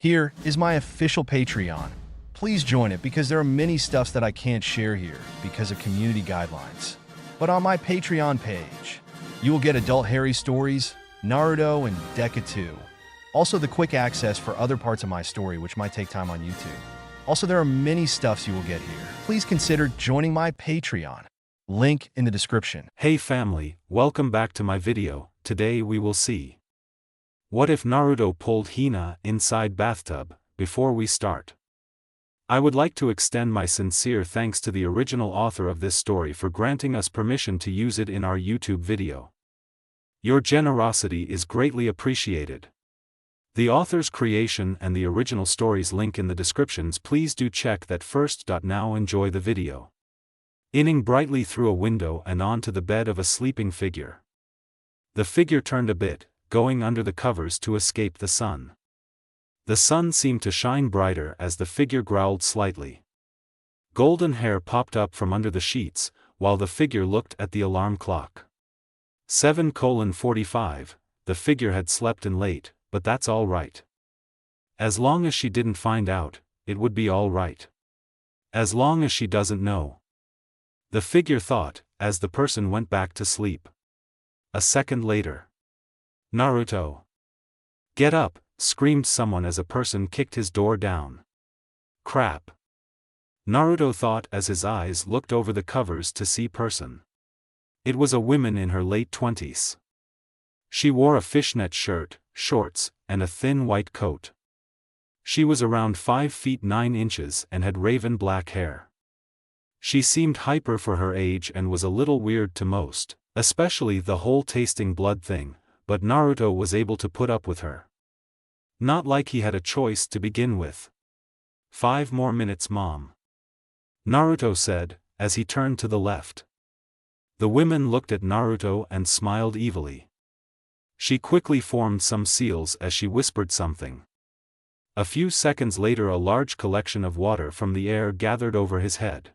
Here is my official Patreon. Please join it because there are many stuffs that I can't share here because of community guidelines. But on my Patreon page, you will get adult Harry stories, Naruto, and Deca 2. Also the quick access for other parts of my story which might take time on YouTube. Also there are many stuffs you will get here. Please consider joining my Patreon. Link in the description. Hey family, welcome back to my video. Today we will see what if Naruto pulled Hina inside bathtub. Before we start, I would like to extend my sincere thanks to the original author of this story for granting us permission to use it in our YouTube video. Your generosity is greatly appreciated. The author's creation and the original story's link in the descriptions. Please do check that first. Now enjoy the video. Inning brightly through a window and onto the bed of a sleeping figure. The figure turned a bit, going under the covers to escape the sun. The sun seemed to shine brighter as the figure growled slightly. Golden hair popped up from under the sheets, while the figure looked at the alarm clock. 7:45, the figure had slept in late, but that's all right. As long as she didn't find out, it would be all right. As long as she doesn't know. The figure thought, as the person went back to sleep. A second later. Naruto. Get up, screamed someone as a person kicked his door down. Crap. Naruto thought as his eyes looked over the covers to see person. It was a woman in her late 20s. She wore a fishnet shirt, shorts, and a thin white coat. She was around 5 feet 9 inches and had raven black hair. She seemed hyper for her age and was a little weird to most, especially the whole tasting blood thing, but Naruto was able to put up with her. Not like he had a choice to begin with. 5 more minutes, Mom. Naruto said, as he turned to the left. The women looked at Naruto and smiled evilly. She quickly formed some seals as she whispered something. A few seconds later a large collection of water from the air gathered over his head.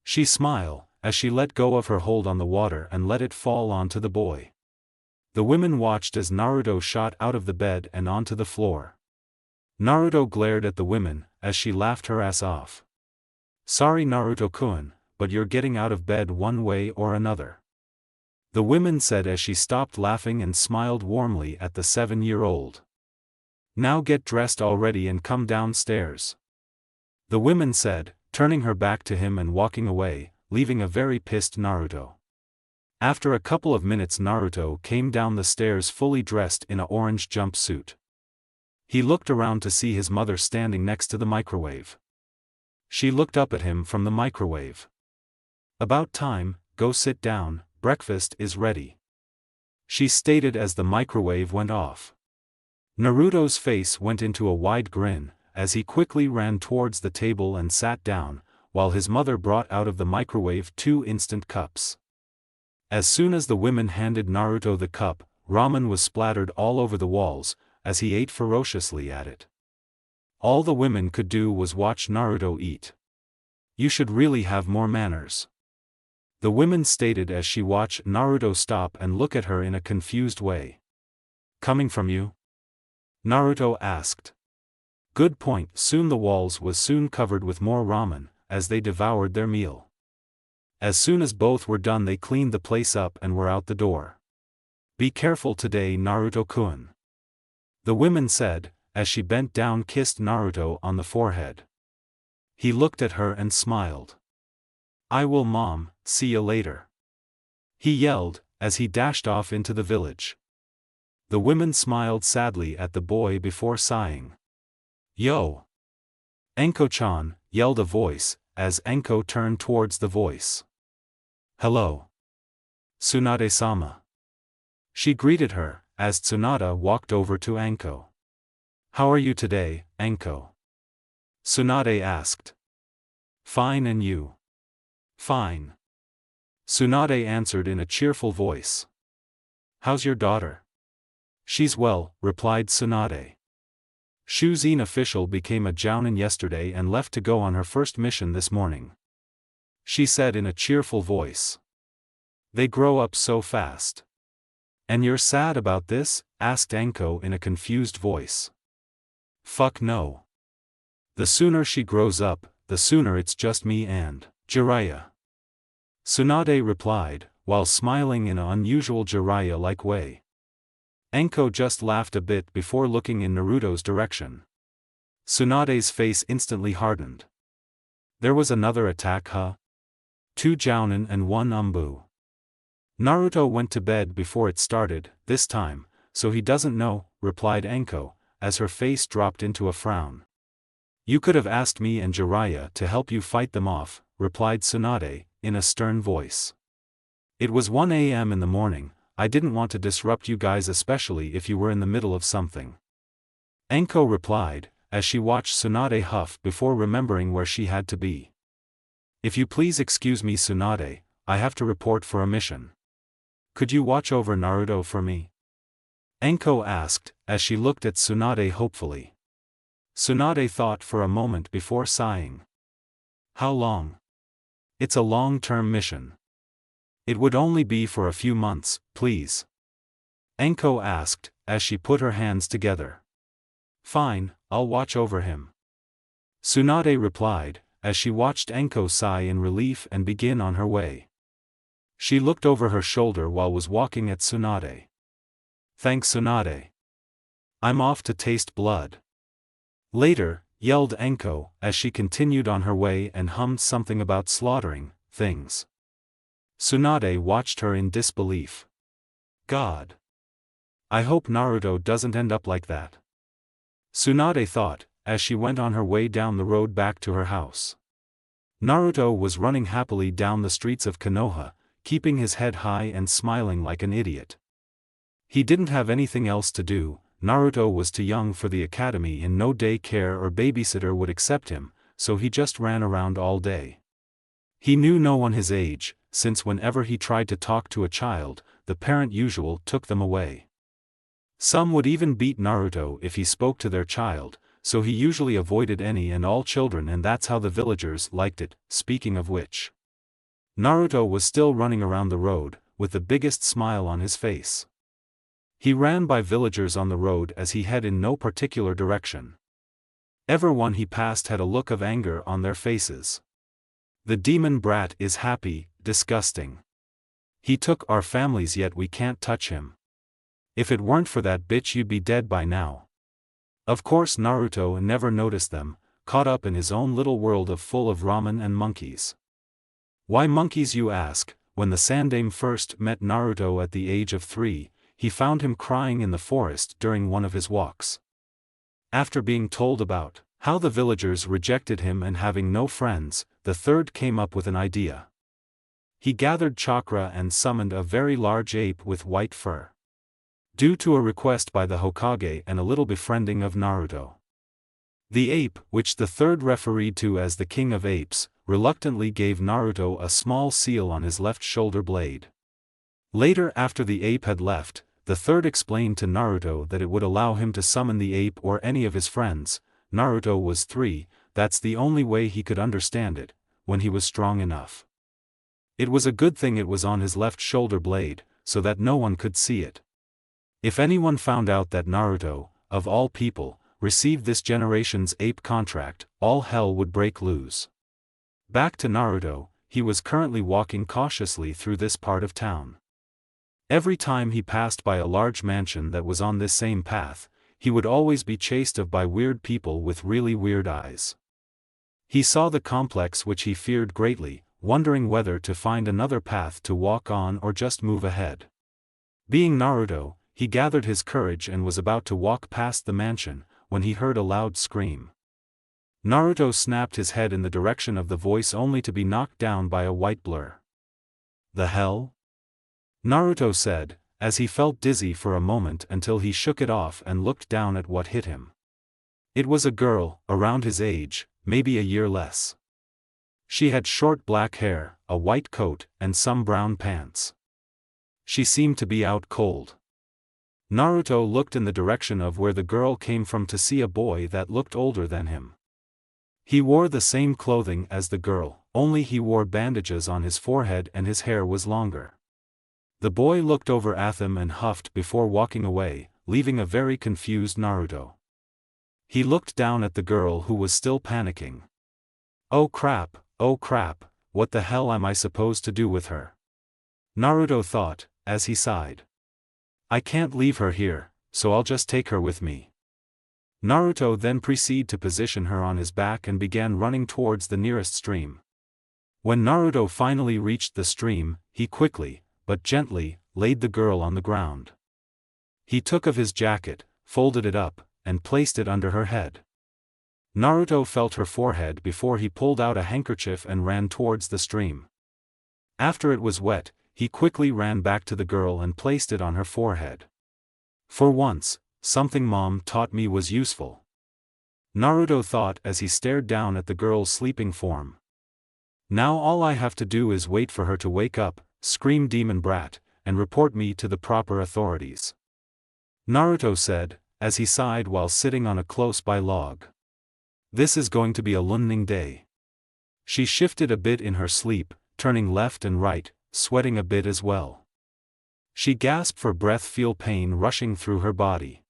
She smiled, as she let go of her hold on the water and let it fall onto the boy. The women watched as Naruto shot out of the bed and onto the floor. Naruto glared at the women, as she laughed her ass off. Sorry Naruto-kun, but you're getting out of bed one way or another. The women said as she stopped laughing and smiled warmly at the 7-year-old. Now get dressed already and come downstairs. The women said, turning her back to him and walking away, leaving a very pissed Naruto. After a couple of minutes Naruto came down the stairs fully dressed in an orange jumpsuit. He looked around to see his mother standing next to the microwave. She looked up at him from the microwave. About time, go sit down, breakfast is ready. She stated as the microwave went off. Naruto's face went into a wide grin, as he quickly ran towards the table and sat down, while his mother brought out of the microwave 2 instant cups. As soon as the women handed Naruto the cup, ramen was splattered all over the walls, as he ate ferociously at it. All the women could do was watch Naruto eat. You should really have more manners. The women stated as she watched Naruto stop and look at her in a confused way. Coming from you? Naruto asked. Good point. Soon the walls was soon covered with more ramen, as they devoured their meal. As soon as both were done they cleaned the place up and were out the door. Be careful today Naruto-kun. The women said, as she bent down kissed Naruto on the forehead. He looked at her and smiled. I will Mom, see you later. He yelled, as he dashed off into the village. The women smiled sadly at the boy before sighing. Yo! Anko-chan, yelled a voice, as Anko turned towards the voice. Hello. Tsunade-sama. She greeted her, as Tsunade walked over to Anko. How are you today, Anko? Tsunade asked. Fine and you? Fine. Tsunade answered in a cheerful voice. How's your daughter? She's well, replied Tsunade. Shuzine official became a jounin yesterday and left to go on her first mission this morning. She said in a cheerful voice. They grow up so fast. And you're sad about this? Asked Anko in a confused voice. Fuck no. The sooner she grows up, the sooner it's just me and Jiraiya. Tsunade replied, while smiling in an unusual Jiraiya-like way. Anko just laughed a bit before looking in Naruto's direction. Tsunade's face instantly hardened. There was another attack, huh? 2 jounin and 1 umbu. Naruto went to bed before it started, this time, so he doesn't know, replied Anko, as her face dropped into a frown. You could have asked me and Jiraiya to help you fight them off, replied Tsunade, in a stern voice. It was 1 a.m. in the morning, I didn't want to disrupt you guys, especially if you were in the middle of something. Anko replied, as she watched Tsunade huff before remembering where she had to be. If you please excuse me, Tsunade, I have to report for a mission. Could you watch over Naruto for me? Anko asked, as she looked at Tsunade hopefully. Tsunade thought for a moment before sighing. How long? It's a long-term mission. It would only be for a few months, please. Anko asked, as she put her hands together. Fine, I'll watch over him. Tsunade replied, as she watched Anko sigh in relief and begin on her way. She looked over her shoulder while was walking at Tsunade. Thanks, Tsunade. I'm off to taste blood. Later, yelled Anko, as she continued on her way and hummed something about slaughtering things. Tsunade watched her in disbelief. God. I hope Naruto doesn't end up like that. Tsunade thought, as she went on her way down the road back to her house. Naruto was running happily down the streets of Konoha, keeping his head high and smiling like an idiot. He didn't have anything else to do. Naruto was too young for the academy and no daycare or babysitter would accept him, so he just ran around all day. He knew no one his age, since whenever he tried to talk to a child, the parent usually took them away. Some would even beat Naruto if he spoke to their child, so he usually avoided any and all children, and that's how the villagers liked it. Speaking of which, Naruto was still running around the road, with the biggest smile on his face. He ran by villagers on the road as he headed in no particular direction. Everyone he passed had a look of anger on their faces. The demon brat is happy, disgusting. He took our families yet we can't touch him. If it weren't for that bitch you'd be dead by now. Of course Naruto never noticed them, caught up in his own little world full of ramen and monkeys. Why monkeys, you ask? When the Sandaime first met Naruto at the age of 3, he found him crying in the forest during one of his walks. After being told about how the villagers rejected him and having no friends, the third came up with an idea. He gathered chakra and summoned a very large ape with white fur. Due to a request by the Hokage and a little befriending of Naruto, the ape, which the third referred to as the King of Apes, reluctantly gave Naruto a small seal on his left shoulder blade. Later, after the ape had left, the third explained to Naruto that it would allow him to summon the ape or any of his friends. Naruto was 3, that's the only way he could understand it, when he was strong enough. It was a good thing it was on his left shoulder blade, so that no one could see it. If anyone found out that Naruto, of all people, received this generation's ape contract, all hell would break loose. Back to Naruto, he was currently walking cautiously through this part of town. Every time he passed by a large mansion that was on this same path, he would always be chased by weird people with really weird eyes. He saw the complex, which he feared greatly, wondering whether to find another path to walk on or just move ahead. Being Naruto, he gathered his courage and was about to walk past the mansion, when he heard a loud scream. Naruto snapped his head in the direction of the voice only to be knocked down by a white blur. The hell? Naruto said, as he felt dizzy for a moment until he shook it off and looked down at what hit him. It was a girl, around his age, maybe a year less. She had short black hair, a white coat, and some brown pants. She seemed to be out cold. Naruto looked in the direction of where the girl came from to see a boy that looked older than him. He wore the same clothing as the girl, only he wore bandages on his forehead and his hair was longer. The boy looked over at him and huffed before walking away, leaving a very confused Naruto. He looked down at the girl who was still panicking. Oh crap, what the hell am I supposed to do with her? Naruto thought, as he sighed. I can't leave her here, so I'll just take her with me. Naruto then proceeded to position her on his back and began running towards the nearest stream. When Naruto finally reached the stream, he quickly, but gently, laid the girl on the ground. He took off his jacket, folded it up, and placed it under her head. Naruto felt her forehead before he pulled out a handkerchief and ran towards the stream. After it was wet, he quickly ran back to the girl and placed it on her forehead. For once, something Mom taught me was useful. Naruto thought as he stared down at the girl's sleeping form. Now all I have to do is wait for her to wake up, scream demon brat, and report me to the proper authorities. Naruto said, as he sighed while sitting on a close-by log. This is going to be a learning day. She shifted a bit in her sleep, turning left and right, sweating a bit as well. She gasped for breath, feel pain rushing through her body.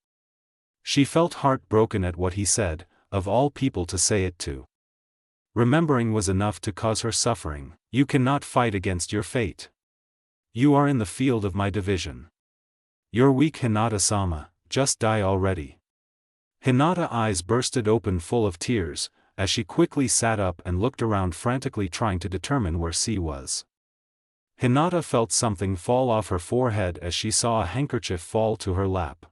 She felt heartbroken at what he said, of all people to say it to. Remembering was enough to cause her suffering. You cannot fight against your fate. You are in the field of my division. You're weak, Hinata-sama, just die already. Hinata's eyes bursted open full of tears, as she quickly sat up and looked around frantically trying to determine where C was. Hinata felt something fall off her forehead as she saw a handkerchief fall to her lap.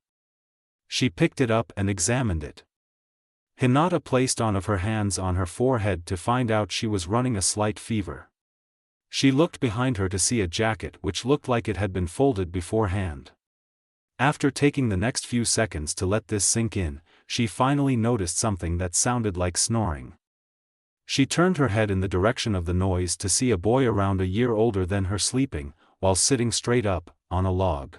She picked it up and examined it. Hinata placed one of her hands on her forehead to find out she was running a slight fever. She looked behind her to see a jacket which looked like it had been folded beforehand. After taking the next few seconds to let this sink in, she finally noticed something that sounded like snoring. She turned her head in the direction of the noise to see a boy around a year older than her sleeping, while sitting straight up, on a log.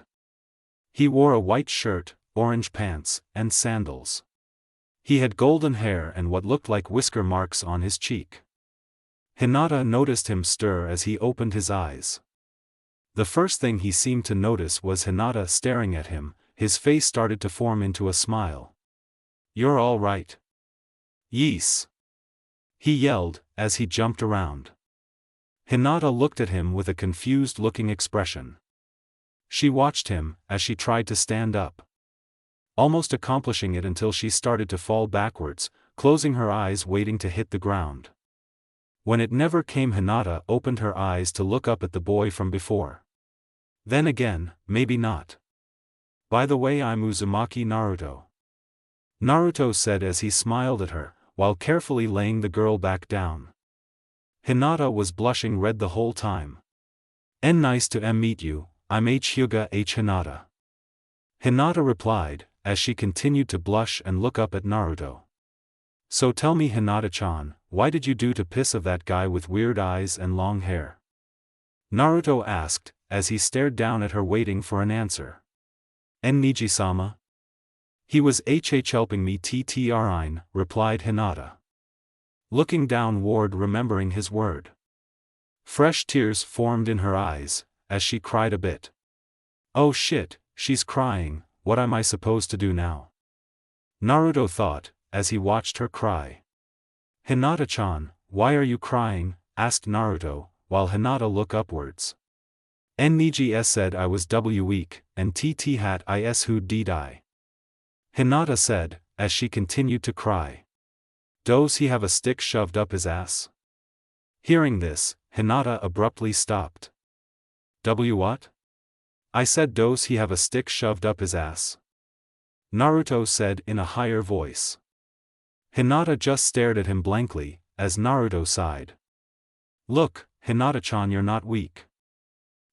He wore a white shirt, orange pants, and sandals. He had golden hair and what looked like whisker marks on his cheek. Hinata noticed him stir as he opened his eyes. The first thing he seemed to notice was Hinata staring at him. His face started to form into a smile. You're all right. Yes. He yelled, as he jumped around. Hinata looked at him with a confused-looking expression. She watched him, as she tried to stand up. Almost accomplishing it until she started to fall backwards, closing her eyes waiting to hit the ground. When it never came, Hinata opened her eyes to look up at the boy from before. Then again, maybe not. By the way, I'm Uzumaki Naruto. Naruto said as he smiled at her, while carefully laying the girl back down. Hinata was blushing red the whole time. Nice to meet you, I'm Hyuga Hinata. Hinata replied, as she continued to blush and look up at Naruto. So tell me, Hinata-chan, why did you do to piss of that guy with weird eyes and long hair? Naruto asked, as he stared down at her waiting for an answer. Niji-sama? He was helping me ttrine, replied Hinata. Looking downward, remembering his word. Fresh tears formed in her eyes, as she cried a bit. Oh shit, she's crying, what am I supposed to do now? Naruto thought, as he watched her cry. Hinata-chan, why are you crying? Asked Naruto, while Hinata looked upwards. Niji said I was weak, and tt hat is who did I. Hinata said, as she continued to cry. Does he have a stick shoved up his ass? Hearing this, Hinata abruptly stopped. What? I said does he have a stick shoved up his ass? Naruto said in a higher voice. Hinata just stared at him blankly, as Naruto sighed. Look, Hinata-chan, you're not weak.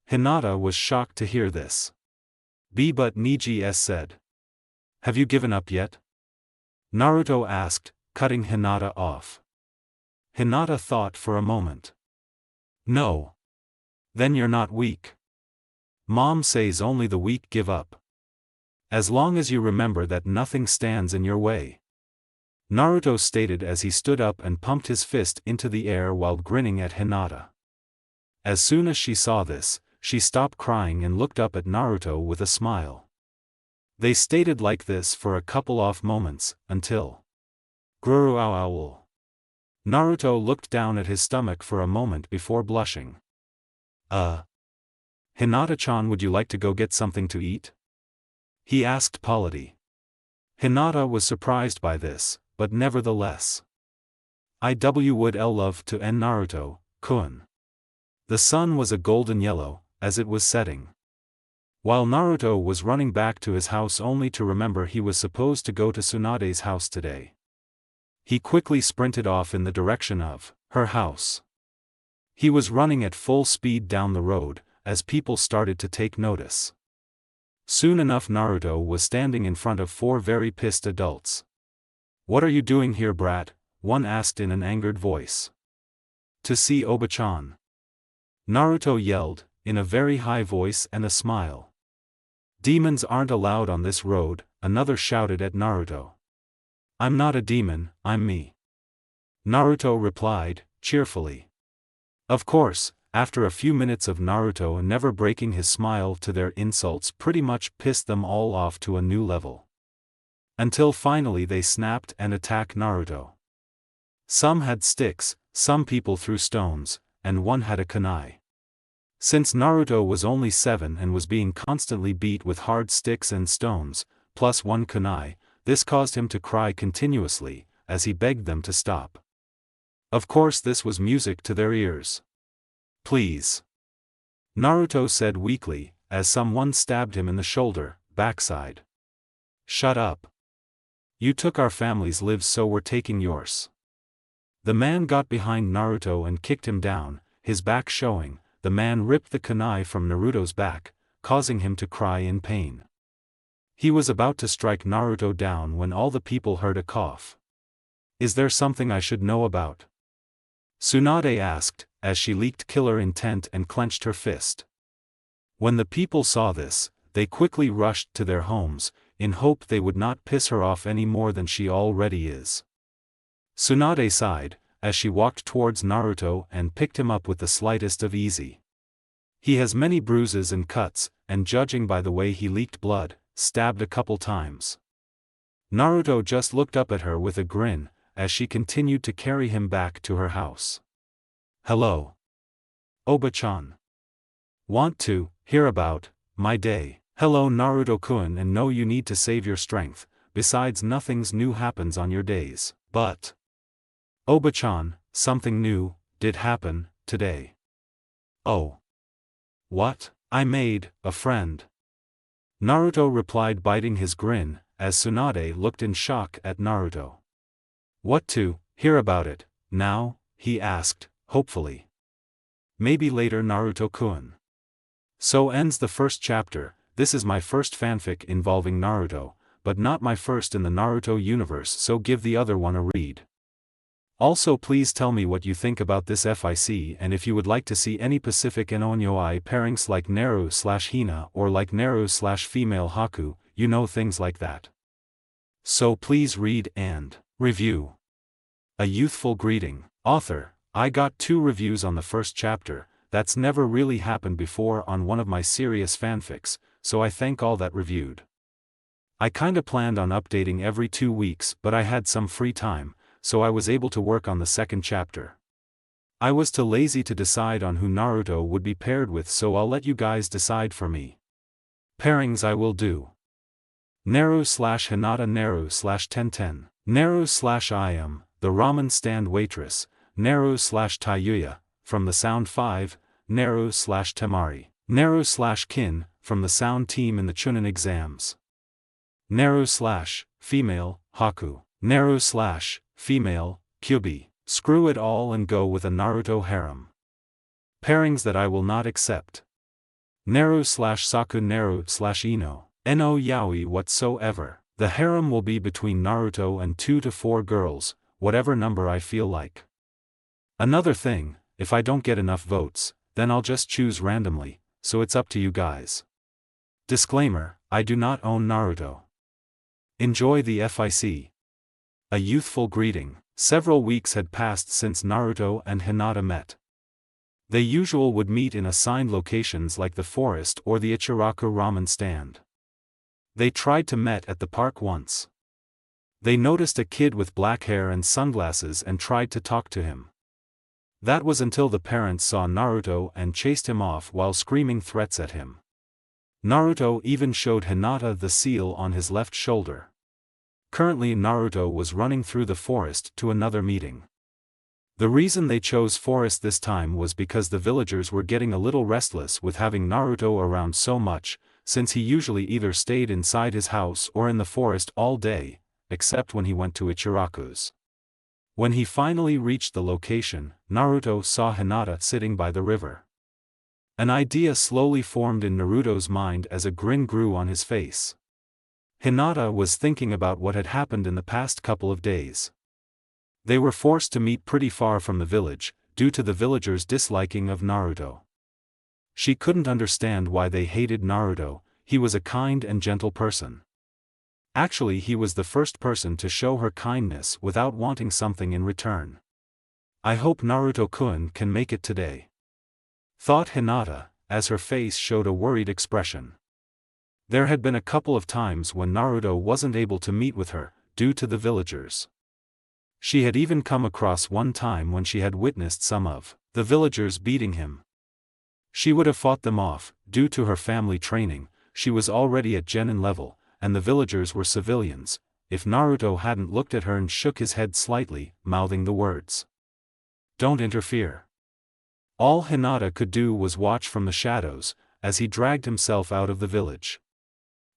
Hinata was shocked to hear this. But Niji said. Have you given up yet? Naruto asked, cutting Hinata off. Hinata thought for a moment. No. Then you're not weak. Mom says only the weak give up. As long as you remember that nothing stands in your way. Naruto stated as he stood up and pumped his fist into the air while grinning at Hinata. As soon as she saw this, she stopped crying and looked up at Naruto with a smile. They stayed like this for a couple of moments, until Guru owl. Naruto looked down at his stomach for a moment before blushing. Hinata-chan, would you like to go get something to eat? He asked politely. Hinata was surprised by this, but nevertheless. I would love to end Naruto-kun. The sun was a golden yellow, as it was setting. While Naruto was running back to his house only to remember he was supposed to go to Tsunade's house today. He quickly sprinted off in the direction of her house. He was running at full speed down the road, as people started to take notice. Soon enough Naruto was standing in front of 4 very pissed adults. What are you doing here, brat? One asked in an angered voice. To see Oba-chan. Naruto yelled, in a very high voice and a smile. Demons aren't allowed on this road, another shouted at Naruto. I'm not a demon, I'm me. Naruto replied, cheerfully. Of course, after a few minutes of Naruto never breaking his smile to their insults pretty much pissed them all off to a new level. Until finally they snapped and attacked Naruto. Some had sticks, some people threw stones, and one had a kunai. Since Naruto was only 7 and was being constantly beat with hard sticks and stones, plus 1 kunai, this caused him to cry continuously, as he begged them to stop. Of course this was music to their ears. Please. Naruto said weakly, as someone stabbed him in the shoulder, backside. Shut up. You took our family's lives, so we're taking yours. The man got behind Naruto and kicked him down, his back showing. The man ripped the kunai from Naruto's back, causing him to cry in pain. He was about to strike Naruto down when all the people heard a cough. Is there something I should know about? Tsunade asked, as she leaked killer intent and clenched her fist. When the people saw this, they quickly rushed to their homes, in hope they would not piss her off any more than she already is. Tsunade sighed, as she walked towards Naruto and picked him up with the slightest of ease. He has many bruises and cuts, and judging by the way he leaked blood, stabbed a couple times. Naruto just looked up at her with a grin, as she continued to carry him back to her house. Hello. Oba-chan. Want to hear about my day? Hello Naruto-kun, and know you need to save your strength, besides nothing's new happens on your days. But Oba-chan, something new did happen today. Oh. What? I made a friend. Naruto replied, biting his grin, as Tsunade looked in shock at Naruto. What to hear about it now? He asked, hopefully. Maybe later, Naruto-kun. So ends the first chapter. This is my first fanfic involving Naruto, but not my first in the Naruto universe, so give the other one a read. Also please tell me what you think about this fic, and if you would like to see any Pacific and Onyoi pairings like Naru/Hina or like Naru/female Haku, you know, things like that. So please read and review. A youthful greeting. Author, I got 2 reviews on the first chapter. That's never really happened before on one of my serious fanfics, so I thank all that reviewed. I kinda planned on updating every 2 weeks, but I had some free time, so I was able to work on the second chapter. I was too lazy to decide on who Naruto would be paired with, so I'll let you guys decide for me. Pairings I will do. Naru/Hinata, Naru/Tenten, Naru/I the ramen stand waitress, Naru/Tayuya, from the Sound 5, Naru/Temari, Naru/Kin, from the Sound team in the Chunin exams. Naru/female, Haku, Naru/female, Kyubi, screw it all and go with a Naruto harem. Pairings that I will not accept. Naru/Saku, Naru/Ino, no yaoi whatsoever. The harem will be between Naruto and 2 to 4 girls, whatever number I feel like. Another thing, if I don't get enough votes, then I'll just choose randomly, so it's up to you guys. Disclaimer, I do not own Naruto. Enjoy the fic. A youthful greeting. Several weeks had passed since Naruto and Hinata met. They usually would meet in assigned locations like the forest or the Ichiraku ramen stand. They tried to met at the park once. They noticed a kid with black hair and sunglasses and tried to talk to him. That was until the parents saw Naruto and chased him off while screaming threats at him. Naruto even showed Hinata the seal on his left shoulder. Currently Naruto was running through the forest to another meeting. The reason they chose forest this time was because the villagers were getting a little restless with having Naruto around so much, since he usually either stayed inside his house or in the forest all day, except when he went to Ichiraku's. When he finally reached the location, Naruto saw Hinata sitting by the river. An idea slowly formed in Naruto's mind as a grin grew on his face. Hinata was thinking about what had happened in the past couple of days. They were forced to meet pretty far from the village, due to the villagers' disliking of Naruto. She couldn't understand why they hated Naruto. He was a kind and gentle person. Actually, he was the first person to show her kindness without wanting something in return. I hope Naruto-kun can make it today, thought Hinata, as her face showed a worried expression. There had been a couple of times when Naruto wasn't able to meet with her, due to the villagers. She had even come across one time when she had witnessed some of the villagers beating him. She would have fought them off. Due to her family training, she was already at genin level, and the villagers were civilians, if Naruto hadn't looked at her and shook his head slightly, mouthing the words, "Don't interfere." All Hinata could do was watch from the shadows, as he dragged himself out of the village.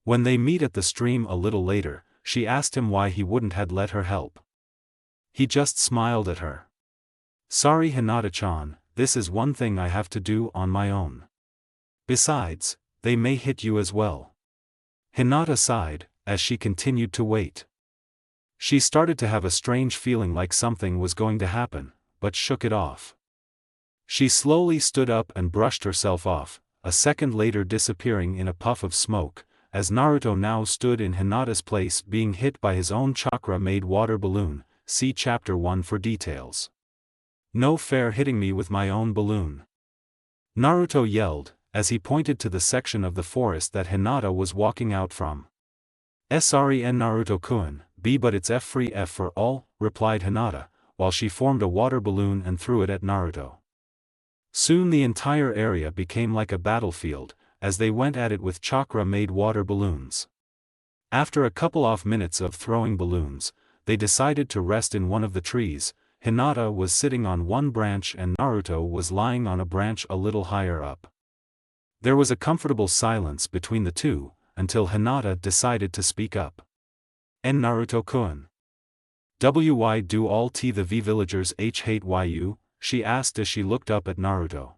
When they meet at the stream a little later, she asked him why he wouldn't had let her help. He just smiled at her. "Sorry Hinata-chan, this is one thing I have to do on my own. Besides, they may hit you as well." Hinata sighed, as she continued to wait. She started to have a strange feeling like something was going to happen, but shook it off. She slowly stood up and brushed herself off, a second later disappearing in a puff of smoke, as Naruto now stood in Hinata's place being hit by his own chakra-made water balloon. See Chapter 1 for details. "No fair hitting me with my own balloon," Naruto yelled, as he pointed to the section of the forest that Hinata was walking out from. "Sorry Naruto-kun, but it's free F for all," replied Hinata, while she formed a water balloon and threw it at Naruto. Soon the entire area became like a battlefield, as they went at it with chakra-made water balloons. After a couple of minutes of throwing balloons, they decided to rest in one of the trees. Hinata was sitting on one branch and Naruto was lying on a branch a little higher up. There was a comfortable silence between the two, until Hinata decided to speak up. "Naruto-kun. Why do all the V villagers hate you?" she asked as she looked up at Naruto.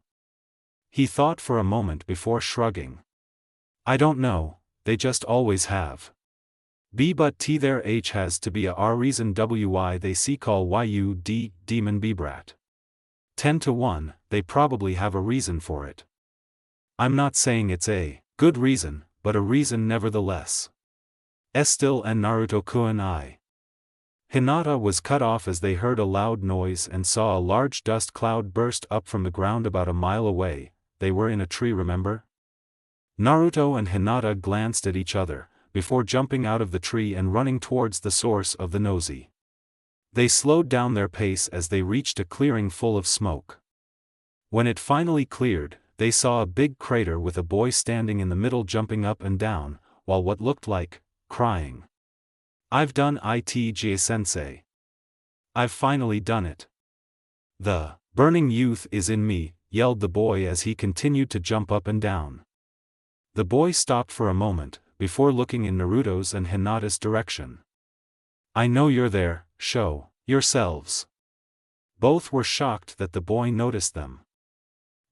He thought for a moment before shrugging. "I don't know, they just always have. But there has to be a reason why they call you demon brat. 10 to 1, they probably have a reason for it. I'm not saying it's a good reason, but a reason nevertheless. Still and Naruto-kun Hinata was cut off as they heard a loud noise and saw a large dust cloud burst up from the ground about a mile away. They were in a tree, remember? Naruto and Hinata glanced at each other, before jumping out of the tree and running towards the source of the noise. They slowed down their pace as they reached a clearing full of smoke. When it finally cleared, they saw a big crater with a boy standing in the middle jumping up and down, while what looked like crying. "I've done it, sensei. I've finally done it. The burning youth is in me," yelled the boy as he continued to jump up and down. The boy stopped for a moment, before looking in Naruto's and Hinata's direction. "I know you're there, show yourselves." Both were shocked that the boy noticed them.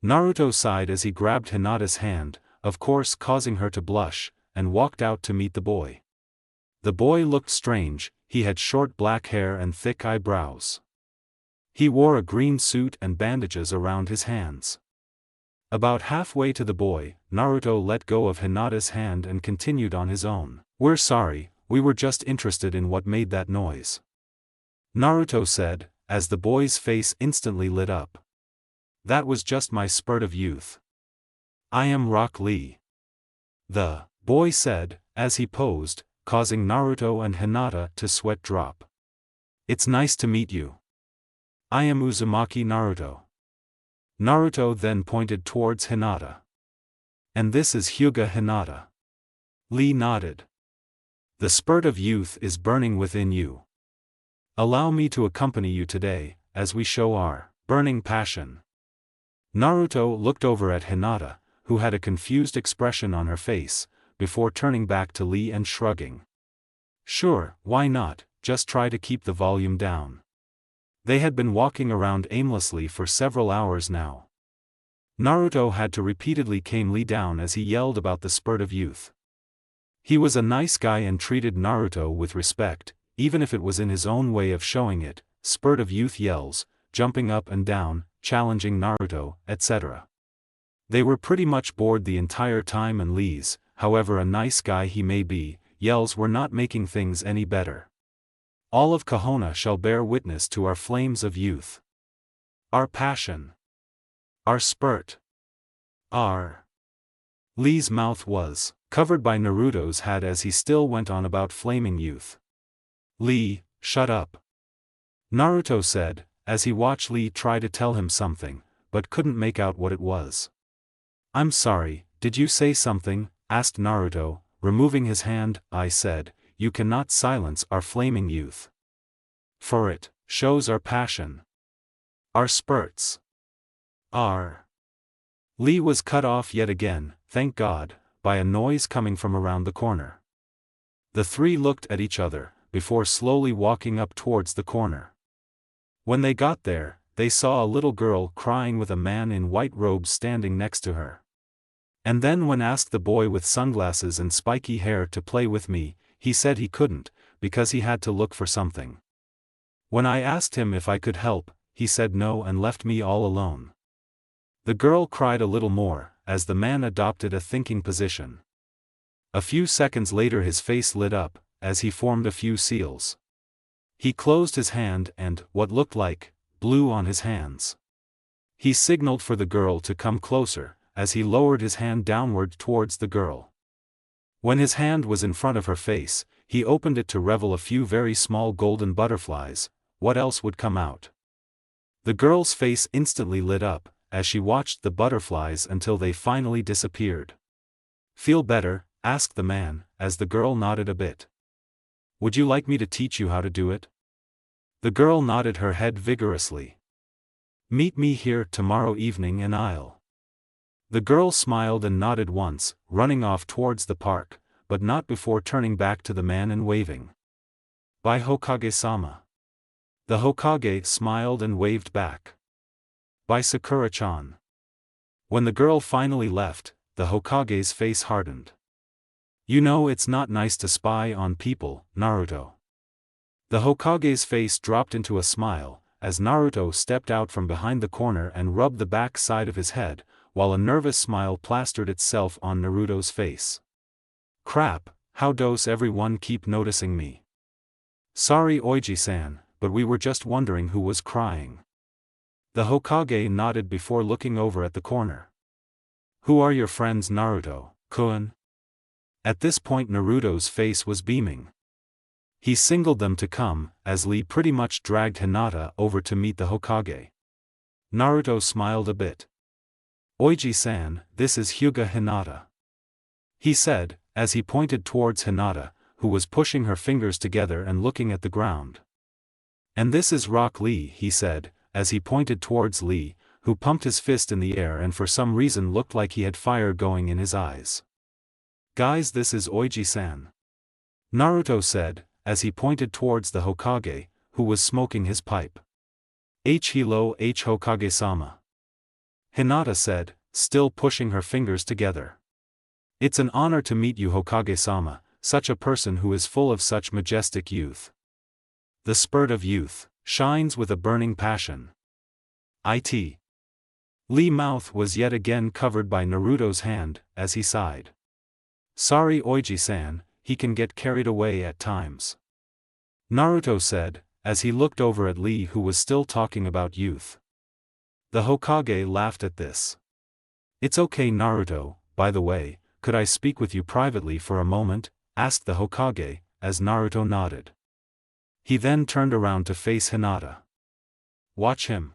Naruto sighed as he grabbed Hinata's hand, of course causing her to blush, and walked out to meet the boy. The boy looked strange. He had short black hair and thick eyebrows. He wore a green suit and bandages around his hands. About halfway to the boy, Naruto let go of Hinata's hand and continued on his own. "We're sorry, we were just interested in what made that noise," Naruto said, as the boy's face instantly lit up. "That was just my spurt of youth. I am Rock Lee," the boy said, as he posed, causing Naruto and Hinata to sweat drop. It's nice to meet you. I am Uzumaki Naruto. Naruto then pointed towards Hinata. And this is Hyuga Hinata. Lee nodded. The spurt of youth is burning within you. Allow me to accompany you today, as we show our burning passion. Naruto looked over at Hinata, who had a confused expression on her face, before turning back to Lee and shrugging. Sure, why not, just try to keep the volume down. They had been walking around aimlessly for several hours now. Naruto had to repeatedly calm Lee down as he yelled about the spurt of youth. He was a nice guy and treated Naruto with respect, even if it was in his own way of showing it, spurt of youth yells, jumping up and down, challenging Naruto, etc. They were pretty much bored the entire time and Lee's, however a nice guy he may be, yells were not making things any better. All of Kahona shall bear witness to our flames of youth. Our passion. Our spurt. Our. Lee's mouth was covered by Naruto's head as he still went on about flaming youth. Lee, shut up. Naruto said, as he watched Lee try to tell him something, but couldn't make out what it was. I'm sorry, did you say something? Asked Naruto, removing his hand. I said, you cannot silence our flaming youth. For it shows our passion. Our spurts. Our. Lee was cut off yet again, thank God, by a noise coming from around the corner. The three looked at each other, before slowly walking up towards the corner. When they got there, they saw a little girl crying with a man in white robes standing next to her. And then when asked the boy with sunglasses and spiky hair to play with me, he said he couldn't, because he had to look for something. When I asked him if I could help, he said no and left me all alone. The girl cried a little more, as the man adopted a thinking position. A few seconds later his face lit up, as he formed a few seals. He closed his hand and, what looked like, blew on his hands. He signaled for the girl to come closer, as he lowered his hand downward towards the girl. When his hand was in front of her face, he opened it to reveal a few very small golden butterflies. What else would come out? The girl's face instantly lit up, as she watched the butterflies until they finally disappeared. Feel better? Asked the man, as the girl nodded a bit. Would you like me to teach you how to do it? The girl nodded her head vigorously. Meet me here tomorrow evening and I'll. The girl smiled and nodded once, running off towards the park, but not before turning back to the man and waving. Bye Hokage-sama. The Hokage smiled and waved back. By Sakura-chan. When the girl finally left, the Hokage's face hardened. You know it's not nice to spy on people, Naruto. The Hokage's face dropped into a smile, as Naruto stepped out from behind the corner and rubbed the back side of his head, while a nervous smile plastered itself on Naruto's face. Crap, how does everyone keep noticing me? Sorry Oiji-san, but we were just wondering who was crying. The Hokage nodded before looking over at the corner. Who are your friends Naruto-kun? At this point Naruto's face was beaming. He signaled them to come, as Lee pretty much dragged Hinata over to meet the Hokage. Naruto smiled a bit. Oiji-san, this is Hyuga Hinata. He said, as he pointed towards Hinata, who was pushing her fingers together and looking at the ground. And this is Rock Lee, he said, as he pointed towards Lee, who pumped his fist in the air and for some reason looked like he had fire going in his eyes. Guys, this is Oiji-san. Naruto said, as he pointed towards the Hokage, who was smoking his pipe. Hello Hokage-sama. Hinata said, still pushing her fingers together. It's an honor to meet you Hokage-sama, such a person who is full of such majestic youth. The spurt of youth shines with a burning passion. It. Lee's mouth was yet again covered by Naruto's hand, as he sighed. Sorry Oiji-san, he can get carried away at times. Naruto said, as he looked over at Lee who was still talking about youth. The Hokage laughed at this. It's okay Naruto, by the way, could I speak with you privately for a moment? asked the Hokage, as Naruto nodded. He then turned around to face Hinata. Watch him.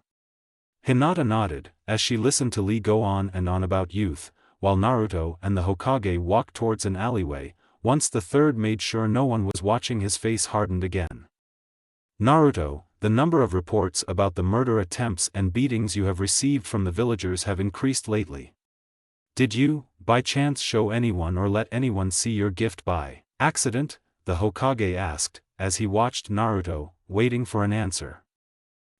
Hinata nodded, as she listened to Lee go on and on about youth, while Naruto and the Hokage walked towards an alleyway. Once the third made sure no one was watching, his face hardened again. Naruto, the number of reports about the murder attempts and beatings you have received from the villagers have increased lately. Did you, by chance, show anyone or let anyone see your gift by accident? The Hokage asked, as he watched Naruto, waiting for an answer.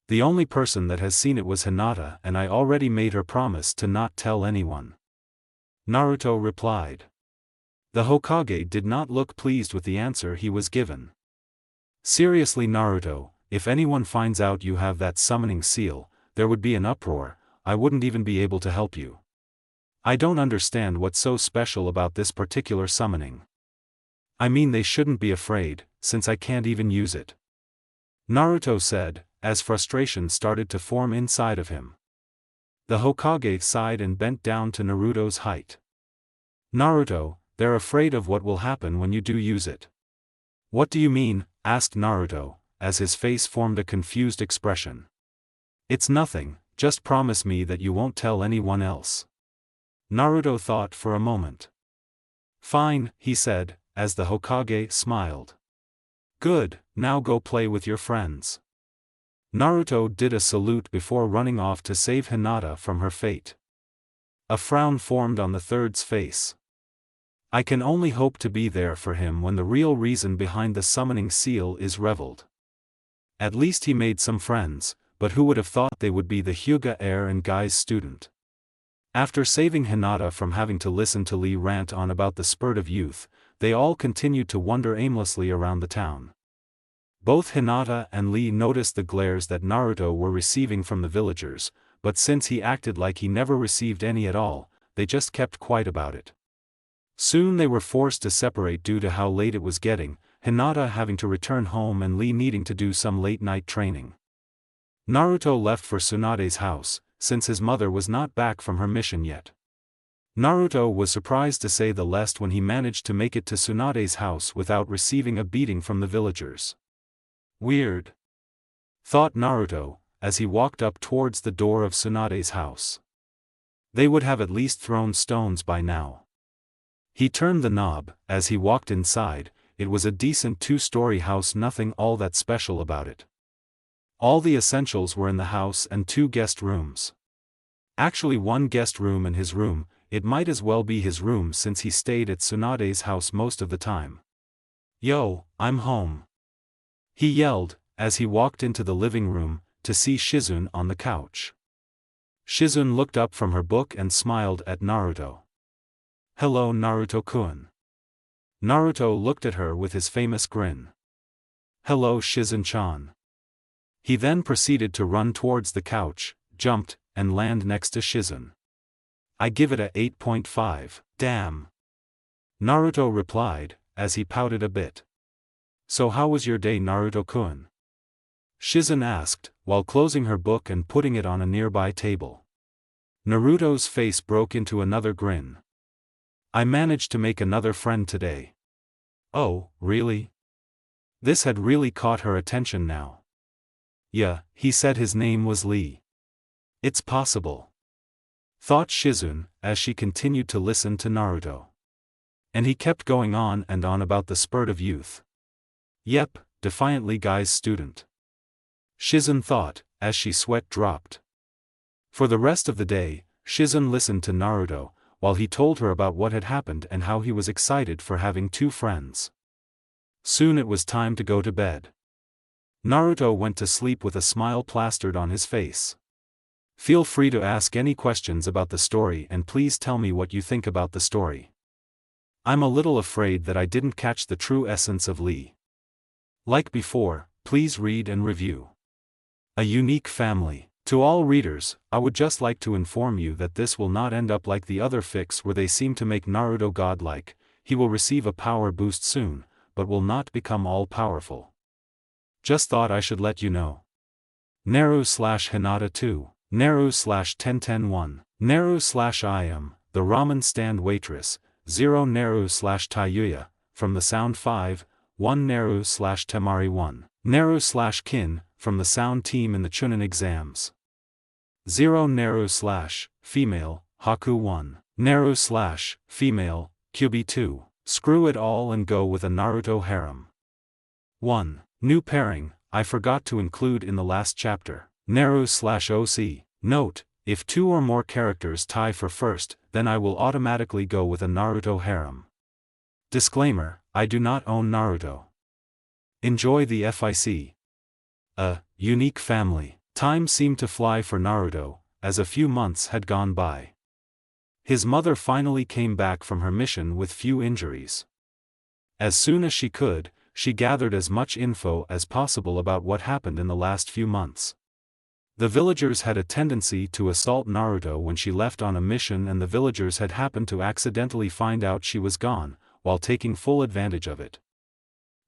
The only person that has seen it was Hinata, and I already made her promise to not tell anyone. Naruto replied. The Hokage did not look pleased with the answer he was given. Seriously, Naruto, if anyone finds out you have that summoning seal, there would be an uproar. I wouldn't even be able to help you. I don't understand what's so special about this particular summoning. I mean, they shouldn't be afraid, since I can't even use it. Naruto said, as frustration started to form inside of him. The Hokage sighed and bent down to Naruto's height. Naruto, they're afraid of what will happen when you do use it. What do you mean? Asked Naruto, as his face formed a confused expression. It's nothing, just promise me that you won't tell anyone else. Naruto thought for a moment. Fine, he said, as the Hokage smiled. Good, now go play with your friends. Naruto did a salute before running off to save Hinata from her fate. A frown formed on the third's face. I can only hope to be there for him when the real reason behind the summoning seal is revealed. At least he made some friends, but who would have thought they would be the Hyuga heir and Guy's student? After saving Hinata from having to listen to Lee rant on about the spurt of youth, they all continued to wander aimlessly around the town. Both Hinata and Lee noticed the glares that Naruto were receiving from the villagers, but since he acted like he never received any at all, they just kept quiet about it. Soon they were forced to separate due to how late it was getting, Hinata having to return home and Lee needing to do some late-night training. Naruto left for Tsunade's house, since his mother was not back from her mission yet. Naruto was surprised to say the least when he managed to make it to Tsunade's house without receiving a beating from the villagers. Weird, thought Naruto, as he walked up towards the door of Tsunade's house. They would have at least thrown stones by now. He turned the knob. As he walked inside, it was a decent two-story house, nothing all that special about it. All the essentials were in the house and 2 guest rooms. Actually 1 guest room and his room. It might as well be his room since he stayed at Tsunade's house most of the time. Yo, I'm home, he yelled, as he walked into the living room, to see Shizune on the couch. Shizune looked up from her book and smiled at Naruto. Hello, Naruto-kun. Naruto looked at her with his famous grin. Hello, Shizune-chan. He then proceeded to run towards the couch, jumped, and land next to Shizune. I give it a 8.5, damn. Naruto replied, as he pouted a bit. So how was your day, Naruto-kun? Shizune asked, while closing her book and putting it on a nearby table. Naruto's face broke into another grin. I managed to make another friend today. Oh, really? This had really caught her attention now. Yeah, he said his name was Lee. It's possible, thought Shizune, as she continued to listen to Naruto. And he kept going on and on about the spurt of youth. Yep, defiantly Guy's student, Shizune thought, as she sweat dropped. For the rest of the day, Shizune listened to Naruto, while he told her about what had happened and how he was excited for having 2 friends. Soon it was time to go to bed. Naruto went to sleep with a smile plastered on his face. Feel free to ask any questions about the story and please tell me what you think about the story. I'm a little afraid that I didn't catch the true essence of Lee. Like before, please read and review. A unique family. To all readers, I would just like to inform you that this will not end up like the other fics where they seem to make Naruto godlike. He will receive a power boost soon, but will not become all-powerful. Just thought I should let you know. Naru/Hinata 2. Naru/1010-1. Naru/I am, the ramen stand waitress. 0 Naru/Taiyuya, from the sound 5, 1 Neru/Temari 1. Neru/Kin, from the sound team in the Chunin exams. 0 Neru/female, Haku 1. Neru/female, Kyubi 2. Screw it all and go with a Naruto harem. 1. New pairing, I forgot to include in the last chapter. Neru/OC. Note, if 2 or more characters tie for first, then I will automatically go with a Naruto harem. Disclaimer, I do not own Naruto. Enjoy the FIC. A unique family. Time seemed to fly for Naruto, as a few months had gone by. His mother finally came back from her mission with few injuries. As soon as she could, she gathered as much info as possible about what happened in the last few months. The villagers had a tendency to assault Naruto when she left on a mission, and the villagers had happened to accidentally find out she was gone, while taking full advantage of it.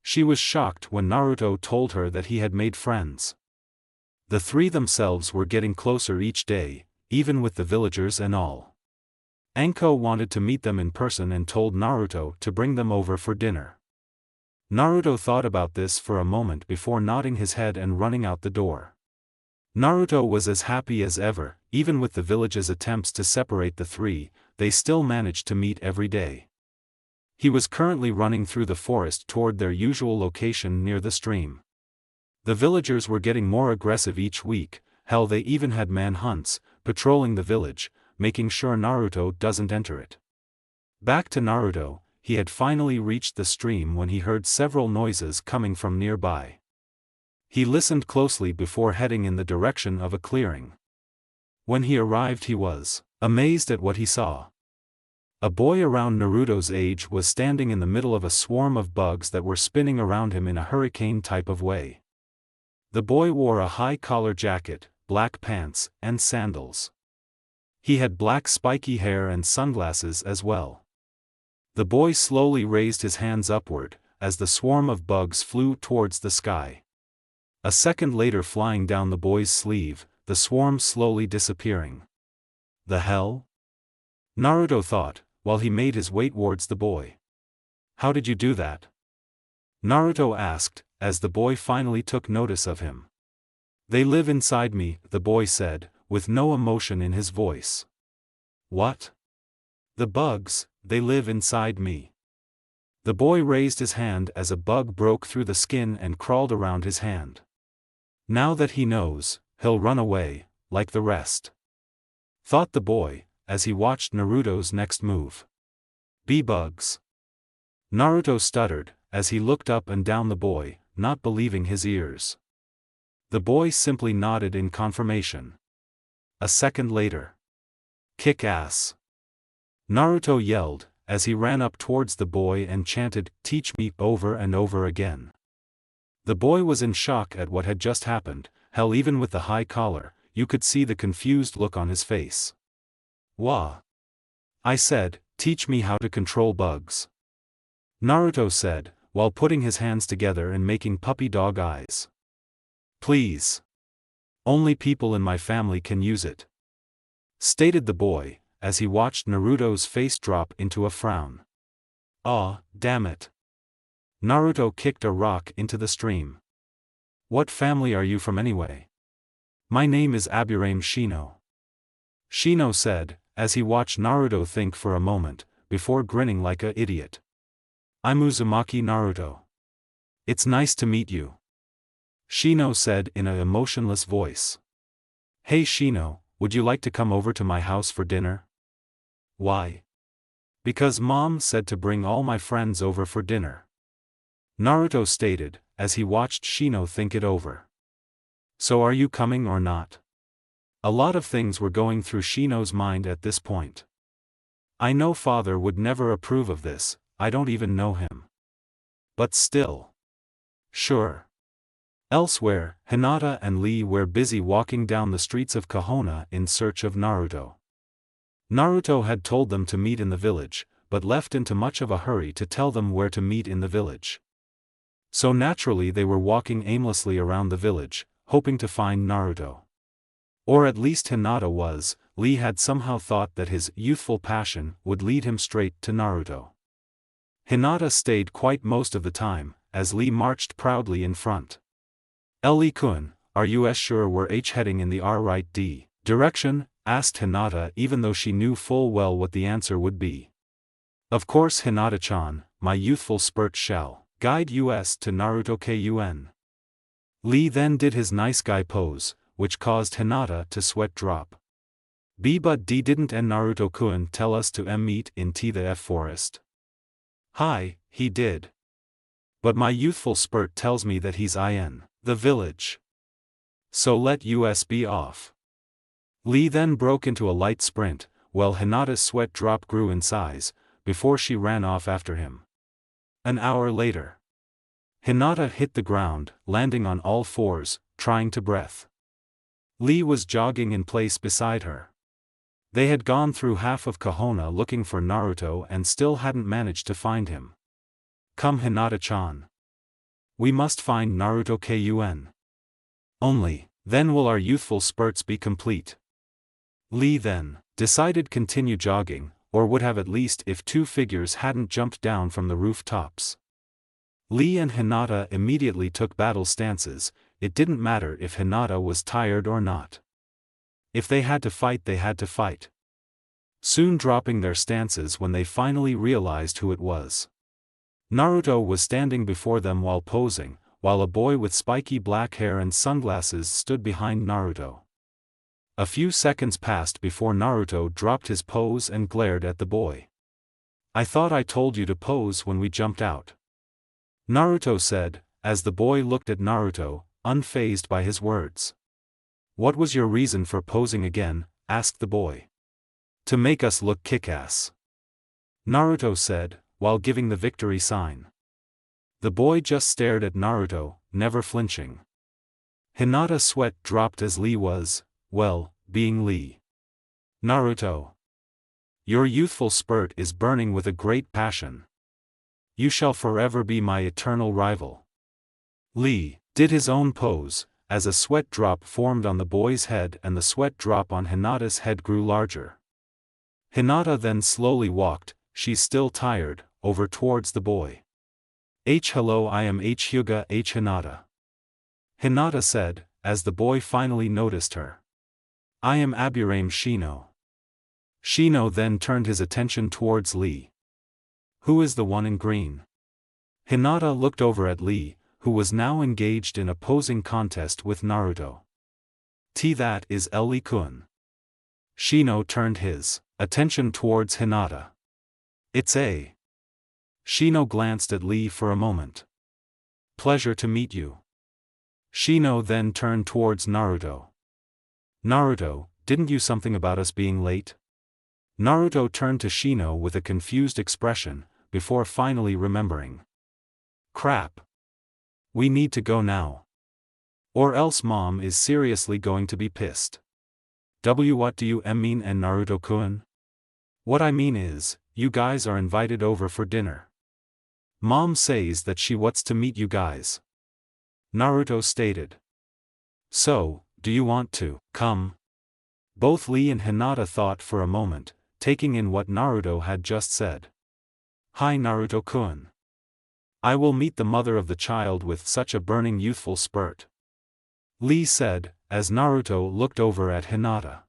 She was shocked when Naruto told her that he had made friends. The three themselves were getting closer each day, even with the villagers and all. Anko wanted to meet them in person and told Naruto to bring them over for dinner. Naruto thought about this for a moment before nodding his head and running out the door. Naruto was as happy as ever, even with the village's attempts to separate the three, they still managed to meet every day. He was currently running through the forest toward their usual location near the stream. The villagers were getting more aggressive each week, hell, they even had manhunts, patrolling the village, making sure Naruto doesn't enter it. Back to Naruto, he had finally reached the stream when he heard several noises coming from nearby. He listened closely before heading in the direction of a clearing. When he arrived, he was amazed at what he saw. A boy around Naruto's age was standing in the middle of a swarm of bugs that were spinning around him in a hurricane type of way. The boy wore a high-collar jacket, black pants, and sandals. He had black spiky hair and sunglasses as well. The boy slowly raised his hands upward, as the swarm of bugs flew towards the sky. A second later, flying down the boy's sleeve, the swarm slowly disappearing. The hell? Naruto thought, while he made his way towards the boy. How did you do that? Naruto asked, as the boy finally took notice of him. They live inside me, the boy said, with no emotion in his voice. What? The bugs, they live inside me. The boy raised his hand as a bug broke through the skin and crawled around his hand. Now that he knows, he'll run away, like the rest. Thought the boy, as he watched Naruto's next move. Bugs. Naruto stuttered, as he looked up and down the boy, not believing his ears. The boy simply nodded in confirmation. A second later. Kick ass. Naruto yelled, as he ran up towards the boy and chanted, "Teach me," over and over again. The boy was in shock at what had just happened, hell, even with the high collar, you could see the confused look on his face. Wah! I said, teach me how to control bugs. Naruto said, while putting his hands together and making puppy dog eyes. Please. Only people in my family can use it. Stated the boy, as he watched Naruto's face drop into a frown. Aw, damn it. Naruto kicked a rock into the stream. What family are you from anyway? My name is Aburame Shino. Shino said, as he watched Naruto think for a moment, before grinning like a idiot. I'm Uzumaki Naruto. It's nice to meet you. Shino said in an emotionless voice. Hey Shino, would you like to come over to my house for dinner? Why? Because Mom said to bring all my friends over for dinner. Naruto stated, as he watched Shino think it over. So are you coming or not? A lot of things were going through Shino's mind at this point. I know father would never approve of this, I don't even know him. But still. Sure. Elsewhere, Hinata and Lee were busy walking down the streets of Konoha in search of Naruto. Naruto had told them to meet in the village, but left in too much of a hurry to tell them where to meet in the village. So naturally they were walking aimlessly around the village, hoping to find Naruto. Or at least Hinata was. Lee had somehow thought that his youthful passion would lead him straight to Naruto. Hinata stayed quite most of the time, as Lee marched proudly in front. Lee-kun, are you sure we're heading in the right direction? Asked Hinata, even though she knew full well what the answer would be. Of course Hinata-chan, my youthful spurt shall guide us to Naruto-kun. Lee then did his nice guy pose, which caused Hinata to sweat drop. But didn't Naruto-kun tell us to meet in the forest? Hi, he did. But my youthful spurt tells me that he's in the village. So let us be off. Lee then broke into a light sprint, while Hinata's sweat drop grew in size, before she ran off after him. An hour later, Hinata hit the ground, landing on all fours, trying to breath. Lee was jogging in place beside her. They had gone through half of Konoha looking for Naruto and still hadn't managed to find him. Come Hinata-chan. We must find Naruto-kun. Only then will our youthful spurts be complete. Lee then decided continue jogging, or would have at least if two figures hadn't jumped down from the rooftops. Lee and Hinata immediately took battle stances. It didn't matter if Hinata was tired or not. If they had to fight, they had to fight. Soon dropping their stances when they finally realized who it was. Naruto was standing before them while posing, while a boy with spiky black hair and sunglasses stood behind Naruto. A few seconds passed before Naruto dropped his pose and glared at the boy. I thought I told you to pose when we jumped out. Naruto said, as the boy looked at Naruto, unfazed by his words. What was your reason for posing again? Asked the boy. To make us look kick-ass. Naruto said, while giving the victory sign. The boy just stared at Naruto, never flinching. Hinata's sweat dropped as Lee was, well, being Lee. Naruto. Your youthful spurt is burning with a great passion. You shall forever be my eternal rival. Lee did his own pose, as a sweat drop formed on the boy's head and the sweat drop on Hinata's head grew larger. Hinata then slowly walked, she's still tired, over towards the boy. Hello, I am Hyuga Hinata. Hinata said, as the boy finally noticed her. I am Aburame Shino. Shino then turned his attention towards Lee. Who is the one in green? Hinata looked over at Lee, who was now engaged in a posing contest with Naruto. That is Lee-kun. Shino turned his attention towards Hinata. It's a. Shino glanced at Lee for a moment. Pleasure to meet you. Shino then turned towards Naruto. Naruto, didn't you something about us being late? Naruto turned to Shino with a confused expression, before finally remembering. Crap. We need to go now. Or else mom is seriously going to be pissed. What do you mean and Naruto-kun? What I mean is, you guys are invited over for dinner. Mom says that she wants to meet you guys. Naruto stated. So, do you want to come? Both Lee and Hinata thought for a moment, taking in what Naruto had just said. Hi Naruto-kun. I will meet the mother of the child with such a burning youthful spurt. Lee said, as Naruto looked over at Hinata.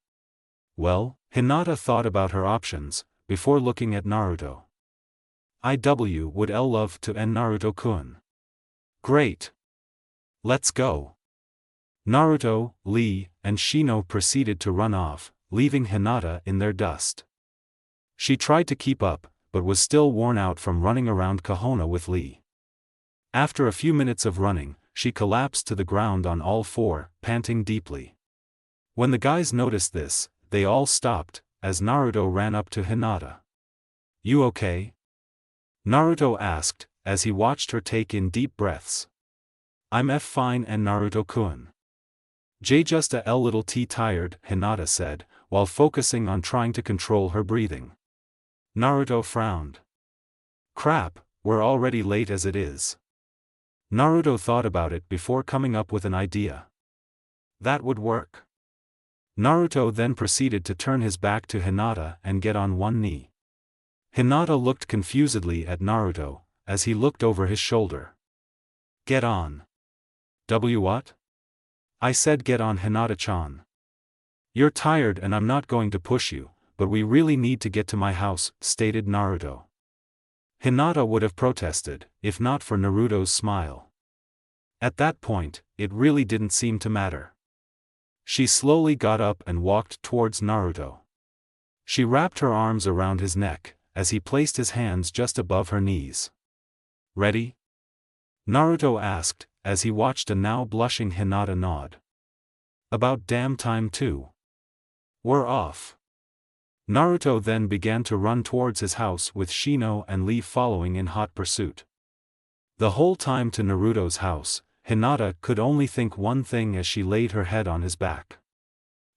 Well, Hinata thought about her options, before looking at Naruto. Would love to end Naruto-kun. Great. Let's go. Naruto, Lee, and Shino proceeded to run off, leaving Hinata in their dust. She tried to keep up, but was still worn out from running around Konoha with Lee. After a few minutes of running, she collapsed to the ground on all four, panting deeply. When the guys noticed this, they all stopped, as Naruto ran up to Hinata. You okay? Naruto asked, as he watched her take in deep breaths. I'm fine and Naruto-kun. Just a little tired, Hinata said, while focusing on trying to control her breathing. Naruto frowned. Crap, we're already late as it is. Naruto thought about it before coming up with an idea. That would work. Naruto then proceeded to turn his back to Hinata and get on one knee. Hinata looked confusedly at Naruto, as he looked over his shoulder. Get on. What? I said get on, Hinata-chan. You're tired and I'm not going to push you, but we really need to get to my house, stated Naruto. Hinata would have protested, if not for Naruto's smile. At that point, it really didn't seem to matter. She slowly got up and walked towards Naruto. She wrapped her arms around his neck, as he placed his hands just above her knees. Ready? Naruto asked, as he watched a now blushing Hinata nod. About damn time too. We're off. Naruto then began to run towards his house with Shino and Lee following in hot pursuit. The whole time to Naruto's house, Hinata could only think one thing as she laid her head on his back.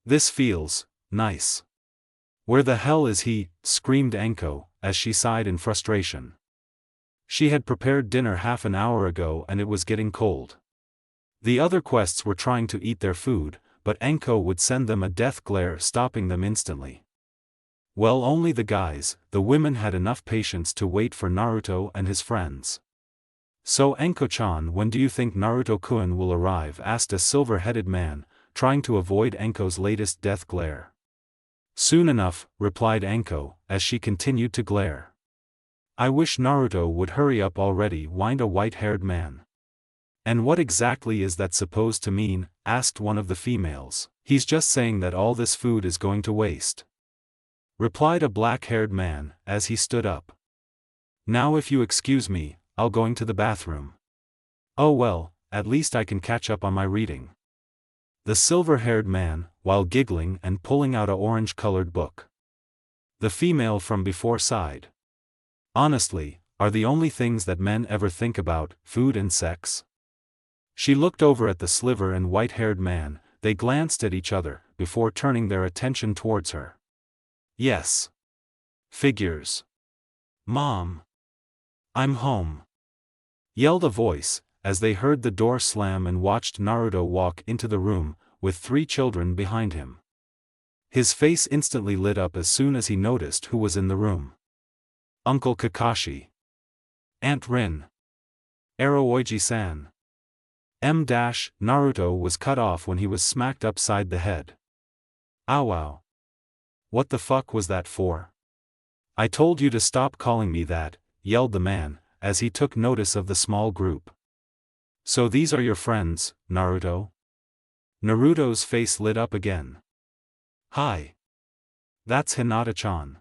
This feels nice. Where the hell is he? Screamed Anko, as she sighed in frustration. She had prepared dinner half an hour ago and it was getting cold. The other quests were trying to eat their food, but Anko would send them a death glare, stopping them instantly. Well, only the guys, the women had enough patience to wait for Naruto and his friends. So Anko-chan, when do you think Naruto-kun will arrive? Asked a silver-headed man, trying to avoid Anko's latest death glare. Soon enough, replied Anko, as she continued to glare. I wish Naruto would hurry up already, whined a white-haired man. And what exactly is that supposed to mean? Asked one of the females. He's just saying that all this food is going to waste, replied a black-haired man, as he stood up. Now if you excuse me, I'll going to the bathroom. Oh well, at least I can catch up on my reading. The silver-haired man, while giggling and pulling out a orange-colored book. The female from before sighed. Honestly, are the only things that men ever think about, food and sex? She looked over at the silver and white-haired man, they glanced at each other, before turning their attention towards her. Yes. Figures. Mom. I'm home. Yelled a voice, as they heard the door slam and watched Naruto walk into the room, with 3 children behind him. His face instantly lit up as soon as he noticed who was in the room. Uncle Kakashi. Aunt Rin. Aroiji-san. Naruto was cut off when he was smacked upside the head. Ow wow. What the fuck was that for? I told you to stop calling me that, yelled the man, as he took notice of the small group. So these are your friends, Naruto? Naruto's face lit up again. Hi. That's Hinata-chan.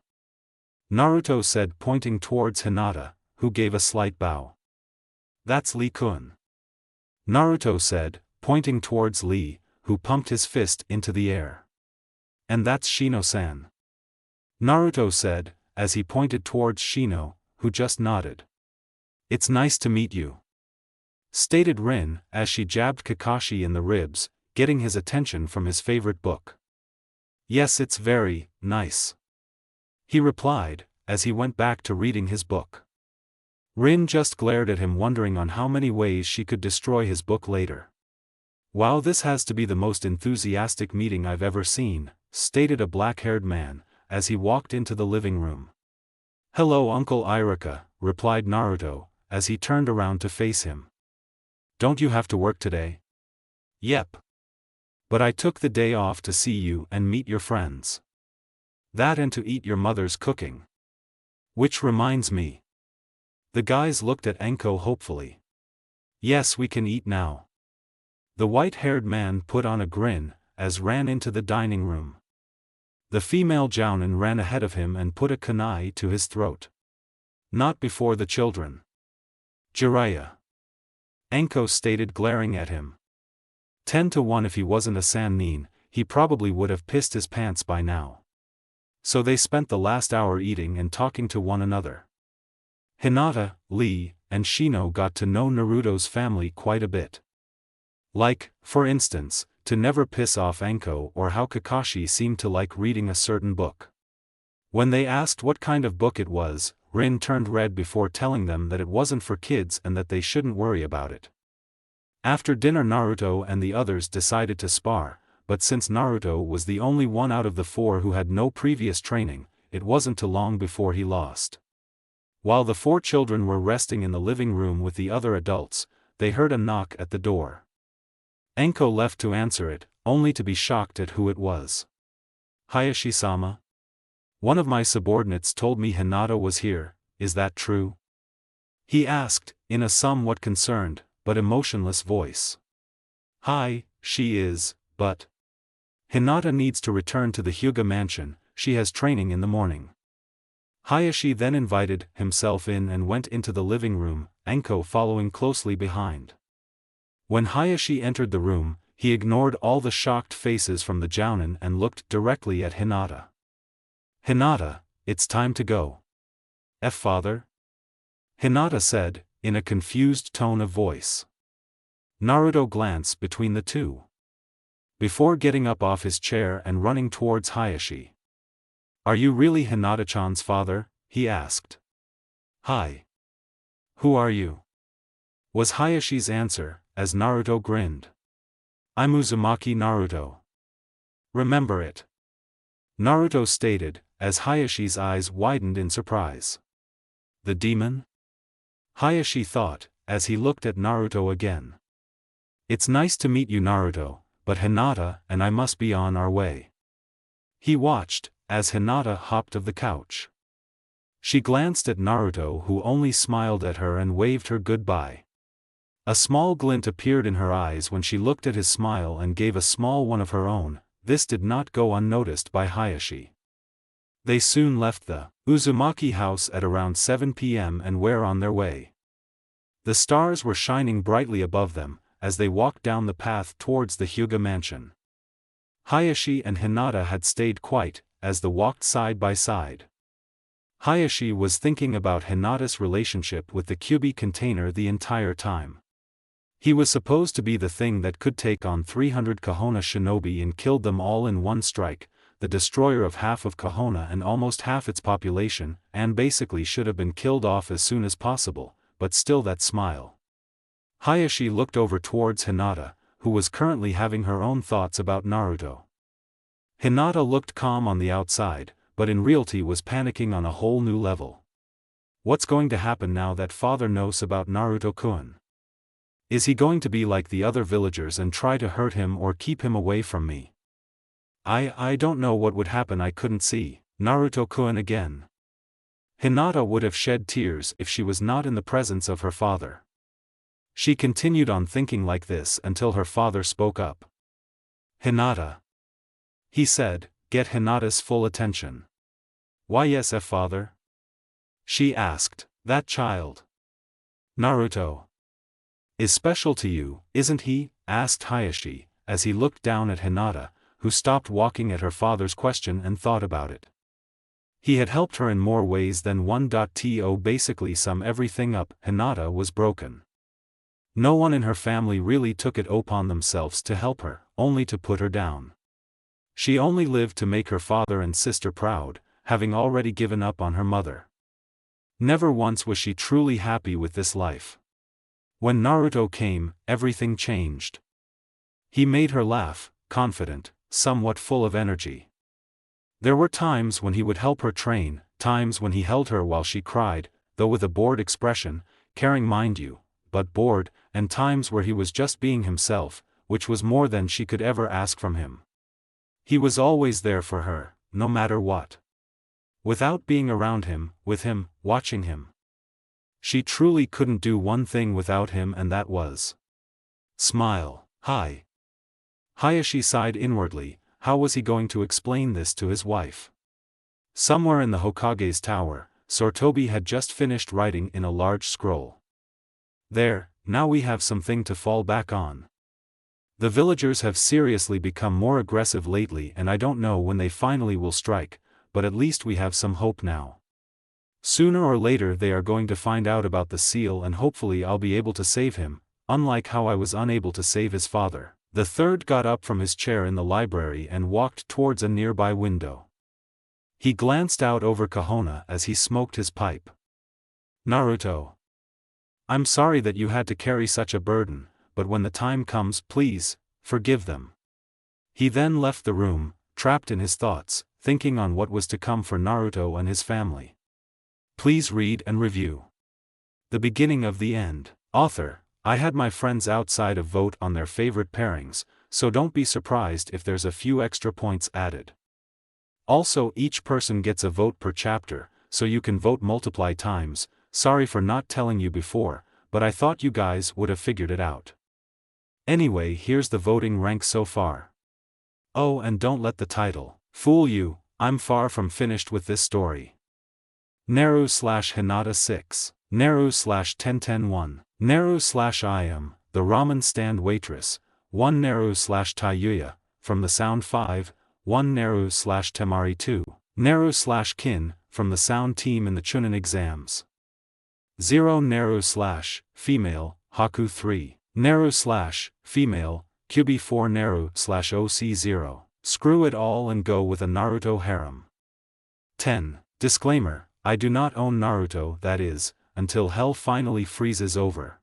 Naruto said, pointing towards Hinata, who gave a slight bow. That's Lee-kun. Naruto said, pointing towards Lee, who pumped his fist into the air. And that's Shino-san. Naruto said, as he pointed towards Shino, who just nodded. It's nice to meet you, stated Rin, as she jabbed Kakashi in the ribs, getting his attention from his favorite book. Yes, it's very nice, he replied, as he went back to reading his book. Rin just glared at him, wondering on how many ways she could destroy his book later. Wow, this has to be the most enthusiastic meeting I've ever seen, stated a black-haired man, as he walked into the living room. Hello Uncle Irika, replied Naruto, as he turned around to face him. Don't you have to work today? Yep. But I took the day off to see you and meet your friends. That and to eat your mother's cooking. Which reminds me. The guys looked at Anko hopefully. Yes, we can eat now. The white-haired man put on a grin, as ran into the dining room. The female jounin ran ahead of him and put a kunai to his throat. Not before the children. Jiraiya. Anko stated, glaring at him. 10-1 if he wasn't a Sannin, he probably would have pissed his pants by now. So they spent the last hour eating and talking to one another. Hinata, Lee, and Shino got to know Naruto's family quite a bit. Like, for instance, to never piss off Anko, or how Kakashi seemed to like reading a certain book. When they asked what kind of book it was, Rin turned red before telling them that it wasn't for kids and that they shouldn't worry about it. After dinner Naruto and the others decided to spar, but since Naruto was the only one out of the 4 who had no previous training, it wasn't too long before he lost. While the 4 children were resting in the living room with the other adults, they heard a knock at the door. Anko left to answer it, only to be shocked at who it was. "Hiashi-sama? One of my subordinates told me Hinata was here, is that true?" he asked, in a somewhat concerned, but emotionless voice. "Hi, she is, but Hinata needs to return to the Hyuga mansion, she has training in the morning." Hiashi then invited himself in and went into the living room, Anko following closely behind. When Hiashi entered the room, he ignored all the shocked faces from the jounin and looked directly at Hinata. "Hinata, it's time to go." "Father?" Hinata said, in a confused tone of voice. Naruto glanced between the two, before getting up off his chair and running towards Hiashi. "Are you really Hinata-chan's father?" he asked. "Hi. Who are you?" was Hayashi's answer, as Naruto grinned. "I'm Uzumaki Naruto. Remember it?" Naruto stated, as Hayashi's eyes widened in surprise. "The demon?" Hiashi thought, as he looked at Naruto again. "It's nice to meet you, Naruto, but Hinata and I must be on our way." He watched, as Hinata hopped off the couch. She glanced at Naruto, who only smiled at her and waved her goodbye. A small glint appeared in her eyes when she looked at his smile and gave a small one of her own. This did not go unnoticed by Hiashi. They soon left the Uzumaki house at around 7 p.m. and were on their way. The stars were shining brightly above them, as they walked down the path towards the Hyuga mansion. Hiashi and Hinata had stayed quite, as they walked side by side. Hiashi was thinking about Hinata's relationship with the Kyubi container the entire time. He was supposed to be the thing that could take on 300 Kohona shinobi and killed them all in one strike, the destroyer of half of Kohona and almost half its population, and basically should have been killed off as soon as possible, but still that smile. Hiashi looked over towards Hinata, who was currently having her own thoughts about Naruto. Hinata looked calm on the outside, but in reality was panicking on a whole new level. What's going to happen now that father knows about Naruto-kun? Is he going to be like the other villagers and try to hurt him or keep him away from me? I don't know what would happen. I couldn't see Naruto-kun again. Hinata would have shed tears if she was not in the presence of her father. She continued on thinking like this until her father spoke up. "Hinata," he said, "get Hinata's full attention." "Why yes, father?" she asked. "That child, Naruto, is special to you, isn't he?" asked Hiashi, as he looked down at Hinata, who stopped walking at her father's question and thought about it. He had helped her in more ways than one. To basically sum everything up, Hinata was broken. No one in her family really took it upon themselves to help her, only to put her down. She only lived to make her father and sister proud, having already given up on her mother. Never once was she truly happy with this life. When Naruto came, everything changed. He made her laugh, confident, somewhat full of energy. There were times when he would help her train, times when he held her while she cried, though with a bored expression, caring mind you, but bored, and times where he was just being himself, which was more than she could ever ask from him. He was always there for her, no matter what. Without being around him, with him, watching him. She truly couldn't do one thing without him, and that was smile. Hi. Hiashi sighed inwardly. How was he going to explain this to his wife? Somewhere in the Hokage's tower, Sotobi had just finished writing in a large scroll. "There, now we have something to fall back on. The villagers have seriously become more aggressive lately, and I don't know when they finally will strike, but at least we have some hope now. Sooner or later they are going to find out about the seal, and hopefully I'll be able to save him, unlike how I was unable to save his father." The third got up from his chair in the library and walked towards a nearby window. He glanced out over Kohona as he smoked his pipe. "Naruto, I'm sorry that you had to carry such a burden, but when the time comes, please, forgive them." He then left the room, trapped in his thoughts, thinking on what was to come for Naruto and his family. Please read and review. The beginning of the end. Author, I had my friends outside of vote on their favorite pairings, so don't be surprised if there's a few extra points added. Also, each person gets a vote per chapter, so you can vote multiply times. Sorry for not telling you before, but I thought you guys would have figured it out. Anyway, here's the voting rank so far. Oh, and don't let the title fool you, I'm far from finished with this story. Naru/Hinata 6. Naru/1010-1. Naru/I am, the ramen stand waitress. 1 Naru/Tayuya, from the sound 5. 1 Naru/Temari 2. Naru/Kin, from the sound team in the Chunin exams. 0 Naru/female, Haku 3. Naru/female, Kyubi 4 Naru/OC0. Screw it all and go with a Naruto harem. 10. Disclaimer, I do not own Naruto, that is, until hell finally freezes over.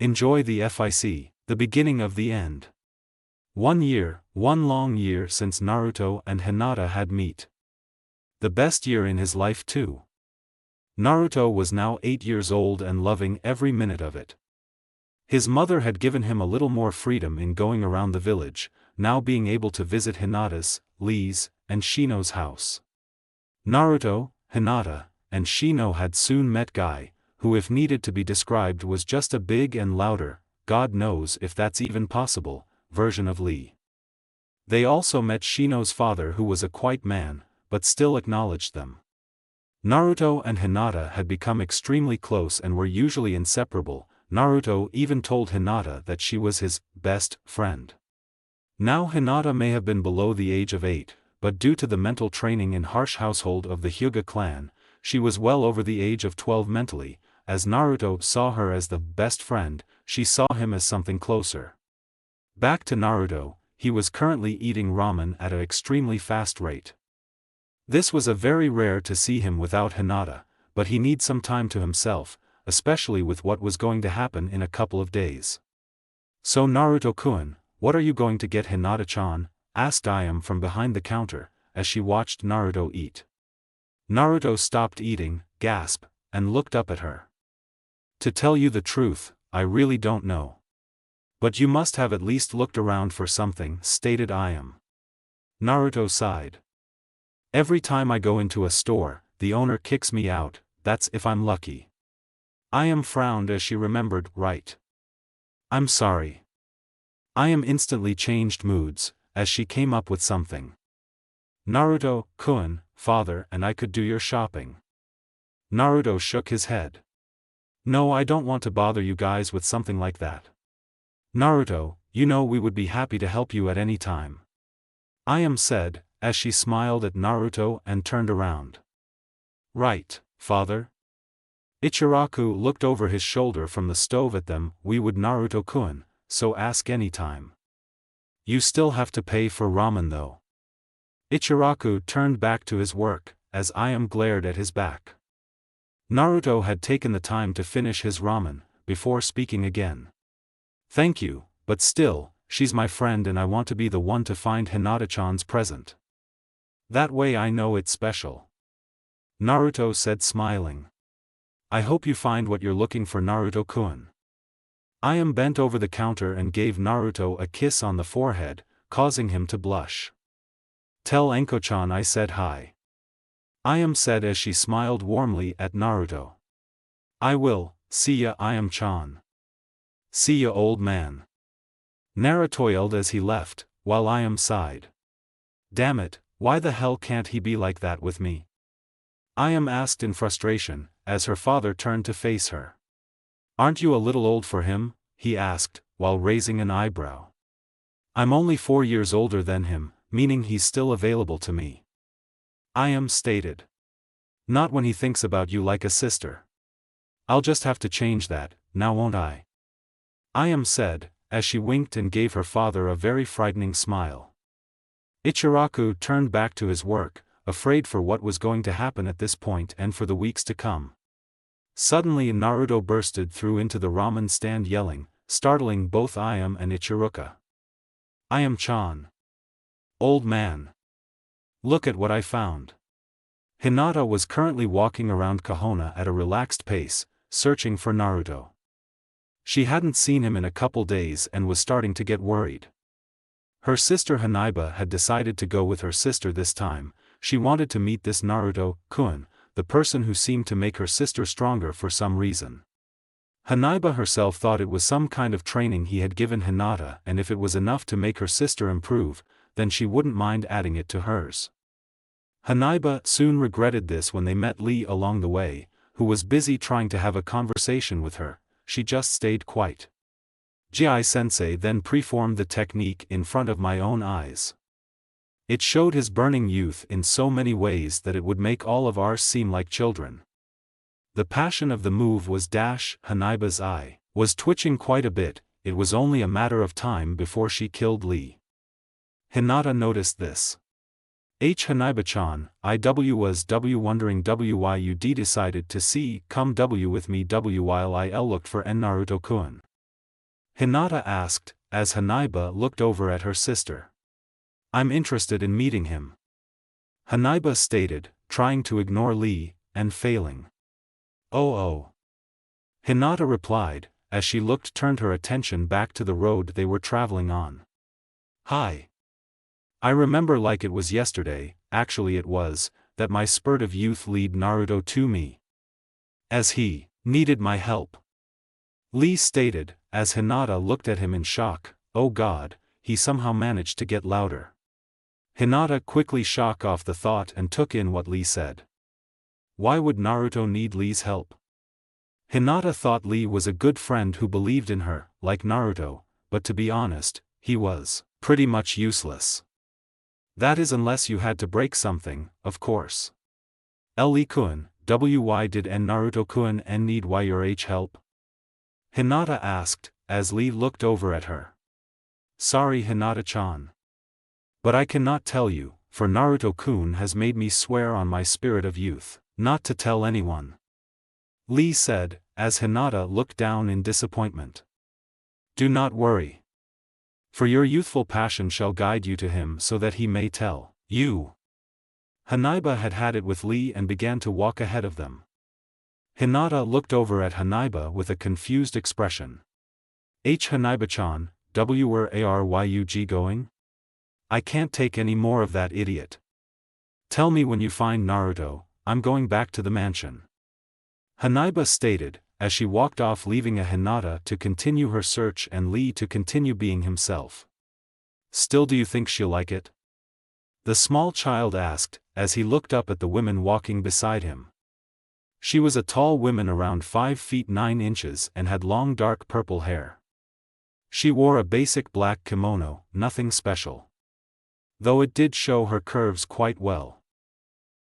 Enjoy the FIC, the beginning of the end. 1 year, one long year since Naruto and Hinata had met. The best year in his life too. Naruto was now 8 years old and loving every minute of it. His mother had given him a little more freedom in going around the village, now being able to visit Hinata's, Lee's, and Shino's house. Naruto, Hinata, and Shino had soon met Guy, who if needed to be described was just a big and louder, God knows if that's even possible, version of Lee. They also met Shino's father, who was a quiet man, but still acknowledged them. Naruto and Hinata had become extremely close and were usually inseparable. Naruto even told Hinata that she was his best friend. Now Hinata may have been below the age of 8, but due to the mental training in harsh household of the Hyuga clan, she was well over the age of 12 mentally. As Naruto saw her as the best friend, she saw him as something closer. Back to Naruto, he was currently eating ramen at an extremely fast rate. This was a very rare to see him without Hinata, but he needs some time to himself, especially with what was going to happen in a couple of days. So Naruto-kun, what are you going to get Hinata-chan? Asked Ayam from behind the counter, as she watched Naruto eat. Naruto stopped eating, gasped, and looked up at her. To tell you the truth, I really don't know. But you must have at least looked around for something, stated Ayam. Naruto sighed. Every time I go into a store, the owner kicks me out, that's if I'm lucky. Ayam frowned as she remembered, right. I'm sorry. Ayam instantly changed moods, as she came up with something. Naruto-kun, father and I could do your shopping. Naruto shook his head. No, I don't want to bother you guys with something like that. Naruto, you know we would be happy to help you at any time. Ayam said, as she smiled at Naruto and turned around. Right, father? Ichiraku looked over his shoulder from the stove at them. We would Naruto-kun, so ask any time. You still have to pay for ramen though. Ichiraku turned back to his work, as Ayam glared at his back. Naruto had taken the time to finish his ramen, before speaking again. Thank you, but still, she's my friend and I want to be the one to find Hinata-chan's present. That way I know it's special. Naruto said smiling. I hope you find what you're looking for, Naruto-kun. Ayam bent over the counter and gave Naruto a kiss on the forehead, causing him to blush. Tell Anko-chan I said hi. Ayam said as she smiled warmly at Naruto. I will, see ya Ayam-chan. See ya old man. Naruto yelled as he left, while Ayam sighed. Damn it, why the hell can't he be like that with me? Ayam asked in frustration, as her father turned to face her. Aren't you a little old for him? He asked, while raising an eyebrow. I'm only 4 years older than him, meaning he's still available to me. Ayam stated. Not when he thinks about you like a sister. I'll just have to change that, now won't I? Ayam said, as she winked and gave her father a very frightening smile. Ichiraku turned back to his work, afraid for what was going to happen at this point and for the weeks to come. Suddenly Naruto bursted through into the ramen stand yelling, startling both Ayam and Ichiruka. Ayam-chan. Old man. Look at what I found. Hinata was currently walking around Kahona at a relaxed pace, searching for Naruto. She hadn't seen him in a couple days and was starting to get worried. Her sister Hinata had decided to go with her sister this time. She wanted to meet this Naruto-kun, the person who seemed to make her sister stronger for some reason. Hinata herself thought it was some kind of training he had given Hinata, and if it was enough to make her sister improve, then she wouldn't mind adding it to hers. Hinata soon regretted this when they met Lee along the way, who was busy trying to have a conversation with her. She just stayed quiet. Ji-sensei then performed the technique in front of my own eyes. It showed his burning youth in so many ways that it would make all of ours seem like children. The passion of the move was Hinata's eye was twitching quite a bit. It was only a matter of time before she killed Lee. Hinata noticed this. Hinata-chan, I was wondering why you decided to come with me while I looked for Naruto-kun. Hinata asked, as Hinata looked over at her sister. I'm interested in meeting him. Hinata stated, trying to ignore Lee, and failing. Oh. Hinata replied, as she turned her attention back to the road they were traveling on. Hi. I remember like it was yesterday, actually it was, that my spurt of youth led Naruto to me. As he needed my help. Lee stated, as Hinata looked at him in shock. Oh God, he somehow managed to get louder. Hinata quickly shook off the thought and took in what Lee said. Why would Naruto need Lee's help? Hinata thought Lee was a good friend who believed in her, like Naruto, but to be honest, he was pretty much useless. That is unless you had to break something, of course. Lee-kun, why did Naruto-kun need your help? Hinata asked, as Lee looked over at her. Sorry Hinata-chan. But I cannot tell you, for Naruto-kun has made me swear on my spirit of youth, not to tell anyone. Lee said, as Hinata looked down in disappointment. Do not worry. For your youthful passion shall guide you to him so that he may tell you. Hinata had had it with Lee and began to walk ahead of them. Hinata looked over at Hinata with a confused expression. Hinata-chan, where are you going? I can't take any more of that idiot. Tell me when you find Naruto, I'm going back to the mansion. Hinata stated, as she walked off leaving Hinata to continue her search and Lee to continue being himself. Still do you think she'll like it? The small child asked, as he looked up at the woman walking beside him. She was a tall woman around 5 feet 9 inches and had long dark purple hair. She wore a basic black kimono, nothing special. Though it did show her curves quite well.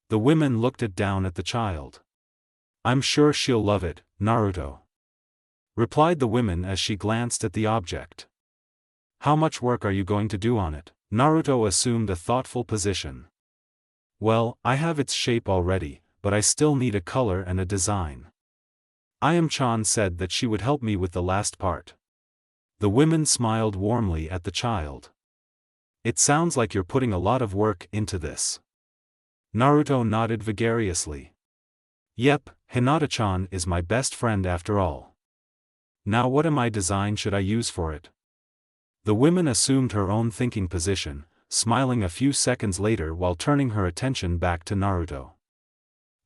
The women looked down at the child. I'm sure she'll love it, Naruto. Replied the woman as she glanced at the object. How much work are you going to do on it? Naruto assumed a thoughtful position. Well, I have its shape already, but I still need a color and a design. Chan said that she would help me with the last part. The women smiled warmly at the child. It sounds like you're putting a lot of work into this. Naruto nodded vigorously. Yep, Hinata-chan is my best friend after all. Now what design should I use for it? The woman assumed her own thinking position, smiling a few seconds later while turning her attention back to Naruto.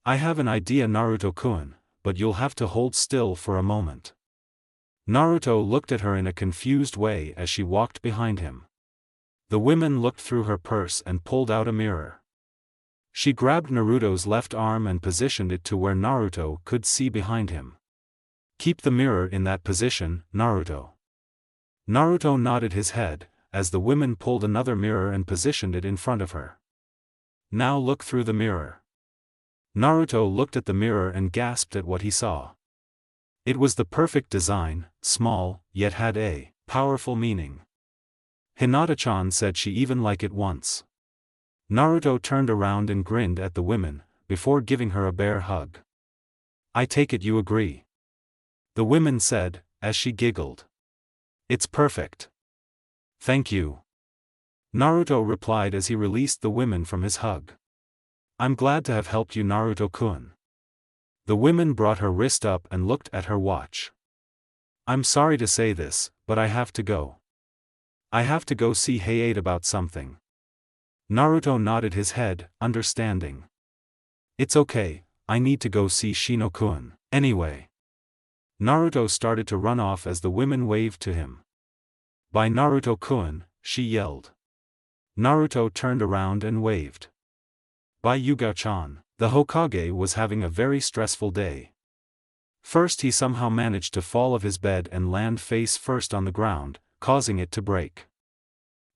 I have an idea Naruto-kun, but you'll have to hold still for a moment. Naruto looked at her in a confused way as she walked behind him. The woman looked through her purse and pulled out a mirror. She grabbed Naruto's left arm and positioned it to where Naruto could see behind him. Keep the mirror in that position, Naruto. Naruto nodded his head, as the woman pulled another mirror and positioned it in front of her. Now look through the mirror. Naruto looked at the mirror and gasped at what he saw. It was the perfect design, small, yet had a powerful meaning. Hinata-chan said she even liked it once. Naruto turned around and grinned at the women, before giving her a bear hug. I take it you agree. The women said, as she giggled. It's perfect. Thank you. Naruto replied as he released the women from his hug. I'm glad to have helped you, Naruto-kun. The women brought her wrist up and looked at her watch. I'm sorry to say this, but I have to go. I have to go see Hayate about something. Naruto nodded his head, understanding. It's okay, I need to go see Shino-kun, anyway. Naruto started to run off as the women waved to him. By Naruto-kun, she yelled. Naruto turned around and waved. By Yuga-chan. The Hokage was having a very stressful day. First he somehow managed to fall off his bed and land face first on the ground, causing it to break.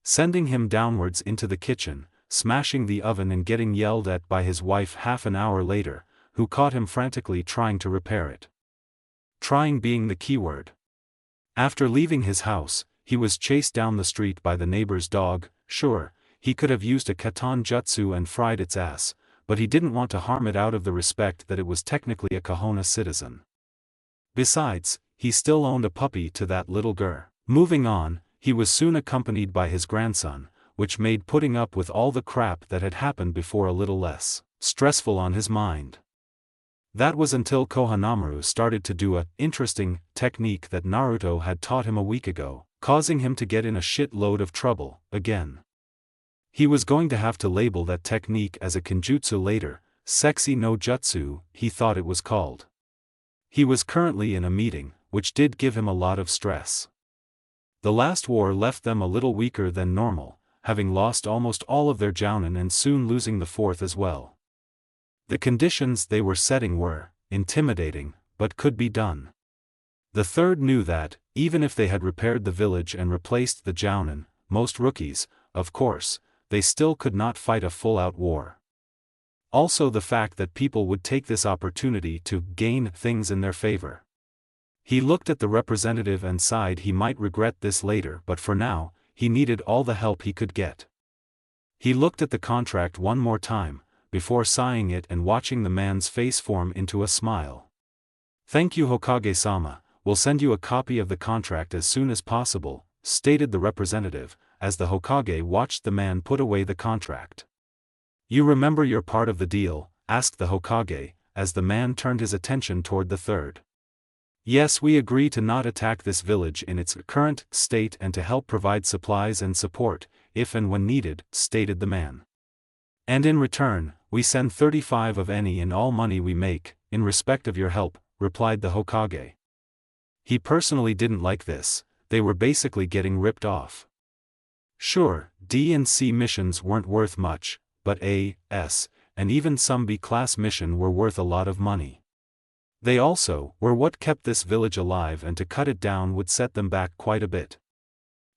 Sending him downwards into the kitchen, smashing the oven and getting yelled at by his wife half an hour later, who caught him frantically trying to repair it. Trying being the keyword. After leaving his house, he was chased down the street by the neighbor's dog. Sure, he could have used a katan jutsu and fried its ass, but he didn't want to harm it out of the respect that it was technically a Kahona citizen. Besides, he still owned a puppy to that little girl. Moving on, he was soon accompanied by his grandson, which made putting up with all the crap that had happened before a little less stressful on his mind. That was until Kohanamaru started to do a interesting technique that Naruto had taught him a week ago, causing him to get in a shit load of trouble again. He was going to have to label that technique as a kenjutsu later, sexy no jutsu, he thought it was called. He was currently in a meeting, which did give him a lot of stress. The last war left them a little weaker than normal, having lost almost all of their jounin and soon losing the fourth as well. The conditions they were setting were intimidating, but could be done. The third knew that, even if they had repaired the village and replaced the jounin, most rookies, of course, they still could not fight a full-out war. Also the fact that people would take this opportunity to gain things in their favor. He looked at the representative and sighed he might regret this later, but for now, he needed all the help he could get. He looked at the contract one more time, before signing it and watching the man's face form into a smile. Thank you, Hokage-sama, we'll send you a copy of the contract as soon as possible, stated the representative, as the Hokage watched the man put away the contract. You remember your part of the deal? Asked the Hokage, as the man turned his attention toward the third. Yes, we agree to not attack this village in its current state and to help provide supplies and support, if and when needed, stated the man. And in return, we send 35 of any and all money we make, in respect of your help, replied the Hokage. He personally didn't like this, they were basically getting ripped off. Sure, D and C missions weren't worth much, but A, S, and even some B-class mission were worth a lot of money. They also were what kept this village alive, and to cut it down would set them back quite a bit.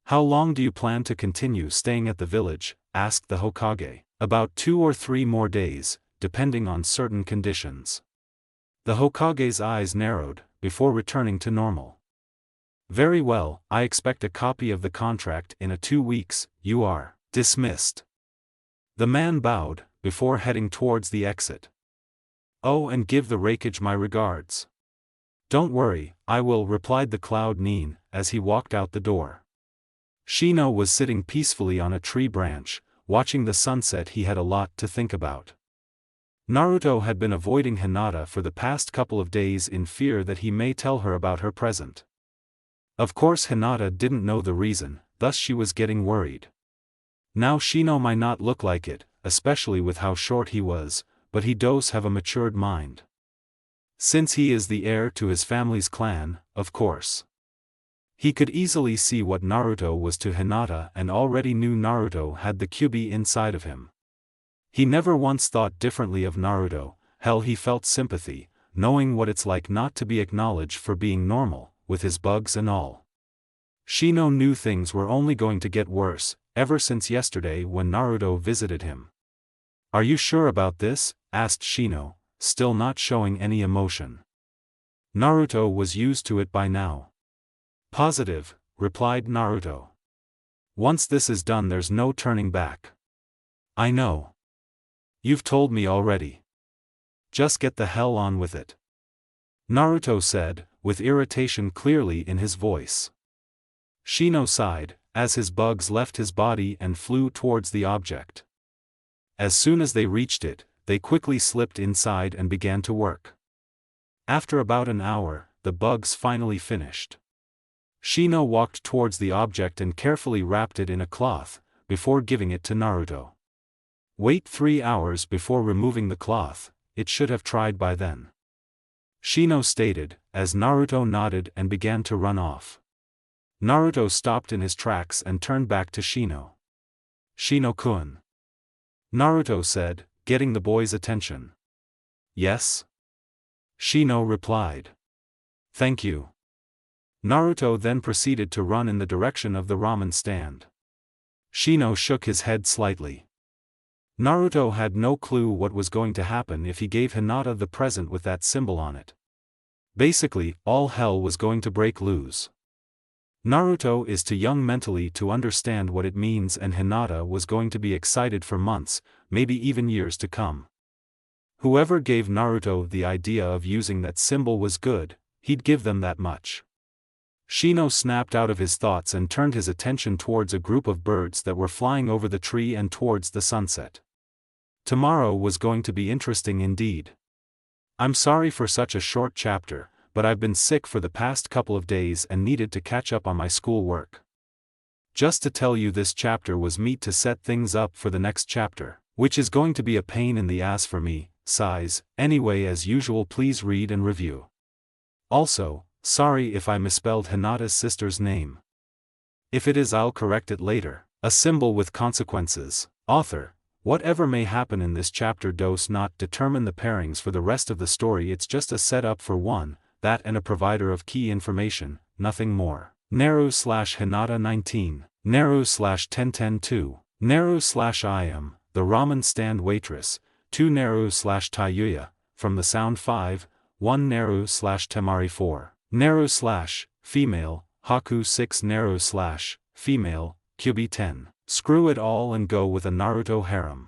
How long do you plan to continue staying at the village? Asked the Hokage. About 2 or 3 more days, depending on certain conditions. The Hokage's eyes narrowed, before returning to normal. Very well, I expect a copy of the contract in 2 weeks, you are dismissed. The man bowed, before heading towards the exit. Oh, and give the Rakage my regards. Don't worry, I will, replied the Cloud Nin, as he walked out the door. Shino was sitting peacefully on a tree branch, watching the sunset. He had a lot to think about. Naruto had been avoiding Hinata for the past couple of days in fear that he may tell her about her present. Of course Hinata didn't know the reason, thus she was getting worried. Now Shino might not look like it, especially with how short he was, but he does have a matured mind. Since he is the heir to his family's clan, of course. He could easily see what Naruto was to Hinata and already knew Naruto had the Kyuubi inside of him. He never once thought differently of Naruto, hell he felt sympathy, knowing what it's like not to be acknowledged for being normal, with his bugs and all. Shino knew things were only going to get worse, ever since yesterday when Naruto visited him. Are you sure about this? Asked Shino, still not showing any emotion. Naruto was used to it by now. Positive, replied Naruto. Once this is done there's no turning back. I know. You've told me already. Just get the hell on with it. Naruto said, with irritation clearly in his voice. Shino sighed, as his bugs left his body and flew towards the object. As soon as they reached it, they quickly slipped inside and began to work. After about an hour, the bugs finally finished. Shino walked towards the object and carefully wrapped it in a cloth, before giving it to Naruto. Wait 3 hours before removing the cloth, it should have tried by then. Shino stated, as Naruto nodded and began to run off. Naruto stopped in his tracks and turned back to Shino. Shino-kun. Naruto said, getting the boy's attention. Yes? Shino replied. Thank you. Naruto then proceeded to run in the direction of the ramen stand. Shino shook his head slightly. Naruto had no clue what was going to happen if he gave Hinata the present with that symbol on it. Basically, all hell was going to break loose. Naruto is too young mentally to understand what it means, and Hinata was going to be excited for months, maybe even years to come. Whoever gave Naruto the idea of using that symbol was good, he'd give them that much. Shino snapped out of his thoughts and turned his attention towards a group of birds that were flying over the tree and towards the sunset. Tomorrow was going to be interesting indeed. I'm sorry for such a short chapter, but I've been sick for the past couple of days and needed to catch up on my school work. Just to tell you, this chapter was meant to set things up for the next chapter, which is going to be a pain in the ass for me, sighs. Anyway, as usual, please read and review. Also, sorry if I misspelled Hinata's sister's name. If it is, I'll correct it later. A symbol with consequences. Author. Whatever may happen in this chapter does not determine the pairings for the rest of the story. It's just a setup for one, that, and a provider of key information, nothing more. Naru/Hinata 19, Naru/1010-2, Naru/I am, the ramen stand waitress, 2 Naru/Tayuya, from the sound 5, 1 Naru/Temari 4, Naru/female, Haku 6 Naru/female, Kyubi 10. Screw it all and go with a Naruto harem.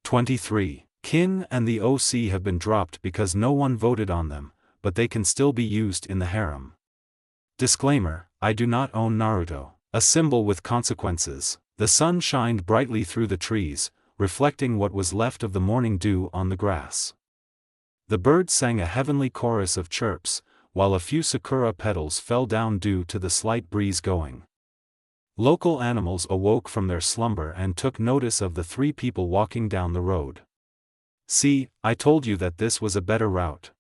23. Kin and the OC have been dropped because no one voted on them, but they can still be used in the harem. Disclaimer, I do not own Naruto. A symbol with consequences. The sun shined brightly through the trees, reflecting what was left of the morning dew on the grass. The birds sang a heavenly chorus of chirps, while a few sakura petals fell down due to the slight breeze going. Local animals awoke from their slumber and took notice of the 3 people walking down the road. See, I told you that this was a better route,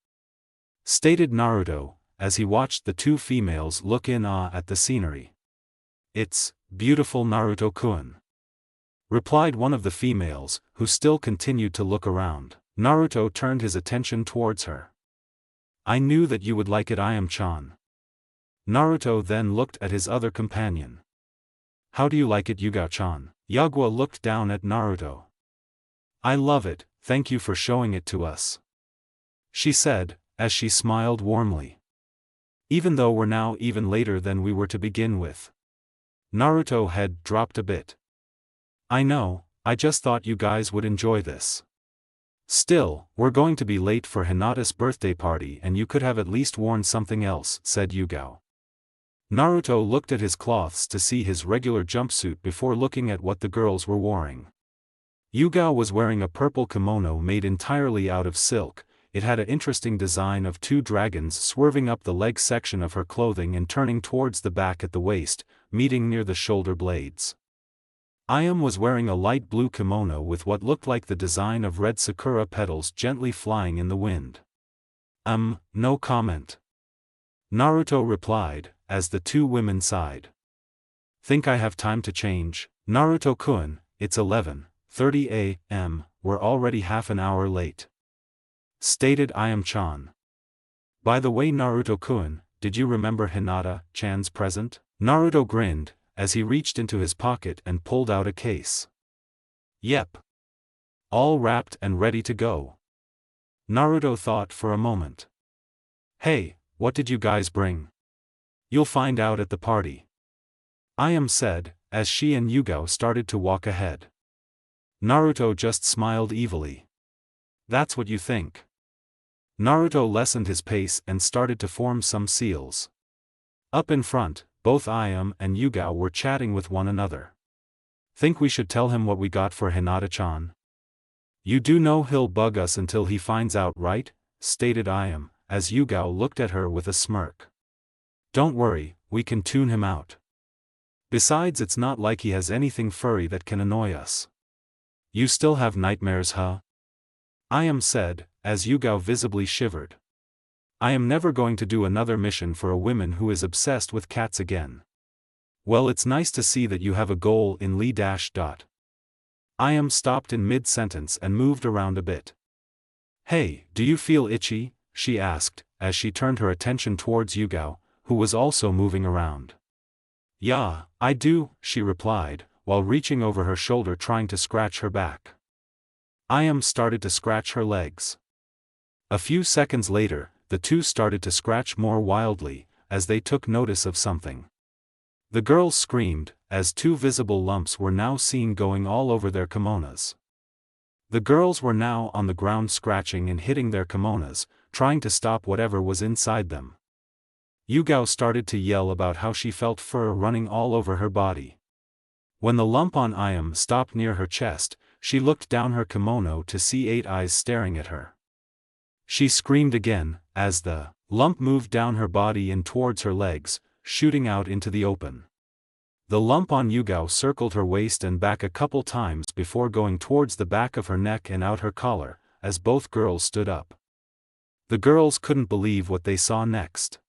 stated Naruto, as he watched the 2 females look in awe at the scenery. It's beautiful, Naruto-kun, replied one of the females, who still continued to look around. Naruto turned his attention towards her. I knew that you would like it, I am-chan. Naruto then looked at his other companion. How do you like it, Yugao-chan? Yagua looked down at Naruto. I love it, thank you for showing it to us, she said, as she smiled warmly. Even though we're now even later than we were to begin with. Naruto head dropped a bit. I know, I just thought you guys would enjoy this. Still, we're going to be late for Hinata's birthday party and you could have at least worn something else, said Yugao. Naruto looked at his cloths to see his regular jumpsuit before looking at what the girls were wearing. Yugao was wearing a purple kimono made entirely out of silk. It had an interesting design of 2 dragons swerving up the leg section of her clothing and turning towards the back at the waist, meeting near the shoulder blades. Ayam was wearing a light blue kimono with what looked like the design of red sakura petals gently flying in the wind. No comment. Naruto replied, as the 2 women sighed. Think I have time to change? Naruto-kun, it's 11:30 a.m., we're already half an hour late, stated Ayam-chan. By the way, Naruto-kun, did you remember Hinata-chan's present? Naruto grinned, as he reached into his pocket and pulled out a case. Yep. All wrapped and ready to go. Naruto thought for a moment. Hey, what did you guys bring? You'll find out at the party, Ayam said, as she and Yugao started to walk ahead. Naruto just smiled evilly. That's what you think. Naruto lessened his pace and started to form some seals. Up in front, both Ayam and Yugao were chatting with one another. Think we should tell him what we got for Hinata-chan? You do know he'll bug us until he finds out, right? Stated Ayam, as Yugao looked at her with a smirk. Don't worry, we can tune him out. Besides, it's not like he has anything furry that can annoy us. You still have nightmares, huh? Ayam said, as Yugao visibly shivered. I am never going to do another mission for a woman who is obsessed with cats again. Well, it's nice to see that you have a goal in Lee. Ayam stopped in mid-sentence and moved around a bit. Hey, do you feel itchy? She asked, as she turned her attention towards Yugao, who was also moving around. Yeah, I do, she replied, while reaching over her shoulder trying to scratch her back. Ayam started to scratch her legs. A few seconds later, the two started to scratch more wildly, as they took notice of something. The girls screamed, as two visible lumps were now seen going all over their kimonos. The girls were now on the ground scratching and hitting their kimonos, trying to stop whatever was inside them. Yugao started to yell about how she felt fur running all over her body. When the lump on Ayam stopped near her chest, she looked down her kimono to see 8 eyes staring at her. She screamed again, as the lump moved down her body and towards her legs, shooting out into the open. The lump on Yugao circled her waist and back a couple times before going towards the back of her neck and out her collar, as both girls stood up. The girls couldn't believe what they saw next.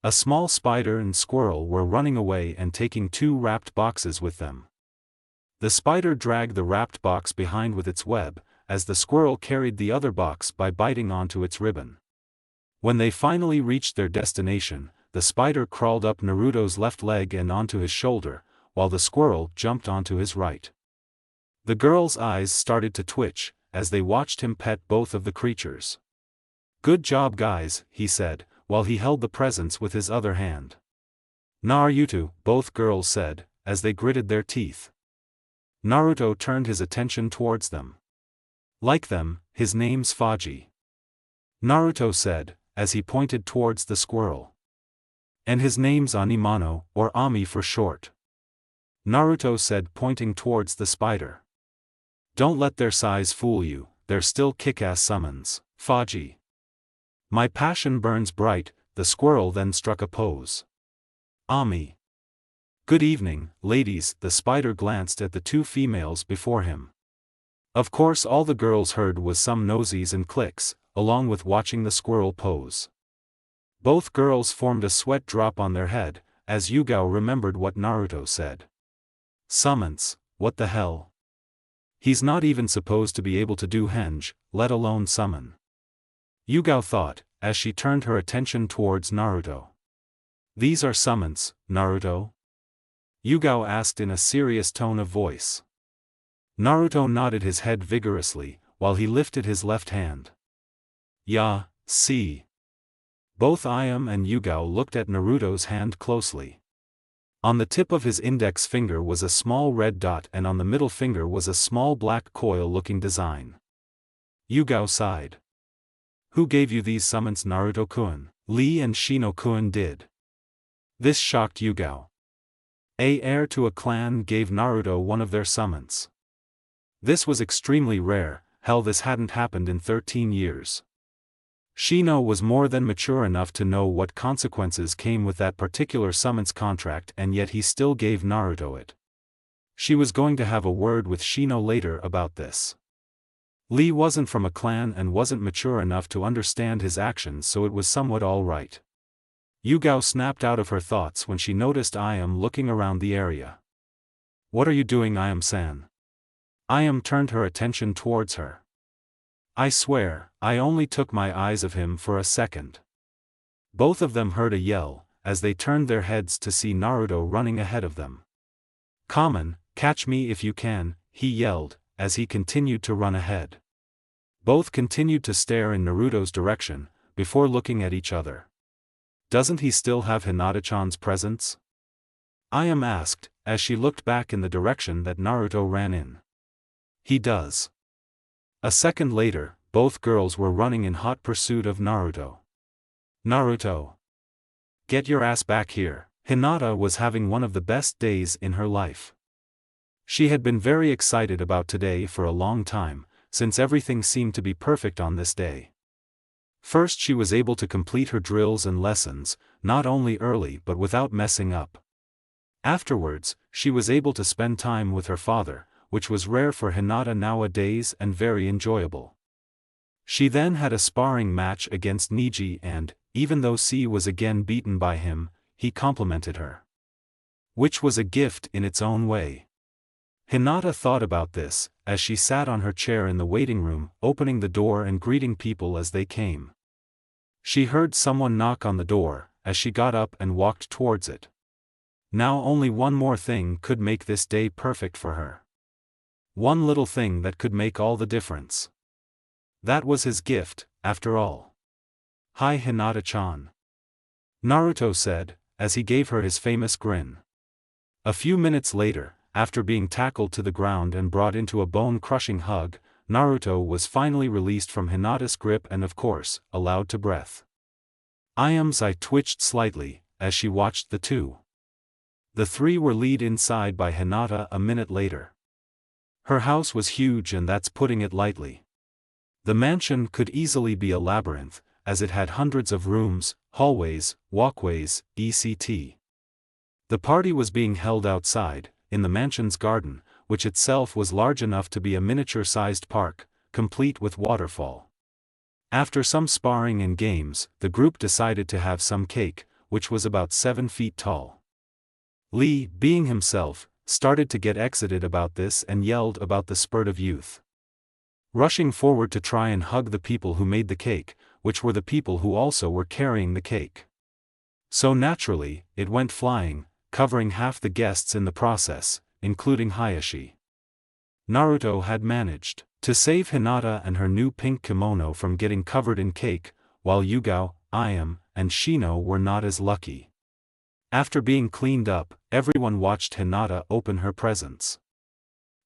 A small spider and squirrel were running away and taking 2 wrapped boxes with them. The spider dragged the wrapped box behind with its web, as the squirrel carried the other box by biting onto its ribbon. When they finally reached their destination, the spider crawled up Naruto's left leg and onto his shoulder, while the squirrel jumped onto his right. The girls' eyes started to twitch, as they watched him pet both of the creatures. Good job, guys, he said, while he held the presents with his other hand. Naruto, both girls said, as they gritted their teeth. Naruto turned his attention towards them. Like them, his name's Faji. Naruto said, as he pointed towards the squirrel. And his name's Animano, or Ami for short. Naruto said, pointing towards the spider. Don't let their size fool you, they're still kick-ass summons, Faji. My passion burns bright, the squirrel then struck a pose. Ami. Good evening, ladies, the spider glanced at the 2 females before him. Of course, all the girls heard was some nosies and clicks, along with watching the squirrel pose. Both girls formed a sweat drop on their head, as Yugao remembered what Naruto said. Summons, what the hell? He's not even supposed to be able to do henge, let alone summon. Yugao thought, as she turned her attention towards Naruto. These are summons, Naruto? Yugao asked in a serious tone of voice. Naruto nodded his head vigorously, while he lifted his left hand. Yeah, see. Both Ayam and Yugao looked at Naruto's hand closely. On the tip of his index finger was a small red dot and on the middle finger was a small black coil-looking design. Yugao sighed. Who gave you these summons, Naruto-kun? Lee and Shino-kun did. This shocked Yugao. A heir to a clan gave Naruto one of their summons. This was extremely rare, hell, this hadn't happened in 13 years. Shino was more than mature enough to know what consequences came with that particular summons contract, and yet he still gave Naruto it. She was going to have a word with Shino later about this. Lee wasn't from a clan and wasn't mature enough to understand his actions, so it was somewhat alright. Yugao snapped out of her thoughts when she noticed Ayam looking around the area. What are you doing, Ayam-san? Ayam turned her attention towards her. I swear, I only took my eyes off him for a second. Both of them heard a yell, as they turned their heads to see Naruto running ahead of them. Kamen, catch me if you can, he yelled, as he continued to run ahead. Both continued to stare in Naruto's direction, before looking at each other. Doesn't he still have Hinata-chan's presence? Ayam asked, as she looked back in the direction that Naruto ran in. He does. A second later, both girls were running in hot pursuit of Naruto. Naruto! Get your ass back here. Hinata was having one of the best days in her life. She had been very excited about today for a long time, since everything seemed to be perfect on this day. First, she was able to complete her drills and lessons, not only early but without messing up. Afterwards, she was able to spend time with her father, which was rare for Hinata nowadays and very enjoyable. She then had a sparring match against Niji and, even though C was again beaten by him, he complimented her. Which was a gift in its own way. Hinata thought about this, as she sat on her chair in the waiting room, opening the door and greeting people as they came. She heard someone knock on the door, as she got up and walked towards it. Now only one more thing could make this day perfect for her. One little thing that could make all the difference. That was his gift, after all. "Hi Hinata-chan," Naruto said, as he gave her his famous grin. A few minutes later, after being tackled to the ground and brought into a bone-crushing hug, Naruto was finally released from Hinata's grip and of course, allowed to breath. Iam's eye twitched slightly, as she watched the two. The three were led inside by Hinata a minute later. Her house was huge and that's putting it lightly. The mansion could easily be a labyrinth, as it had hundreds of rooms, hallways, walkways, etc. The party was being held outside, in the mansion's garden, which itself was large enough to be a miniature-sized park, complete with waterfall. After some sparring and games, the group decided to have some cake, which was about 7 feet tall. Lee, being himself, started to get excited about this and yelled about the spurt of youth. Rushing forward to try and hug the people who made the cake, which were the people who also were carrying the cake. So naturally, it went flying, covering half the guests in the process, including Hiashi. Naruto had managed to save Hinata and her new pink kimono from getting covered in cake, while Yugao, Iam, and Shino were not as lucky. After being cleaned up, everyone watched Hinata open her presents.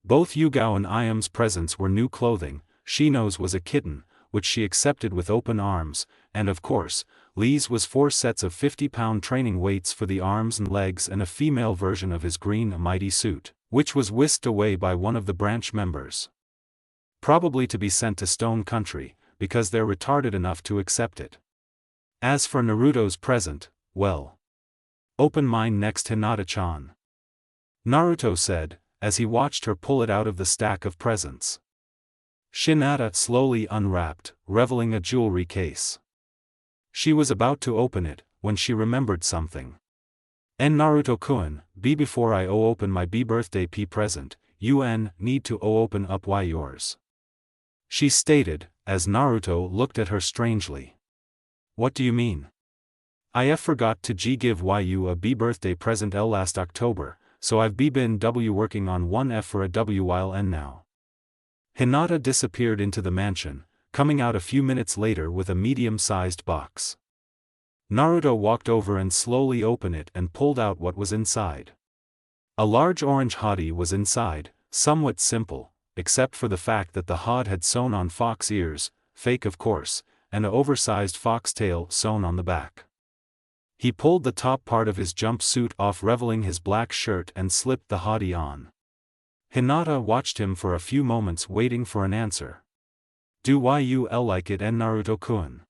Both Yugao and Iam's presents were new clothing, Shino's was a kitten, which she accepted with open arms, and of course, Lee's was 4 sets of 50-pound training weights for the arms and legs and a female version of his green mighty suit, which was whisked away by one of the branch members. Probably to be sent to Stone Country, because they're retarded enough to accept it. As for Naruto's present, well. Open mine next Hinata-chan, Naruto said, as he watched her pull it out of the stack of presents. Hinata slowly unwrapped, revealing a jewelry case. She was about to open it, when she remembered something. "En Naruto-kun, be before I open my birthday present, you need to open up yours," she stated, as Naruto looked at her strangely. "What do you mean? I forgot to give you a birthday present last October, so I've been working on one for a while now." Hinata disappeared into the mansion, coming out a few minutes later with a medium-sized box. Naruto walked over and slowly opened it and pulled out what was inside. A large orange hoodie was inside, somewhat simple, except for the fact that the hood had sewn on fox ears, fake of course, and an oversized fox tail sewn on the back. He pulled the top part of his jumpsuit off, revealing his black shirt, and slipped the hoodie on. Hinata watched him for a few moments, waiting for an answer. "Do you like it, Naruto-kun?"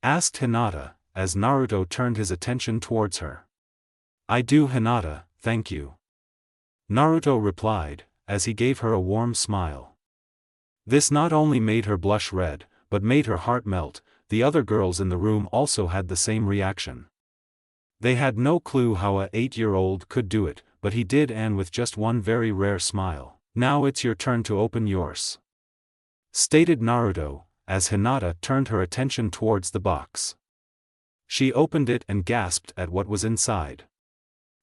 asked Hinata, as Naruto turned his attention towards her. "I do, Hinata, thank you," Naruto replied, as he gave her a warm smile. This not only made her blush red, but made her heart melt. The other girls in the room also had the same reaction. They had no clue how a 8-year-old could do it, but he did, and with just one very rare smile. "Now it's your turn to open yours," stated Naruto, as Hinata turned her attention towards the box. She opened it and gasped at what was inside.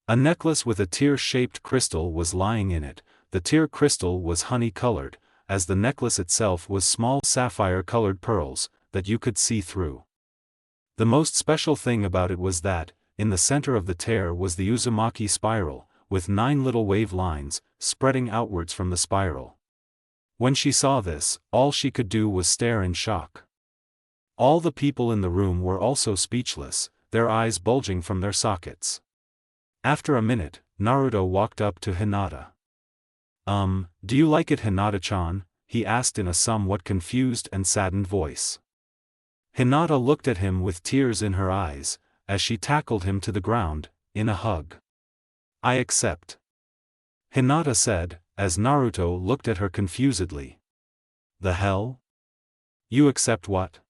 A necklace with a tear-shaped crystal was lying in it. The tear crystal was honey-colored, as the necklace itself was small sapphire-colored pearls that you could see through. The most special thing about it was that, in the center of the tear was the Uzumaki spiral, with 9 little wave lines, spreading outwards from the spiral. When she saw this, all she could do was stare in shock. All the people in the room were also speechless, their eyes bulging from their sockets. After a minute, Naruto walked up to Hinata. Do you like it, Hinata-chan?" he asked in a somewhat confused and saddened voice. Hinata looked at him with tears in her eyes, as she tackled him to the ground, in a hug. I accept. Hinata said, as Naruto looked at her confusedly. The hell? You accept what?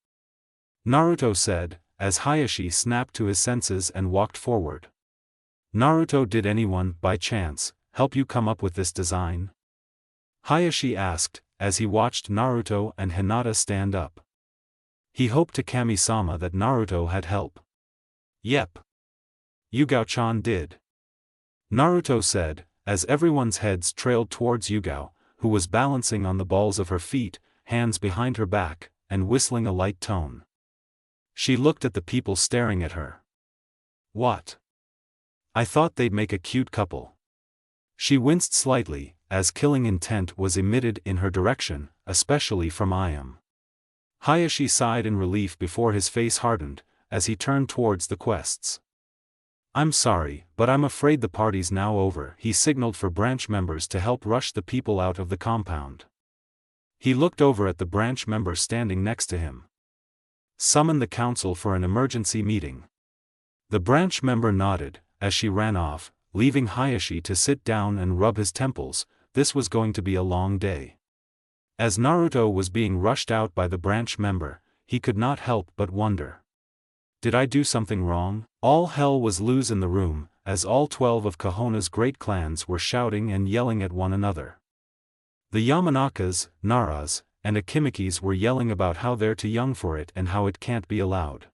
Naruto said, as Hiashi snapped to his senses and walked forward. Naruto, did anyone, by chance, help you come up with this design? Hiashi asked, as he watched Naruto and Hinata stand up. He hoped to Kami-sama that Naruto had help. Yep. Yugao-chan did. Naruto said, as everyone's heads trailed towards Yugao, who was balancing on the balls of her feet, hands behind her back, and whistling a light tone. She looked at the people staring at her. What? I thought they'd make a cute couple. She winced slightly, as killing intent was emitted in her direction, especially from Ayam. Hiashi sighed in relief before his face hardened, as he turned towards the quests. I'm sorry, but I'm afraid the party's now over. He signaled for branch members to help rush the people out of the compound. He looked over at the branch member standing next to him. Summon the council for an emergency meeting. The branch member nodded, as she ran off, leaving Hiashi to sit down and rub his temples. This was going to be a long day. As Naruto was being rushed out by the branch member, he could not help but wonder. Did I do something wrong? All hell was loose in the room, as all 12 of Konoha's great clans were shouting and yelling at one another. The Yamanakas, Naras, and Akimikis were yelling about how they're too young for it and how it can't be allowed.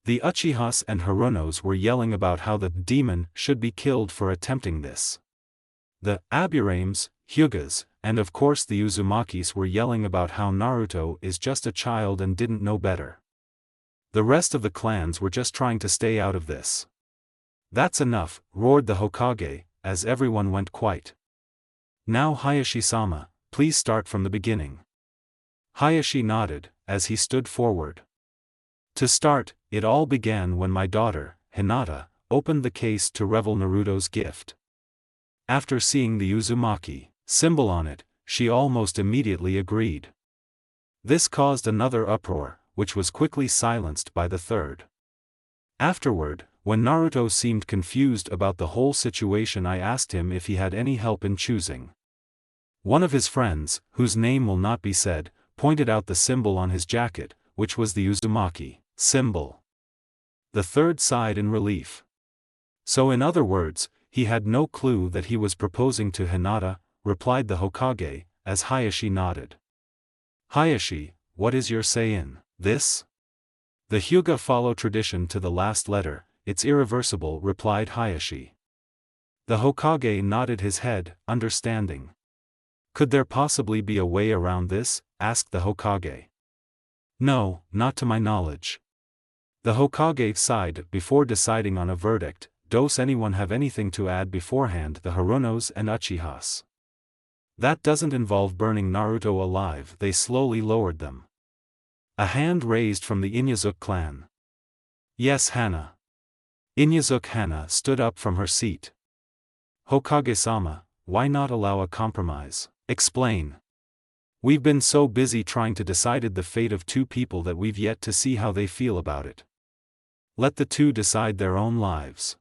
The Uchihas and Harunos were yelling about how the demon should be killed for attempting this. The Aburames, Hyugas, and of course the Uzumakis were yelling about how Naruto is just a child and didn't know better. The rest of the clans were just trying to stay out of this. That's enough, roared the Hokage, as everyone went quiet. Now Hiashi-sama, please start from the beginning. Hiashi nodded, as he stood forward. To start, it all began when my daughter, Hinata, opened the case to reveal Naruto's gift. After seeing the Uzumaki symbol on it, she almost immediately agreed. This caused another uproar, which was quickly silenced by the third. Afterward, when Naruto seemed confused about the whole situation, I asked him if he had any help in choosing. One of his friends, whose name will not be said, pointed out the symbol on his jacket, which was the Uzumaki symbol. The third sighed in relief. So in other words, he had no clue that he was proposing to Hinata, replied the Hokage, as Hiashi nodded. Hiashi, what is your say in this? The Hyuga follow tradition to the last letter, it's irreversible, replied Hiashi. The Hokage nodded his head, understanding. Could there possibly be a way around this? Asked the Hokage. No, not to my knowledge. The Hokage sighed before deciding on a verdict. Does anyone have anything to add beforehand? The Harunos and Uchihas. That doesn't involve burning Naruto alive. They slowly lowered them. A hand raised from the Inyazuki clan. Yes, Hana. Inyazuki Hana stood up from her seat. Hokage-sama, why not allow a compromise? Explain. We've been so busy trying to decide the fate of two people that we've yet to see how they feel about it. Let the two decide their own lives.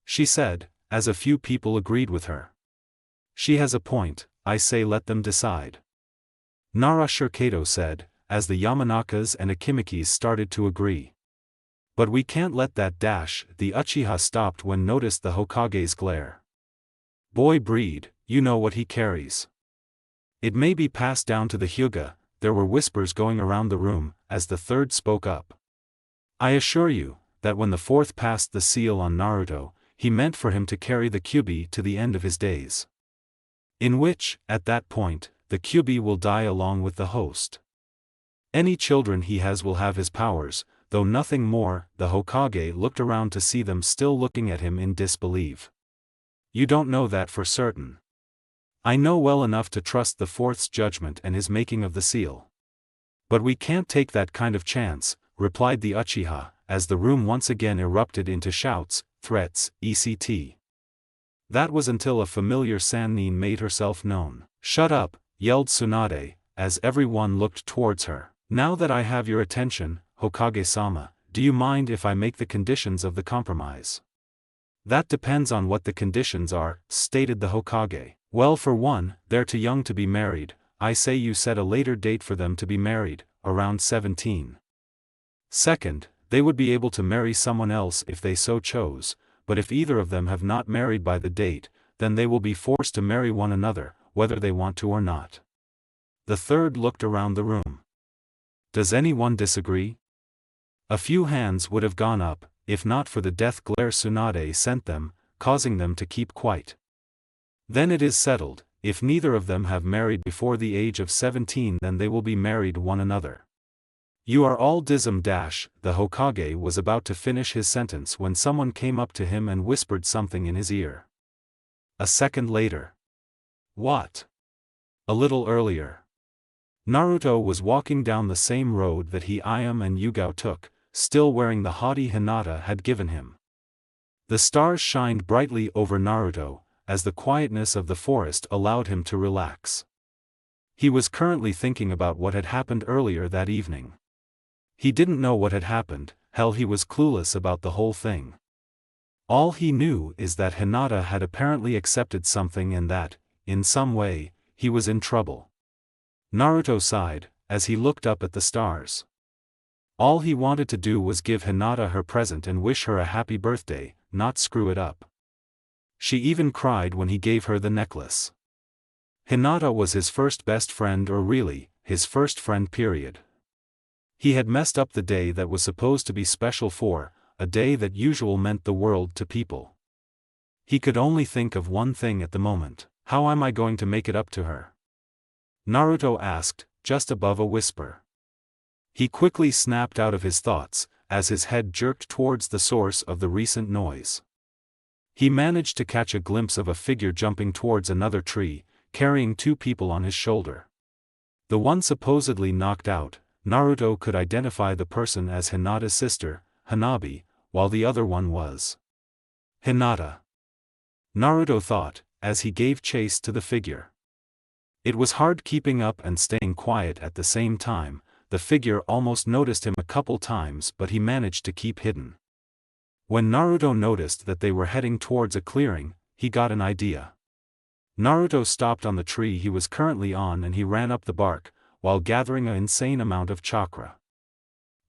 She said, as a few people agreed with her. She has a point, I say let them decide. Nara Shurikato said, as the Yamanakas and Akimikis started to agree. But we can't let that dash. The Uchiha stopped when noticed the Hokage's glare. Boy breed, you know what he carries. It may be passed down to the Hyuga. There were whispers going around the room, as the third spoke up. I assure you, that when the fourth passed the seal on Naruto, he meant for him to carry the Kyubi to the end of his days. In which, at that point, the Kyubi will die along with the host. Any children he has will have his powers, though nothing more. The Hokage looked around to see them still looking at him in disbelief. You don't know that for certain. I know well enough to trust the fourth's judgment and his making of the seal. But we can't take that kind of chance, replied the Uchiha, as the room once again erupted into shouts, threats, etc. That was until a familiar Sannin made herself known. Shut up, yelled Tsunade, as everyone looked towards her. Now that I have your attention, Hokage-sama, do you mind if I make the conditions of the compromise? That depends on what the conditions are, stated the Hokage. Well, for one, they're too young to be married. I say you set a later date for them to be married, around 17. Second, they would be able to marry someone else if they so chose, but if either of them have not married by the date, then they will be forced to marry one another, whether they want to or not. The third looked around the room. Does anyone disagree? A few hands would have gone up, if not for the death glare Tsunade sent them, causing them to keep quiet. Then it is settled, if neither of them have married before the age of 17, then they will be married one another. You are all dism dash. The Hokage was about to finish his sentence when someone came up to him and whispered something in his ear. A second later. What? A little earlier. Naruto was walking down the same road that Hiashi and Yugao took, still wearing the haughty Hinata had given him. The stars shined brightly over Naruto, as the quietness of the forest allowed him to relax. He was currently thinking about what had happened earlier that evening. He didn't know what had happened, hell, he was clueless about the whole thing. All he knew is that Hinata had apparently accepted something and that, in some way, he was in trouble. Naruto sighed, as he looked up at the stars. All he wanted to do was give Hinata her present and wish her a happy birthday, not screw it up. She even cried when he gave her the necklace. Hinata was his first best friend, or really, his first friend period. He had messed up the day that was supposed to be special for, a day that usual meant the world to people. He could only think of one thing at the moment: how am I going to make it up to her? Naruto asked, just above a whisper. He quickly snapped out of his thoughts, as his head jerked towards the source of the recent noise. He managed to catch a glimpse of a figure jumping towards another tree, carrying two people on his shoulder. The one supposedly knocked out, Naruto could identify the person as Hinata's sister, Hanabi, while the other one was Hinata. Naruto thought, as he gave chase to the figure. It was hard keeping up and staying quiet at the same time. The figure almost noticed him a couple times, but he managed to keep hidden. When Naruto noticed that they were heading towards a clearing, he got an idea. Naruto stopped on the tree he was currently on and he ran up the bark, while gathering an insane amount of chakra.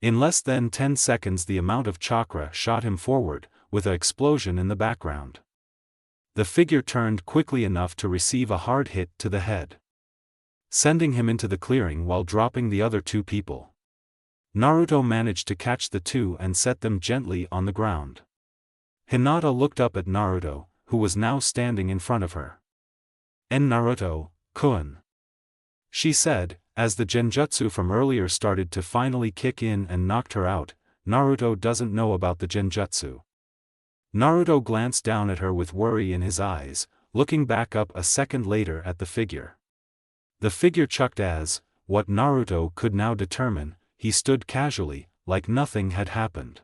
In less than 10 seconds the amount of chakra shot him forward, with an explosion in the background. The figure turned quickly enough to receive a hard hit to the head, sending him into the clearing while dropping the other two people. Naruto managed to catch the two and set them gently on the ground. Hinata looked up at Naruto, who was now standing in front of her. "En Naruto-kun," she said, as the genjutsu from earlier started to finally kick in and knocked her out. Naruto doesn't know about the genjutsu. Naruto glanced down at her with worry in his eyes, looking back up a second later at the figure. The figure chucked as, what Naruto could now determine, he stood casually, like nothing had happened.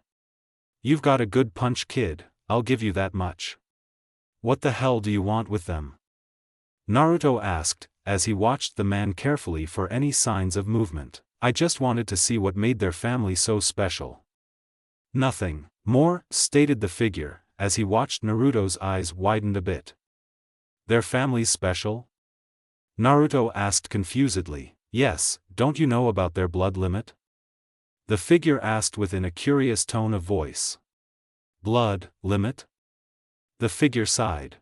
"You've got a good punch, kid, I'll give you that much. What the hell do you want with them?" Naruto asked, as he watched the man carefully for any signs of movement. "I just wanted to see what made their family so special." "Nothing more," stated the figure, as he watched Naruto's eyes widen a bit. "Their family's special?" Naruto asked confusedly. "Yes, don't you know about their blood limit?" The figure asked within a curious tone of voice. "Blood limit?" The figure sighed.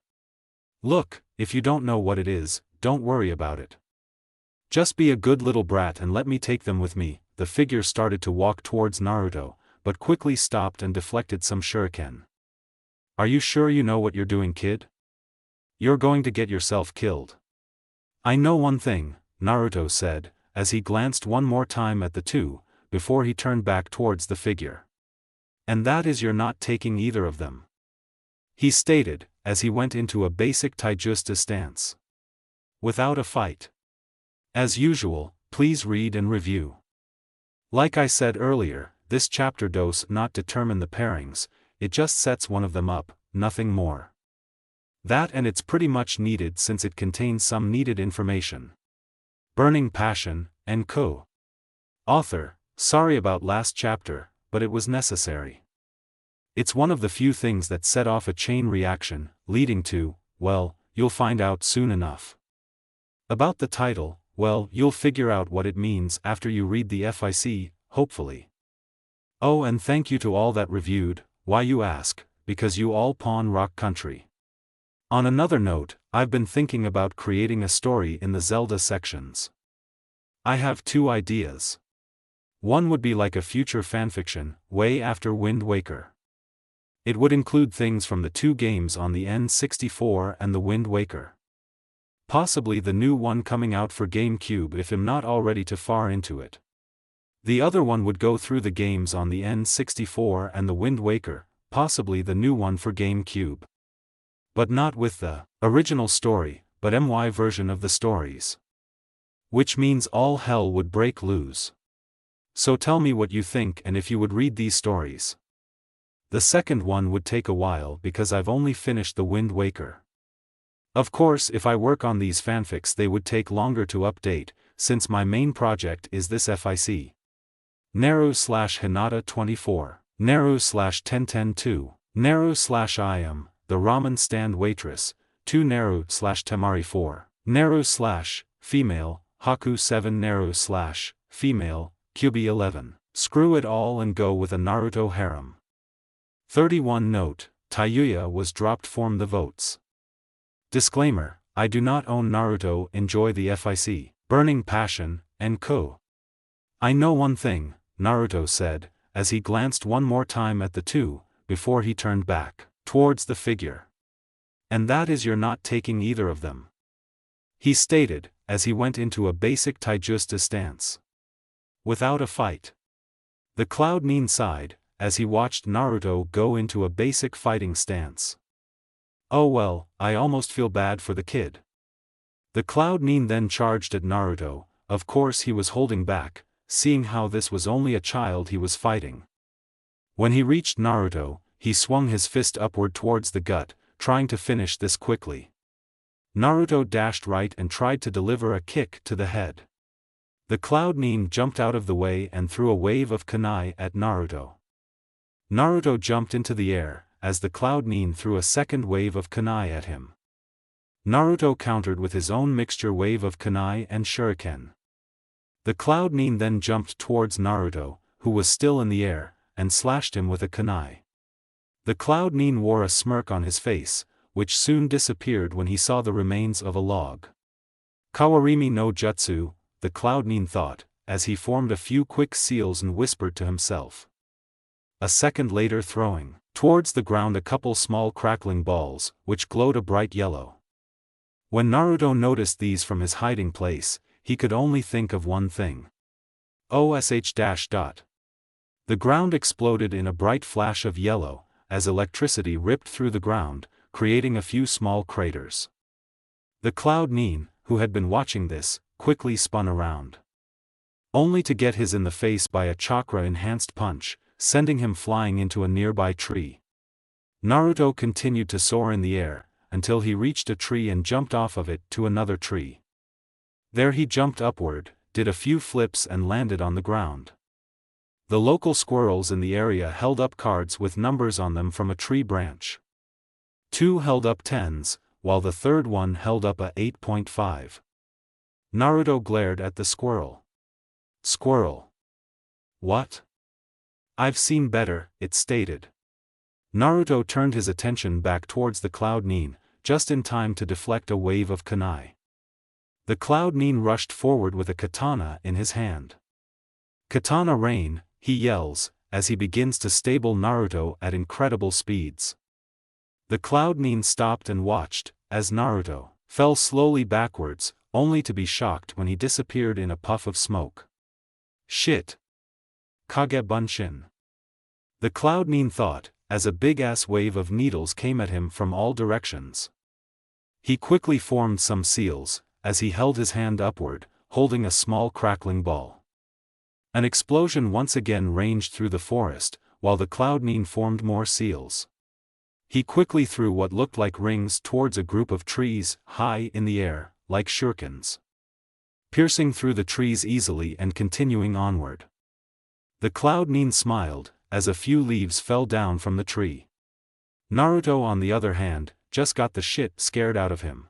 "Look, if you don't know what it is, don't worry about it. Just be a good little brat and let me take them with me." The figure started to walk towards Naruto, but quickly stopped and deflected some shuriken. "Are you sure you know what you're doing, kid? You're going to get yourself killed." "I know one thing," Naruto said, as he glanced one more time at the two, before he turned back towards the figure. "And that is you're not taking either of them," he stated, as he went into a basic taijutsu stance. "Without a fight. As usual, please read and review." Like I said earlier, this chapter does not determine the pairings, it just sets one of them up, nothing more. That, and it's pretty much needed since it contains some needed information. Burning Passion, Anko. Author, sorry about last chapter, but it was necessary. It's one of the few things that set off a chain reaction, leading to, well, you'll find out soon enough. About the title, well, you'll figure out what it means after you read the FIC, hopefully. Oh, and thank you to all that reviewed. Why you ask? Because you all pawn rock country. On another note, I've been thinking about creating a story in the Zelda sections. I have two ideas. One would be like a future fanfiction, way after Wind Waker. It would include things from the two games on the N64 and the Wind Waker. Possibly the new one coming out for GameCube if I'm not already too far into it. The other one would go through the games on the N64 and the Wind Waker, possibly the new one for GameCube. But not with the original story, but MY version of the stories. Which means all hell would break loose. So tell me what you think and if you would read these stories. The second one would take a while because I've only finished the Wind Waker. Of course, if I work on these fanfics they would take longer to update, since my main project is this FIC. Naru/Hinata 24, Naru/1010-2, Naru/I am, the ramen stand waitress, 2 Naru/Temari 4, Naru/female, Haku 7 Naru/female, Kyubi 11, screw it all and go with a Naruto harem. 31 Note, Tayuya was dropped from the votes. Disclaimer, I do not own Naruto. Enjoy the FIC, Burning Passion, Anko. I know one thing, Naruto said, as he glanced one more time at the two, before he turned back, towards the figure. And that is you're not taking either of them. He stated, as he went into a basic Taijusta stance. Without a fight. The Cloud Nin sighed, as he watched Naruto go into a basic fighting stance. Oh well, I almost feel bad for the kid. The Cloud Nin then charged at Naruto. Of course he was holding back, seeing how this was only a child he was fighting. When he reached Naruto, he swung his fist upward towards the gut, trying to finish this quickly. Naruto dashed right and tried to deliver a kick to the head. The Cloud Nin jumped out of the way and threw a wave of kunai at Naruto. Naruto jumped into the air, as the Cloud Nin threw a second wave of kunai at him. Naruto countered with his own mixture wave of kunai and shuriken. The Cloud Nin then jumped towards Naruto, who was still in the air, and slashed him with a kunai. The Cloud Nin wore a smirk on his face, which soon disappeared when he saw the remains of a log. Kawarimi no Jutsu, the Cloud Nin thought, as he formed a few quick seals and whispered to himself. A second later throwing towards the ground a couple small crackling balls, which glowed a bright yellow. When Naruto noticed these from his hiding place, he could only think of one thing. OSH-. The ground exploded in a bright flash of yellow, as electricity ripped through the ground, creating a few small craters. The Cloud Nin, who had been watching this, quickly spun around. Only to get his in the face by a chakra-enhanced punch, sending him flying into a nearby tree. Naruto continued to soar in the air, until he reached a tree and jumped off of it to another tree. There he jumped upward, did a few flips and landed on the ground. The local squirrels in the area held up cards with numbers on them from a tree branch. 2 held up 10s, while the third one held up a 8.5. Naruto glared at the squirrel. Squirrel. What? I've seen better, it stated. Naruto turned his attention back towards the Cloud Nin, just in time to deflect a wave of kunai. The Cloud Nin rushed forward with a katana in his hand. Katana rain, he yells, as he begins to stable Naruto at incredible speeds. The Cloud Nin stopped and watched, as Naruto fell slowly backwards, only to be shocked when he disappeared in a puff of smoke. Shit. Kage Bunshin. The Cloud Nin thought, as a big-ass wave of needles came at him from all directions. He quickly formed some seals, as he held his hand upward, holding a small crackling ball. An explosion once again ranged through the forest, while the Cloud Nin formed more seals. He quickly threw what looked like rings towards a group of trees, high in the air, like shurikens. piercing through the trees easily and continuing onward. The Cloud Nin smiled, as a few leaves fell down from the tree. Naruto, on the other hand, just got the shit scared out of him.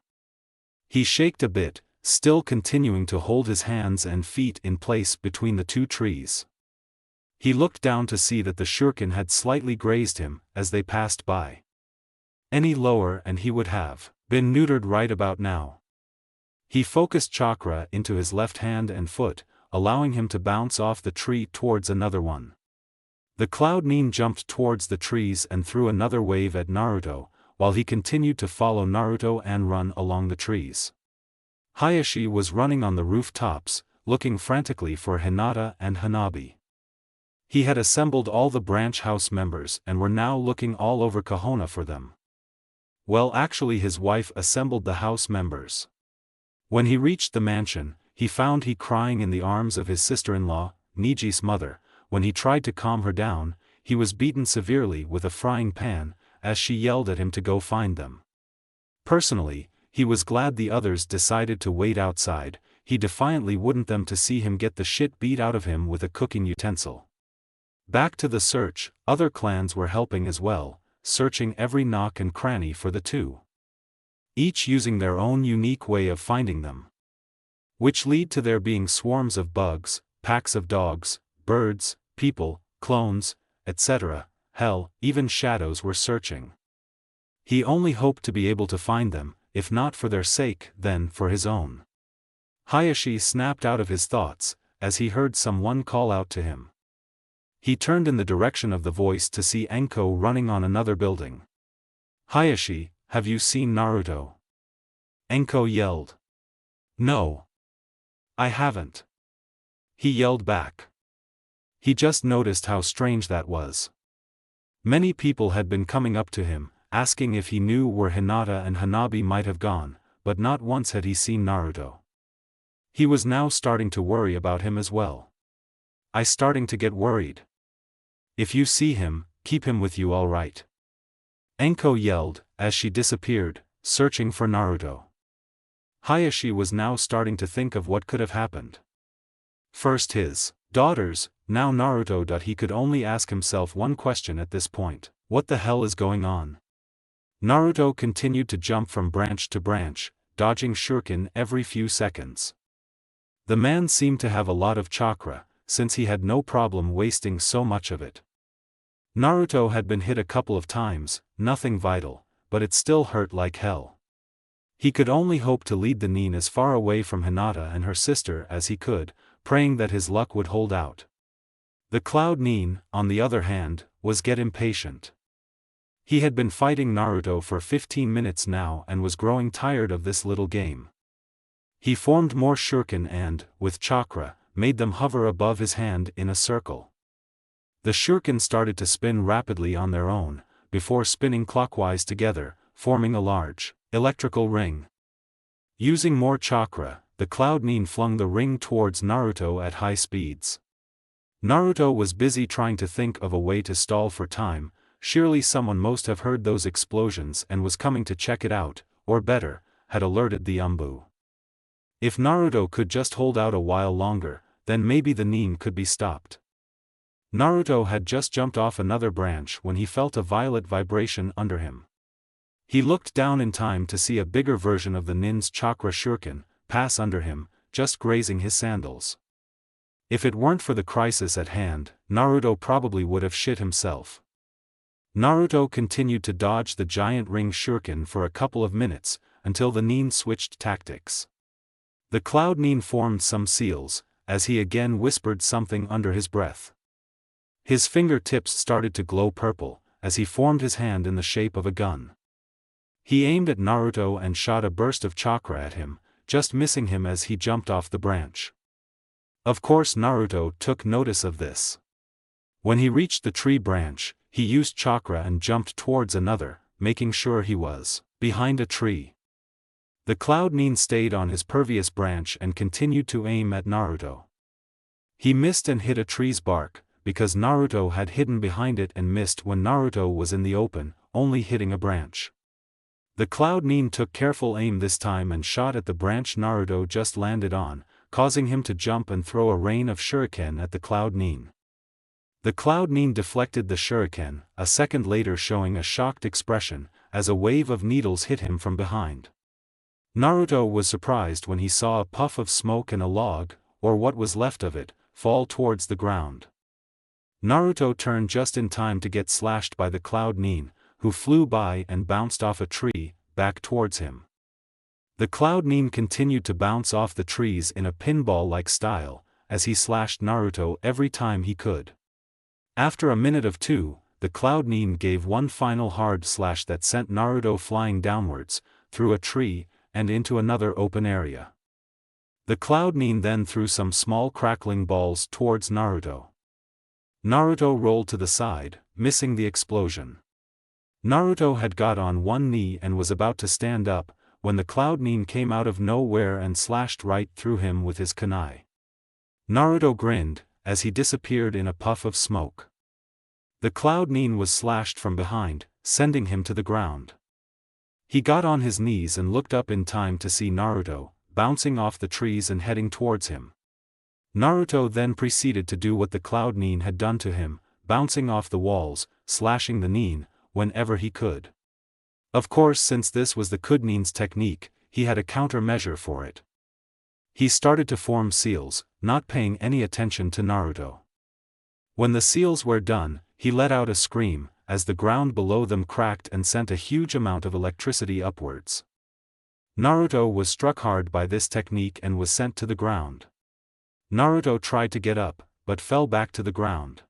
He shaked a bit, still continuing to hold his hands and feet in place between the two trees. He looked down to see that the shuriken had slightly grazed him as they passed by. Any lower and he would have been neutered right about now. He focused chakra into his left hand and foot, allowing him to bounce off the tree towards another one. The Cloud Nin jumped towards the trees and threw another wave at Naruto, while he continued to follow Naruto and run along the trees. Hiashi was running on the rooftops, looking frantically for Hinata and Hanabi. He had assembled all the branch house members and were now looking all over Konoha for them. Well, actually his wife assembled the house members. When he reached the mansion, he found he crying in the arms of his sister-in-law, Niji's mother. When he tried to calm her down, he was beaten severely with a frying pan, as she yelled at him to go find them. Personally, he was glad the others decided to wait outside. He defiantly wouldn't them to see him get the shit beat out of him with a cooking utensil. Back to the search, other clans were helping as well, searching every nook and cranny for the two. Each using their own unique way of finding them. Which lead to there being swarms of bugs, packs of dogs, birds, people, clones, etc. Hell, even shadows were searching. He only hoped to be able to find them, if not for their sake, then for his own. Hiashi snapped out of his thoughts, as he heard someone call out to him. He turned in the direction of the voice to see Anko running on another building. "Hiashi, have you seen Naruto?" Anko yelled. "No. I haven't." He yelled back. He just noticed how strange that was. Many people had been coming up to him, asking if he knew where Hinata and Hanabi might have gone, but not once had he seen Naruto. He was now starting to worry about him as well. "I starting to get worried. If you see him, keep him with you, all right?" Anko yelled, as she disappeared, searching for Naruto. Hiashi was now starting to think of what could have happened. First his daughters, now Naruto. He could only ask himself one question at this point: what the hell is going on? Naruto continued to jump from branch to branch, dodging shuriken every few seconds. The man seemed to have a lot of chakra, since he had no problem wasting so much of it. Naruto had been hit a couple of times, nothing vital, but it still hurt like hell. He could only hope to lead the Nin as far away from Hinata and her sister as he could, praying that his luck would hold out. The Cloud Nin, on the other hand, was get impatient. He had been fighting Naruto for 15 minutes now and was growing tired of this little game. He formed more shuriken and, with chakra, made them hover above his hand in a circle. The shuriken started to spin rapidly on their own, before spinning clockwise together, forming a large electrical ring. Using more chakra, the Cloud Nin flung the ring towards Naruto at high speeds. Naruto was busy trying to think of a way to stall for time. Surely someone must have heard those explosions and was coming to check it out, or better, had alerted the Umbu. If Naruto could just hold out a while longer, then maybe the Nin could be stopped. Naruto had just jumped off another branch when he felt a violet vibration under him. He looked down in time to see a bigger version of the Nin's chakra shuriken pass under him, just grazing his sandals. If it weren't for the crisis at hand, Naruto probably would have shit himself. Naruto continued to dodge the giant ring shuriken for a couple of minutes, until the Nin switched tactics. The Cloud Nin formed some seals, as he again whispered something under his breath. His fingertips started to glow purple, as he formed his hand in the shape of a gun. He aimed at Naruto and shot a burst of chakra at him, just missing him as he jumped off the branch. Of course Naruto took notice of this. When he reached the tree branch, he used chakra and jumped towards another, making sure he was behind a tree. The Cloud Nin stayed on his pervious branch and continued to aim at Naruto. He missed and hit a tree's bark, because Naruto had hidden behind it, and missed when Naruto was in the open, only hitting a branch. The Cloud Nin took careful aim this time and shot at the branch Naruto just landed on, causing him to jump and throw a rain of shuriken at the Cloud Nin. The Cloud Nin deflected the shuriken, a second later showing a shocked expression, as a wave of needles hit him from behind. Naruto was surprised when he saw a puff of smoke and a log, or what was left of it, fall towards the ground. Naruto turned just in time to get slashed by the Cloud Nin, who flew by and bounced off a tree, back towards him. The Cloud Nin continued to bounce off the trees in a pinball-like style, as he slashed Naruto every time he could. After a minute of two, the Cloud Nin gave one final hard slash that sent Naruto flying downwards, through a tree, and into another open area. The Cloud Nin then threw some small crackling balls towards Naruto. Naruto rolled to the side, missing the explosion. Naruto had got on one knee and was about to stand up, when the Cloud Nin came out of nowhere and slashed right through him with his kunai. Naruto grinned, as he disappeared in a puff of smoke. The Cloud Nin was slashed from behind, sending him to the ground. He got on his knees and looked up in time to see Naruto, bouncing off the trees and heading towards him. Naruto then proceeded to do what the Cloud Nin had done to him, bouncing off the walls, slashing the Nin, whenever he could. Of course, since this was the Cloud Nin's technique, he had a countermeasure for it. He started to form seals, not paying any attention to Naruto. When the seals were done, he let out a scream, as the ground below them cracked and sent a huge amount of electricity upwards. Naruto was struck hard by this technique and was sent to the ground. Naruto tried to get up, but fell back to the ground.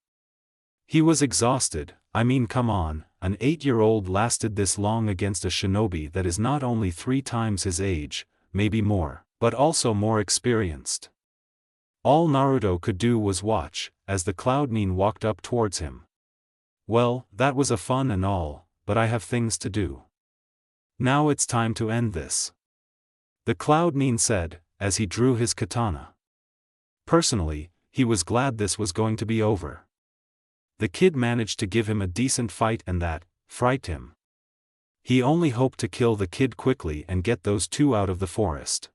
He was exhausted. I mean, come on, an 8-year-old lasted this long against a shinobi that is not only 3 times his age, maybe more, but also more experienced. All Naruto could do was watch, as the Cloud Nin walked up towards him. Well, that was a fun and all, but I have things to do. Now it's time to end this. The Cloud Nin said, as he drew his katana. Personally, he was glad this was going to be over. The kid managed to give him a decent fight and that frightened him. He only hoped to kill the kid quickly and get those two out of the forest.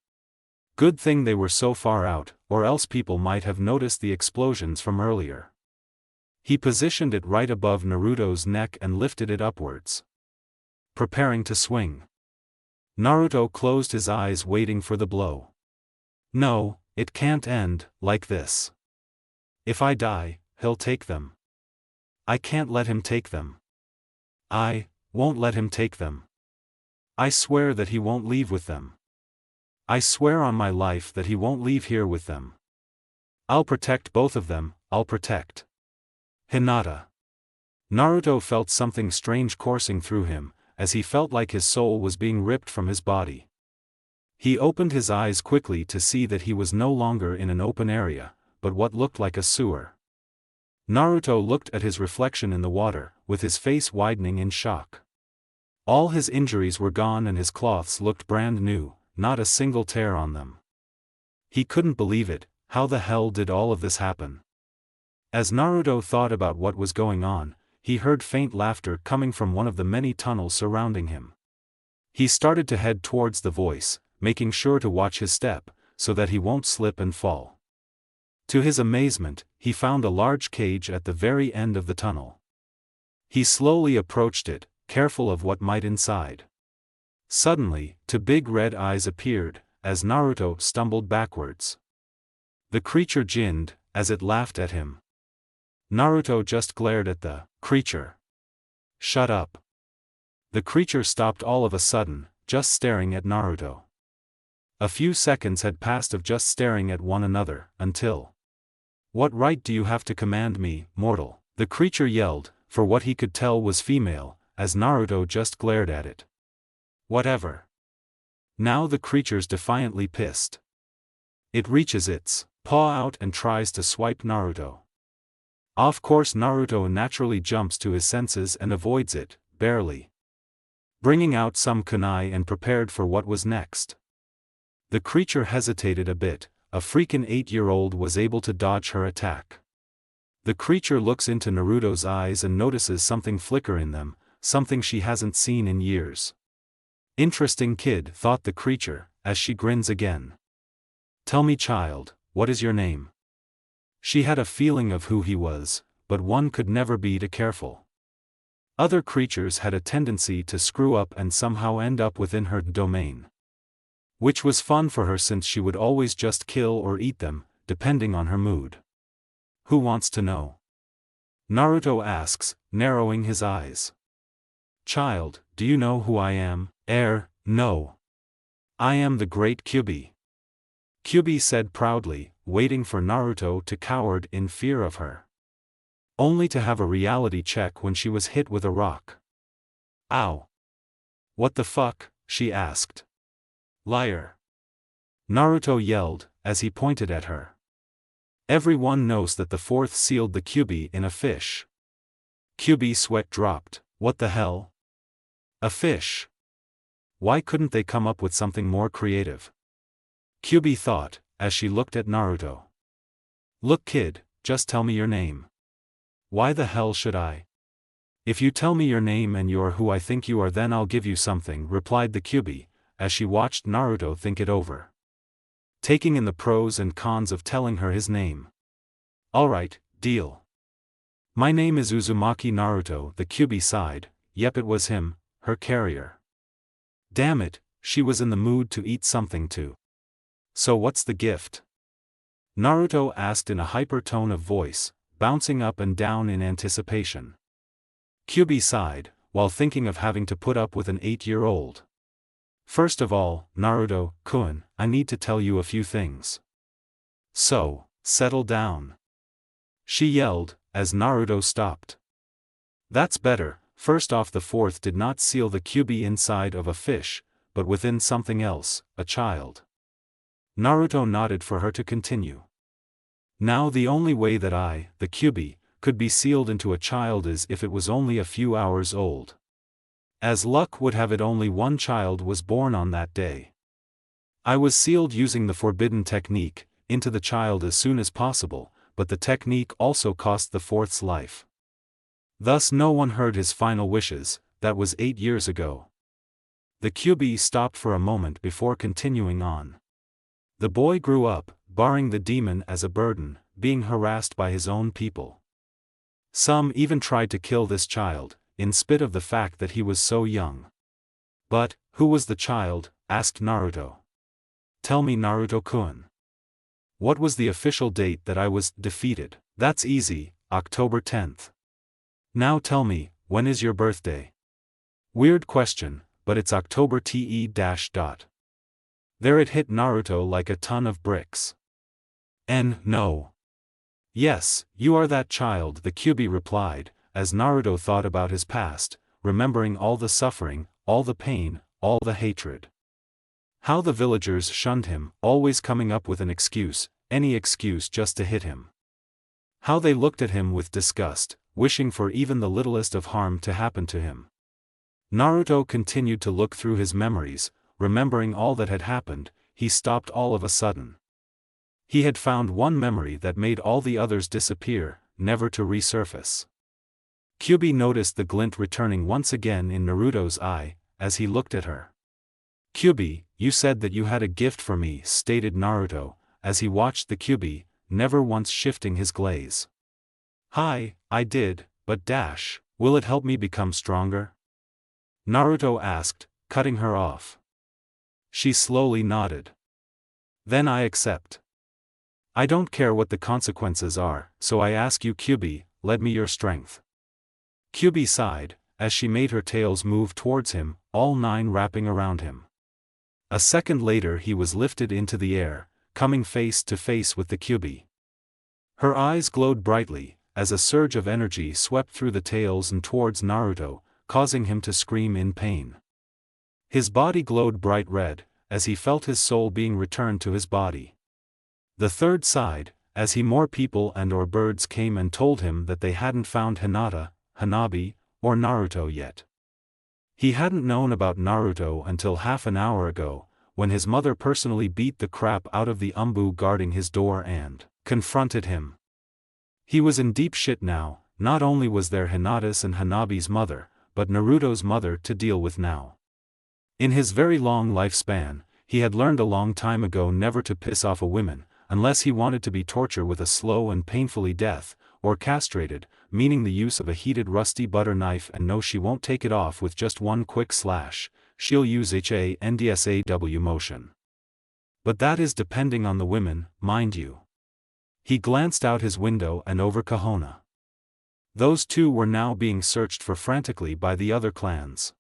Good thing they were so far out, or else people might have noticed the explosions from earlier. He positioned it right above Naruto's neck and lifted it upwards, preparing to swing. Naruto closed his eyes waiting for the blow. No, it can't end like this. If I die, he'll take them. I can't let him take them. I won't let him take them. I swear that he won't leave with them. I swear on my life that he won't leave here with them. I'll protect both of them, I'll protect. Hinata. Naruto felt something strange coursing through him, as he felt like his soul was being ripped from his body. He opened his eyes quickly to see that he was no longer in an open area, but what looked like a sewer. Naruto looked at his reflection in the water, with his face widening in shock. All his injuries were gone and his clothes looked brand new, not a single tear on them. He couldn't believe it. How the hell did all of this happen? As Naruto thought about what was going on, he heard faint laughter coming from one of the many tunnels surrounding him. He started to head towards the voice, making sure to watch his step, so that he won't slip and fall. To his amazement, he found a large cage at the very end of the tunnel. He slowly approached it, careful of what might inside. Suddenly, 2 big red eyes appeared, as Naruto stumbled backwards. The creature jinned, as it laughed at him. Naruto just glared at the creature. Shut up. The creature stopped all of a sudden, just staring at Naruto. A few seconds had passed of just staring at one another, until... What right do you have to command me, mortal? The creature yelled, for what he could tell was female, as Naruto just glared at it. Whatever. Now the creature's defiantly pissed. It reaches its paw out and tries to swipe Naruto. Of course Naruto naturally jumps to his senses and avoids it, barely. Bringing out some kunai and prepared for what was next. The creature hesitated a bit. A freaking 8-year-old was able to dodge her attack. The creature looks into Naruto's eyes and notices something flicker in them, something she hasn't seen in years. Interesting kid, thought the creature, as she grins again. Tell me, child, what is your name? She had a feeling of who he was, but one could never be too careful. Other creatures had a tendency to screw up and somehow end up within her domain. Which was fun for her since she would always just kill or eat them, depending on her mood. Who wants to know? Naruto asks, narrowing his eyes. Child, do you know who I am? No. I am the great Kyuubi. Kyuubi said proudly, waiting for Naruto to cower in fear of her. Only to have a reality check when she was hit with a rock. Ow. What the fuck? She asked. Liar. Naruto yelled, as he pointed at her. Everyone knows that the fourth sealed the Kyuubi in a fish. Kyuubi's sweat dropped. What the hell? A fish. Why couldn't they come up with something more creative? Kyuubi thought, as she looked at Naruto. Look kid, just tell me your name. Why the hell should I? If you tell me your name and you're who I think you are, then I'll give you something, replied the Kyuubi, as she watched Naruto think it over. Taking in the pros and cons of telling her his name. Alright, deal. My name is Uzumaki Naruto, the Kyuubi sighed. Yep, it was him, her carrier. Damn it, she was in the mood to eat something too. So what's the gift? Naruto asked in a hyper tone of voice, bouncing up and down in anticipation. Kyuubi sighed, while thinking of having to put up with an 8-year-old. First of all, Naruto-kun, I need to tell you a few things. So, settle down. She yelled, as Naruto stopped. That's better. First off, the fourth did not seal the Kyuubi inside of a fish, but within something else, a child. Naruto nodded for her to continue. Now the only way that I, the Kyuubi, could be sealed into a child is if it was only a few hours old. As luck would have it, only one child was born on that day. I was sealed using the forbidden technique, into the child as soon as possible, but the technique also cost the fourth's life. Thus no one heard his final wishes. That was 8 years ago. The Kyuubi stopped for a moment before continuing on. The boy grew up, barring the demon as a burden, being harassed by his own people. Some even tried to kill this child, in spite of the fact that he was so young. But, who was the child? Asked Naruto. Tell me, Naruto-kun. What was the official date that I was defeated? That's easy, October 10th. Now tell me, when is your birthday? Weird question, but it's October There it hit Naruto like a ton of bricks. No. Yes, you are that child, the Kyuubi replied, as Naruto thought about his past, remembering all the suffering, all the pain, all the hatred. How the villagers shunned him, always coming up with an excuse, any excuse just to hit him. How they looked at him with disgust, wishing for even the littlest of harm to happen to him. Naruto continued to look through his memories, remembering all that had happened. He stopped all of a sudden. He had found one memory that made all the others disappear, never to resurface. Kyuubi noticed the glint returning once again in Naruto's eye, as he looked at her. Kyuubi, you said that you had a gift for me, stated Naruto, as he watched the Kyuubi, never once shifting his glaze. Hi, I did, but will it help me become stronger? Naruto asked, cutting her off. She slowly nodded. Then I accept. I don't care what the consequences are, so I ask you, Kyuubi, lend me your strength. Kyuubi sighed, as she made her tails move towards him, all 9 wrapping around him. A second later he was lifted into the air, coming face to face with the Kyuubi. Her eyes glowed brightly, as a surge of energy swept through the tails and towards Naruto, causing him to scream in pain. His body glowed bright red, as he felt his soul being returned to his body. The third sighed, as more people and/or birds came and told him that they hadn't found Hinata, Hanabi, or Naruto yet. He hadn't known about Naruto until half an hour ago, when his mother personally beat the crap out of the umbu guarding his door and confronted him. He was in deep shit now. Not only was there Hinata's and Hanabi's mother, but Naruto's mother to deal with now. In his very long lifespan, he had learned a long time ago never to piss off a woman, unless he wanted to be tortured with a slow and painfully death, or castrated, meaning the use of a heated rusty butter knife, and no, she won't take it off with just one quick slash, she'll use HANDSAW motion. But that is depending on the women, mind you. He glanced out his window and over Kahona. Those two were now being searched for frantically by the other clans.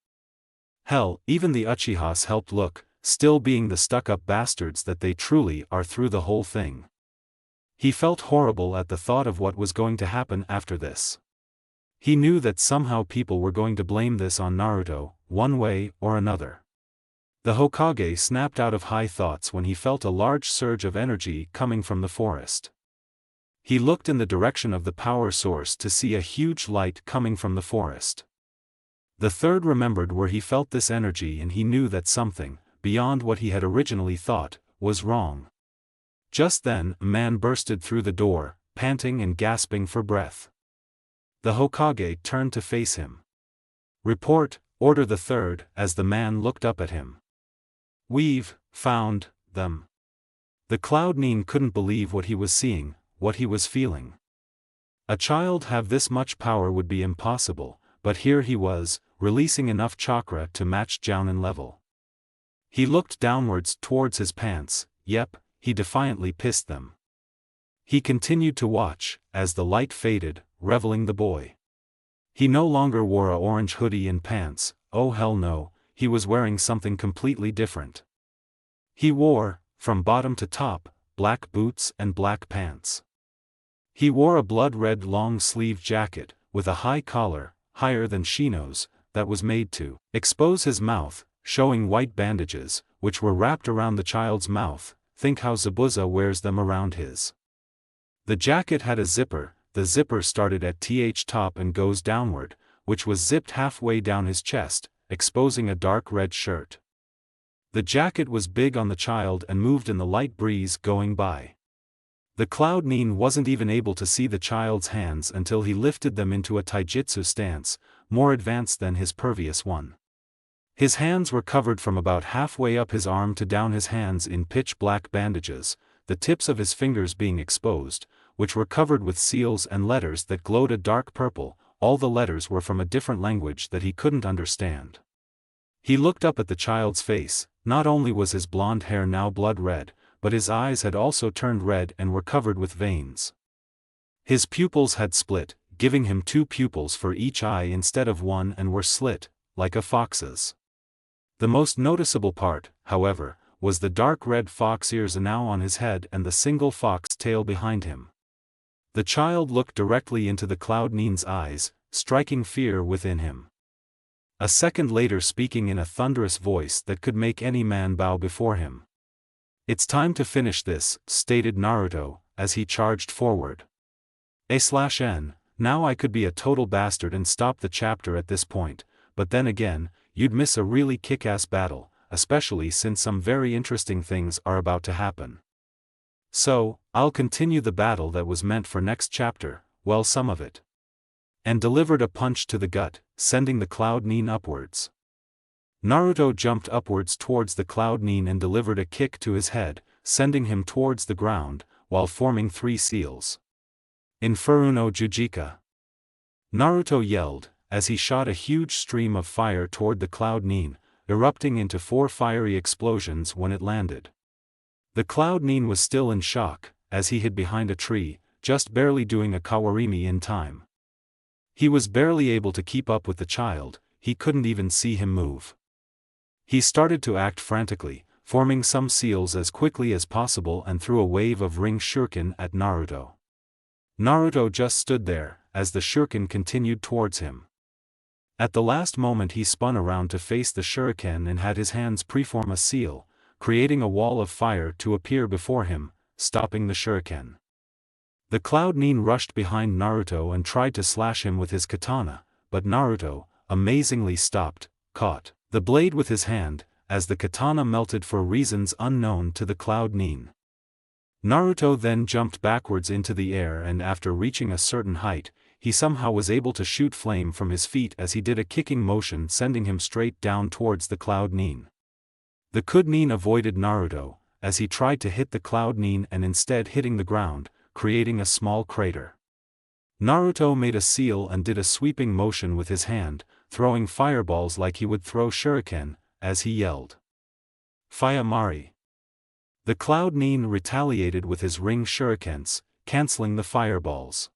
Hell, even the Uchihas helped look, still being the stuck-up bastards that they truly are through the whole thing. He felt horrible at the thought of what was going to happen after this. He knew that somehow people were going to blame this on Naruto, one way or another. The Hokage snapped out of high thoughts when he felt a large surge of energy coming from the forest. He looked in the direction of the power source to see a huge light coming from the forest. The third remembered where he felt this energy, and he knew that something, beyond what he had originally thought, was wrong. Just then, a man bursted through the door, panting and gasping for breath. The Hokage turned to face him. "Report, order the third," as the man looked up at him. "We've found them." The Cloud Nin couldn't believe what he was seeing, what he was feeling. A child have this much power would be impossible, but here he was, releasing enough chakra to match Jounin level. He looked downwards towards his pants. Yep, he defiantly pissed them. He continued to watch, as the light faded, reveling the boy. He no longer wore a orange hoodie and pants, oh hell no, he was wearing something completely different. He wore, from bottom to top, black boots and black pants. He wore a blood-red long-sleeved jacket, with a high collar, higher than Shino's, that was made to expose his mouth, showing white bandages, which were wrapped around the child's mouth. Think how Zabuza wears them around his. The jacket had a zipper. The zipper started at top and goes downward, which was zipped halfway down his chest, exposing a dark red shirt. The jacket was big on the child and moved in the light breeze going by. The Cloud Nin wasn't even able to see the child's hands until he lifted them into a taijutsu stance, more advanced than his previous one. His hands were covered from about halfway up his arm to down, his hands in pitch-black bandages, the tips of his fingers being exposed, which were covered with seals and letters that glowed a dark purple. All the letters were from a different language that he couldn't understand. He looked up at the child's face. Not only was his blonde hair now blood red, but his eyes had also turned red and were covered with veins. His pupils had split, giving him 2 pupils for each eye instead of 1, and were slit, like a fox's. The most noticeable part, however, was the dark red fox ears now on his head and the single fox tail behind him. The child looked directly into the Cloud Nin's eyes, striking fear within him. A second later, speaking in a thunderous voice that could make any man bow before him. "It's time to finish this," stated Naruto, as he charged forward. A/N, now I could be a total bastard and stop the chapter at this point, but then again, you'd miss a really kick-ass battle, especially since some very interesting things are about to happen. So, I'll continue the battle that was meant for next chapter, well, some of it. And delivered a punch to the gut, sending the Cloud Nin upwards. Naruto jumped upwards towards the Cloud Nin and delivered a kick to his head, sending him towards the ground, while forming 3 seals. Inferno Jujika. Naruto yelled, as he shot a huge stream of fire toward the Cloud Nin, erupting into 4 fiery explosions when it landed. The Cloud Nin was still in shock, as he hid behind a tree, just barely doing a kawarimi in time. He was barely able to keep up with the child, he couldn't even see him move. He started to act frantically, forming some seals as quickly as possible and threw a wave of ring shuriken at Naruto. Naruto just stood there, as the shuriken continued towards him. At the last moment he spun around to face the shuriken and had his hands preform a seal, creating a wall of fire to appear before him, stopping the shuriken. The Cloud Nin rushed behind Naruto and tried to slash him with his katana, but Naruto, amazingly caught the blade with his hand, as the katana melted for reasons unknown to the Cloud Nin. Naruto then jumped backwards into the air, and after reaching a certain height, he somehow was able to shoot flame from his feet as he did a kicking motion, sending him straight down towards the Cloud Nin. The Could Nin avoided Naruto, as he tried to hit the Cloud Nin and instead hitting the ground, creating a small crater. Naruto made a seal and did a sweeping motion with his hand, throwing fireballs like he would throw shuriken, as he yelled, "Fire Mari!" The Cloud Nin retaliated with his ring shurikens, canceling the fireballs.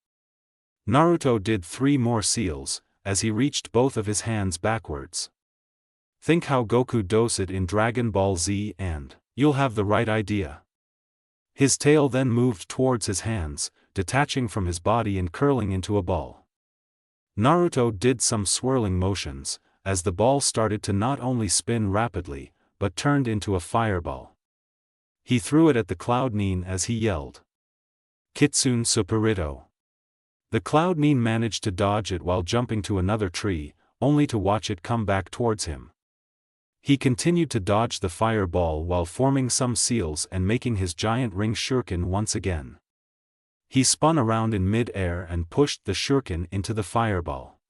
Naruto did 3 more seals, as he reached both of his hands backwards. Think how Goku does it in Dragon Ball Z and you'll have the right idea. His tail then moved towards his hands, detaching from his body and curling into a ball. Naruto did some swirling motions, as the ball started to not only spin rapidly, but turned into a fireball. He threw it at the Cloud Nin as he yelled, "Kitsune Supirito." The Cloud Nin managed to dodge it while jumping to another tree, only to watch it come back towards him. He continued to dodge the fireball while forming some seals and making his giant ring shuriken once again. He spun around in mid-air and pushed the shuriken into the fireball.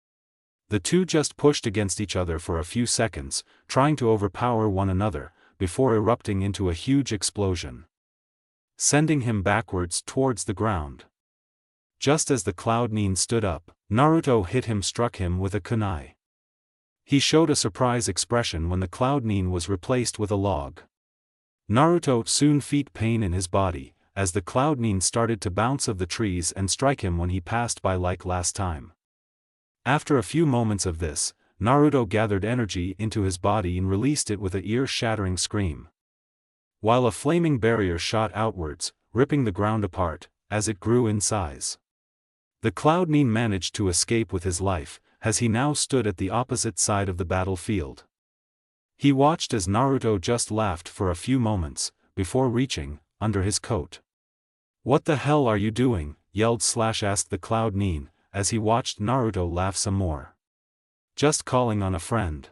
The two just pushed against each other for a few seconds, trying to overpower one another, before erupting into a huge explosion, sending him backwards towards the ground. Just as the Cloud Nin stood up, Naruto struck him with a kunai. He showed a surprise expression when the Cloud Nin was replaced with a log. Naruto soon felt pain in his body, as the Cloud Nin started to bounce of the trees and strike him when he passed by like last time. After a few moments of this, Naruto gathered energy into his body and released it with a ear-shattering scream, while a flaming barrier shot outwards, ripping the ground apart, as it grew in size. The Cloud Nin managed to escape with his life, as he now stood at the opposite side of the battlefield. He watched as Naruto just laughed for a few moments, before reaching under his coat. "What the hell are you doing?" asked the Cloud Nin, as he watched Naruto laugh some more. "Just calling on a friend,"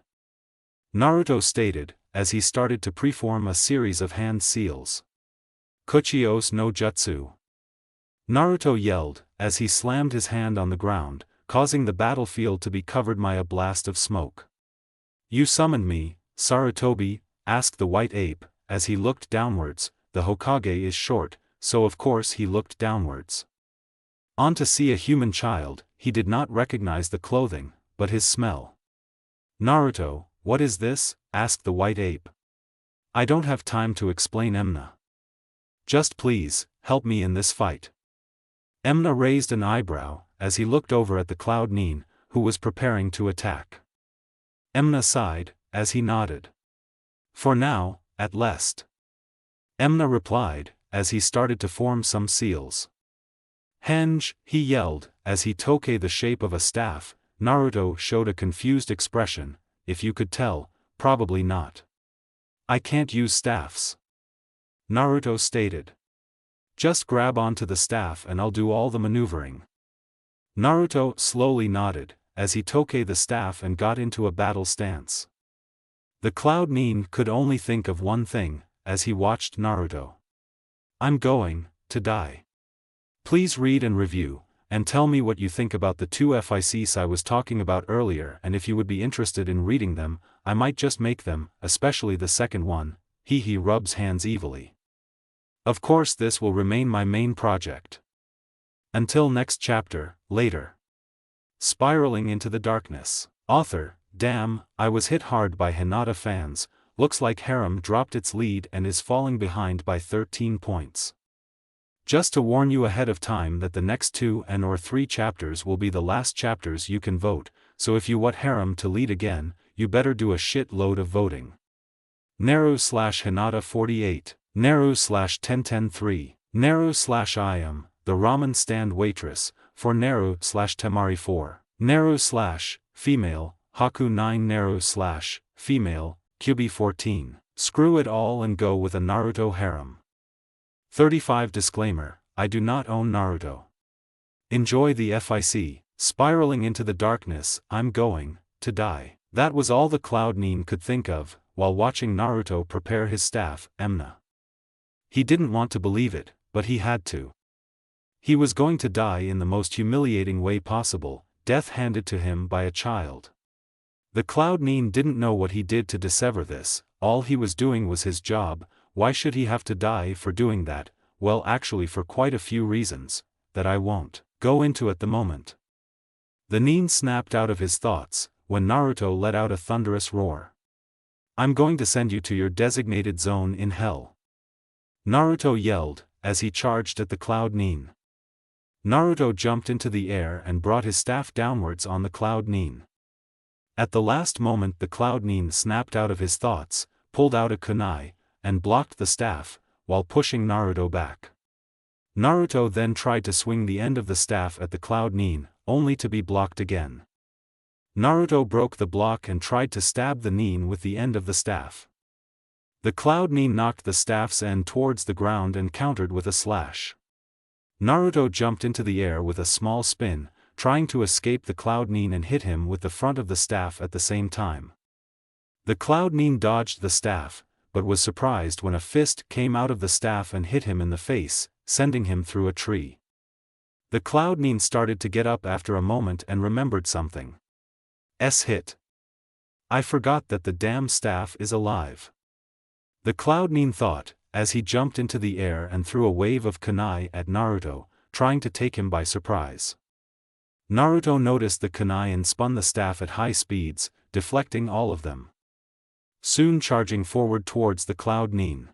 Naruto stated, as he started to preform a series of hand seals. "Kuchios no Jutsu," Naruto yelled, as he slammed his hand on the ground, causing the battlefield to be covered by a blast of smoke. "You summoned me, Sarutobi?" asked the white ape, as he looked downwards. The Hokage is short, so of course he looked downwards. On to see a human child, he did not recognize the clothing, but his smell. "Naruto, what is this?" asked the white ape. "I don't have time to explain, Enma. Just please, help me in this fight." Enma raised an eyebrow, as he looked over at the Cloud Nin, who was preparing to attack. Enma sighed, as he nodded. "For now, at least." Enma replied, as he started to form some seals. "Henge," he yelled, as he took the shape of a staff. Naruto showed a confused expression. "If you could tell, probably not." "I can't use staffs," Naruto stated. "Just grab onto the staff and I'll do all the maneuvering." Naruto slowly nodded, as he took the staff and got into a battle stance. The Cloud Nin could only think of one thing, as he watched Naruto. "I'm going to die. Please read and review, and tell me what you think about the 2 fics I was talking about earlier, and if you would be interested in reading them, I might just make them, especially the second one." He rubs hands evilly. "Of course this will remain my main project. Until next chapter, later." Spiraling into the darkness. Author, damn, I was hit hard by Hinata fans. Looks like Harem dropped its lead and is falling behind by 13 points. Just to warn you ahead of time that the next 2 or 3 chapters will be the last chapters you can vote, so if you want Harem to lead again, you better do a shit load of voting. Naru/Hinata 48, Naru/1010-3, Naru/I am, the ramen stand waitress, for Naru/Temari 4, Naru/female, Haku 9 Naru/female, Kyubi 14, screw it all and go with a Naruto harem. 35 Disclaimer, I do not own Naruto. Enjoy the FIC, spiraling into the darkness, I'm going to die. That was all the Cloud Nin could think of, while watching Naruto prepare his staff, Enma. He didn't want to believe it, but he had to. He was going to die in the most humiliating way possible, death handed to him by a child. The Cloud Nin didn't know what he did to dissever this, all he was doing was his job. Why should he have to die for doing that? Well, actually for quite a few reasons, that I won't go into at the moment. The nin snapped out of his thoughts, when Naruto let out a thunderous roar. I'm going to send you to your designated zone in hell. Naruto yelled, as he charged at the cloud nin. Naruto jumped into the air and brought his staff downwards on the cloud nin. At the last moment the cloud nin snapped out of his thoughts, pulled out a kunai, and blocked the staff, while pushing Naruto back. Naruto then tried to swing the end of the staff at the cloud nin, only to be blocked again. Naruto broke the block and tried to stab the nin with the end of the staff. The cloud nin knocked the staff's end towards the ground and countered with a slash. Naruto jumped into the air with a small spin, trying to escape the cloud nin and hit him with the front of the staff at the same time. The cloud nin dodged the staff, but was surprised when a fist came out of the staff and hit him in the face, sending him through a tree. The cloud nin started to get up after a moment and remembered something. Hit. I forgot that the damn staff is alive. The cloud nin thought, as he jumped into the air and threw a wave of kunai at Naruto, trying to take him by surprise. Naruto noticed the kunai and spun the staff at high speeds, deflecting all of them. Soon charging forward towards the cloud nin.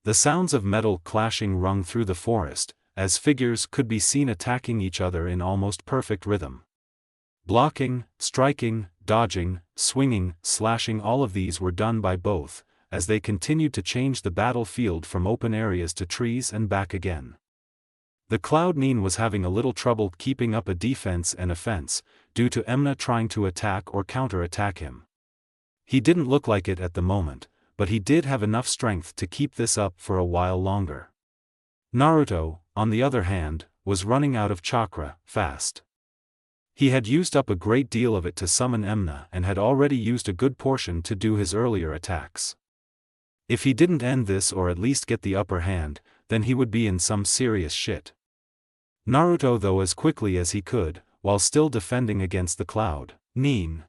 The sounds of metal clashing rung through the forest, as figures could be seen attacking each other in almost perfect rhythm. Blocking, striking, dodging, swinging, slashing, all of these were done by both, as they continued to change the battlefield from open areas to trees and back again. The cloud nin was having a little trouble keeping up a defense and offense, due to Enma trying to attack or counter-attack him. He didn't look like it at the moment, but he did have enough strength to keep this up for a while longer. Naruto, on the other hand, was running out of chakra, fast. He had used up a great deal of it to summon Enma and had already used a good portion to do his earlier attacks. If he didn't end this or at least get the upper hand, then he would be in some serious shit. Naruto though as quickly as he could, while still defending against the cloud nin.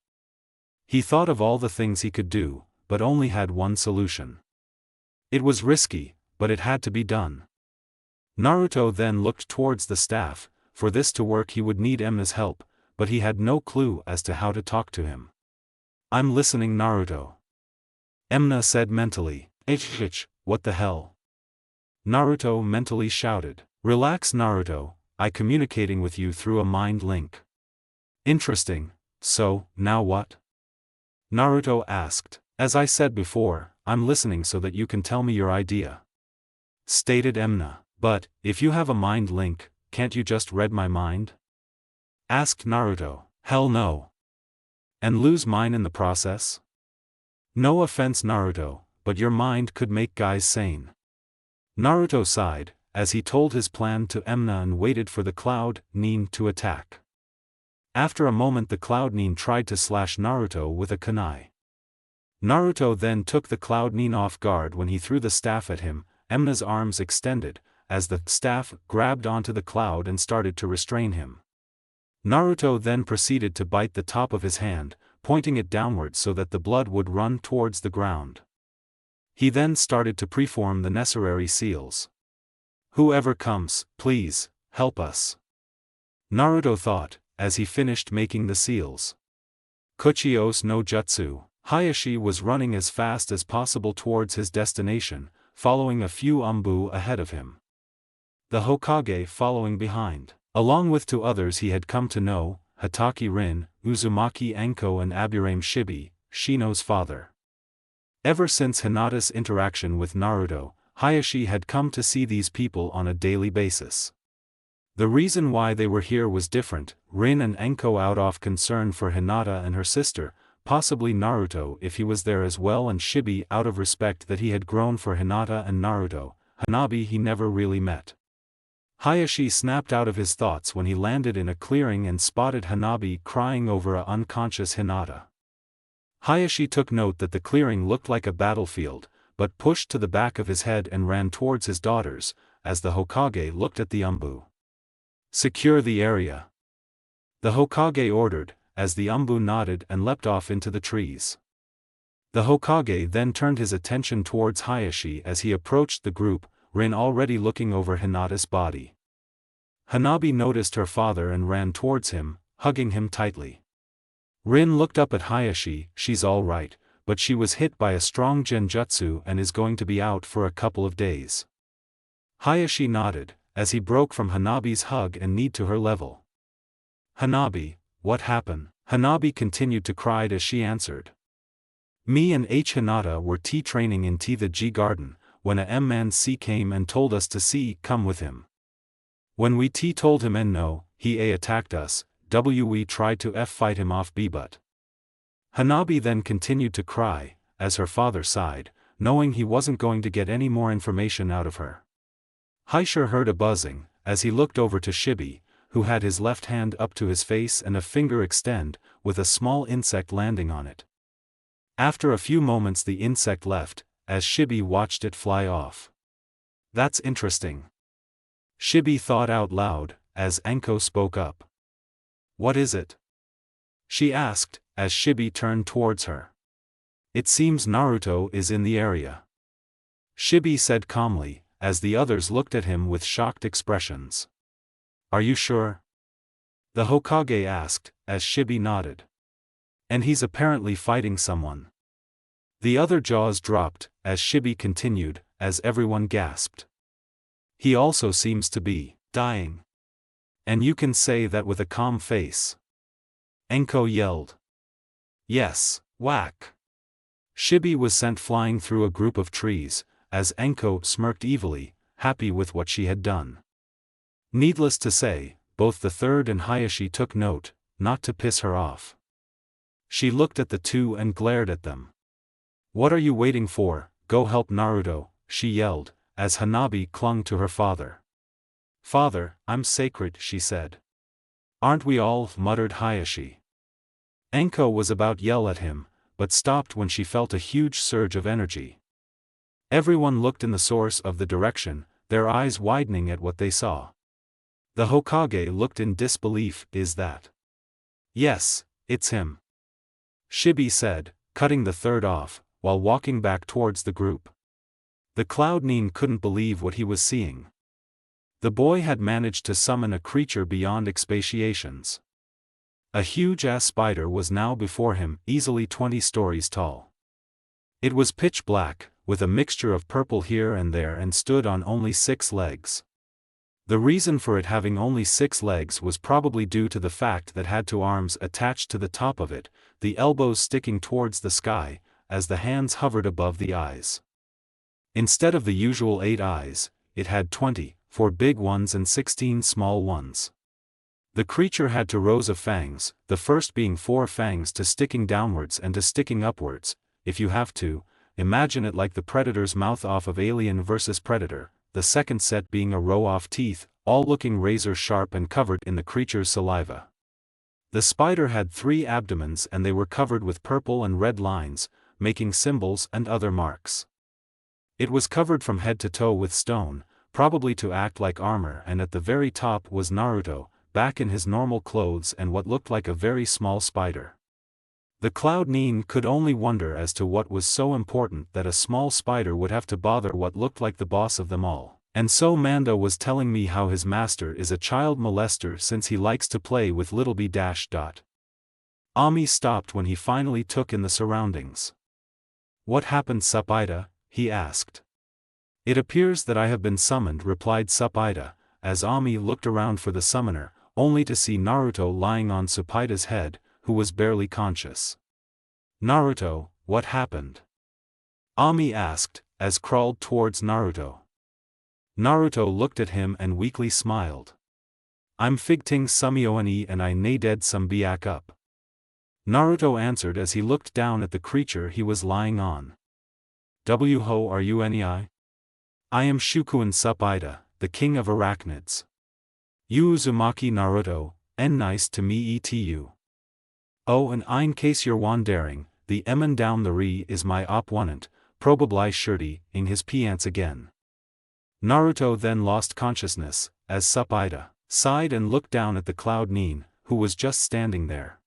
He thought of all the things he could do, but only had one solution. It was risky, but it had to be done. Naruto then looked towards the staff. For this to work he would need Enma's help, but he had no clue as to how to talk to him. I'm listening, Naruto. Enma said mentally. What the hell? Naruto mentally shouted. Relax, Naruto, I communicating with you through a mind link. Interesting, so, now what? Naruto asked. As I said before, I'm listening so that you can tell me your idea. Stated Enma. But, if you have a mind link, can't you just read my mind? Asked Naruto. Hell no. And lose mine in the process? No offense, Naruto, but your mind could make guys sane. Naruto sighed, as he told his plan to Enma and waited for the cloud nin to attack. After a moment the cloud nin tried to slash Naruto with a kunai. Naruto then took the cloud nin off guard when he threw the staff at him. Enma's arms extended, as the staff grabbed onto the cloud and started to restrain him. Naruto then proceeded to bite the top of his hand, pointing it downwards so that the blood would run towards the ground. He then started to preform the necessary seals. Whoever comes, please, help us. Naruto thought, as he finished making the seals. Kuchios no Jutsu. Hiashi was running as fast as possible towards his destination, following a few umbu ahead of him. The Hokage following behind, along with two others he had come to know, Hatake Rin, Uzumaki Anko and Aburame Shibi, Shino's father. Ever since Hinata's interaction with Naruto, Hiashi had come to see these people on a daily basis. The reason why they were here was different, Rin and Anko out of concern for Hinata and her sister, possibly Naruto if he was there as well, and Shibi out of respect that he had grown for Hinata and Naruto, Hanabi he never really met. Hiashi snapped out of his thoughts when he landed in a clearing and spotted Hanabi crying over a unconscious Hinata. Hiashi took note that the clearing looked like a battlefield, but pushed to the back of his head and ran towards his daughters, as the Hokage looked at the umbu. Secure the area. The Hokage ordered, as the umbu nodded and leapt off into the trees. The Hokage then turned his attention towards Hiashi as he approached the group, Rin already looking over Hinata's body. Hanabi noticed her father and ran towards him, hugging him tightly. Rin looked up at Hiashi. She's all right, but she was hit by a strong genjutsu and is going to be out for a couple of days. Hiashi nodded, as he broke from Hanabi's hug and kneed to her level. Hanabi, what happened? Hanabi continued to cry as she answered. Me and Hinata were tea training in the G garden, when a M-man C came and told us to come with him. When we told him no, he attacked us, we tried to fight him off but. Hanabi then continued to cry, as her father sighed, knowing he wasn't going to get any more information out of her. Hiashi heard a buzzing, as he looked over to Shibi, who had his left hand up to his face and a finger extend, with a small insect landing on it. After a few moments the insect left, as Shibi watched it fly off. That's interesting. Shibi thought out loud, as Anko spoke up. What is it? She asked, as Shibi turned towards her. It seems Naruto is in the area. Shibi said calmly, as the others looked at him with shocked expressions. Are you sure? The Hokage asked, as Shibi nodded. And he's apparently fighting someone. The other jaws dropped, as Shibi continued, as everyone gasped. He also seems to be dying. And you can say that with a calm face. Anko yelled. Yes, whack. Shibi was sent flying through a group of trees, as Anko smirked evilly, happy with what she had done. Needless to say, both the third and Hiashi took note, not to piss her off. She looked at the two and glared at them. What are you waiting for? Go help Naruto, she yelled, as Hanabi clung to her father. Father, I'm sacred, she said. Aren't we all? Muttered Hiashi. Anko was about to yell at him, but stopped when she felt a huge surge of energy. Everyone looked in the source of the direction, their eyes widening at what they saw. The Hokage looked in disbelief. Is that? Yes, it's him. Shibi said, cutting the third off, while walking back towards the group. The Cloud Nin couldn't believe what he was seeing. The boy had managed to summon a creature beyond expatiations. A huge-ass spider was now before him, easily 20 stories tall. It was pitch black, with a mixture of purple here and there, and stood on only 6 legs. The reason for it having only 6 legs was probably due to the fact that it had 2 arms attached to the top of it, the elbows sticking towards the sky, as the hands hovered above the eyes. Instead of the usual 8 eyes, it had 20, 4 big ones and 16 small ones. The creature had 2 rows of fangs, the first being 4 fangs to sticking downwards and to sticking upwards. If you have to, imagine it like the Predator's mouth off of Alien vs Predator, the second set being a row of teeth, all looking razor sharp and covered in the creature's saliva. The spider had 3 abdomens and they were covered with purple and red lines, making symbols and other marks. It was covered from head to toe with stone, probably to act like armor, and at the very top was Naruto, back in his normal clothes and what looked like a very small spider. The Cloud Nin could only wonder as to what was so important that a small spider would have to bother what looked like the boss of them all. And so Manda was telling me how his master is a child molester since he likes to play with little b-. Ami stopped when he finally took in the surroundings. What happened, Supida? He asked. It appears that I have been summoned, replied Supida, as Ami looked around for the summoner, only to see Naruto lying on Supida's head, who was barely conscious. Naruto, what happened? Ami asked, as crawled towards Naruto. Naruto looked at him and weakly smiled. I'm figting Sumioani and I naded some biak up. Naruto answered as he looked down at the creature he was lying on. Who are you any? I am Shukuen Supida, the king of arachnids. You Uzumaki Naruto, and nice to meet you. Oh, and in case you're wondering, the Emin down the re is my opponent, probably shirty, in his pants again. Naruto then lost consciousness, as Supida sighed and looked down at the Cloud Nin, who was just standing there.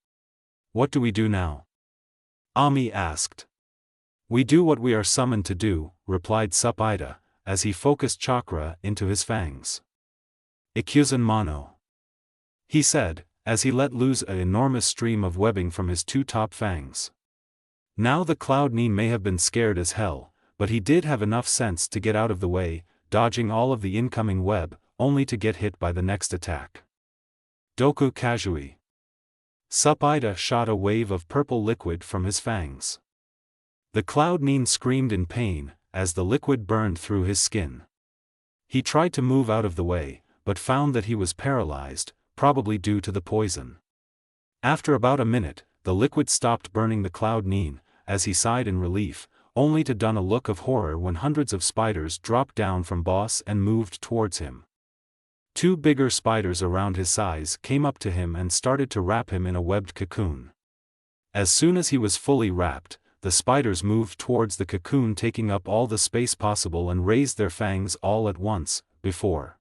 What do we do now? Ami asked. We do what we are summoned to do, replied Tsunade, as he focused chakra into his fangs. Ikuzen Mono, he said, as he let loose an enormous stream of webbing from his two top fangs. Now the Cloud Nin may have been scared as hell, but he did have enough sense to get out of the way, dodging all of the incoming web, only to get hit by the next attack. Doku Kazui. Tsunade shot a wave of purple liquid from his fangs. The Cloud Nin screamed in pain, as the liquid burned through his skin. He tried to move out of the way, but found that he was paralyzed, probably due to the poison. After about a minute, the liquid stopped burning the Cloud Nin, as he sighed in relief, only to don a look of horror when hundreds of spiders dropped down from boss and moved towards him. Two bigger spiders around his size came up to him and started to wrap him in a webbed cocoon. As soon as he was fully wrapped, the spiders moved towards the cocoon, taking up all the space possible and raised their fangs all at once. Before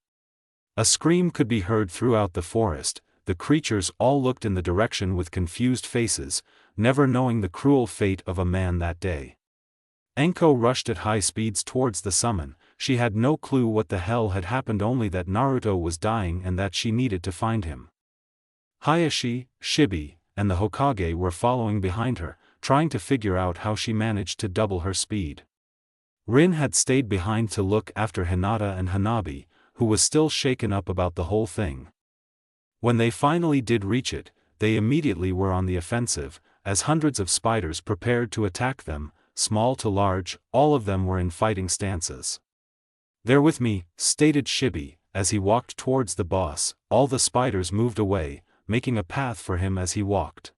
a scream could be heard throughout the forest, the creatures all looked in the direction with confused faces, never knowing the cruel fate of a man that day. Anko rushed at high speeds towards the summon. She had no clue what the hell had happened, only that Naruto was dying and that she needed to find him. Hiashi, Shibi, and the Hokage were following behind her, trying to figure out how she managed to double her speed. Rin had stayed behind to look after Hinata and Hanabi, who was still shaken up about the whole thing. When they finally did reach it, they immediately were on the offensive, as hundreds of spiders prepared to attack them, small to large, all of them were in fighting stances. "They're with me," stated Shibi, as he walked towards the boss. All the spiders moved away, making a path for him as he walked.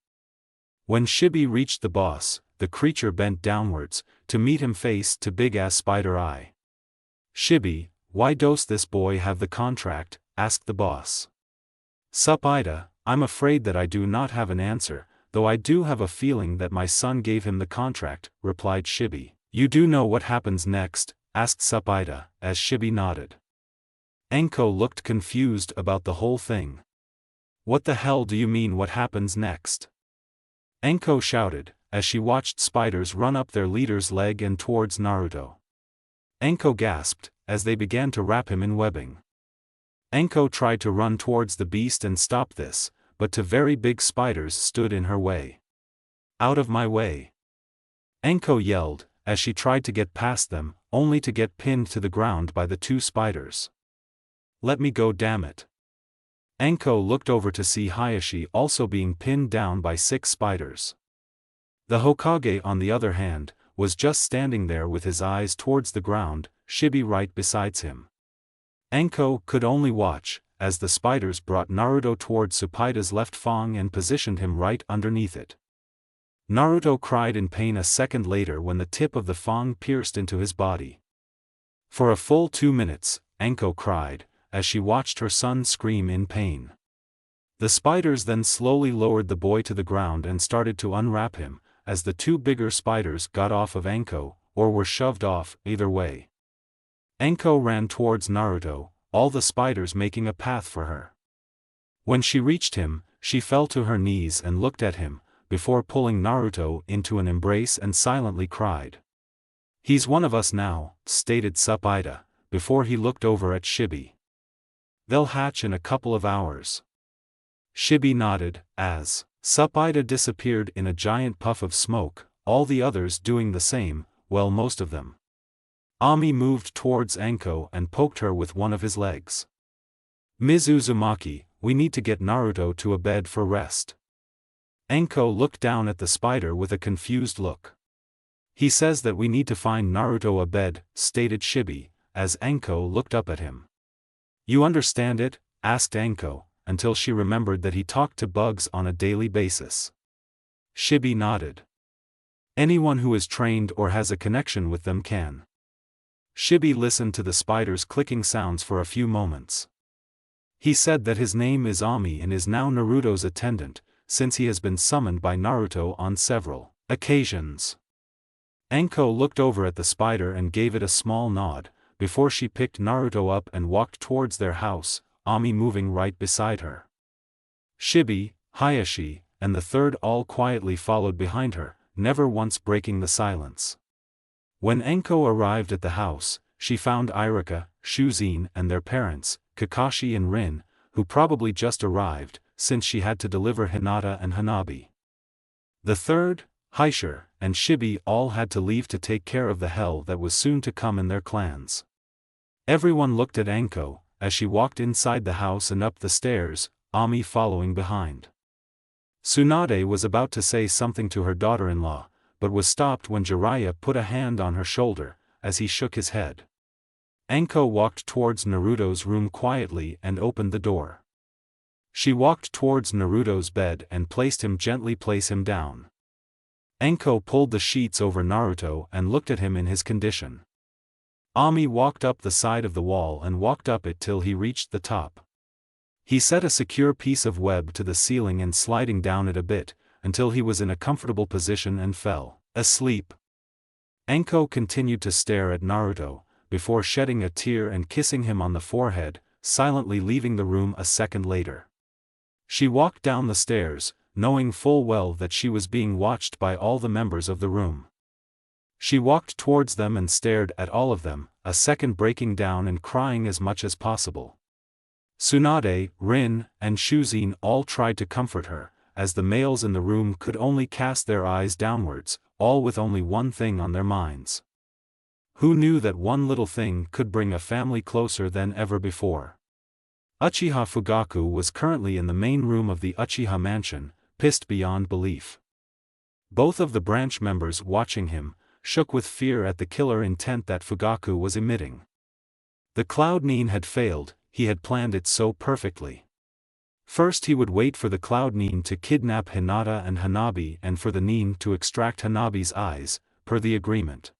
When Shibi reached the boss, the creature bent downwards, to meet him face to big-ass spider eye. "Shibi, why does this boy have the contract?" asked the boss. "Tsunade, I'm afraid that I do not have an answer, though I do have a feeling that my son gave him the contract," replied Shibi. "You do know what happens next?" asked Tsunade, as Shibi nodded. Anko looked confused about the whole thing. "What the hell do you mean what happens next?" Anko shouted, as she watched spiders run up their leader's leg and towards Naruto. Anko gasped, as they began to wrap him in webbing. Anko tried to run towards the beast and stop this, but two very big spiders stood in her way. "Out of my way!" Anko yelled, as she tried to get past them, only to get pinned to the ground by the two spiders. "Let me go, damn it!" Anko looked over to see Hiashi also being pinned down by 6 spiders. The Hokage, on the other hand, was just standing there with his eyes towards the ground, Shibi right beside him. Anko could only watch, as the spiders brought Naruto towards Tsunade's left fang and positioned him right underneath it. Naruto cried in pain a second later when the tip of the fang pierced into his body. For a full 2 minutes, Anko cried, as she watched her son scream in pain. The spiders then slowly lowered the boy to the ground and started to unwrap him, as the 2 bigger spiders got off of Anko, or were shoved off, either way. Anko ran towards Naruto, all the spiders making a path for her. When she reached him, she fell to her knees and looked at him, before pulling Naruto into an embrace and silently cried. "He's one of us now," stated Tsunade, before he looked over at Shibi. "They'll hatch in a couple of hours." Shibi nodded, as Tsunade disappeared in a giant puff of smoke, all the others doing the same, well, most of them. Ami moved towards Anko and poked her with one of his legs. "Ms. Uzumaki, we need to get Naruto to a bed for rest." Anko looked down at the spider with a confused look. "He says that we need to find Naruto a bed," stated Shibi, as Anko looked up at him. "You understand it?" asked Anko, until she remembered that he talked to bugs on a daily basis. Shibi nodded. "Anyone who is trained or has a connection with them can." Shibi listened to the spider's clicking sounds for a few moments. "He said that his name is Ami and is now Naruto's attendant, since he has been summoned by Naruto on several occasions." Anko looked over at the spider and gave it a small nod, before she picked Naruto up and walked towards their house, Ami moving right beside her. Shibi, Hiashi, and the third all quietly followed behind her, never once breaking the silence. When Anko arrived at the house, she found Irika, Shuzine and their parents, Kakashi and Rin, who probably just arrived, since she had to deliver Hinata and Hanabi. The third, Hiashi, and Shibi all had to leave to take care of the hell that was soon to come in their clans. Everyone looked at Anko, as she walked inside the house and up the stairs, Ami following behind. Tsunade was about to say something to her daughter-in-law, but was stopped when Jiraiya put a hand on her shoulder, as he shook his head. Anko walked towards Naruto's room quietly and opened the door. She walked towards Naruto's bed and placed him down. Anko pulled the sheets over Naruto and looked at him in his condition. Ami walked up the side of the wall and walked up it till he reached the top. He set a secure piece of web to the ceiling and sliding down it a bit, until he was in a comfortable position and fell asleep. Anko continued to stare at Naruto, before shedding a tear and kissing him on the forehead, silently leaving the room a second later. She walked down the stairs, knowing full well that she was being watched by all the members of the room. She walked towards them and stared at all of them, a second breaking down and crying as much as possible. Tsunade, Rin, and Shuzine all tried to comfort her, as the males in the room could only cast their eyes downwards, all with only one thing on their minds. Who knew that one little thing could bring a family closer than ever before? Uchiha Fugaku was currently in the main room of the Uchiha mansion, pissed beyond belief. Both of the branch members watching him, shook with fear at the killer intent that Fugaku was emitting. The Cloud Nin had failed, he had planned it so perfectly. First he would wait for the Cloud Nin to kidnap Hinata and Hanabi and for the Nin to extract Hanabi's eyes, per the agreement.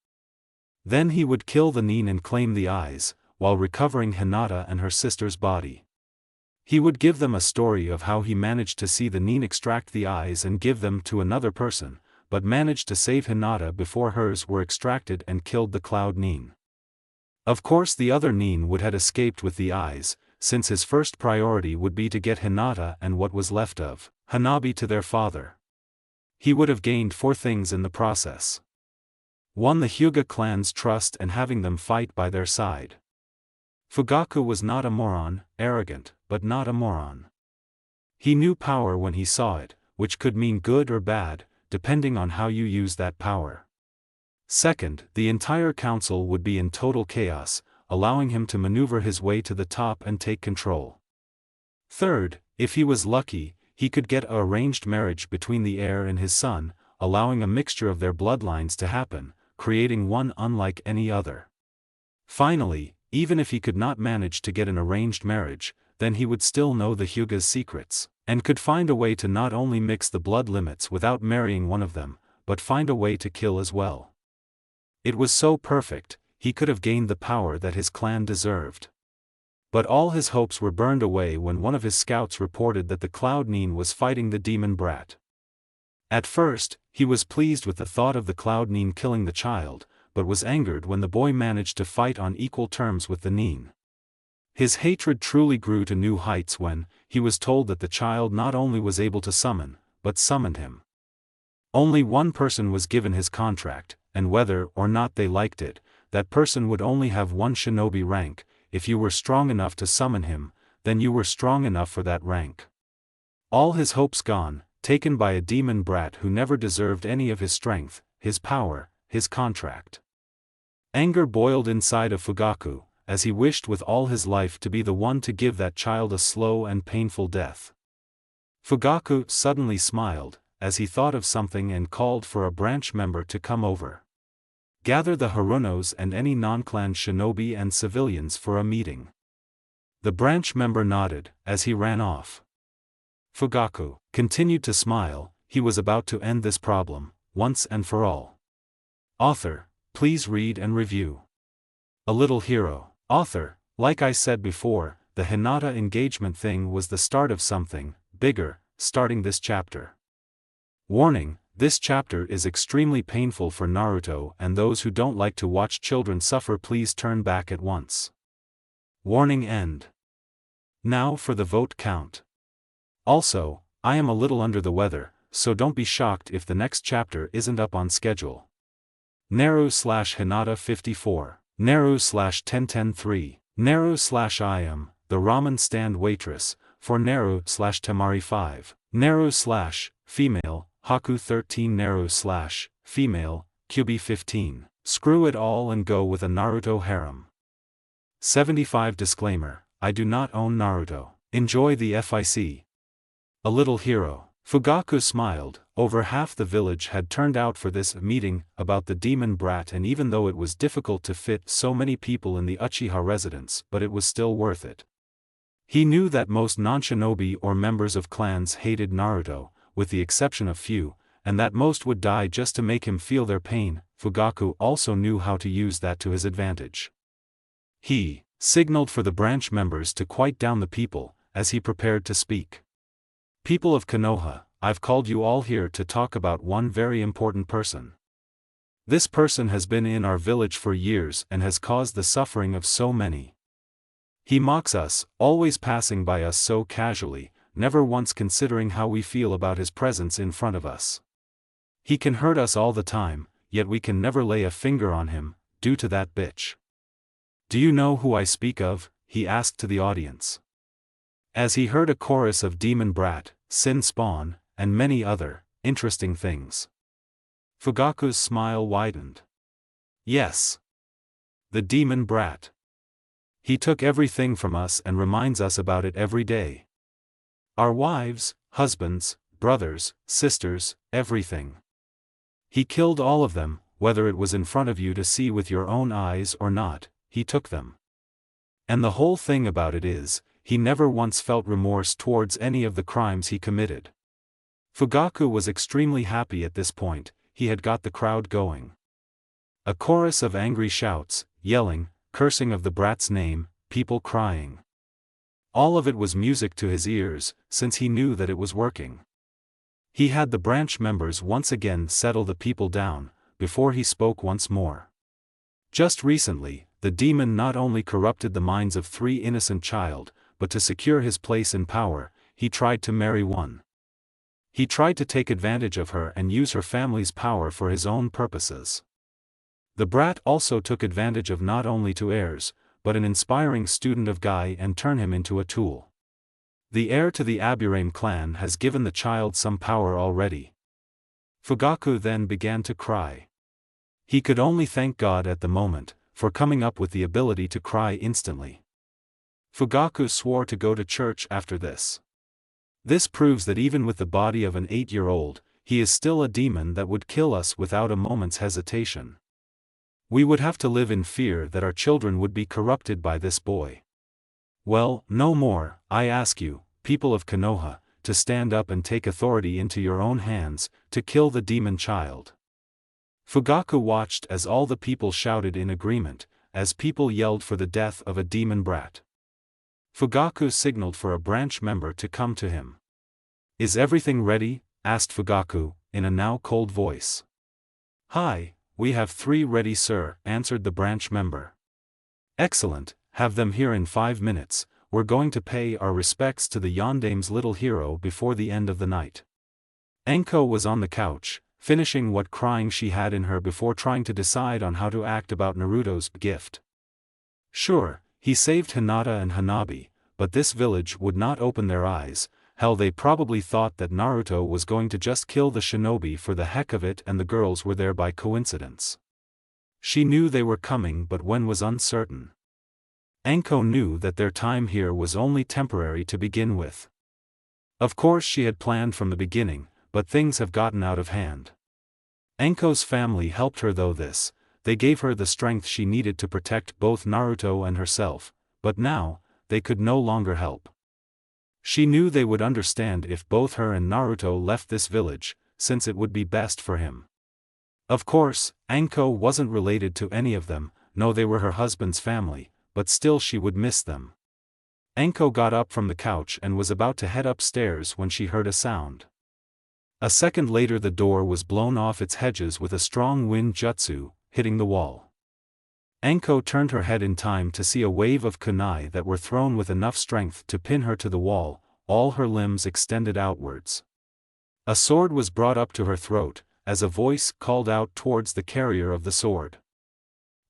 Then he would kill the Nin and claim the eyes, while recovering Hinata and her sister's body. He would give them a story of how he managed to see the Nin extract the eyes and give them to another person, but managed to save Hinata before hers were extracted and killed the Cloud Nin. Of course the other Nin would have escaped with the eyes, since his first priority would be to get Hinata and what was left of Hanabi to their father. He would have gained 4 things in the process. 1. The Hyuga clan's trust and having them fight by their side. Fugaku was not a moron, arrogant, but not a moron. He knew power when he saw it, which could mean good or bad, depending on how you use that power. 2. The entire council would be in total chaos, allowing him to maneuver his way to the top and take control. 3. If he was lucky, he could get an arranged marriage between the heir and his son, allowing a mixture of their bloodlines to happen, creating one unlike any other. Finally, even if he could not manage to get an arranged marriage, then he would still know the Hyuga's secrets, and could find a way to not only mix the blood limits without marrying one of them, but find a way to kill as well. It was so perfect, he could have gained the power that his clan deserved. But all his hopes were burned away when one of his scouts reported that the Cloud Nin was fighting the demon brat. At first, he was pleased with the thought of the Cloud Nin killing the child, but was angered when the boy managed to fight on equal terms with the Nin. His hatred truly grew to new heights when he was told that the child not only was able to summon, but summoned him. Only one person was given his contract, and whether or not they liked it, that person would only have 1 shinobi rank. If you were strong enough to summon him, then you were strong enough for that rank. All his hopes gone, taken by a demon brat who never deserved any of his strength, his power, his contract. Anger boiled inside of Fugaku, as he wished with all his life to be the one to give that child a slow and painful death. Fugaku suddenly smiled, as he thought of something and called for a branch member to come over. Gather the Harunos and any non-clan shinobi and civilians for a meeting. The branch member nodded, as he ran off. Fugaku continued to smile, he was about to end this problem, once and for all. Author, please read and review. A Little Hero. Author, like I said before, the Hinata engagement thing was the start of something bigger, starting this chapter. Warning, this chapter is extremely painful for Naruto and those who don't like to watch children suffer, please turn back at once. Warning end. Now for the vote count. Also, I am a little under the weather, so don't be shocked if the next chapter isn't up on schedule. Naru/Hinata 54. Naru/1010-3. Naru/I am, the ramen stand waitress, for Naru/Temari 5. Naru/female, Haku 13. Naru/female, Kyubi 15. Screw it all and go with a Naruto harem. 75. Disclaimer, I do not own Naruto. Enjoy the FIC. A little hero. Fugaku smiled. Over half the village had turned out for this meeting about the demon brat, and even though it was difficult to fit so many people in the Uchiha residence, but it was still worth it. He knew that most non-shinobi or members of clans hated Naruto, with the exception of few, and that most would die just to make him feel their pain. Fugaku also knew how to use that to his advantage. He signaled for the branch members to quiet down the people, as he prepared to speak. People of Konoha, I've called you all here to talk about one very important person. This person has been in our village for years and has caused the suffering of so many. He mocks us, always passing by us so casually, never once considering how we feel about his presence in front of us. He can hurt us all the time, yet we can never lay a finger on him, due to that bitch. Do you know who I speak of? He asked to the audience. As he heard a chorus of demon brat, sin spawn, and many other interesting things. Fugaku's smile widened. Yes. The demon brat. He took everything from us and reminds us about it every day. Our wives, husbands, brothers, sisters, everything. He killed all of them, whether it was in front of you to see with your own eyes or not, he took them. And the whole thing about it is, he never once felt remorse towards any of the crimes he committed. Fugaku was extremely happy at this point. He had got the crowd going. A chorus of angry shouts, yelling, cursing of the brat's name, people crying. All of it was music to his ears, since he knew that it was working. He had the branch members once again settle the people down, before he spoke once more. Just recently, the demon not only corrupted the minds of 3 innocent child, but to secure his place in power, he tried to marry one. He tried to take advantage of her and use her family's power for his own purposes. The brat also took advantage of not only 2 heirs, but an inspiring student of Gai and turn him into a tool. The heir to the Aburame clan has given the child some power already. Fugaku then began to cry. He could only thank God at the moment, for coming up with the ability to cry instantly. Fugaku swore to go to church after this. This proves that even with the body of an 8-year-old, he is still a demon that would kill us without a moment's hesitation. We would have to live in fear that our children would be corrupted by this boy. Well, no more, I ask you, people of Konoha, to stand up and take authority into your own hands, to kill the demon child. Fugaku watched as all the people shouted in agreement, as people yelled for the death of a demon brat. Fugaku signaled for a branch member to come to him. Is everything ready? Asked Fugaku, in a now cold voice. Hi, we have 3 ready sir, answered the branch member. Excellent, have them here in 5 minutes, we're going to pay our respects to the Yondame's little hero before the end of the night. Anko was on the couch, finishing what crying she had in her before trying to decide on how to act about Naruto's gift. Sure, he saved Hinata and Hanabi, but this village would not open their eyes. Hell, they probably thought that Naruto was going to just kill the shinobi for the heck of it and the girls were there by coincidence. She knew they were coming, but when was uncertain. Anko knew that their time here was only temporary to begin with. Of course she had planned from the beginning, but things have gotten out of hand. Anko's family helped her though this, they gave her the strength she needed to protect both Naruto and herself, but now, they could no longer help. She knew they would understand if both her and Naruto left this village, since it would be best for him. Of course, Anko wasn't related to any of them, no, they were her husband's family, but still she would miss them. Anko got up from the couch and was about to head upstairs when she heard a sound. A second later the door was blown off its hedges with a strong wind jutsu, hitting the wall. Anko turned her head in time to see a wave of kunai that were thrown with enough strength to pin her to the wall, all her limbs extended outwards. A sword was brought up to her throat, as a voice called out towards the carrier of the sword.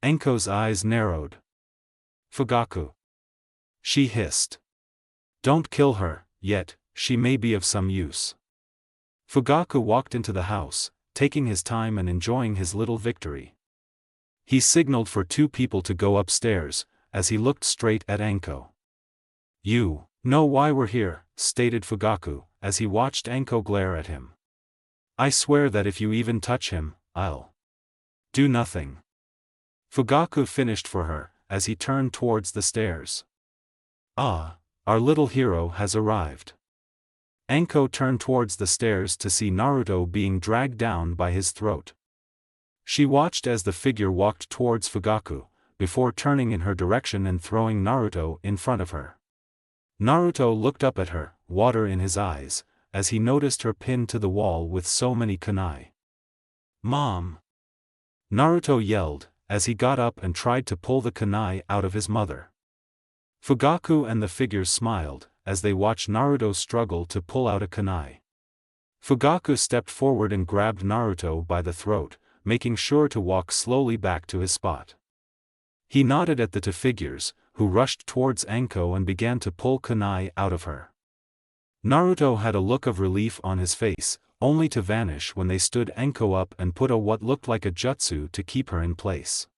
Anko's eyes narrowed. "Fugaku," she hissed. "Don't kill her, yet, she may be of some use." Fugaku walked into the house, taking his time and enjoying his little victory. He signaled for two people to go upstairs, as he looked straight at Anko. "You know why we're here," stated Fugaku, as he watched Anko glare at him. "I swear that if you even touch him, I'll do nothing." Fugaku finished for her, as he turned towards the stairs. "Ah, our little hero has arrived." Anko turned towards the stairs to see Naruto being dragged down by his throat. She watched as the figure walked towards Fugaku, before turning in her direction and throwing Naruto in front of her. Naruto looked up at her, water in his eyes, as he noticed her pinned to the wall with so many kunai. "Mom!" Naruto yelled, as he got up and tried to pull the kunai out of his mother. Fugaku and the figures smiled, as they watched Naruto struggle to pull out a kunai. Fugaku stepped forward and grabbed Naruto by the throat, making sure to walk slowly back to his spot. He nodded at the two figures, who rushed towards Anko and began to pull kunai out of her. Naruto had a look of relief on his face, only to vanish when they stood Anko up and put what looked like a jutsu to keep her in place.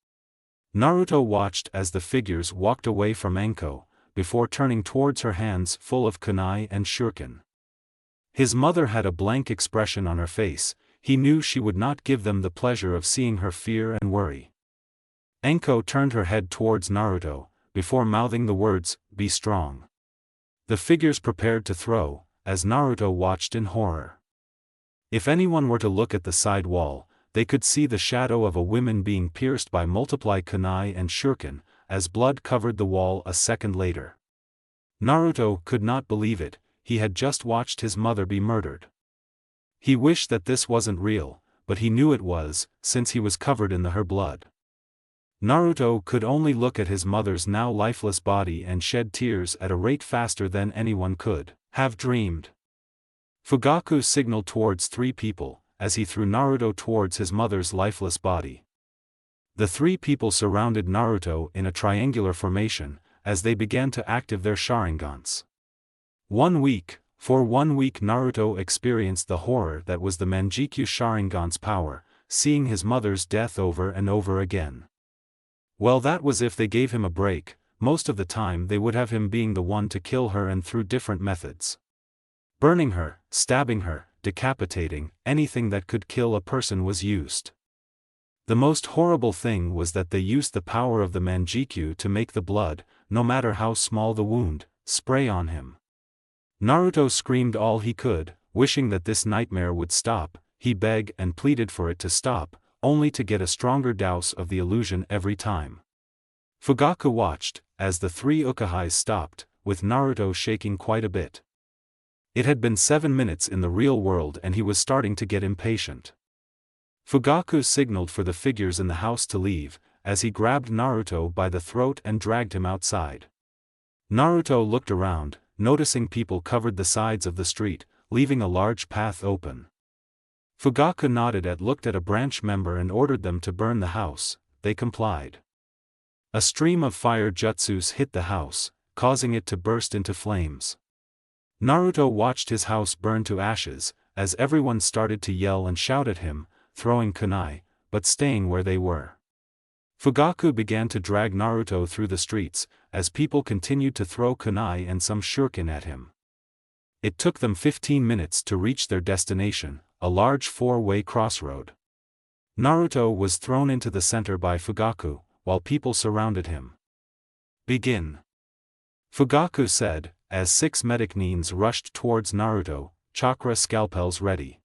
Naruto watched as the figures walked away from Anko, before turning towards her hands full of kunai and shuriken. His mother had a blank expression on her face. He knew she would not give them the pleasure of seeing her fear and worry. Anko turned her head towards Naruto, before mouthing the words, "Be strong." The figures prepared to throw, as Naruto watched in horror. If anyone were to look at the side wall, they could see the shadow of a woman being pierced by multiple kunai and shuriken, as blood covered the wall a second later. Naruto could not believe it. He had just watched his mother be murdered. He wished that this wasn't real, but he knew it was, since he was covered in her blood. Naruto could only look at his mother's now lifeless body and shed tears at a rate faster than anyone could have dreamed. Fugaku signaled towards three people, as he threw Naruto towards his mother's lifeless body. The three people surrounded Naruto in a triangular formation, as they began to activate their Sharingans. For 1 week Naruto experienced the horror that was the Manjikyu Sharingan's power, seeing his mother's death over and over again. Well, that was if they gave him a break. Most of the time they would have him being the one to kill her, and through different methods. Burning her, stabbing her, decapitating, anything that could kill a person was used. The most horrible thing was that they used the power of the Manjikyu to make the blood, no matter how small the wound, spray on him. Naruto screamed all he could, wishing that this nightmare would stop. He begged and pleaded for it to stop, only to get a stronger dose of the illusion every time. Fugaku watched, as the three Hokage stopped, with Naruto shaking quite a bit. It had been 7 minutes in the real world and he was starting to get impatient. Fugaku signaled for the figures in the house to leave, as he grabbed Naruto by the throat and dragged him outside. Naruto looked around, noticing people covered the sides of the street, leaving a large path open. Fugaku nodded looked at a branch member and ordered them to burn the house. They complied. A stream of fire jutsus hit the house, causing it to burst into flames. Naruto watched his house burn to ashes, as everyone started to yell and shout at him, throwing kunai, but staying where they were. Fugaku began to drag Naruto through the streets, as people continued to throw kunai and some shuriken at him. It took them 15 minutes to reach their destination, a large 4-way crossroad. Naruto was thrown into the center by Fugaku, while people surrounded him. "Begin," Fugaku said, as 6 medic nines rushed towards Naruto, chakra scalpels ready.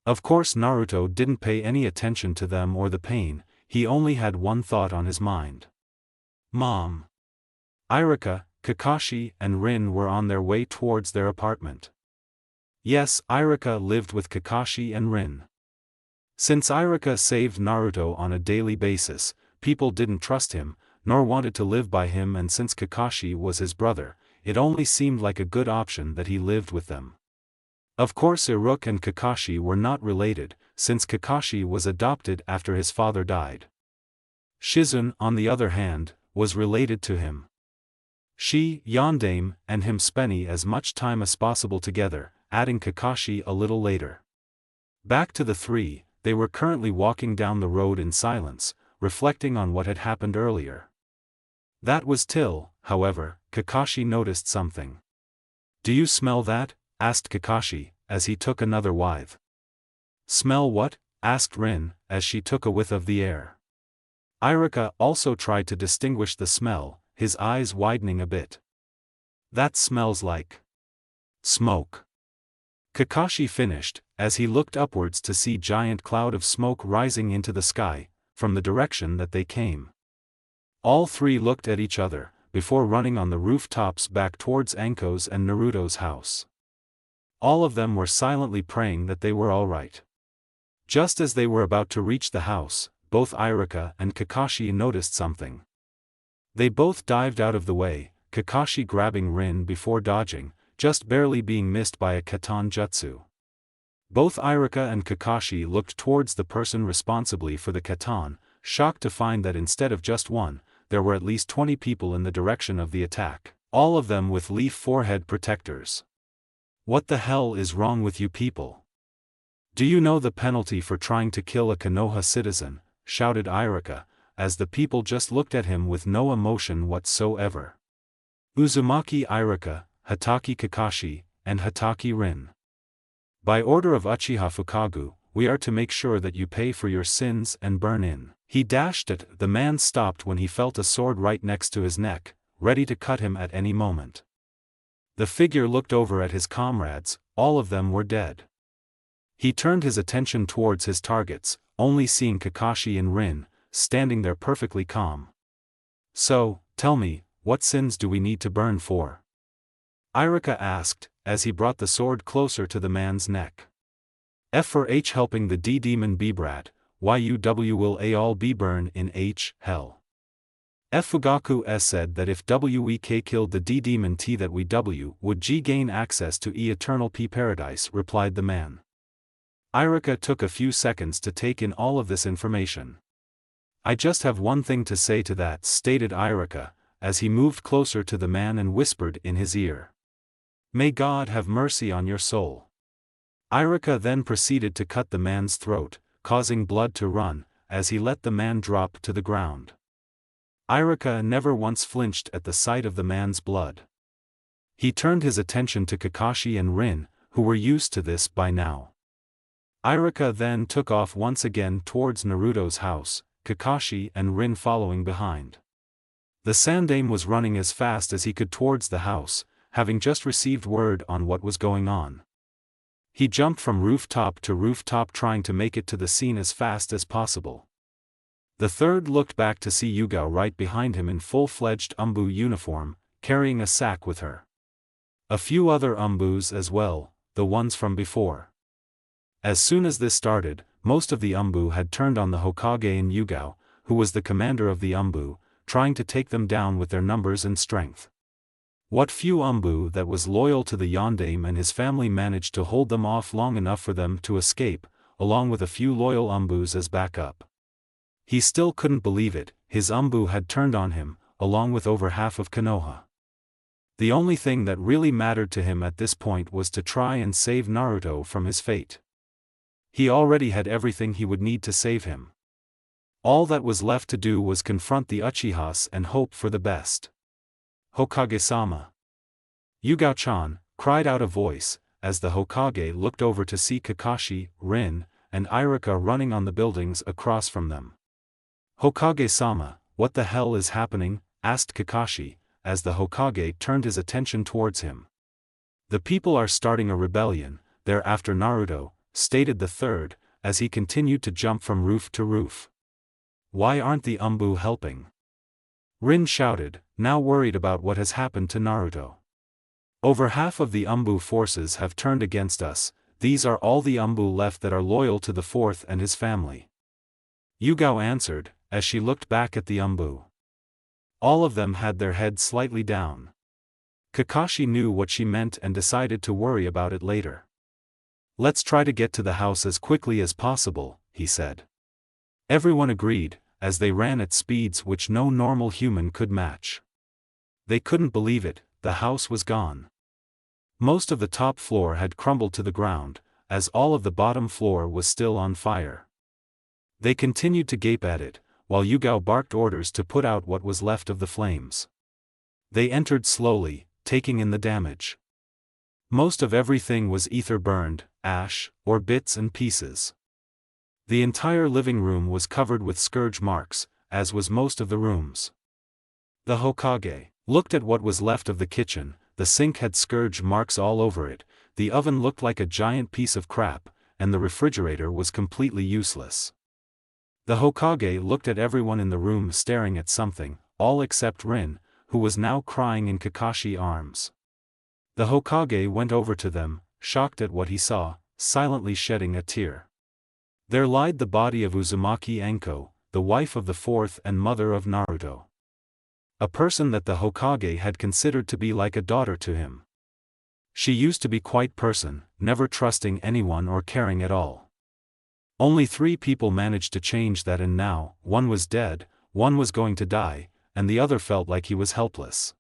Of course Naruto didn't pay any attention to them or the pain. He only had one thought on his mind. Mom. Irika, Kakashi and Rin were on their way towards their apartment. Yes, Irika lived with Kakashi and Rin. Since Irika saved Naruto on a daily basis, people didn't trust him, nor wanted to live by him, and since Kakashi was his brother, it only seemed like a good option that he lived with them. Of course Iruka and Kakashi were not related, since Kakashi was adopted after his father died. Shizune, on the other hand, was related to him. She, Yondaime, and him spent as much time as possible together, adding Kakashi a little later. Back to the three, they were currently walking down the road in silence, reflecting on what had happened earlier. That was till, however, Kakashi noticed something. "Do you smell that?" asked Kakashi, as he took another whiff. "Smell what?" asked Rin, as she took a whiff of the air. Iruka also tried to distinguish the smell, his eyes widening a bit. "That smells like smoke." Kakashi finished, as he looked upwards to see a giant cloud of smoke rising into the sky, from the direction that they came. All three looked at each other, before running on the rooftops back towards Anko's and Naruto's house. All of them were silently praying that they were alright. Just as they were about to reach the house, both Iruka and Kakashi noticed something. They both dived out of the way, Kakashi grabbing Rin before dodging, just barely being missed by a katan jutsu. Both Iruka and Kakashi looked towards the person responsible for the katan, shocked to find that instead of just one, there were at least 20 people in the direction of the attack, all of them with leaf forehead protectors. "What the hell is wrong with you people? Do you know the penalty for trying to kill a Konoha citizen?" shouted Iruka, as the people just looked at him with no emotion whatsoever. Uzumaki Iruka, Hatake Kakashi, and Hatake Rin. "By order of Uchiha Fugaku, we are to make sure that you pay for your sins and burn in." He dashed it. The man stopped when he felt a sword right next to his neck, ready to cut him at any moment. The figure looked over at his comrades, all of them were dead. He turned his attention towards his targets, only seeing Kakashi and Rin, standing there perfectly calm. "So, tell me, what sins do we need to burn for?" Iruka asked, as he brought the sword closer to the man's neck. "F for H helping the D-Demon B-Brat, YUW will A all be burn in H, hell." F Fugaku S said that if WEK killed the D-Demon T that we W would G gain access to E Eternal P Paradise, replied the man. Iruka took a few seconds to take in all of this information. "I just have one thing to say to that," stated Iruka, as he moved closer to the man and whispered in his ear. "May God have mercy on your soul." Iruka then proceeded to cut the man's throat, causing blood to run, as he let the man drop to the ground. Iruka never once flinched at the sight of the man's blood. He turned his attention to Kakashi and Rin, who were used to this by now. Iruka then took off once again towards Naruto's house, Kakashi and Rin following behind. The Sandaime was running as fast as he could towards the house, having just received word on what was going on. He jumped from rooftop to rooftop trying to make it to the scene as fast as possible. The third looked back to see Yugao right behind him in full-fledged Umbu uniform, carrying a sack with her. A few other Umbus as well, the ones from before. As soon as this started, most of the Umbu had turned on the Hokage and Yugao, who was the commander of the Umbu, trying to take them down with their numbers and strength. What few Umbu that was loyal to the Yondaime and his family managed to hold them off long enough for them to escape, along with a few loyal Umbus as backup. He still couldn't believe it, his Umbu had turned on him, along with over half of Konoha. The only thing that really mattered to him at this point was to try and save Naruto from his fate. He already had everything he would need to save him. All that was left to do was confront the Uchihas and hope for the best. "Hokage-sama!" Yugao-chan, cried out a voice, as the Hokage looked over to see Kakashi, Rin, and Iruka running on the buildings across from them. "Hokage-sama, what the hell is happening?" asked Kakashi, as the Hokage turned his attention towards him. "The people are starting a rebellion, they're after Naruto," stated the third, as he continued to jump from roof to roof. "Why aren't the Umbu helping?" Rin shouted, now worried about what has happened to Naruto. "Over half of the Umbu forces have turned against us, these are all the Umbu left that are loyal to the fourth and his family." Yugao answered, as she looked back at the Umbu. All of them had their heads slightly down. Kakashi knew what she meant and decided to worry about it later. Let's try to get to the house as quickly as possible, he said. Everyone agreed, as they ran at speeds which no normal human could match. They couldn't believe it, the house was gone. Most of the top floor had crumbled to the ground, as all of the bottom floor was still on fire. They continued to gape at it, while Yugao barked orders to put out what was left of the flames. They entered slowly, taking in the damage. Most of everything was either burned, ash, or bits and pieces. The entire living room was covered with scourge marks, as was most of the rooms. The Hokage looked at what was left of the kitchen. The sink had scourge marks all over it, the oven looked like a giant piece of crap, and the refrigerator was completely useless. The Hokage looked at everyone in the room staring at something, all except Rin, who was now crying in Kakashi's arms. The Hokage went over to them, shocked at what he saw, silently shedding a tear. There lied the body of Uzumaki Anko, the wife of the fourth and mother of Naruto. A person that the Hokage had considered to be like a daughter to him. She used to be quite person, never trusting anyone or caring at all. Only 3 people managed to change that, and now, one was dead, one was going to die, and the other felt like he was helpless.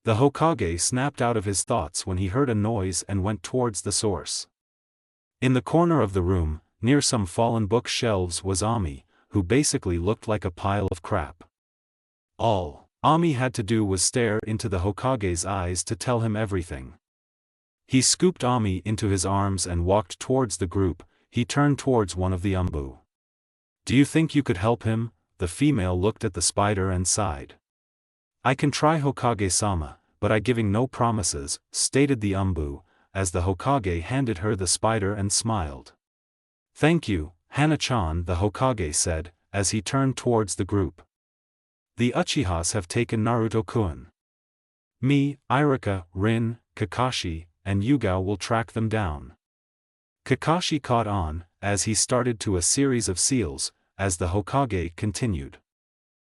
The Hokage snapped out of his thoughts when he heard a noise and went towards the source. In the corner of the room, near some fallen bookshelves, was Ami, who basically looked like a pile of crap. All Ami had to do was stare into the Hokage's eyes to tell him everything. He scooped Ami into his arms and walked towards the group. He turned towards one of the Umbu. "Do you think you could help him?" The female looked at the spider and sighed. "I can try, Hokage-sama, but I giving no promises," stated the Umbu, as the Hokage handed her the spider and smiled. "Thank you, Hana-chan," the Hokage said, as he turned towards the group. "The Uchihas have taken Naruto-kun. Me, Irika, Rin, Kakashi, and Yugao will track them down." Kakashi caught on, as he started to a series of seals, as the Hokage continued.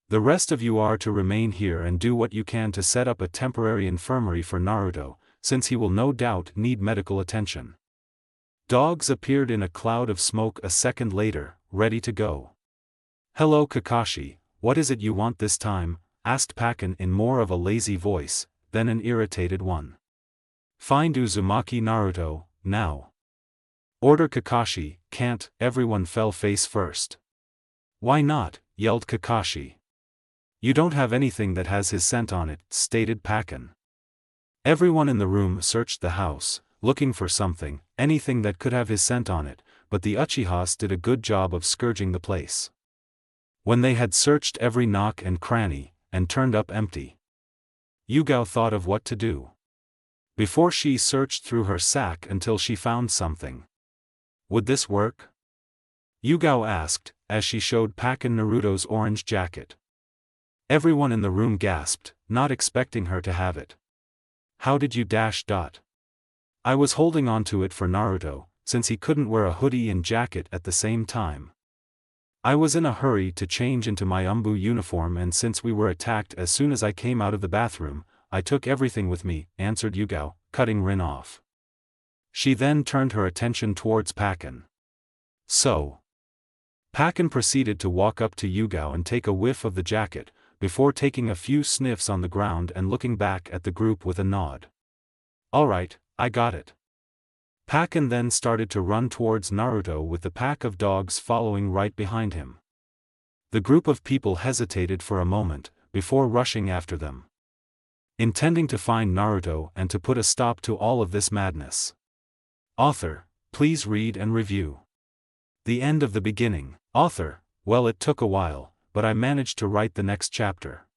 "The rest of you are to remain here and do what you can to set up a temporary infirmary for Naruto, since he will no doubt need medical attention." Dogs appeared in a cloud of smoke a second later, ready to go. "Hello Kakashi, what is it you want this time?" asked Pakken in more of a lazy voice, than an irritated one. "Find Uzumaki Naruto, now. Order Kakashi." "Can't," everyone fell face first. "Why not?" yelled Kakashi. "You don't have anything that has his scent on it," stated Pakken. Everyone in the room searched the house, looking for something, anything that could have his scent on it, but the Uchihas did a good job of scourging the place. When they had searched every nook and cranny, and turned up empty, Yugao thought of what to do. Before she searched through her sack until she found something. Would this work? Yugao asked, as she showed Pakken Naruto's orange jacket. Everyone in the room gasped, not expecting her to have it. "How did you dash dot?" "I was holding on to it for Naruto, since he couldn't wear a hoodie and jacket at the same time. I was in a hurry to change into my Umbu uniform, and since we were attacked as soon as I came out of the bathroom, I took everything with me," answered Yugao, cutting Rin off. She then turned her attention towards Pakken. "So." Pakken proceeded to walk up to Yugao and take a whiff of the jacket, before taking a few sniffs on the ground and looking back at the group with a nod. "Alright, I got it." Pakken then started to run towards Naruto with the pack of dogs following right behind him. The group of people hesitated for a moment, before rushing after them, intending to find Naruto and to put a stop to all of this madness. Author, please read and review. The end of the beginning. Author, well, it took a while, but I managed to write the next chapter.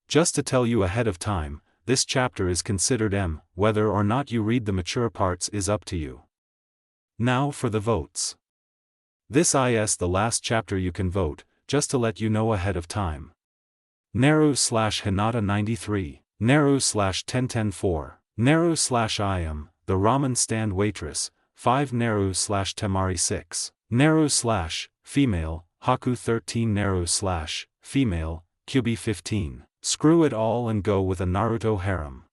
Just to tell you ahead of time, this chapter is considered M, whether or not you read the mature parts is up to you. Now for the votes. This is the last chapter you can vote, just to let you know ahead of time. Naru/Hinata 93, Naru/1010-4, Naru/I am, the ramen stand waitress, 5 Naru/Temari 6, Naru/female, Haku 13 Naru/female, Kyubi 15. Screw it all and go with a Naruto harem.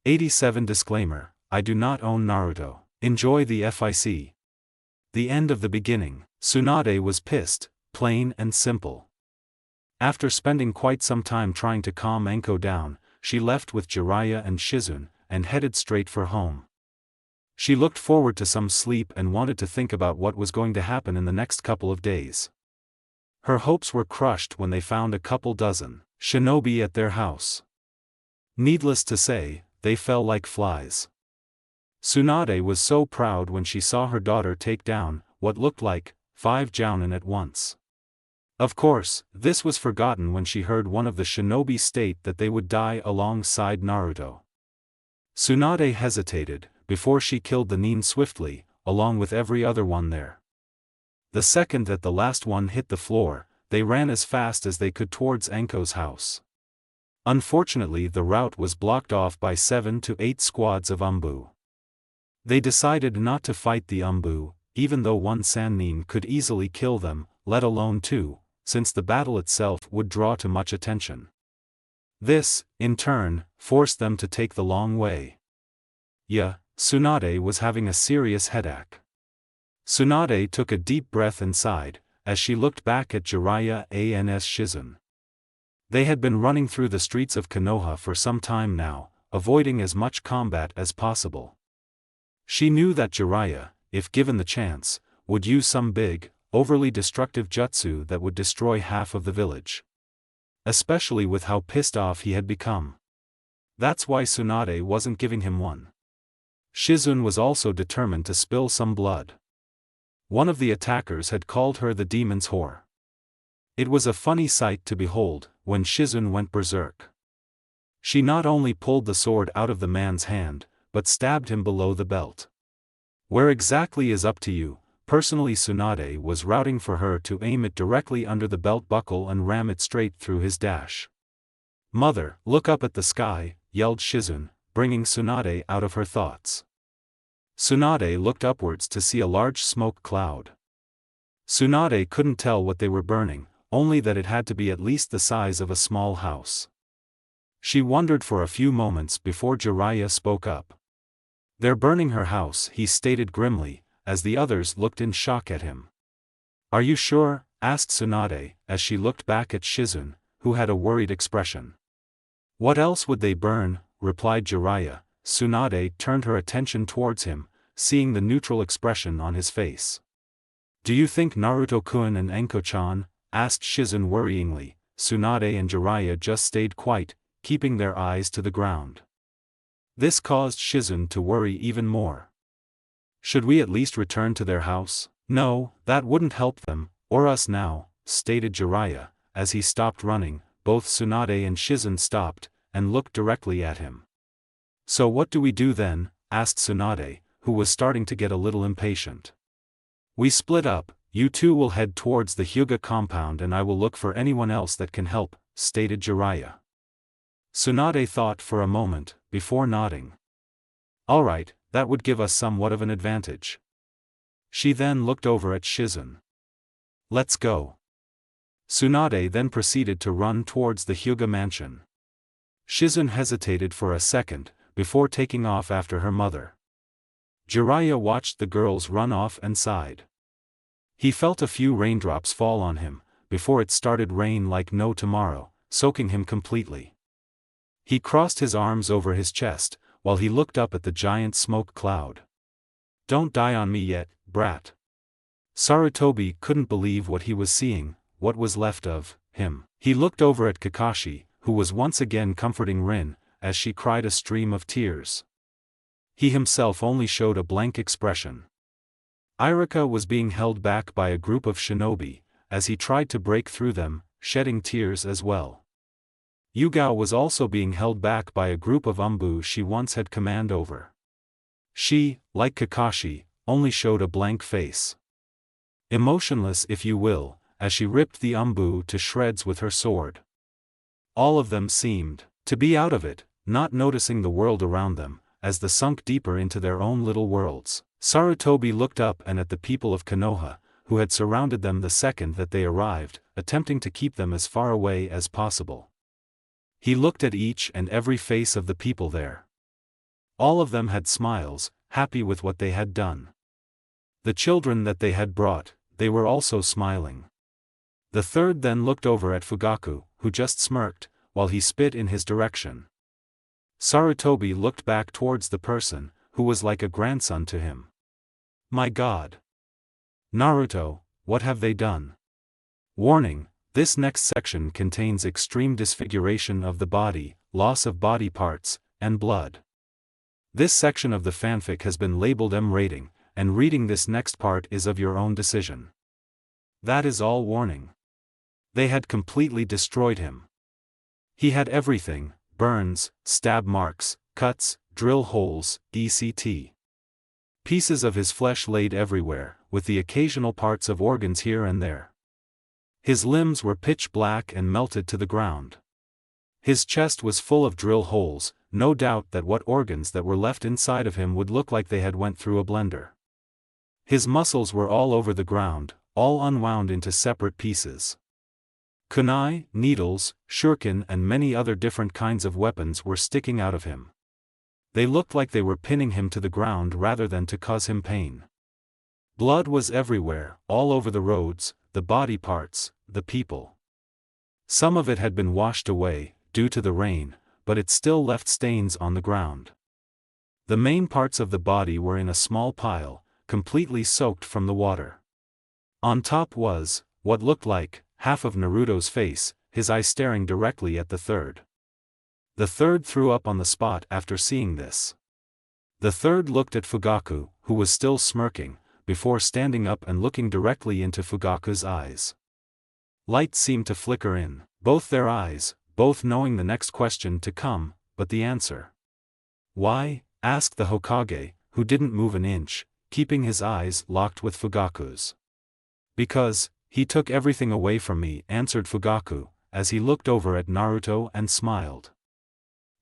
87 Disclaimer, I do not own Naruto. Enjoy the FIC. The end of the beginning. Tsunade was pissed, plain and simple. After spending quite some time trying to calm Anko down, she left with Jiraiya and Shizune, and headed straight for home. She looked forward to some sleep and wanted to think about what was going to happen in the next couple of days. Her hopes were crushed when they found a couple dozen shinobi at their house. Needless to say, they fell like flies. Tsunade was so proud when she saw her daughter take down what looked like 5 jounin at once. Of course, this was forgotten when she heard one of the shinobi state that they would die alongside Naruto. Tsunade hesitated, before she killed the nin swiftly, along with every other one there. The second that the last one hit the floor, they ran as fast as they could towards Anko's house. Unfortunately, the route was blocked off by 7 to 8 squads of Umbu. They decided not to fight the Umbu, even though one Sannin could easily kill them, let alone 2, since the battle itself would draw too much attention. This, in turn, forced them to take the long way. Tsunade was having a serious headache. Tsunade took a deep breath and sighed, as she looked back at Jiraiya and Shizune. They had been running through the streets of Konoha for some time now, avoiding as much combat as possible. She knew that Jiraiya, if given the chance, would use some big, overly destructive jutsu that would destroy half of the village. Especially with how pissed off he had become. That's why Tsunade wasn't giving him one. Shizune was also determined to spill some blood. One of the attackers had called her the demon's whore. It was a funny sight to behold, when Shizune went berserk. She not only pulled the sword out of the man's hand, but stabbed him below the belt. Where exactly is up to you. Personally, Tsunade was routing for her to aim it directly under the belt buckle and ram it straight through his dash. "Mother, look up at the sky," yelled Shizune, bringing Tsunade out of her thoughts. Tsunade looked upwards to see a large smoke cloud. Tsunade couldn't tell what they were burning, only that it had to be at least the size of a small house. She wondered for a few moments before Jiraiya spoke up. "They're burning her house," he stated grimly, as the others looked in shock at him. "Are you sure?" asked Tsunade, as she looked back at Shizune, who had a worried expression. "What else would they burn?" replied Jiraiya. Tsunade turned her attention towards him, seeing the neutral expression on his face. "Do you think Naruto-kun and Anko-chan?" asked Shizune worryingly. Tsunade and Jiraiya just stayed quiet, keeping their eyes to the ground. This caused Shizune to worry even more. "Should we at least return to their house?" "No, that wouldn't help them, or us now," stated Jiraiya, as he stopped running. Both Tsunade and Shizune stopped, and looked directly at him. "So what do we do then?" asked Tsunade, who was starting to get a little impatient. "We split up, you two will head towards the Hyuga compound and I will look for anyone else that can help," stated Jiraiya. Tsunade thought for a moment, before nodding. "Alright, that would give us somewhat of an advantage." She then looked over at Shizune. "Let's go." Tsunade then proceeded to run towards the Hyuga mansion. Shizune hesitated for a second, before taking off after her mother. Jiraiya watched the girls run off and sighed. He felt a few raindrops fall on him, before it started rain like no tomorrow, soaking him completely. He crossed his arms over his chest, while he looked up at the giant smoke cloud. "Don't die on me yet, brat." Sarutobi couldn't believe what he was seeing, what was left of him. He looked over at Kakashi, who was once again comforting Rin, as she cried a stream of tears. He himself only showed a blank expression. Irika was being held back by a group of shinobi, as he tried to break through them, shedding tears as well. Yugao was also being held back by a group of Umbu she once had command over. She, like Kakashi, only showed a blank face. Emotionless if you will, as she ripped the Umbu to shreds with her sword. All of them seemed to be out of it, not noticing the world around them, as they sunk deeper into their own little worlds. Sarutobi looked up and at the people of Konoha, who had surrounded them the second that they arrived, attempting to keep them as far away as possible. He looked at each and every face of the people there. All of them had smiles, happy with what they had done. The children that they had brought, they were also smiling. The third then looked over at Fugaku, who just smirked, while he spit in his direction. Sarutobi looked back towards the person, who was like a grandson to him. My God! Naruto, what have they done? Warning, this next section contains extreme disfiguration of the body, loss of body parts, and blood. This section of the fanfic has been labeled M rating, and reading this next part is of your own decision. That is all warning. They had completely destroyed him. He had everything: burns, stab marks, cuts, drill holes, etc. Pieces of his flesh laid everywhere, with the occasional parts of organs here and there. His limbs were pitch black and melted to the ground. His chest was full of drill holes, no doubt that what organs that were left inside of him would look like they had went through a blender. His muscles were all over the ground, all unwound into separate pieces. Kunai, needles, shuriken and many other different kinds of weapons were sticking out of him. They looked like they were pinning him to the ground rather than to cause him pain. Blood was everywhere, all over the roads, the body parts, the people. Some of it had been washed away, due to the rain, but it still left stains on the ground. The main parts of the body were in a small pile, completely soaked from the water. On top was, what looked like, half of Naruto's face, his eye staring directly at the third. The third threw up on the spot after seeing this. The third looked at Fugaku, who was still smirking, before standing up and looking directly into Fugaku's eyes. Light seemed to flicker in both their eyes, both knowing the next question to come, but the answer. Why? Asked the Hokage, who didn't move an inch, keeping his eyes locked with Fugaku's. Because, he took everything away from me, answered Fugaku, as he looked over at Naruto and smiled.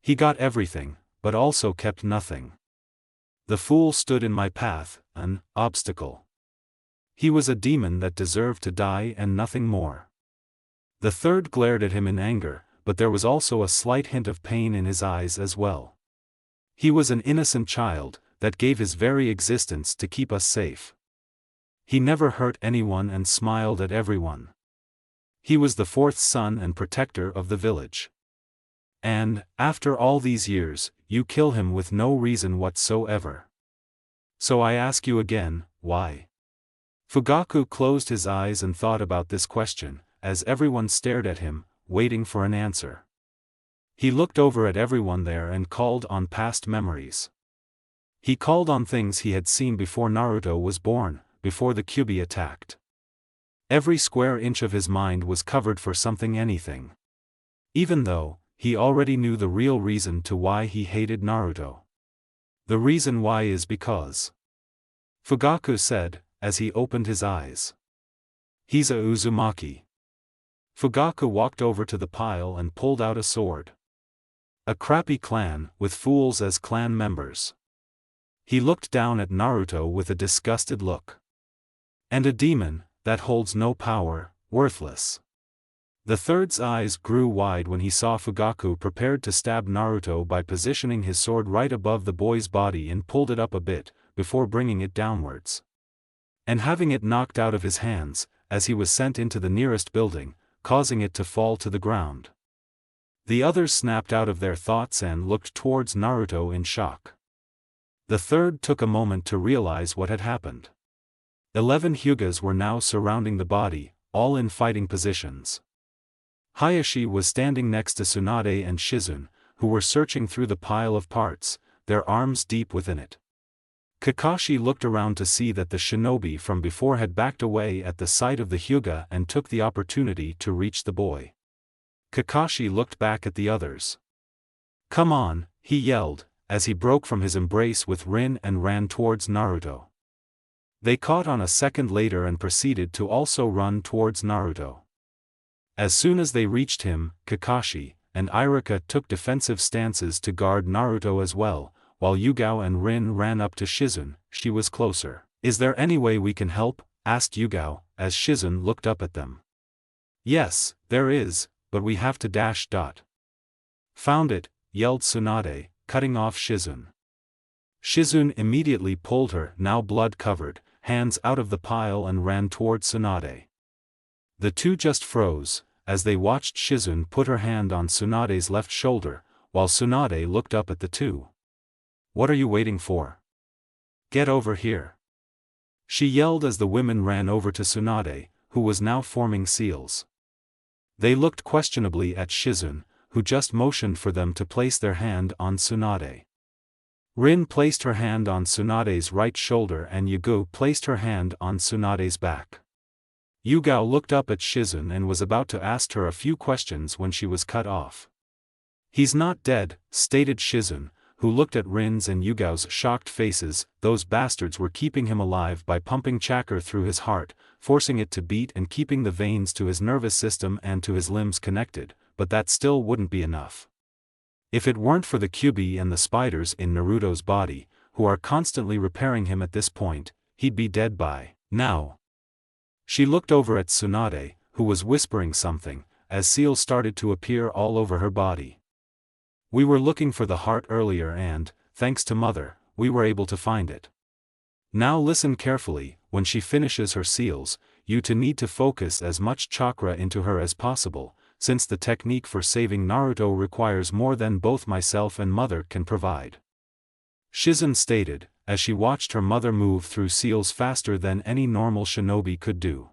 He got everything, but also kept nothing. The fool stood in my path, an obstacle. He was a demon that deserved to die and nothing more. The third glared at him in anger, but there was also a slight hint of pain in his eyes as well. He was an innocent child, that gave his very existence to keep us safe. He never hurt anyone and smiled at everyone. He was the fourth son and protector of the village. And, after all these years, you kill him with no reason whatsoever. So I ask you again, why? Fugaku closed his eyes and thought about this question, as everyone stared at him, waiting for an answer. He looked over at everyone there and called on past memories. He called on things he had seen before Naruto was born, before the Kyuubi attacked. Every square inch of his mind was covered for something, anything. Even though, he already knew the real reason to why he hated Naruto. The reason why is because. Fugaku said, as he opened his eyes. He's a Uzumaki. Fugaku walked over to the pile and pulled out a sword. A crappy clan, with fools as clan members. He looked down at Naruto with a disgusted look. And a demon, that holds no power, worthless. The third's eyes grew wide when he saw Fugaku prepared to stab Naruto by positioning his sword right above the boy's body and pulled it up a bit, before bringing it downwards. And having it knocked out of his hands, as he was sent into the nearest building, causing it to fall to the ground. The others snapped out of their thoughts and looked towards Naruto in shock. The third took a moment to realize what had happened. 11 Hyugas were now surrounding the body, all in fighting positions. Hiashi was standing next to Tsunade and Shizune, who were searching through the pile of parts, their arms deep within it. Kakashi looked around to see that the shinobi from before had backed away at the sight of the Hyuga and took the opportunity to reach the boy. Kakashi looked back at the others. "Come on," he yelled, as he broke from his embrace with Rin and ran towards Naruto. They caught on a second later and proceeded to also run towards Naruto. As soon as they reached him, Kakashi and Iruka took defensive stances to guard Naruto as well, while Yugao and Rin ran up to Shizune. She was closer. "Is there any way we can help?" asked Yugao, as Shizune looked up at them. "Yes, there is, but we have to dash. Found it," yelled Tsunade, cutting off Shizune. Shizune immediately pulled her, now blood-covered, hands out of the pile and ran toward Tsunade. The two just froze, as they watched Shizune put her hand on Tsunade's left shoulder, while Tsunade looked up at the two. "What are you waiting for? Get over here!" she yelled as the women ran over to Tsunade, who was now forming seals. They looked questionably at Shizune, who just motioned for them to place their hand on Tsunade. Rin placed her hand on Tsunade's right shoulder and Yugao placed her hand on Tsunade's back. Yugao looked up at Shizune and was about to ask her a few questions when she was cut off. "He's not dead," stated Shizune, who looked at Rin's and Yugao's shocked faces. "Those bastards were keeping him alive by pumping chakra through his heart, forcing it to beat and keeping the veins to his nervous system and to his limbs connected, but that still wouldn't be enough. If it weren't for the Kyuubi and the spiders in Naruto's body, who are constantly repairing him at this point, he'd be dead by now." She looked over at Tsunade, who was whispering something, as seals started to appear all over her body. "We were looking for the heart earlier and, thanks to Mother, we were able to find it. Now listen carefully, when she finishes her seals, you two need to focus as much chakra into her as possible, since the technique for saving Naruto requires more than both myself and Mother can provide," Shizune stated, as she watched her mother move through seals faster than any normal shinobi could do.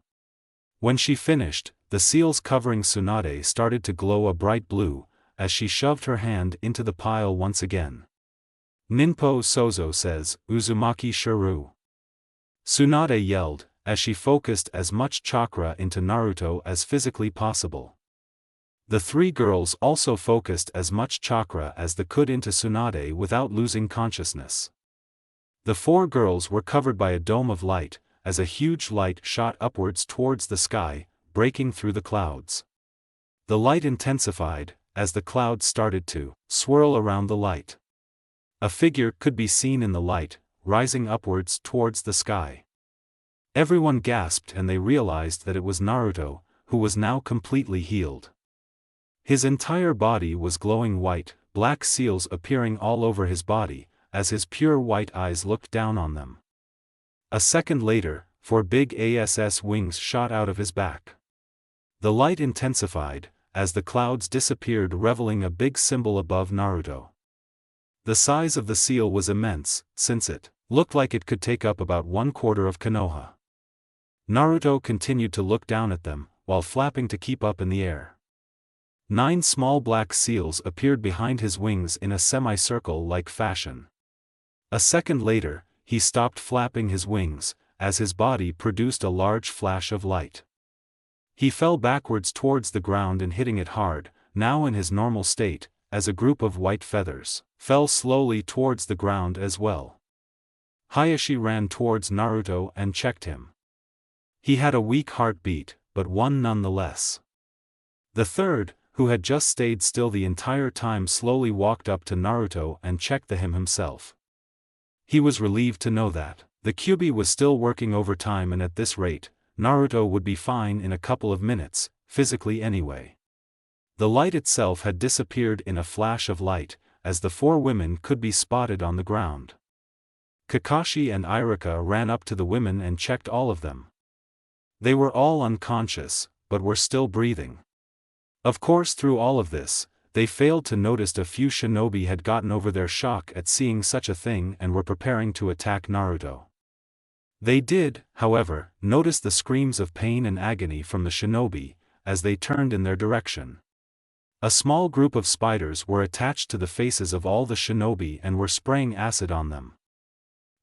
When she finished, the seals covering Tsunade started to glow a bright blue, as she shoved her hand into the pile once again. "Ninpo Sozo says, Uzumaki Shuru," Tsunade yelled, as she focused as much chakra into Naruto as physically possible. The three girls also focused as much chakra as they could into Tsunade without losing consciousness. The four girls were covered by a dome of light, as a huge light shot upwards towards the sky, breaking through the clouds. The light intensified, as the clouds started to swirl around the light. A figure could be seen in the light, rising upwards towards the sky. Everyone gasped and they realized that it was Naruto, who was now completely healed. His entire body was glowing white, black seals appearing all over his body, as his pure white eyes looked down on them. A second later, 4 big ASS wings shot out of his back. The light intensified, as the clouds disappeared, revealing a big symbol above Naruto. The size of the seal was immense, since it looked like it could take up about 1/4 of Konoha. Naruto continued to look down at them, while flapping to keep up in the air. 9 small black seals appeared behind his wings in a semicircle-like fashion. A second later, he stopped flapping his wings, as his body produced a large flash of light. He fell backwards towards the ground and hitting it hard, now in his normal state, as a group of white feathers fell slowly towards the ground as well. Hiashi ran towards Naruto and checked him. He had a weak heartbeat, but one nonetheless. The third, who had just stayed still the entire time, slowly walked up to Naruto and checked him himself. He was relieved to know that the Kyuubi was still working overtime, and at this rate, Naruto would be fine in a couple of minutes, physically anyway. The light itself had disappeared in a flash of light, as the 4 women could be spotted on the ground. Kakashi and Irika ran up to the women and checked all of them. They were all unconscious, but were still breathing. Of course, through all of this, they failed to notice a few shinobi had gotten over their shock at seeing such a thing and were preparing to attack Naruto. They did, however, notice the screams of pain and agony from the shinobi, as they turned in their direction. A small group of spiders were attached to the faces of all the shinobi and were spraying acid on them.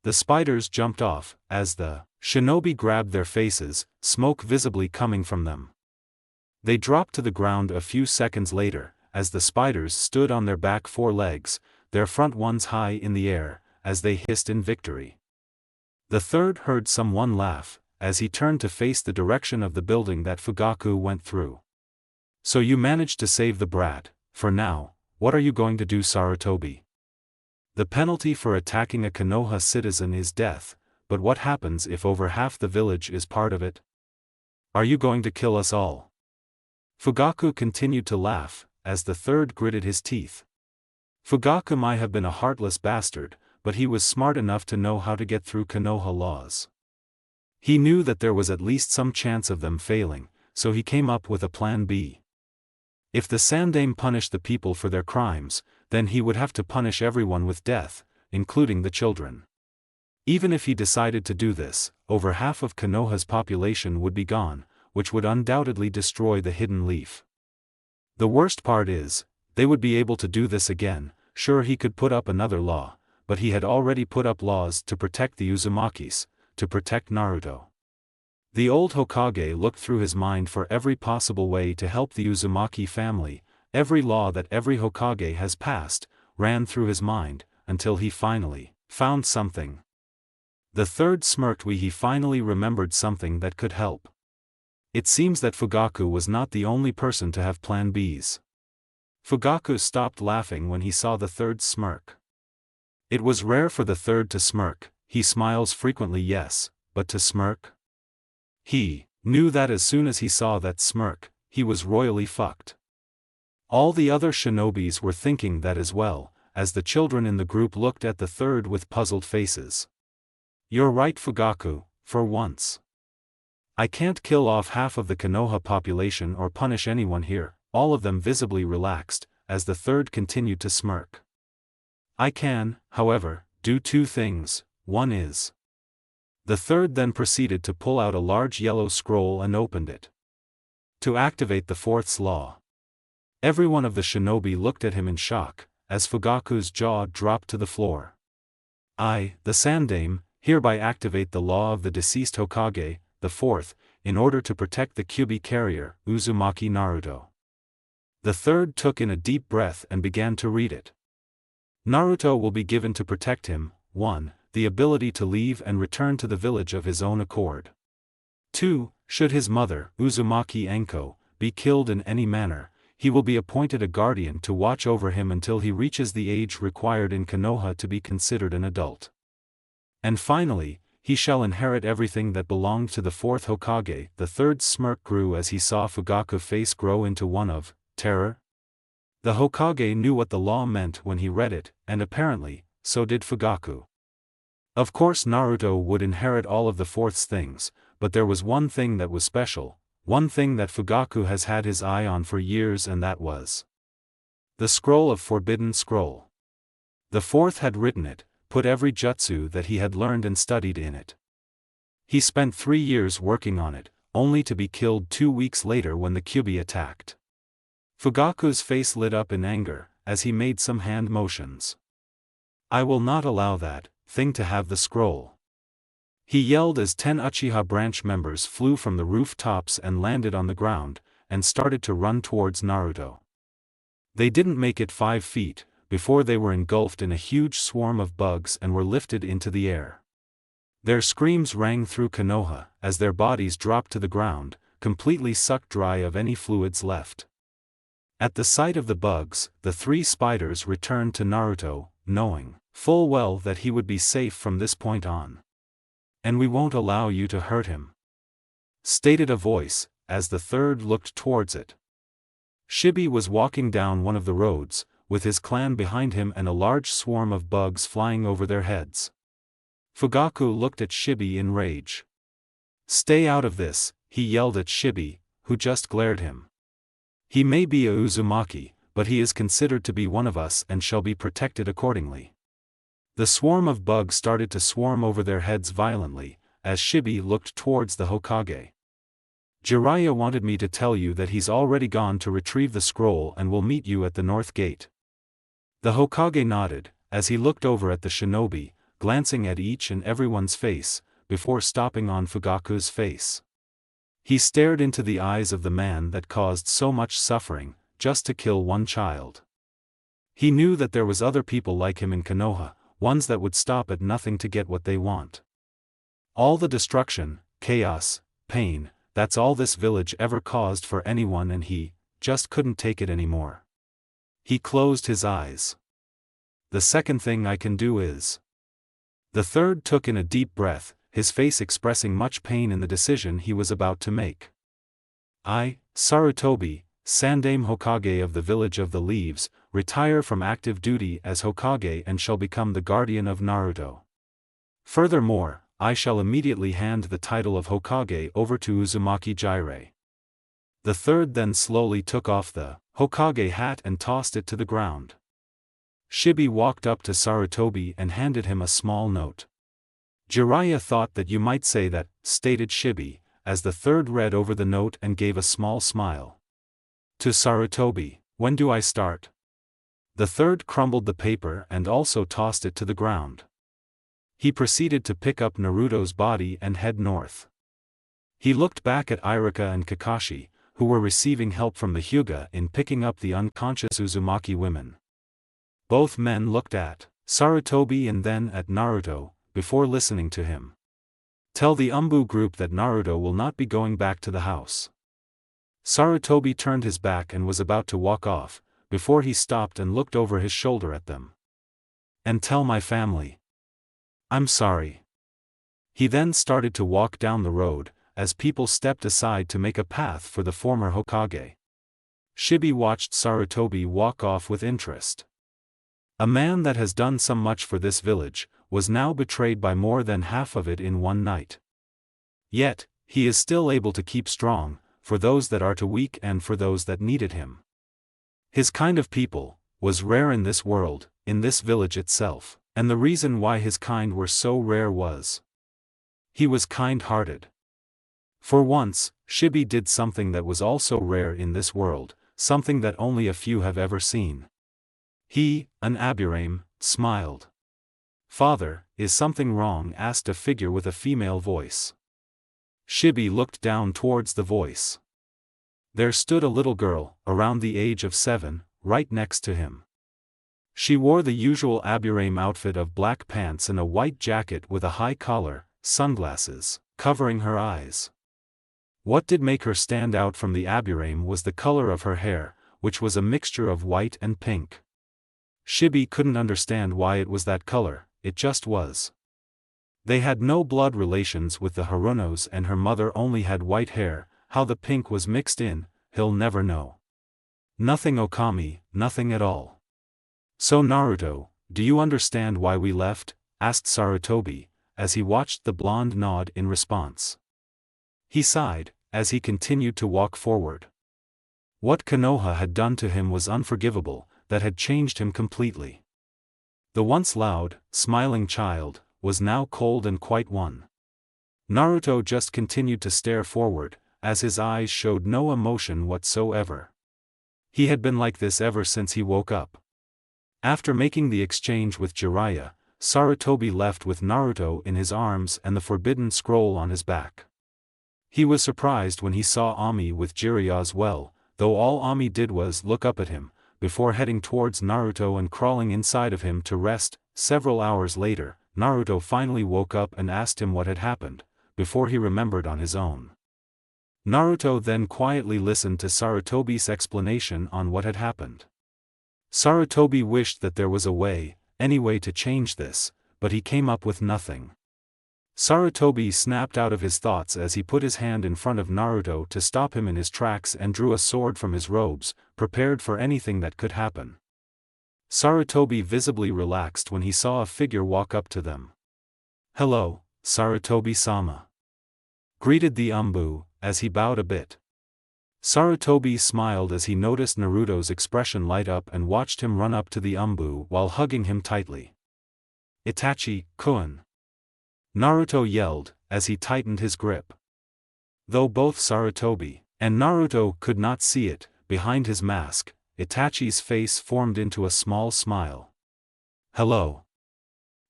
The spiders jumped off, as the shinobi grabbed their faces, smoke visibly coming from them. They dropped to the ground a few seconds later, as the spiders stood on their back 4 legs, their front ones high in the air, as they hissed in victory. The third heard someone laugh, as he turned to face the direction of the building that Fugaku went through. "So you managed to save the brat. For now, what are you going to do, Sarutobi? The penalty for attacking a Konoha citizen is death, but what happens if over half the village is part of it? Are you going to kill us all?" Fugaku continued to laugh, as the third gritted his teeth. Fugaku might have been a heartless bastard, but he was smart enough to know how to get through Konoha laws. He knew that there was at least some chance of them failing, so he came up with a plan B. If the Sandaime punished the people for their crimes, then he would have to punish everyone with death, including the children. Even if he decided to do this, over half of Konoha's population would be gone, which would undoubtedly destroy the hidden leaf. The worst part is, they would be able to do this again. Sure, he could put up another law, but he had already put up laws to protect the Uzumakis, to protect Naruto. The old Hokage looked through his mind for every possible way to help the Uzumaki family. Every law that every Hokage has passed ran through his mind, until he finally found something. The third smirked when he finally remembered something that could help. It seems that Fugaku was not the only person to have plan Bs. Fugaku stopped laughing when he saw the third's smirk. It was rare for the third to smirk. He smiles frequently, yes, but to smirk? He knew that as soon as he saw that smirk, he was royally fucked. All the other shinobis were thinking that as well, as the children in the group looked at the third with puzzled faces. You're right, Fugaku, for once. I can't kill off half of the Konoha population or punish anyone here. All of them visibly relaxed, as the third continued to smirk. I can, however, do two things. One is. The third then proceeded to pull out a large yellow scroll and opened it. To activate the fourth's law. Every one of the shinobi looked at him in shock, as Fugaku's jaw dropped to the floor. I, the Sandaime, hereby activate the law of the deceased Hokage, the fourth, in order to protect the Kyuubi carrier, Uzumaki Naruto. The third took in a deep breath and began to read it. Naruto will be given to protect him. 1. The ability to leave and return to the village of his own accord. 2. Should his mother, Uzumaki Anko, be killed in any manner, he will be appointed a guardian to watch over him until he reaches the age required in Konoha to be considered an adult. And finally, he shall inherit everything that belonged to the fourth Hokage. The third smirk grew as he saw Fugaku's face grow into one of terror. The Hokage knew what the law meant when he read it, and apparently, so did Fugaku. Of course Naruto would inherit all of the fourth's things, but there was one thing that was special, one thing that Fugaku has had his eye on for years, and that was the scroll of Forbidden Scroll. The fourth had written it, put every jutsu that he had learned and studied in it. He spent 3 years working on it, only to be killed 2 weeks later when the Kyuubi attacked. Fugaku's face lit up in anger, as he made some hand motions. I will not allow that thing to have the scroll. He yelled as 10 Uchiha branch members flew from the rooftops and landed on the ground, and started to run towards Naruto. They didn't make it 5 feet, before they were engulfed in a huge swarm of bugs and were lifted into the air. Their screams rang through Konoha, as their bodies dropped to the ground, completely sucked dry of any fluids left. At the sight of the bugs, the 3 spiders returned to Naruto, knowing full well that he would be safe from this point on. And we won't allow you to hurt him, stated a voice, as the third looked towards it. Shibi was walking down one of the roads, with his clan behind him and a large swarm of bugs flying over their heads. Fugaku looked at Shibi in rage. Stay out of this, he yelled at Shibi, who just glared him. He may be a Uzumaki, but he is considered to be one of us and shall be protected accordingly. The swarm of bugs started to swarm over their heads violently, as Shibi looked towards the Hokage. Jiraiya wanted me to tell you that he's already gone to retrieve the scroll and will meet you at the north gate. The Hokage nodded, as he looked over at the shinobi, glancing at each and everyone's face, before stopping on Fugaku's face. He stared into the eyes of the man that caused so much suffering, just to kill one child. He knew that there was other people like him in Konoha, ones that would stop at nothing to get what they want. All the destruction, chaos, pain, that's all this village ever caused for anyone, and he just couldn't take it anymore. He closed his eyes. The second thing I can do is... The third took in a deep breath, his face expressing much pain in the decision he was about to make. I, Sarutobi, Sandaime Hokage of the Village of the Leaves, retire from active duty as Hokage and shall become the guardian of Naruto. Furthermore, I shall immediately hand the title of Hokage over to Uzumaki Jiraiya. The third then slowly took off the Hokage hat and tossed it to the ground. Shibi walked up to Sarutobi and handed him a small note. Jiraiya thought that you might say that, stated Shibi, as the third read over the note and gave a small smile. To Sarutobi, when do I start? The third crumbled the paper and also tossed it to the ground. He proceeded to pick up Naruto's body and head north. He looked back at Iruka and Kakashi, who were receiving help from the Hyuga in picking up the unconscious Uzumaki women. Both men looked at Sarutobi and then at Naruto, before listening to him. Tell the Umbu group that Naruto will not be going back to the house. Sarutobi turned his back and was about to walk off, before he stopped and looked over his shoulder at them. And tell my family. I'm sorry. He then started to walk down the road, as people stepped aside to make a path for the former Hokage. Shibi watched Sarutobi walk off with interest. A man that has done so much for this village, was now betrayed by more than half of it in one night. Yet, he is still able to keep strong, for those that are too weak and for those that needed him. His kind of people, was rare in this world, in this village itself. And the reason why his kind were so rare was he was kind-hearted. For once, Shibi did something that was also rare in this world, something that only a few have ever seen. He, an Aburame, smiled. Father, is something wrong? Asked a figure with a female voice. Shibi looked down towards the voice. There stood a little girl, around the age of 7, right next to him. She wore the usual Aburame outfit of black pants and a white jacket with a high collar, sunglasses, covering her eyes. What did make her stand out from the Aburame was the color of her hair, which was a mixture of white and pink. Shibi couldn't understand why it was that color, it just was. They had no blood relations with the Harunos and her mother only had white hair, how the pink was mixed in, he'll never know. Nothing Okami, nothing at all. So Naruto, do you understand why we left? Asked Sarutobi, as he watched the blonde nod in response. He sighed, as he continued to walk forward. What Konoha had done to him was unforgivable, that had changed him completely. The once loud, smiling child, was now cold and quite won. Naruto just continued to stare forward, as his eyes showed no emotion whatsoever. He had been like this ever since he woke up. After making the exchange with Jiraiya, Sarutobi left with Naruto in his arms and the forbidden scroll on his back. He was surprised when he saw Ami with Jiraiya as well, though all Ami did was look up at him, before heading towards Naruto and crawling inside of him to rest. Several hours later, Naruto finally woke up and asked him what had happened, before he remembered on his own. Naruto then quietly listened to Sarutobi's explanation on what had happened. Sarutobi wished that there was a way, any way to change this, but he came up with nothing. Sarutobi snapped out of his thoughts as he put his hand in front of Naruto to stop him in his tracks and drew a sword from his robes, prepared for anything that could happen. Sarutobi visibly relaxed when he saw a figure walk up to them. Hello, Sarutobi-sama. Greeted the Umbu, as he bowed a bit. Sarutobi smiled as he noticed Naruto's expression light up and watched him run up to the Umbu while hugging him tightly. Itachi-kun! Naruto yelled, as he tightened his grip. Though both Sarutobi and Naruto could not see it, behind his mask, Itachi's face formed into a small smile. Hello.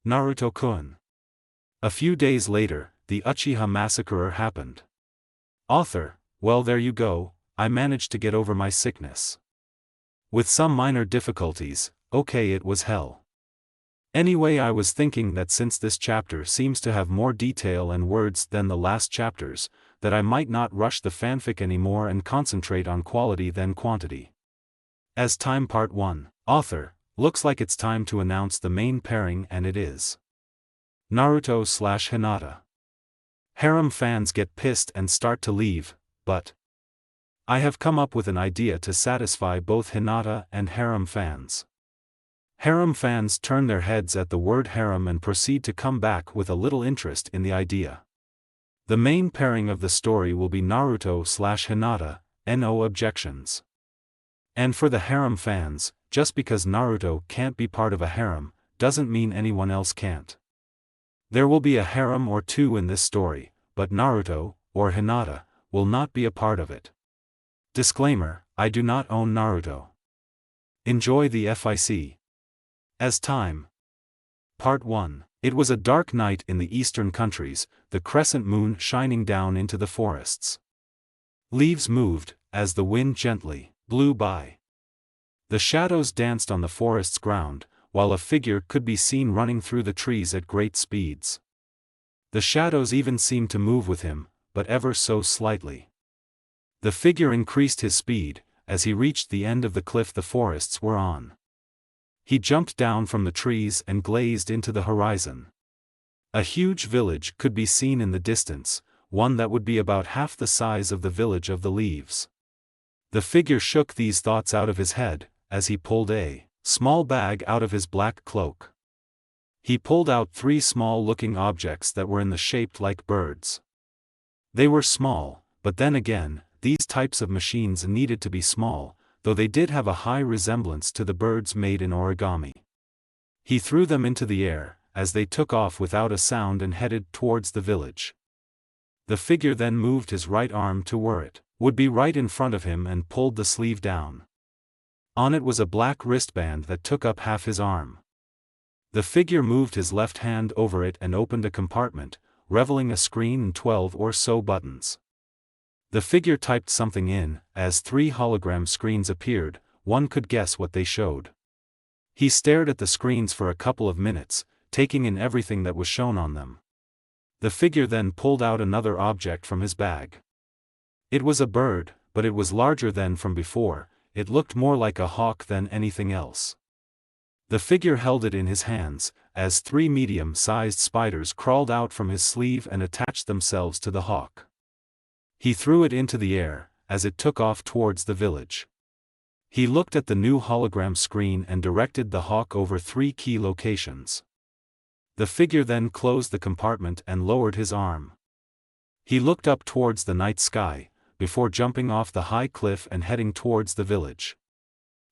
Naruto-kun. A few days later, the Uchiha massacre happened. Author, well there you go, I managed to get over my sickness. With some minor difficulties, okay it was hell. Anyway I was thinking that since this chapter seems to have more detail and words than the last chapters, that I might not rush the fanfic anymore and concentrate on quality than quantity. As time Part 1, Author, looks like it's time to announce the main pairing and it is Naruto/Hinata. Harem fans get pissed and start to leave, but I have come up with an idea to satisfy both Hinata and harem fans. Harem fans turn their heads at the word harem and proceed to come back with a little interest in the idea. The main pairing of the story will be Naruto/Hinata, no objections. And for the harem fans, just because Naruto can't be part of a harem, doesn't mean anyone else can't. There will be a harem or two in this story, but Naruto, or Hinata, will not be a part of it. Disclaimer: I do not own Naruto. Enjoy the FIC. As time. Part 1. It was a dark night in the eastern countries, the crescent moon shining down into the forests. Leaves moved, as the wind gently blew by. The shadows danced on the forest's ground, while a figure could be seen running through the trees at great speeds. The shadows even seemed to move with him, but ever so slightly. The figure increased his speed, as he reached the end of the cliff the forests were on. He jumped down from the trees and gazed into the horizon. A huge village could be seen in the distance, one that would be about half the size of the village of the leaves. The figure shook these thoughts out of his head, as he pulled a small bag out of his black cloak. He pulled out 3 small-looking objects that were in the shape like birds. They were small, but then again, these types of machines needed to be small, though they did have a high resemblance to the birds made in origami. He threw them into the air, as they took off without a sound and headed towards the village. The figure then moved his right arm to where it would be right in front of him and pulled the sleeve down. On it was a black wristband that took up half his arm. The figure moved his left hand over it and opened a compartment, revealing a screen and 12 or so buttons. The figure typed something in, as 3 hologram screens appeared. One could guess what they showed. He stared at the screens for a couple of minutes, taking in everything that was shown on them. The figure then pulled out another object from his bag. It was a bird, but it was larger than from before. It looked more like a hawk than anything else. The figure held it in his hands, as 3 medium-sized spiders crawled out from his sleeve and attached themselves to the hawk. He threw it into the air, as it took off towards the village. He looked at the new hologram screen and directed the hawk over 3 key locations. The figure then closed the compartment and lowered his arm. He looked up towards the night sky, before jumping off the high cliff and heading towards the village.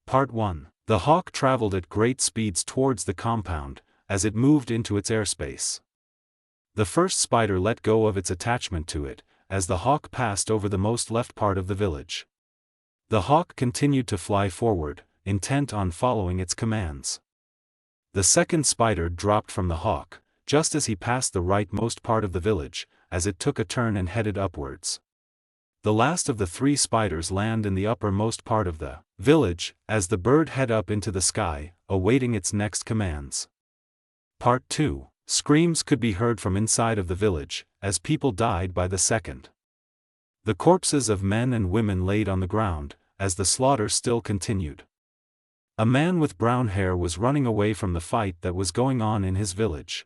Part 1. The hawk traveled at great speeds towards the compound, as it moved into its airspace. The first spider let go of its attachment to it, as the hawk passed over the most left part of the village. The hawk continued to fly forward, intent on following its commands. The second spider dropped from the hawk, just as he passed the rightmost part of the village, as it took a turn and headed upwards. The last of the 3 spiders land in the uppermost part of the village, as the bird head up into the sky, awaiting its next commands. Part 2. Screams could be heard from inside of the village, as people died by the second. The corpses of men and women laid on the ground, as the slaughter still continued. A man with brown hair was running away from the fight that was going on in his village.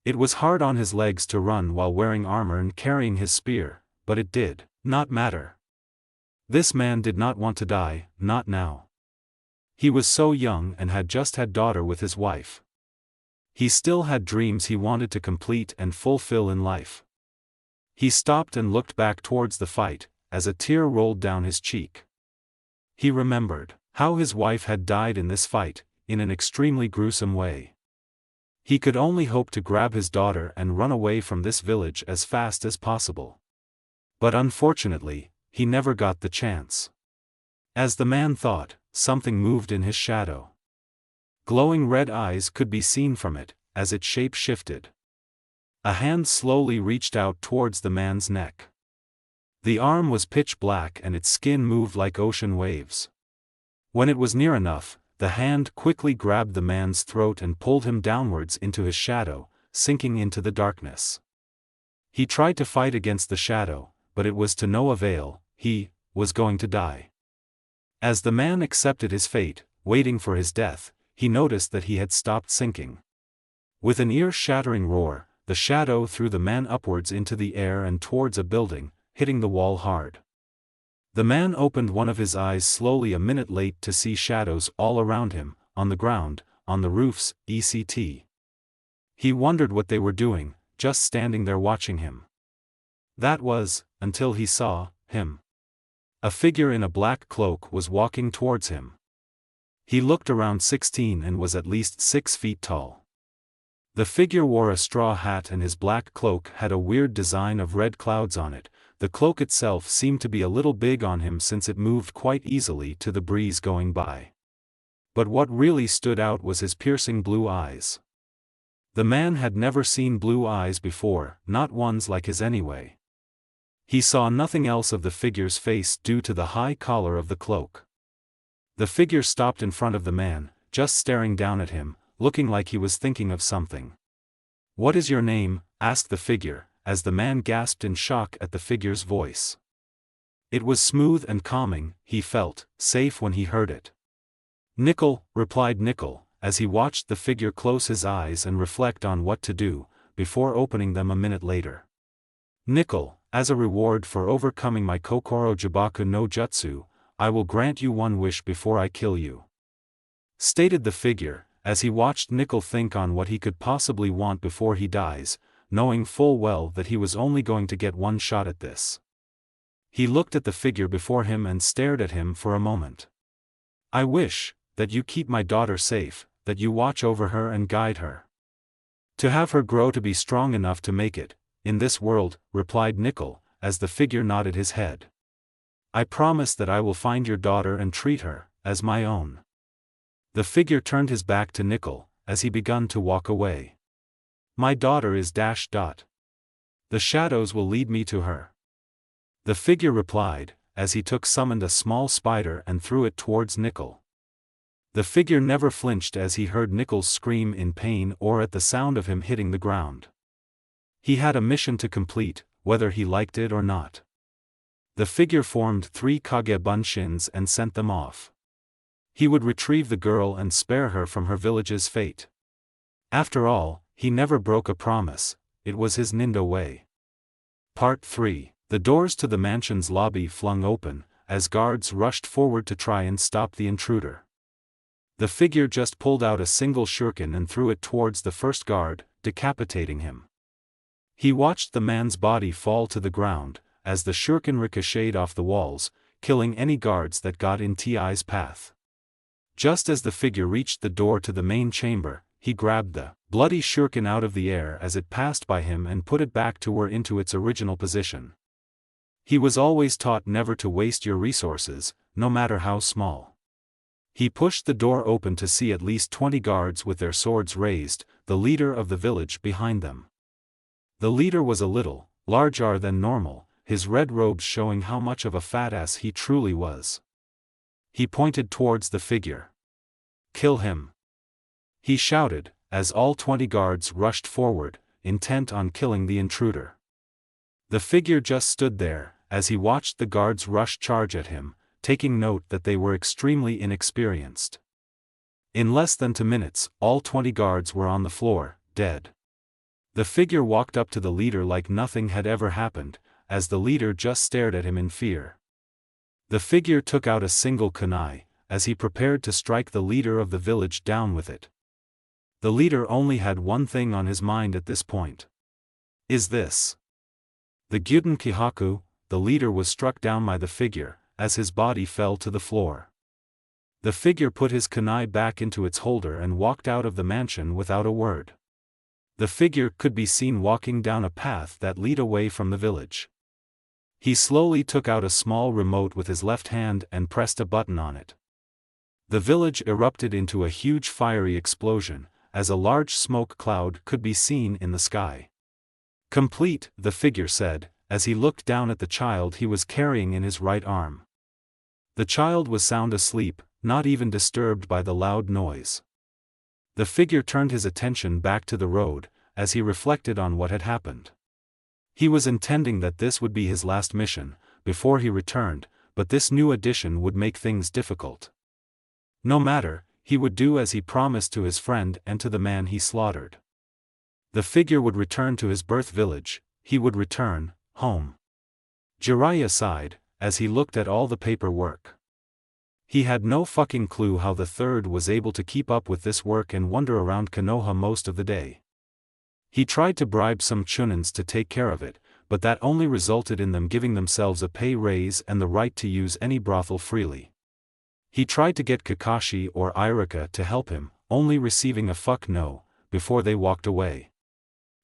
It was hard on his legs to run while wearing armor and carrying his spear, but it did not matter. This man did not want to die, not now. He was so young and had just had daughter with his wife. He still had dreams he wanted to complete and fulfill in life. He stopped and looked back towards the fight, as a tear rolled down his cheek. He remembered how his wife had died in this fight, in an extremely gruesome way. He could only hope to grab his daughter and run away from this village as fast as possible. But unfortunately, he never got the chance. As the man thought, something moved in his shadow. Glowing red eyes could be seen from it, as it shape-shifted. A hand slowly reached out towards the man's neck. The arm was pitch black and its skin moved like ocean waves. When it was near enough, the hand quickly grabbed the man's throat and pulled him downwards into his shadow, sinking into the darkness. He tried to fight against the shadow, but it was to no avail. He was going to die. As the man accepted his fate, waiting for his death, he noticed that he had stopped sinking. With an ear-shattering roar, the shadow threw the man upwards into the air and towards a building, hitting the wall hard. The man opened one of his eyes slowly a minute late to see shadows all around him, on the ground, on the roofs, etc. He wondered what they were doing, just standing there watching him. That was, until he saw him. A figure in a black cloak was walking towards him. He looked around 16 and was at least 6 feet tall. The figure wore a straw hat and his black cloak had a weird design of red clouds on it. The cloak itself seemed to be a little big on him since it moved quite easily to the breeze going by. But what really stood out was his piercing blue eyes. The man had never seen blue eyes before, not ones like his anyway. He saw nothing else of the figure's face due to the high collar of the cloak. The figure stopped in front of the man, just staring down at him, looking like he was thinking of something. "What is your name?" asked the figure, as the man gasped in shock at the figure's voice. It was smooth and calming, he felt safe when he heard it. "Nickel," replied Nickel, as he watched the figure close his eyes and reflect on what to do, before opening them a minute later. "Nickel, as a reward for overcoming my Kokoro Jibaku no Jutsu, I will grant you one wish before I kill you," stated the figure, as he watched Nickel think on what he could possibly want before he dies, knowing full well that he was only going to get one shot at this. He looked at the figure before him and stared at him for a moment. "I wish that you keep my daughter safe, that you watch over her and guide her. To have her grow to be strong enough to make it in this world," replied Nickel, as the figure nodded his head. "I promise that I will find your daughter and treat her as my own." The figure turned his back to Nickel, as he begun to walk away. "My daughter is ... The shadows will lead me to her," the figure replied, as he summoned a small spider and threw it towards Nickel. The figure never flinched as he heard Nickel's scream in pain or at the sound of him hitting the ground. He had a mission to complete, whether he liked it or not. The figure formed 3 Kage Bunshins and sent them off. He would retrieve the girl and spare her from her village's fate. After all, he never broke a promise, it was his Nindo way. Part 3. The doors to the mansion's lobby flung open, as guards rushed forward to try and stop the intruder. The figure just pulled out a single shuriken and threw it towards the first guard, decapitating him. He watched the man's body fall to the ground, as the shuriken ricocheted off the walls, killing any guards that got in Ti's path. Just as the figure reached the door to the main chamber, he grabbed the bloody shuriken out of the air as it passed by him and put it back to where into its original position. He was always taught never to waste your resources, no matter how small. He pushed the door open to see at least 20 guards with their swords raised, the leader of the village behind them. The leader was a little larger than normal, his red robes showing how much of a fat ass he truly was. He pointed towards the figure. "Kill him!" he shouted, as all 20 guards rushed forward, intent on killing the intruder. The figure just stood there, as he watched the guards charge at him, taking note that they were extremely inexperienced. In less than 2 minutes, all 20 guards were on the floor, dead. The figure walked up to the leader like nothing had ever happened, as the leader just stared at him in fear. The figure took out a single kunai, as he prepared to strike the leader of the village down with it. The leader only had one thing on his mind at this point. Is this the Gyuden Kihaku? The leader was struck down by the figure, as his body fell to the floor. The figure put his kunai back into its holder and walked out of the mansion without a word. The figure could be seen walking down a path that led away from the village. He slowly took out a small remote with his left hand and pressed a button on it. The village erupted into a huge fiery explosion, as a large smoke cloud could be seen in the sky. "Complete," the figure said, as he looked down at the child he was carrying in his right arm. The child was sound asleep, not even disturbed by the loud noise. The figure turned his attention back to the road, as he reflected on what had happened. He was intending that this would be his last mission, before he returned, but this new addition would make things difficult. No matter, he would do as he promised to his friend and to the man he slaughtered. The figure would return to his birth village, he would return home. Jiraiya sighed, as he looked at all the paperwork. He had no fucking clue how the third was able to keep up with this work and wander around Konoha most of the day. He tried to bribe some chunins to take care of it, but that only resulted in them giving themselves a pay raise and the right to use any brothel freely. He tried to get Kakashi or Irika to help him, only receiving a fuck no, before they walked away.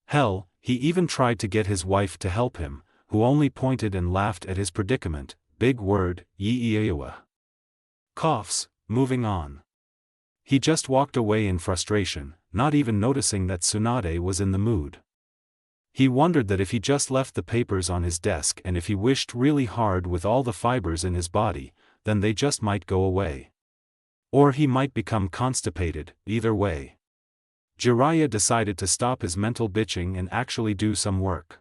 Hell, he even tried to get his wife to help him, who only pointed and laughed at his predicament. Big word, Yiiiwa. Coughs, moving on. He just walked away in frustration, not even noticing that Tsunade was in the mood. He wondered that if he just left the papers on his desk and if he wished really hard with all the fibers in his body, then they just might go away. Or he might become constipated. Either way, Jiraiya decided to stop his mental bitching and actually do some work.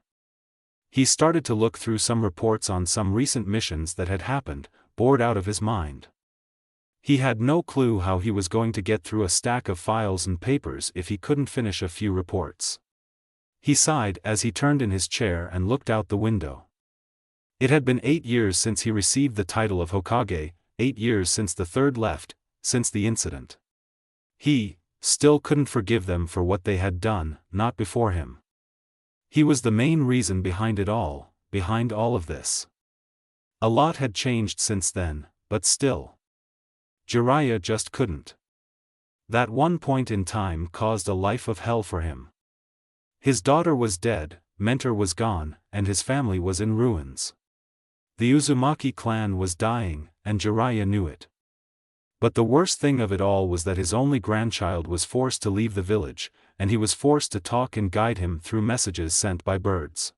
He started to look through some reports on some recent missions that had happened, bored out of his mind. He had no clue how he was going to get through a stack of files and papers if he couldn't finish a few reports. He sighed as he turned in his chair and looked out the window. It had been 8 years since he received the title of Hokage, 8 years since the third left, since the incident. He still couldn't forgive them for what they had done, not before him. He was the main reason behind it all, behind all of this. A lot had changed since then, but still. Jiraiya just couldn't. That one point in time caused a life of hell for him. His daughter was dead, Mentor was gone, and his family was in ruins. The Uzumaki clan was dying, and Jiraiya knew it. But the worst thing of it all was that his only grandchild was forced to leave the village, and he was forced to talk and guide him through messages sent by birds,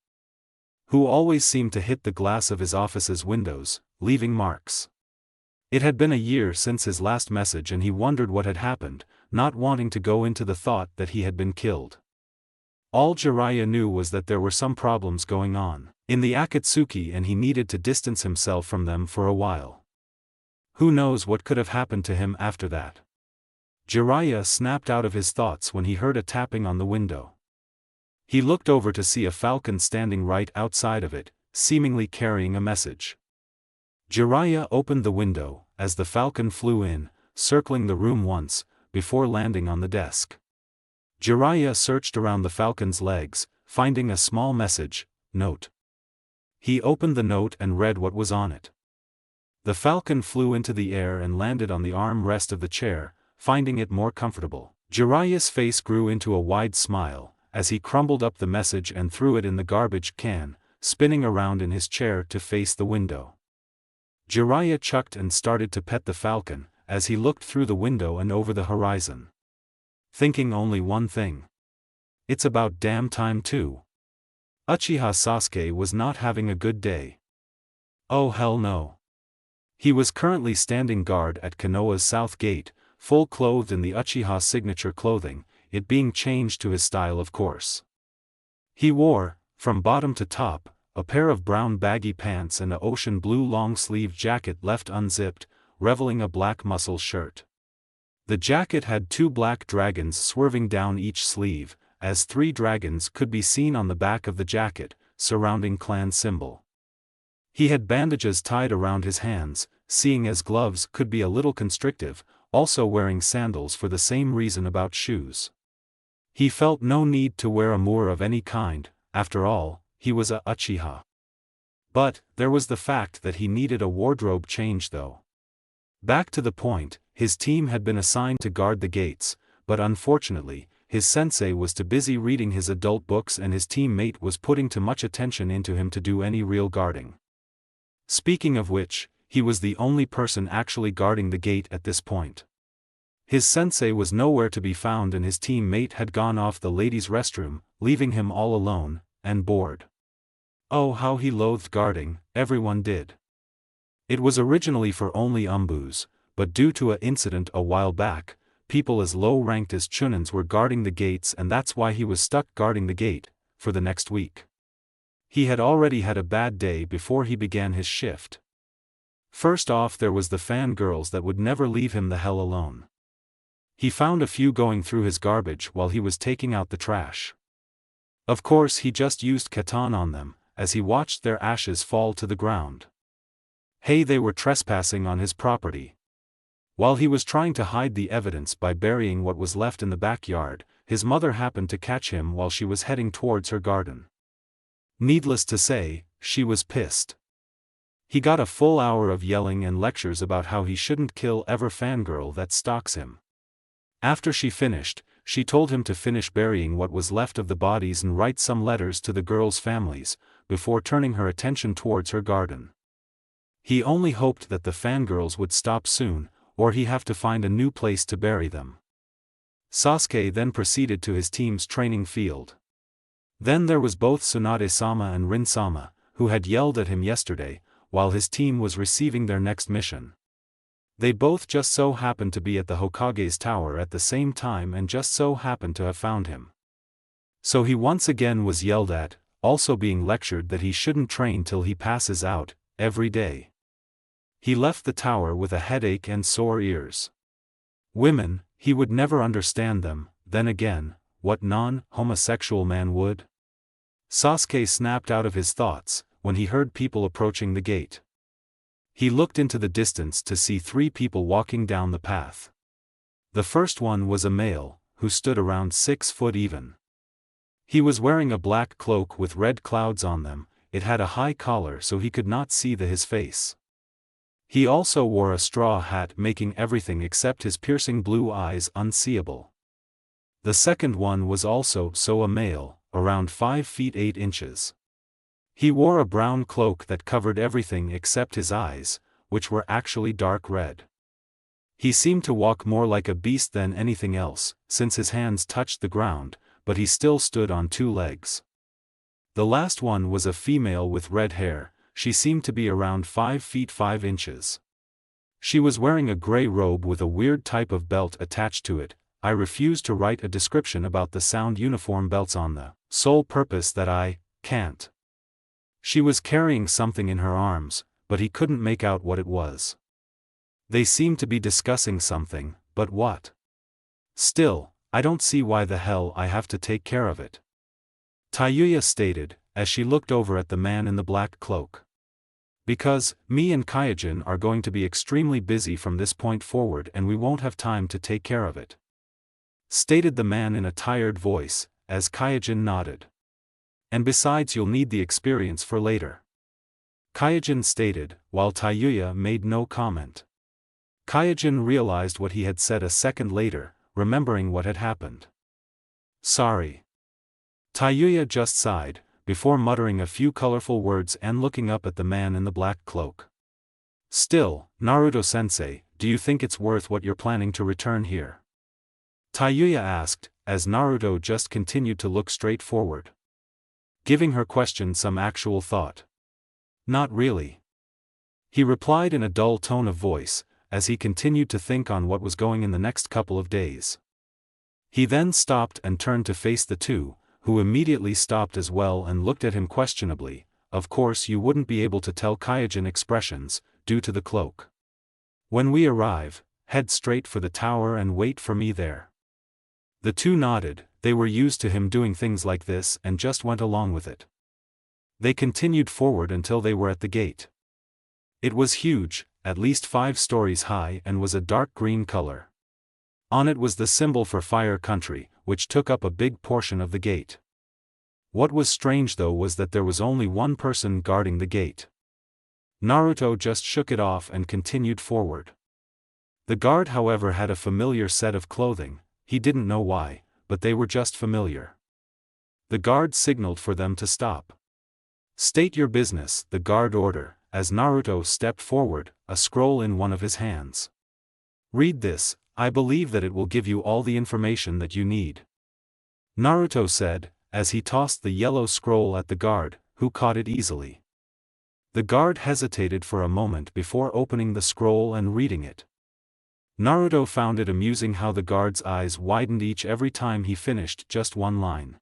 who always seemed to hit the glass of his office's windows, leaving marks. It had been a year since his last message and he wondered what had happened, not wanting to go into the thought that he had been killed. All Jiraiya knew was that there were some problems going on in the Akatsuki and he needed to distance himself from them for a while. Who knows what could have happened to him after that? Jiraiya snapped out of his thoughts when he heard a tapping on the window. He looked over to see a falcon standing right outside of it, seemingly carrying a message. Jiraiya opened the window, as the falcon flew in, circling the room once, before landing on the desk. Jiraiya searched around the falcon's legs, finding a small message, note. He opened the note and read what was on it. The falcon flew into the air and landed on the arm-rest of the chair, finding it more comfortable. Jiraiya's face grew into a wide smile, as he crumbled up the message and threw it in the garbage can, spinning around in his chair to face the window. Jiraiya chucked and started to pet the falcon, as he looked through the window and over the horizon. Thinking only one thing. It's about damn time too. Uchiha Sasuke was not having a good day. Oh hell no. He was currently standing guard at Konoha's south gate, full clothed in the Uchiha signature clothing, it being changed to his style of course. He wore, from bottom to top, a pair of brown baggy pants and an ocean blue long-sleeved jacket left unzipped, revealing a black muscle shirt. The jacket had 2 black dragons swerving down each sleeve, as 3 dragons could be seen on the back of the jacket, surrounding clan symbol. He had bandages tied around his hands, seeing as gloves could be a little constrictive, also wearing sandals for the same reason about shoes. He felt no need to wear a moor of any kind, after all, he was a Uchiha. But, there was the fact that he needed a wardrobe change though. Back to the point, his team had been assigned to guard the gates, but unfortunately, his sensei was too busy reading his adult books and his teammate was putting too much attention into him to do any real guarding. Speaking of which, he was the only person actually guarding the gate at this point. His sensei was nowhere to be found and his teammate had gone off the ladies' restroom, leaving him all alone, and bored. Oh how he loathed guarding, everyone did. It was originally for only umbus, but due to an incident a while back, people as low-ranked as chunins were guarding the gates and that's why he was stuck guarding the gate, for the next week. He had already had a bad day before he began his shift. First off there was the fangirls that would never leave him the hell alone. He found a few going through his garbage while he was taking out the trash. Of course he just used Katan on them, as he watched their ashes fall to the ground. Hey, they were trespassing on his property. While he was trying to hide the evidence by burying what was left in the backyard, his mother happened to catch him while she was heading towards her garden. Needless to say, she was pissed. He got a full hour of yelling and lectures about how he shouldn't kill every fangirl that stalks him. After she finished, she told him to finish burying what was left of the bodies and write some letters to the girls' families, before turning her attention towards her garden. He only hoped that the fangirls would stop soon, or he'd have to find a new place to bury them. Sasuke then proceeded to his team's training field. Then there was both Tsunade-sama and Rin-sama, who had yelled at him yesterday, while his team was receiving their next mission. They both just so happened to be at the Hokage's tower at the same time and just so happened to have found him. So he once again was yelled at, also being lectured that he shouldn't train till he passes out, every day. He left the tower with a headache and sore ears. Women, he would never understand them, then again, what non-homosexual man would? Sasuke snapped out of his thoughts, when he heard people approaching the gate. He looked into the distance to see 3 people walking down the path. The first one was a male, who stood around 6 foot even. He was wearing a black cloak with red clouds on them. It had a high collar so he could not see his face. He also wore a straw hat making everything except his piercing blue eyes unseeable. The second one was also a male, around 5 feet 8 inches. He wore a brown cloak that covered everything except his eyes, which were actually dark red. He seemed to walk more like a beast than anything else, since his hands touched the ground, but he still stood on 2 legs. The last one was a female with red hair. She seemed to be around 5 feet 5 inches. She was wearing a gray robe with a weird type of belt attached to it. I refuse to write a description about the sound uniform belts on the sole purpose that I can't. She was carrying something in her arms, but he couldn't make out what it was. They seemed to be discussing something, but what? Still, I don't see why the hell I have to take care of it. Tayuya stated, as she looked over at the man in the black cloak. Because, me and Kaijin are going to be extremely busy from this point forward and we won't have time to take care of it. Stated the man in a tired voice, as Kaijin nodded. And besides, you'll need the experience for later. Kaijin stated, while Tayuya made no comment. Kaijin realized what he had said a second later, remembering what had happened. Sorry. Tayuya just sighed, before muttering a few colorful words and looking up at the man in the black cloak. Still, Naruto-sensei, do you think it's worth what you're planning to return here? Tayuya asked, as Naruto just continued to look straight forward. Giving her question some actual thought. Not really. He replied in a dull tone of voice, as he continued to think on what was going in the next couple of days. He then stopped and turned to face the 2, who immediately stopped as well and looked at him questionably. Of course you wouldn't be able to tell Kaijin expressions, due to the cloak. When we arrive, head straight for the tower and wait for me there. The 2 nodded. They were used to him doing things like this and just went along with it. They continued forward until they were at the gate. It was huge, at least 5 stories high, and was a dark green color. On it was the symbol for Fire Country, which took up a big portion of the gate. What was strange though was that there was only one person guarding the gate. Naruto just shook it off and continued forward. The guard, however, had a familiar set of clothing. He didn't know why, but they were just familiar. The guard signaled for them to stop. State your business, the guard ordered, as Naruto stepped forward, a scroll in one of his hands. Read this, I believe that it will give you all the information that you need. Naruto said, as he tossed the yellow scroll at the guard, who caught it easily. The guard hesitated for a moment before opening the scroll and reading it. Naruto found it amusing how the guard's eyes widened every time he finished just one line.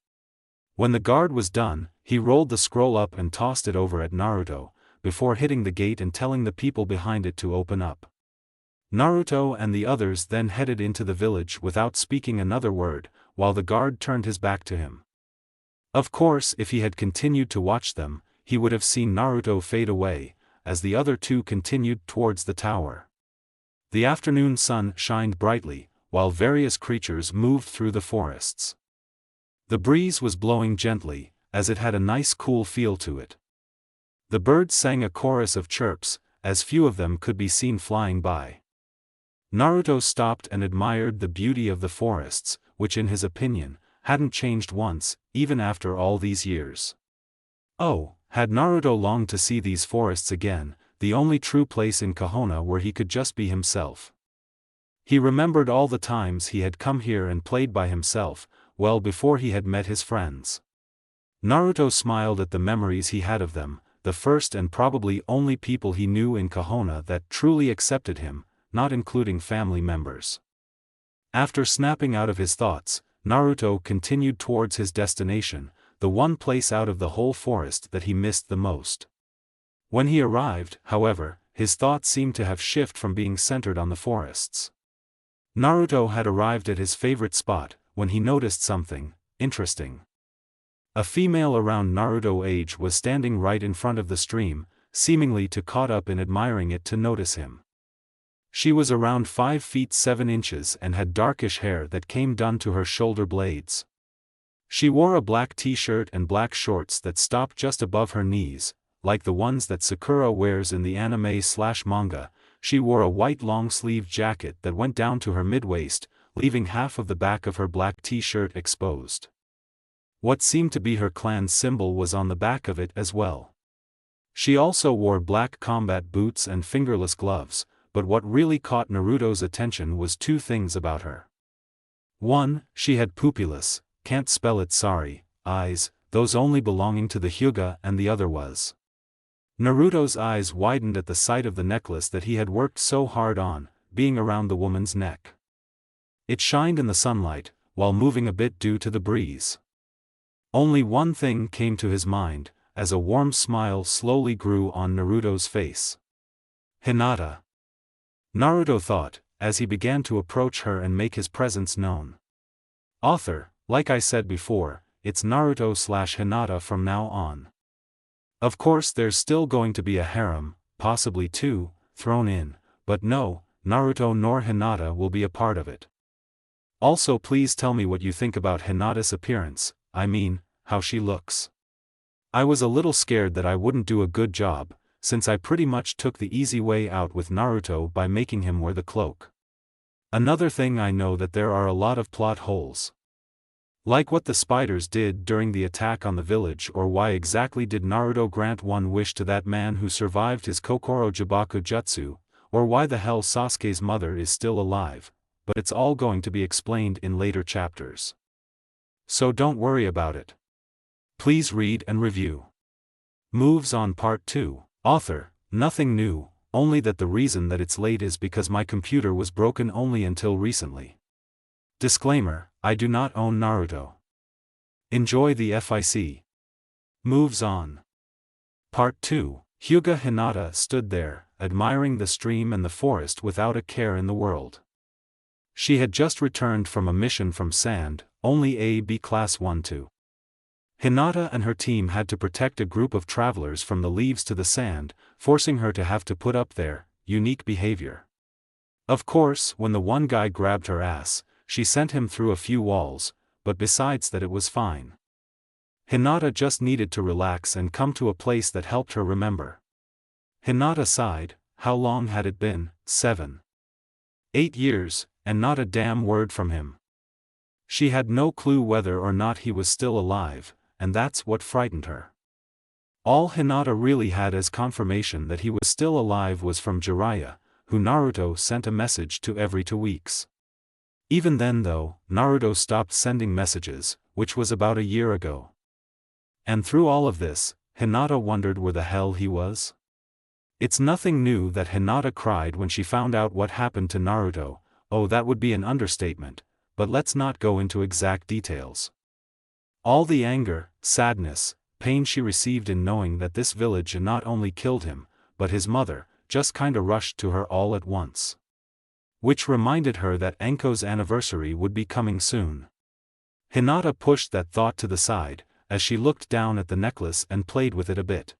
When the guard was done, he rolled the scroll up and tossed it over at Naruto, before hitting the gate and telling the people behind it to open up. Naruto and the others then headed into the village without speaking another word, while the guard turned his back to him. Of course, if he had continued to watch them, he would have seen Naruto fade away, as the other two continued towards the tower. The afternoon sun shined brightly, while various creatures moved through the forests. The breeze was blowing gently, as it had a nice cool feel to it. The birds sang a chorus of chirps, as few of them could be seen flying by. Naruto stopped and admired the beauty of the forests, which in his opinion, hadn't changed once, even after all these years. Oh, had Naruto longed to see these forests again, the only true place in Konoha where he could just be himself. He remembered all the times he had come here and played by himself, well before he had met his friends. Naruto smiled at the memories he had of them, the first and probably only people he knew in Konoha that truly accepted him, not including family members. After snapping out of his thoughts, Naruto continued towards his destination, the one place out of the whole forest that he missed the most. When he arrived, however, his thoughts seemed to have shifted from being centered on the forests. Naruto had arrived at his favorite spot, when he noticed something interesting. A female around Naruto's age was standing right in front of the stream, seemingly too caught up in admiring it to notice him. She was around 5 feet 7 inches and had darkish hair that came down to her shoulder blades. She wore a black t-shirt and black shorts that stopped just above her knees, like the ones that Sakura wears in the anime/manga. She wore a white long-sleeved jacket that went down to her mid-waist, leaving half of the back of her black t-shirt exposed. What seemed to be her clan's symbol was on the back of it as well. She also wore black combat boots and fingerless gloves, but what really caught Naruto's attention was 2 things about her. 1, she had pupilless, can't spell it sorry, eyes, those only belonging to the Hyuga, and the other was. Naruto's eyes widened at the sight of the necklace that he had worked so hard on, being around the woman's neck. It shined in the sunlight, while moving a bit due to the breeze. Only one thing came to his mind, as a warm smile slowly grew on Naruto's face. Hinata. Naruto thought, as he began to approach her and make his presence known. Author, like I said before, it's Naruto/Hinata from now on. Of course there's still going to be a harem, possibly 2, thrown in, but no, Naruto nor Hinata will be a part of it. Also please tell me what you think about Hinata's appearance, I mean, how she looks. I was a little scared that I wouldn't do a good job, since I pretty much took the easy way out with Naruto by making him wear the cloak. Another thing, I know that there are a lot of plot holes. Like what the spiders did during the attack on the village, or why exactly did Naruto grant one wish to that man who survived his Kokoro Jibaku Jutsu, or why the hell Sasuke's mother is still alive, but it's all going to be explained in later chapters. So don't worry about it. Please read and review. Moves on Part 2. Author, nothing new, only that the reason that it's late is because my computer was broken only until recently. Disclaimer, I do not own Naruto. Enjoy the FIC. Moves on. Part 2. Hyuga Hinata stood there, admiring the stream and the forest without a care in the world. She had just returned from a mission from Sand, only a B Class 1-2. Hinata and her team had to protect a group of travelers from the leaves to the sand, forcing her to have to put up their unique behavior. Of course, when the one guy grabbed her ass, she sent him through a few walls, but besides that it was fine. Hinata just needed to relax and come to a place that helped her remember. Hinata sighed. How long had it been? 7. 8 years, and not a damn word from him. She had no clue whether or not he was still alive, and that's what frightened her. All Hinata really had as confirmation that he was still alive was from Jiraiya, who Naruto sent a message to every 2 weeks. Even then though, Naruto stopped sending messages, which was about a year ago. And through all of this, Hinata wondered where the hell he was. It's nothing new that Hinata cried when she found out what happened to Naruto. Oh, that would be an understatement, but let's not go into exact details. All the anger, sadness, pain she received in knowing that this village not only killed him, but his mother, just kinda rushed to her all at once. Which reminded her that Anko's anniversary would be coming soon. Hinata pushed that thought to the side, as she looked down at the necklace and played with it a bit.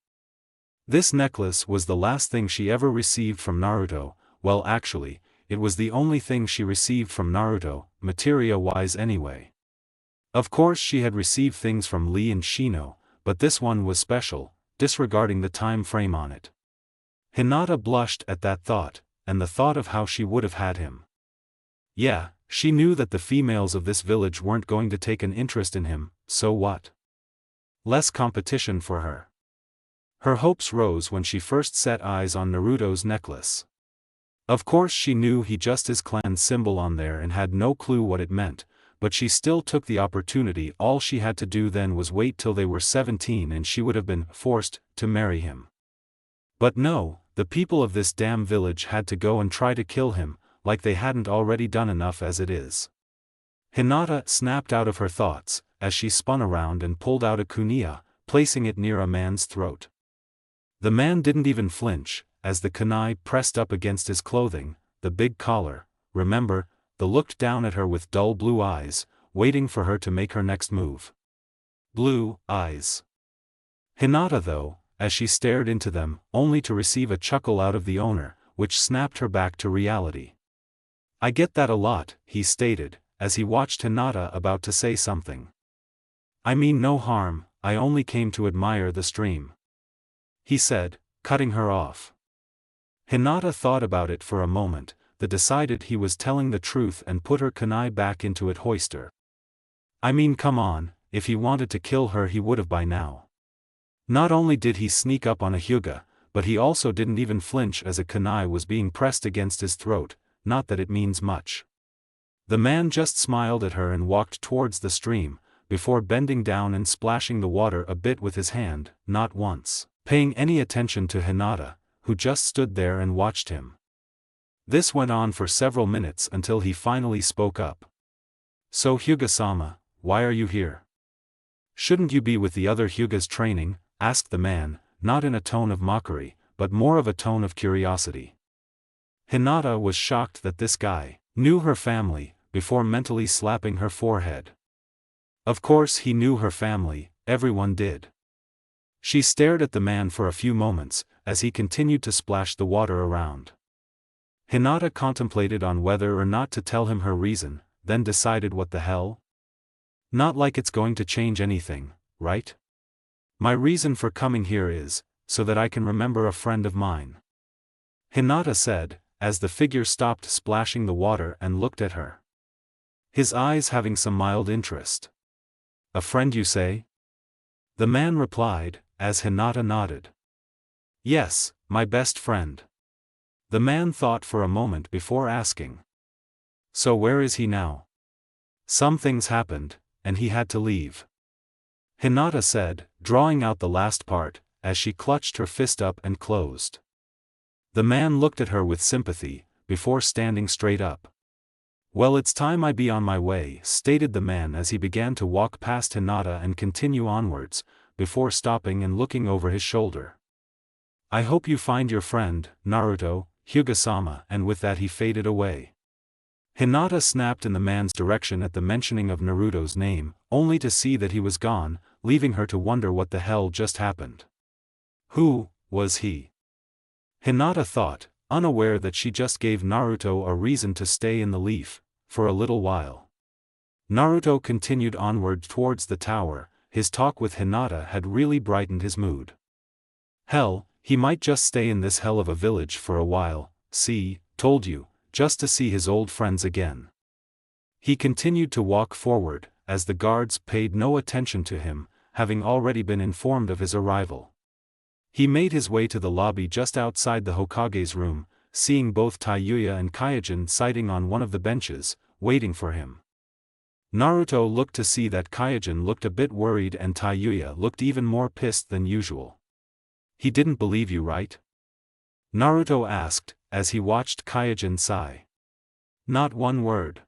This necklace was the last thing she ever received from Naruto. Well, actually, it was the only thing she received from Naruto, materia-wise anyway. Of course she had received things from Lee and Shino, but this one was special, disregarding the time frame on it. Hinata blushed at that thought, and the thought of how she would have had him. Yeah, she knew that the females of this village weren't going to take an interest in him, so what? Less competition for her. Her hopes rose when she first set eyes on Naruto's necklace. Of course she knew he just his clan's symbol on there and had no clue what it meant, but she still took the opportunity. All she had to do then was wait till they were 17 and she would have been forced to marry him. But no, the people of this damn village had to go and try to kill him, like they hadn't already done enough as it is. Hinata snapped out of her thoughts, as she spun around and pulled out a kunai, placing it near a man's throat. The man didn't even flinch, as the kunai pressed up against his clothing, the big collar, remember, the looked down at her with dull blue eyes, waiting for her to make her next move. Blue eyes. Hinata though, as she stared into them, only to receive a chuckle out of the owner, which snapped her back to reality. I get that a lot, he stated, as he watched Hinata about to say something. I mean no harm, I only came to admire the stream, he said, cutting her off. Hinata thought about it for a moment, then decided he was telling the truth and put her kunai back into it hoister. I mean come on, if he wanted to kill her he would have by now. Not only did he sneak up on a hyuga, but he also didn't even flinch as a kunai was being pressed against his throat, not that it means much. The man just smiled at her and walked towards the stream, before bending down and splashing the water a bit with his hand, not once paying any attention to Hinata, who just stood there and watched him. This went on for several minutes until he finally spoke up. So Hyuga-sama, why are you here? Shouldn't you be with the other Hyugas training? Asked the man, not in a tone of mockery, but more of a tone of curiosity. Hinata was shocked that this guy knew her family, before mentally slapping her forehead. Of course he knew her family, everyone did. She stared at the man for a few moments, as he continued to splash the water around. Hinata contemplated on whether or not to tell him her reason, then decided what the hell? Not like it's going to change anything, right? My reason for coming here is, so that I can remember a friend of mine. Hinata said, as the figure stopped splashing the water and looked at her. His eyes having some mild interest. A friend you say? The man replied, as Hinata nodded. Yes, my best friend. The man thought for a moment before asking. So where is he now? Some things happened, and he had to leave. Hinata said, drawing out the last part, as she clutched her fist up and closed. The man looked at her with sympathy, before standing straight up. Well, it's time I be on my way, stated the man as he began to walk past Hinata and continue onwards, before stopping and looking over his shoulder. I hope you find your friend, Naruto, Hyuga-sama, and with that he faded away. Hinata snapped in the man's direction at the mentioning of Naruto's name, only to see that he was gone, leaving her to wonder what the hell just happened. Who was he? Hinata thought, unaware that she just gave Naruto a reason to stay in the leaf, for a little while. Naruto continued onward towards the tower. His talk with Hinata had really brightened his mood. Hell, he might just stay in this hell of a village for a while, see, told you, just to see his old friends again. He continued to walk forward, as the guards paid no attention to him, having already been informed of his arrival. He made his way to the lobby just outside the Hokage's room, seeing both Taiyuya and Kaijin sitting on one of the benches, waiting for him. Naruto looked to see that Kaijin looked a bit worried and Taiyuya looked even more pissed than usual. He didn't believe you, right? Naruto asked, as he watched Kaijin sigh. Not one word.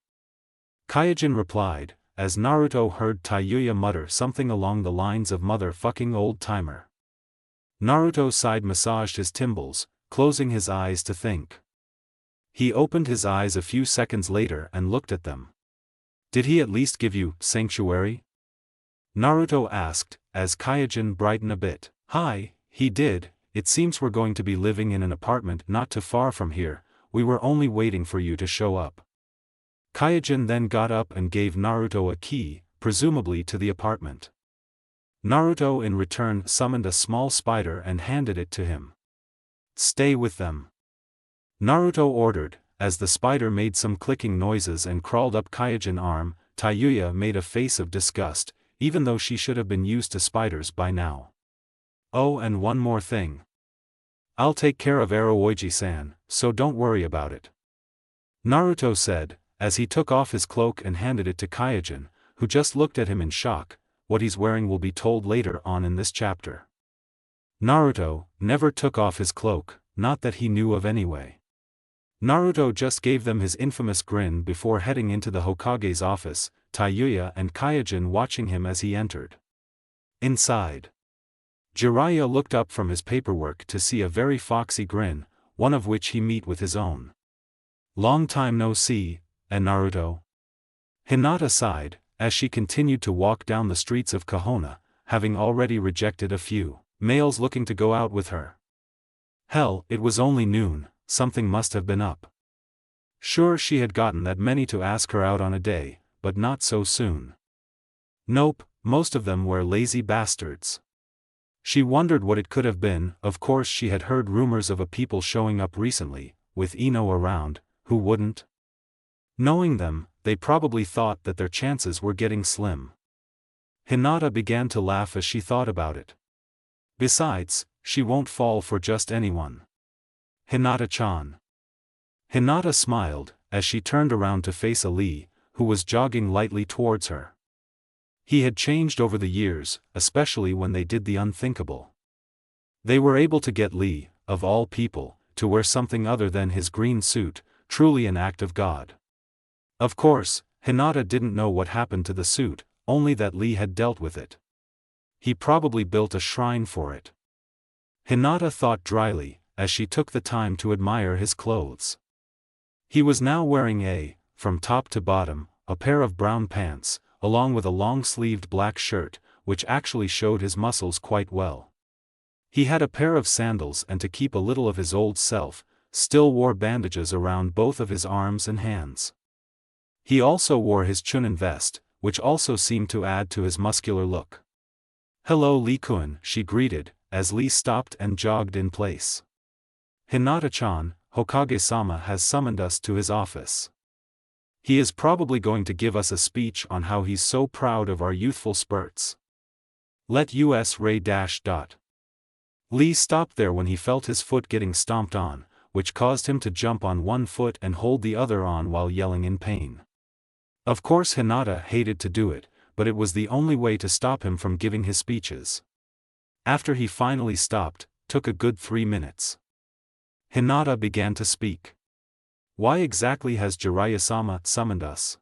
Kaijin replied, as Naruto heard Taiyuya mutter something along the lines of motherfucking old-timer. Naruto side-massaged his timbals, closing his eyes to think. He opened his eyes a few seconds later and looked at them. Did he at least give you sanctuary? Naruto asked, as Kaijin brightened a bit. Hi, he did, it seems we're going to be living in an apartment not too far from here, we were only waiting for you to show up. Kaijin then got up and gave Naruto a key, presumably to the apartment. Naruto in return summoned a small spider and handed it to him. Stay with them, Naruto ordered, as the spider made some clicking noises and crawled up Kaijin's arm. Tayuya made a face of disgust, even though she should have been used to spiders by now. Oh, and one more thing. I'll take care of Aroiji-san, so don't worry about it, Naruto said, as he took off his cloak and handed it to Kaijin, who just looked at him in shock. What he's wearing will be told later on in this chapter. Naruto never took off his cloak, not that he knew of anyway. Naruto just gave them his infamous grin before heading into the Hokage's office, Tayuya and Kaijin watching him as he entered. Inside, Jiraiya looked up from his paperwork to see a very foxy grin, one of which he met with his own. Long time no see, and Naruto? Hinata sighed, as she continued to walk down the streets of Kohona, having already rejected a few males looking to go out with her. Hell, it was only noon, something must have been up. Sure, she had gotten that many to ask her out on a day, but not so soon. Nope, most of them were lazy bastards. She wondered what it could have been. Of course she had heard rumors of a people showing up recently, with Ino around, who wouldn't? Knowing them, they probably thought that their chances were getting slim. Hinata began to laugh as she thought about it. Besides, she won't fall for just anyone. Hinata-chan. Hinata smiled, as she turned around to face Ali, who was jogging lightly towards her. He had changed over the years, especially when they did the unthinkable. They were able to get Lee, of all people, to wear something other than his green suit, truly an act of God. Of course, Hinata didn't know what happened to the suit, only that Lee had dealt with it. He probably built a shrine for it. Hinata thought dryly, as she took the time to admire his clothes. He was now wearing from top to bottom, a pair of brown pants, along with a long-sleeved black shirt, which actually showed his muscles quite well. He had a pair of sandals and, to keep a little of his old self, still wore bandages around both of his arms and hands. He also wore his chunin vest, which also seemed to add to his muscular look. "Hello Lee-kun," she greeted, as Lee stopped and jogged in place. "Hinata-chan, Hokage-sama has summoned us to his office. He is probably going to give us a speech on how he's so proud of our youthful spurts. Let us Ray dash dot." Lee stopped there when he felt his foot getting stomped on, which caused him to jump on one foot and hold the other on while yelling in pain. Of course Hinata hated to do it, but it was the only way to stop him from giving his speeches. After he finally stopped, took a good 3 minutes. Hinata began to speak. "Why exactly has Jiraiya-sama summoned us?"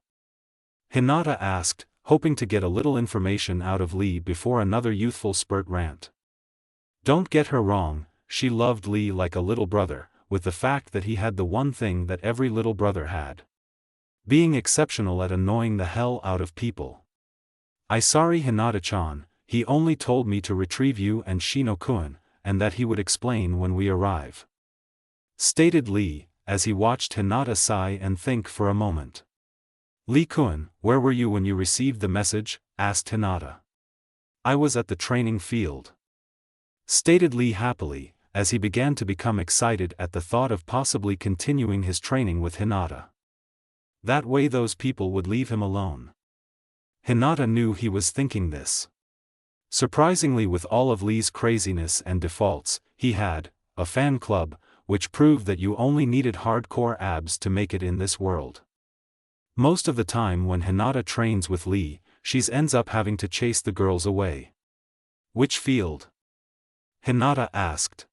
Hinata asked, hoping to get a little information out of Lee before another youthful spurt rant. Don't get her wrong, she loved Lee like a little brother, with the fact that he had the one thing that every little brother had. Being exceptional at annoying the hell out of people. Sorry Hinata-chan, he only told me to retrieve you and Shino-kun, and that he would explain when we arrive," stated Lee, as he watched Hinata sigh and think for a moment. "Lee-kun, where were you when you received the message?" asked Hinata. "I was at the training field," stated Lee happily, as he began to become excited at the thought of possibly continuing his training with Hinata. That way those people would leave him alone. Hinata knew he was thinking this. Surprisingly, with all of Lee's craziness and defaults, he had a fan club, which proved that you only needed hardcore abs to make it in this world. Most of the time when Hinata trains with Lee, she ends up having to chase the girls away. "Which field?" Hinata asked.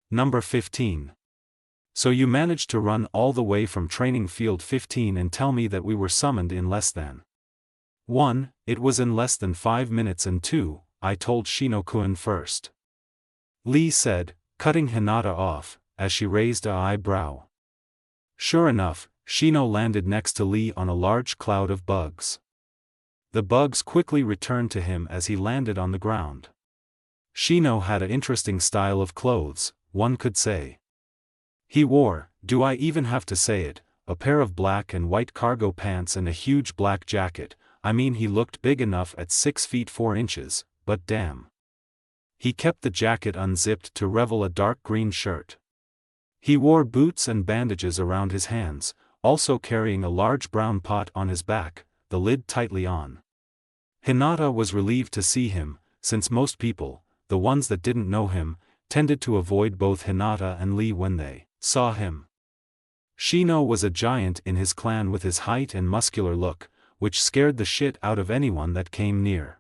"Number 15. So you managed to run all the way from training field 15 and tell me that we were summoned in less than 1, it was in less than 5 minutes, and 2, I told Shino-kun first," Lee said, cutting Hinata off, as she raised an eyebrow. Sure enough, Shino landed next to Lee on a large cloud of bugs. The bugs quickly returned to him as he landed on the ground. Shino had an interesting style of clothes, one could say. He wore, do I even have to say it, a pair of black and white cargo pants and a huge black jacket. I mean, he looked big enough at 6 feet 4 inches, but damn. He kept the jacket unzipped to reveal a dark green shirt. He wore boots and bandages around his hands, also carrying a large brown pot on his back, the lid tightly on. Hinata was relieved to see him, since most people, the ones that didn't know him, tended to avoid both Hinata and Lee when they saw him. Shino was a giant in his clan with his height and muscular look, which scared the shit out of anyone that came near.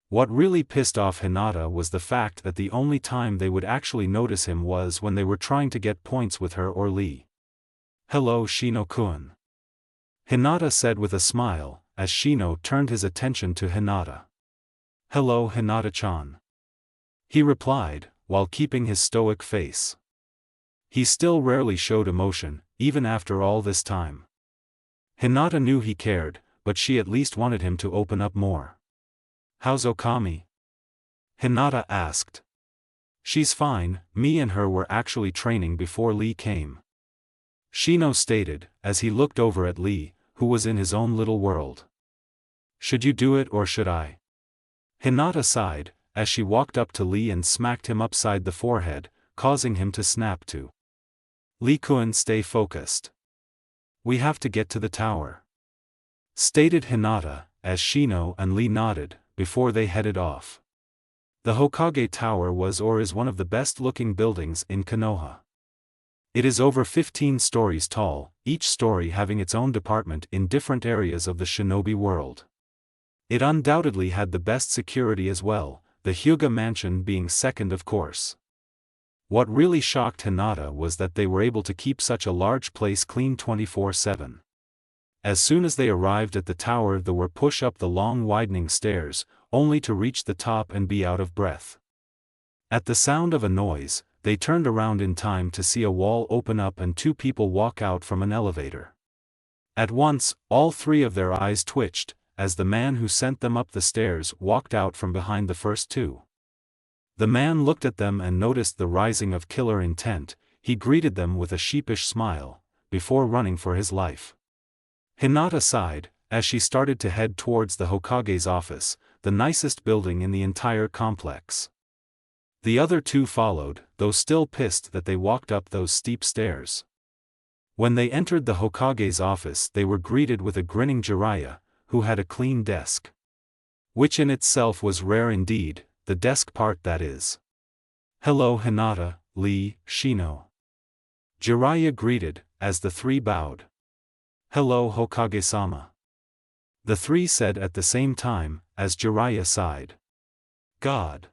What really pissed off Hinata was the fact that the only time they would actually notice him was when they were trying to get points with her or Lee. "Hello, Shino-kun," Hinata said with a smile, as Shino turned his attention to Hinata. "Hello, Hinata-chan," he replied, while keeping his stoic face. He still rarely showed emotion, even after all this time. Hinata knew he cared, but she at least wanted him to open up more. "How's Okami?" Hinata asked. "She's fine, me and her were actually training before Lee came," Shino stated, as he looked over at Lee, who was in his own little world. "Should you do it or should I?" Hinata sighed, as she walked up to Lee and smacked him upside the forehead, causing him to snap to. "Lee-kun, stay focused. We have to get to the tower," stated Hinata, as Shino and Lee nodded, before they headed off. The Hokage Tower was or is one of the best-looking buildings in Konoha. It is over 15 stories tall, each story having its own department in different areas of the shinobi world. It undoubtedly had the best security as well, the Hyuga mansion being second of course. What really shocked Hinata was that they were able to keep such a large place clean 24/7. As soon as they arrived at the tower, they were push up the long widening stairs, only to reach the top and be out of breath. At the sound of a noise, they turned around in time to see a wall open up and 2 people walk out from an elevator. At once, all 3 of their eyes twitched, as the man who sent them up the stairs walked out from behind the first 2. The man looked at them and noticed the rising of killer intent. He greeted them with a sheepish smile, before running for his life. Hinata sighed, as she started to head towards the Hokage's office, the nicest building in the entire complex. The other 2 followed, though still pissed that they walked up those steep stairs. When they entered the Hokage's office, they were greeted with a grinning Jiraiya, who had a clean desk. Which in itself was rare indeed, the desk part that is. "Hello Hinata, Lee, Shino," Jiraiya greeted, as the 3 bowed. "Hello Hokage-sama," the 3 said at the same time, as Jiraiya sighed. "God.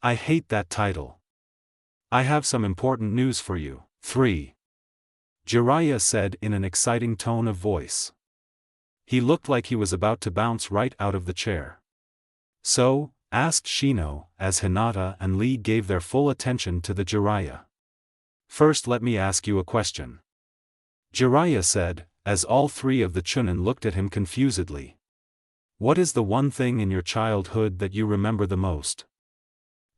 I hate that title. I have some important news for you, 3. Jiraiya said in an exciting tone of voice. He looked like he was about to bounce right out of the chair. "So?" asked Shino, as Hinata and Lee gave their full attention to the Jiraiya. "First let me ask you a question," Jiraiya said, as all 3 of the Chunin looked at him confusedly. "What is the one thing in your childhood that you remember the most?"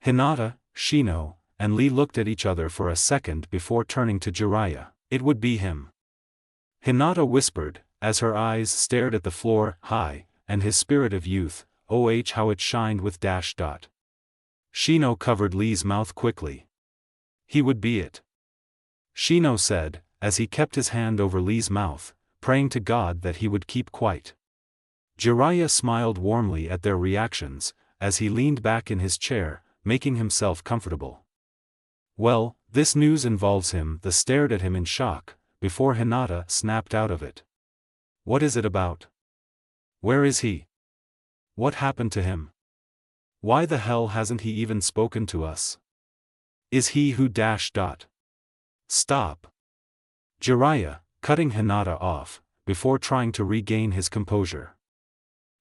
Hinata, Shino, and Lee looked at each other for a second before turning to Jiraiya. "It would be him," Hinata whispered, as her eyes stared at the floor, high, and his spirit of youth, oh how it shined with dash dot. Shino covered Lee's mouth quickly. "He would be it," Shino said, as he kept his hand over Lee's mouth, praying to God that he would keep quiet. Jiraiya smiled warmly at their reactions, as he leaned back in his chair, making himself comfortable. "Well, this news involves him." They stared at him in shock, before Hinata snapped out of it. "What is it about? Where is he? What happened to him? Why the hell hasn't he even spoken to us? Is he who dash dot?" "Stop!" Jiraiya, cutting Hinata off, before trying to regain his composure.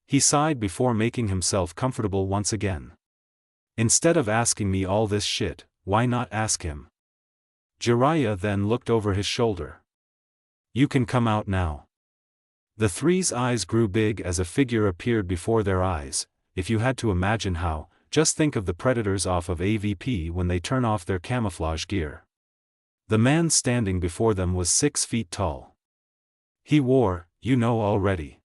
He sighed before making himself comfortable once again. "Instead of asking me all this shit, why not ask him?" Jiraiya then looked over his shoulder. "You can come out now." The 3's eyes grew big as a figure appeared before their eyes. If you had to imagine how, just think of the predators off of AVP when they turn off their camouflage gear. The man standing before them was 6 feet tall. He wore, you know already,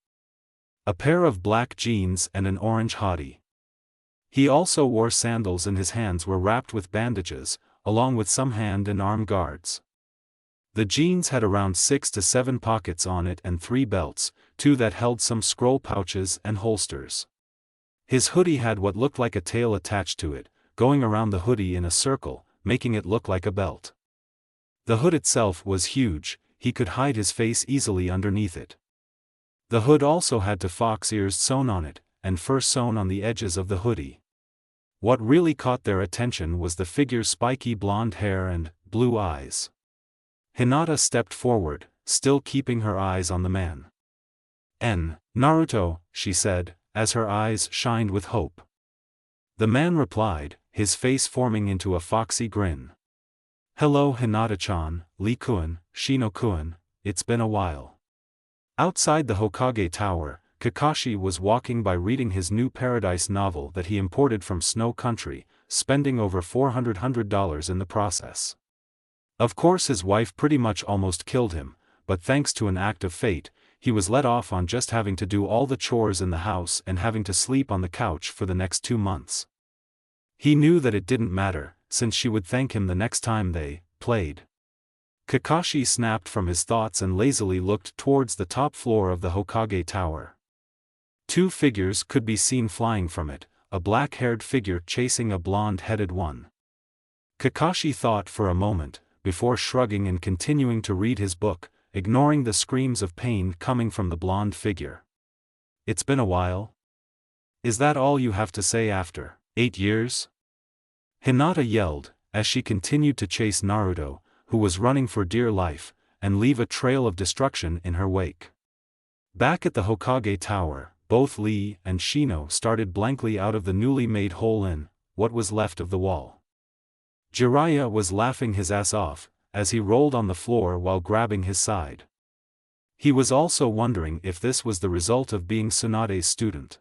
a pair of black jeans and an orange hoodie. He also wore sandals and his hands were wrapped with bandages, along with some hand and arm guards. The jeans had around 6 to 7 pockets on it and 3 belts, 2 that held some scroll pouches and holsters. His hoodie had what looked like a tail attached to it, going around the hoodie in a circle, making it look like a belt. The hood itself was huge, he could hide his face easily underneath it. The hood also had 2 fox ears sewn on it, and fur sewn on the edges of the hoodie. What really caught their attention was the figure's spiky blonde hair and blue eyes. Hinata stepped forward, still keeping her eyes on the man. Naruto, she said, as her eyes shined with hope. The man replied, his face forming into a foxy grin. Hello Hinata-chan, Lee-kun, Shino-kun, it's been a while. Outside the Hokage Tower, Kakashi was walking by reading his new Paradise novel that he imported from Snow Country, spending over $400 in the process. Of course his wife pretty much almost killed him, but thanks to an act of fate, he was let off on just having to do all the chores in the house and having to sleep on the couch for the next 2 months. He knew that it didn't matter, since she would thank him the next time they played. Kakashi snapped from his thoughts and lazily looked towards the top floor of the Hokage Tower. 2 figures could be seen flying from it, a black-haired figure chasing a blonde-headed one. Kakashi thought for a moment, before shrugging and continuing to read his book, ignoring the screams of pain coming from the blonde figure. It's been a while? Is that all you have to say after 8 years? Hinata yelled, as she continued to chase Naruto, who was running for dear life, and leave a trail of destruction in her wake. Back at the Hokage Tower, both Lee and Shino started blankly out of the newly made hole in what was left of the wall. Jiraiya was laughing his ass off, as he rolled on the floor while grabbing his side. He was also wondering if this was the result of being Tsunade's student.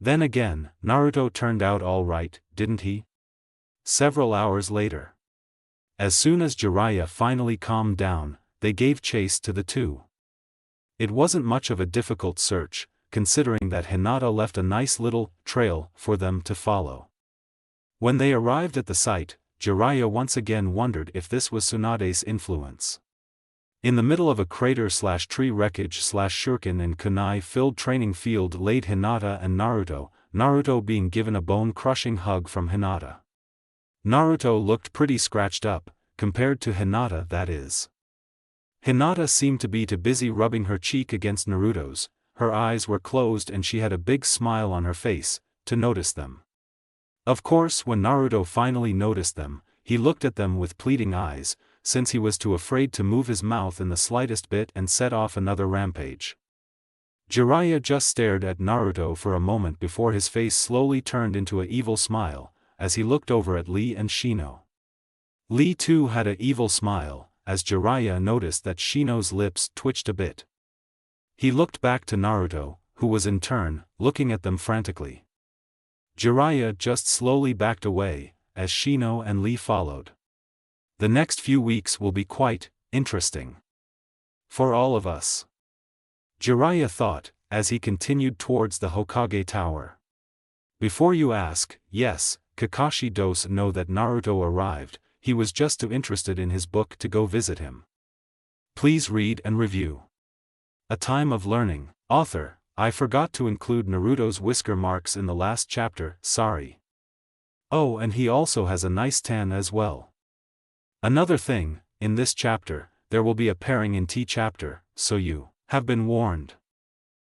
Then again, Naruto turned out all right, didn't he? Several hours later. As soon as Jiraiya finally calmed down, they gave chase to the 2. It wasn't much of a difficult search, considering that Hinata left a nice little trail for them to follow. When they arrived at the site, Jiraiya once again wondered if this was Tsunade's influence. In the middle of a crater/tree wreckage/shuriken and kunai-filled training field laid Hinata and Naruto being given a bone-crushing hug from Hinata. Naruto looked pretty scratched up, compared to Hinata that is. Hinata seemed to be too busy rubbing her cheek against Naruto's, her eyes were closed and she had a big smile on her face, to notice them. Of course when Naruto finally noticed them, he looked at them with pleading eyes, since he was too afraid to move his mouth in the slightest bit and set off another rampage. Jiraiya just stared at Naruto for a moment before his face slowly turned into an evil smile, as he looked over at Lee and Shino. Lee too had an evil smile, as Jiraiya noticed that Shino's lips twitched a bit. He looked back to Naruto, who was in turn, looking at them frantically. Jiraiya just slowly backed away, as Shino and Lee followed. The next few weeks will be quite interesting. For all of us. Jiraiya thought, as he continued towards the Hokage Tower. Before you ask, yes, Kakashi does know that Naruto arrived, he was just too interested in his book to go visit him. Please read and review. A Time of Learning. Author, I forgot to include Naruto's whisker marks in the last chapter, sorry. Oh, and he also has a nice tan as well. Another thing, in this chapter, there will be a pairing in T chapter, so you have been warned.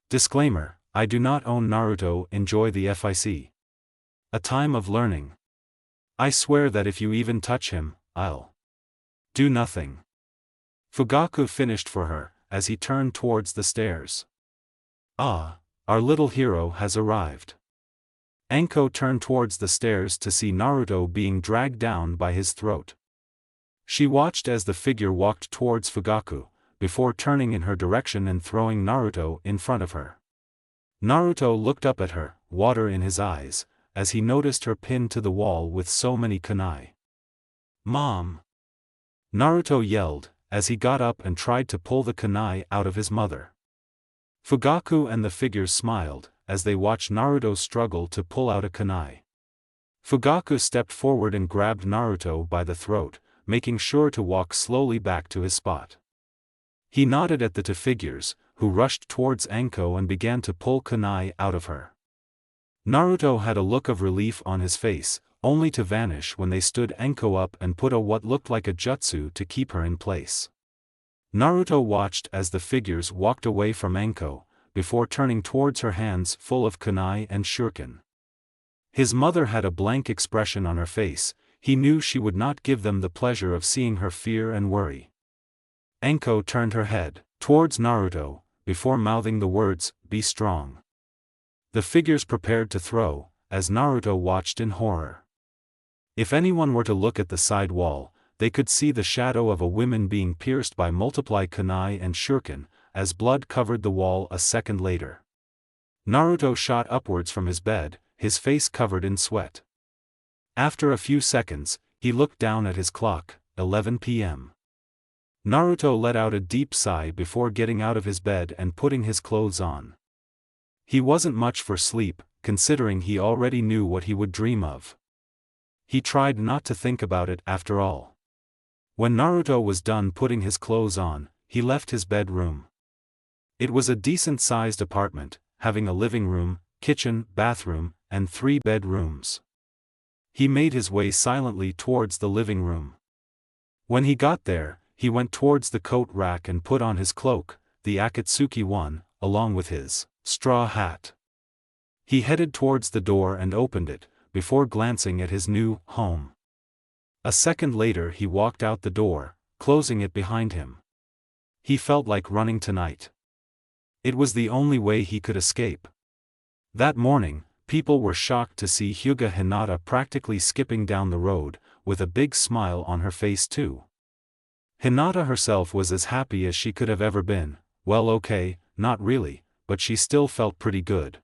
Disclaimer, I do not own Naruto, enjoy the FIC. A Time of Learning. I swear that if you even touch him, I'll do nothing. Fugaku finished for her, as he turned towards the stairs. Ah, our little hero has arrived. Anko turned towards the stairs to see Naruto being dragged down by his throat. She watched as the figure walked towards Fugaku, before turning in her direction and throwing Naruto in front of her. Naruto looked up at her, water in his eyes, as he noticed her pinned to the wall with so many kunai. "Mom!" Naruto yelled, as he got up and tried to pull the kunai out of his mother. Fugaku and the figures smiled, as they watched Naruto struggle to pull out a kunai. Fugaku stepped forward and grabbed Naruto by the throat, making sure to walk slowly back to his spot. He nodded at the two figures, who rushed towards Anko and began to pull kunai out of her. Naruto had a look of relief on his face, only to vanish when they stood Anko up and put a what looked like a jutsu to keep her in place. Naruto watched as the figures walked away from Anko, before turning towards her hands full of kunai and shuriken. His mother had a blank expression on her face. He knew she would not give them the pleasure of seeing her fear and worry. Anko turned her head towards Naruto, before mouthing the words, "Be strong." The figures prepared to throw, as Naruto watched in horror. If anyone were to look at the side wall, they could see the shadow of a woman being pierced by multiple kunai and shuriken, as blood covered the wall a second later. Naruto shot upwards from his bed, his face covered in sweat. After a few seconds, he looked down at his clock, 11 p.m. Naruto let out a deep sigh before getting out of his bed and putting his clothes on. He wasn't much for sleep, considering he already knew what he would dream of. He tried not to think about it after all. When Naruto was done putting his clothes on, he left his bedroom. It was a decent-sized apartment, having a living room, kitchen, bathroom, and 3 bedrooms. He made his way silently towards the living room. When he got there, he went towards the coat rack and put on his cloak, the Akatsuki one, along with his straw hat. He headed towards the door and opened it, before glancing at his new home. A second later he walked out the door, closing it behind him. He felt like running tonight. It was the only way he could escape. That morning, people were shocked to see Hinata practically skipping down the road, with a big smile on her face too. Hinata herself was as happy as she could have ever been. Well, okay, not really, but she still felt pretty good.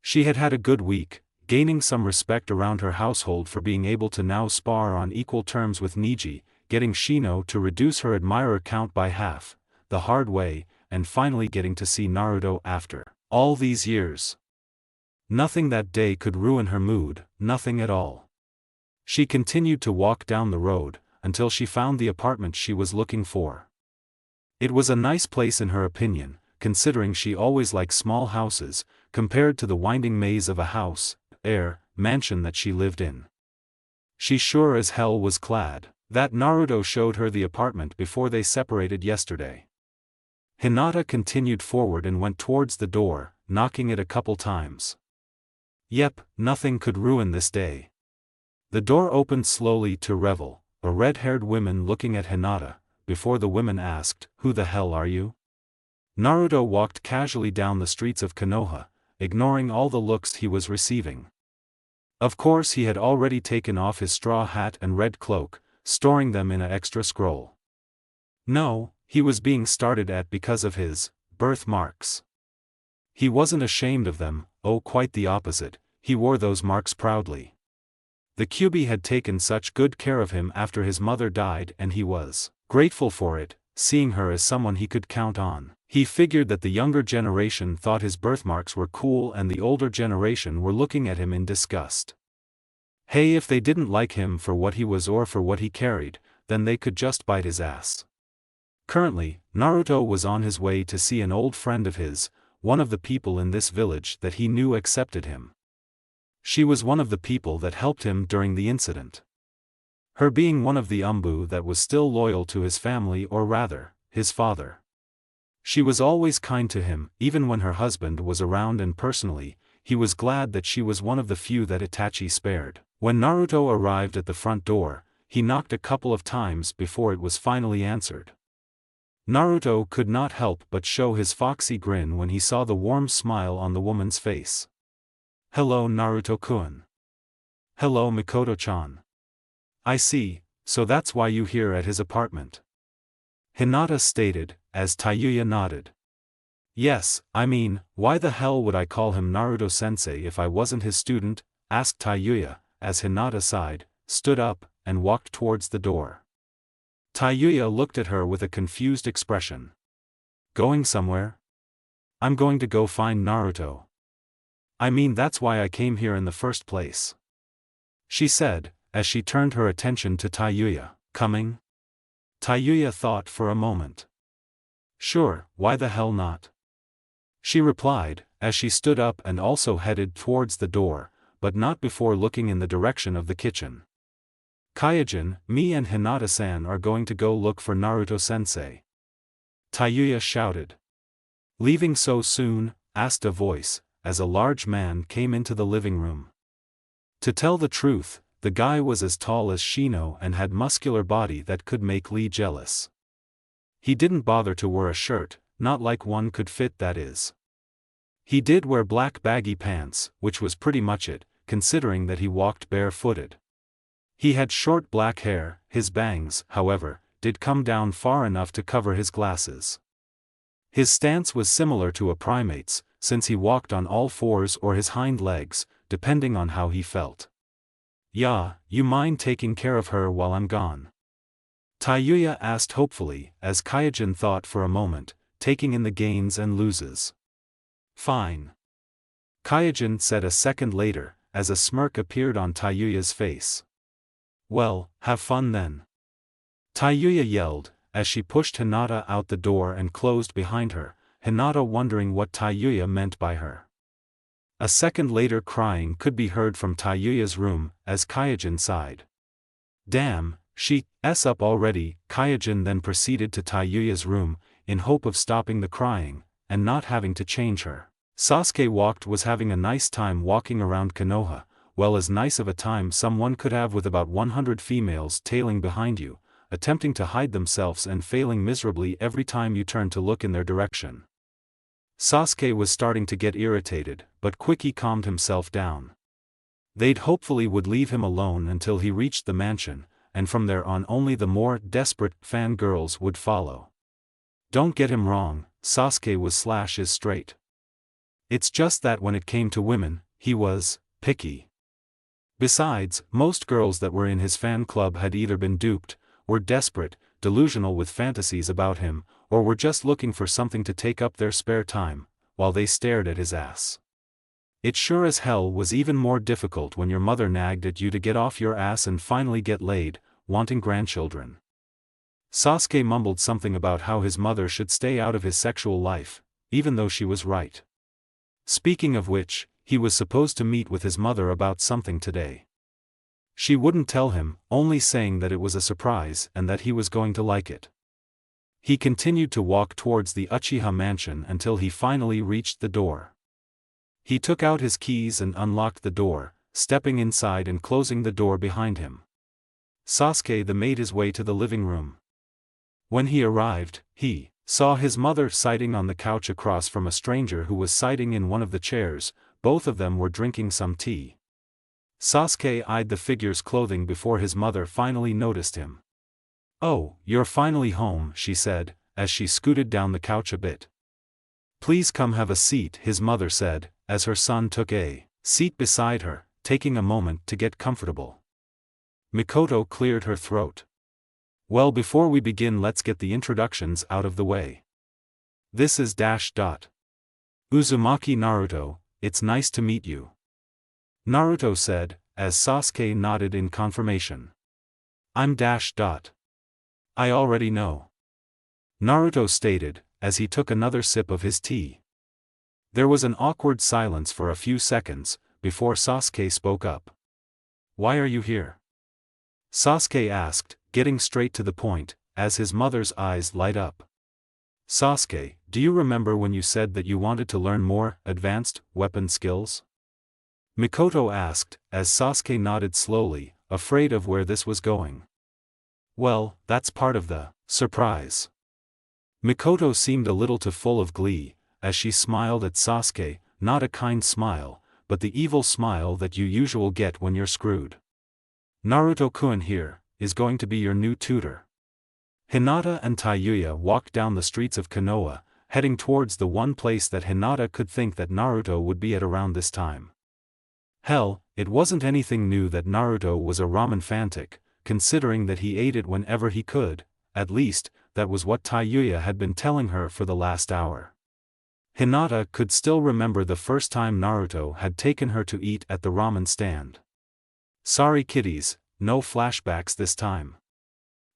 She had had a good week, gaining some respect around her household for being able to now spar on equal terms with Neji, getting Shino to reduce her admirer count by half, the hard way, and finally getting to see Naruto after all these years. Nothing that day could ruin her mood, nothing at all. She continued to walk down the road, until she found the apartment she was looking for. It was a nice place in her opinion, considering she always liked small houses, compared to the winding maze of a house, mansion that she lived in. She sure as hell was glad that Naruto showed her the apartment before they separated yesterday. Hinata continued forward and went towards the door, knocking it a couple times. Yep, nothing could ruin this day. The door opened slowly to reveal a red-haired woman looking at Hinata, before the woman asked, "Who the hell are you?" Naruto walked casually down the streets of Konoha, ignoring all the looks he was receiving. Of course he had already taken off his straw hat and red cloak, storing them in an extra scroll. No, he was being started at because of his birthmarks. He wasn't ashamed of them, oh quite the opposite, he wore those marks proudly. The Kyuubi had taken such good care of him after his mother died and he was grateful for it, seeing her as someone he could count on. He figured that the younger generation thought his birthmarks were cool and the older generation were looking at him in disgust. Hey, if they didn't like him for what he was or for what he carried, then they could just bite his ass. Currently, Naruto was on his way to see an old friend of his, one of the people in this village that he knew accepted him. She was one of the people that helped him during the incident. Her being one of the Umbu that was still loyal to his family, or rather, his father. She was always kind to him, even when her husband was around, and personally, he was glad that she was one of the few that Itachi spared. When Naruto arrived at the front door, he knocked a couple of times before it was finally answered. Naruto could not help but show his foxy grin when he saw the warm smile on the woman's face. "Hello Naruto-kun." "Hello Mikoto-chan." "I see, so that's why you here at his apartment," Hinata stated, as Tayuya nodded. "Yes, I mean, why the hell would I call him Naruto-sensei if I wasn't his student?" asked Taiyuya, as Hinata sighed, stood up, and walked towards the door. Taiyuya looked at her with a confused expression. Going somewhere? I'm going to go find Naruto. I mean, that's why I came here in the first place, she said, as she turned her attention to Taiyuya. Coming? Taiyuya thought for a moment. Sure, why the hell not? She replied, as she stood up and also headed towards the door, but not before looking in the direction of the kitchen. Kaijin, me and Hinata-san are going to go look for Naruto-sensei, Taiyuya shouted. Leaving so soon? Asked a voice, as a large man came into the living room. To tell the truth, the guy was as tall as Shino and had muscular body that could make Lee jealous. He didn't bother to wear a shirt, not like one could fit, that is. He did wear black baggy pants, which was pretty much it, considering that he walked barefooted. He had short black hair, his bangs, however, did come down far enough to cover his glasses. His stance was similar to a primate's, since he walked on all fours or his hind legs, depending on how he felt. Yeah, you mind taking care of her while I'm gone? Taiyuya asked hopefully, as Kaijin thought for a moment, taking in the gains and loses. Fine, Kaijin said a second later, as a smirk appeared on Taiyuya's face. Well, have fun then, Taiyuya yelled, as she pushed Hinata out the door and closed behind her, Hinata wondering what Taiyuya meant by her. A second later, crying could be heard from Taiyuya's room, as Kaijin sighed. Damn, she's up already. Kaijin then proceeded to Taiyuya's room, in hope of stopping the crying, and not having to change her. Sasuke was having a nice time walking around Konoha, well, as nice of a time someone could have with about 100 females tailing behind you, attempting to hide themselves and failing miserably every time you turn to look in their direction. Sasuke was starting to get irritated, but quickly calmed himself down. They'd hopefully would leave him alone until he reached the mansion, and from there on only the more desperate fangirls would follow. Don't get him wrong, Sasuke is straight. It's just that when it came to women, he was picky. Besides, most girls that were in his fan club had either been duped, were desperate, delusional with fantasies about him, or were just looking for something to take up their spare time, while they stared at his ass. It sure as hell was even more difficult when your mother nagged at you to get off your ass and finally get laid, wanting grandchildren. Sasuke mumbled something about how his mother should stay out of his sexual life, even though she was right. Speaking of which, he was supposed to meet with his mother about something today. She wouldn't tell him, only saying that it was a surprise and that he was going to like it. He continued to walk towards the Uchiha mansion until he finally reached the door. He took out his keys and unlocked the door, stepping inside and closing the door behind him. Sasuke made his way to the living room. When he arrived, he saw his mother sitting on the couch across from a stranger who was sitting in one of the chairs. Both of them were drinking some tea. Sasuke eyed the figure's clothing before his mother finally noticed him. Oh, you're finally home, she said, as she scooted down the couch a bit. Please come have a seat, his mother said, as her son took a seat beside her, taking a moment to get comfortable. Mikoto cleared her throat. Well, before we begin, let's get the introductions out of the way. This is Uzumaki Naruto, it's nice to meet you, Naruto said, as Sasuke nodded in confirmation. I'm I already know, Naruto stated, as he took another sip of his tea. There was an awkward silence for a few seconds, before Sasuke spoke up. Why are you here? Sasuke asked, getting straight to the point, as his mother's eyes light up. Sasuke, do you remember when you said that you wanted to learn more advanced weapon skills? Mikoto asked, as Sasuke nodded slowly, afraid of where this was going. Well, that's part of the surprise. Mikoto seemed a little too full of glee, as she smiled at Sasuke, not a kind smile, but the evil smile that you usually get when you're screwed. Naruto-kun here is going to be your new tutor. Hinata and Taiyuya walked down the streets of Konoha, heading towards the one place that Hinata could think that Naruto would be at around this time. Hell, it wasn't anything new that Naruto was a ramen fanatic, considering that he ate it whenever he could. At least, that was what Tayuya had been telling her for the last hour. Hinata could still remember the first time Naruto had taken her to eat at the ramen stand. Sorry kiddies, no flashbacks this time.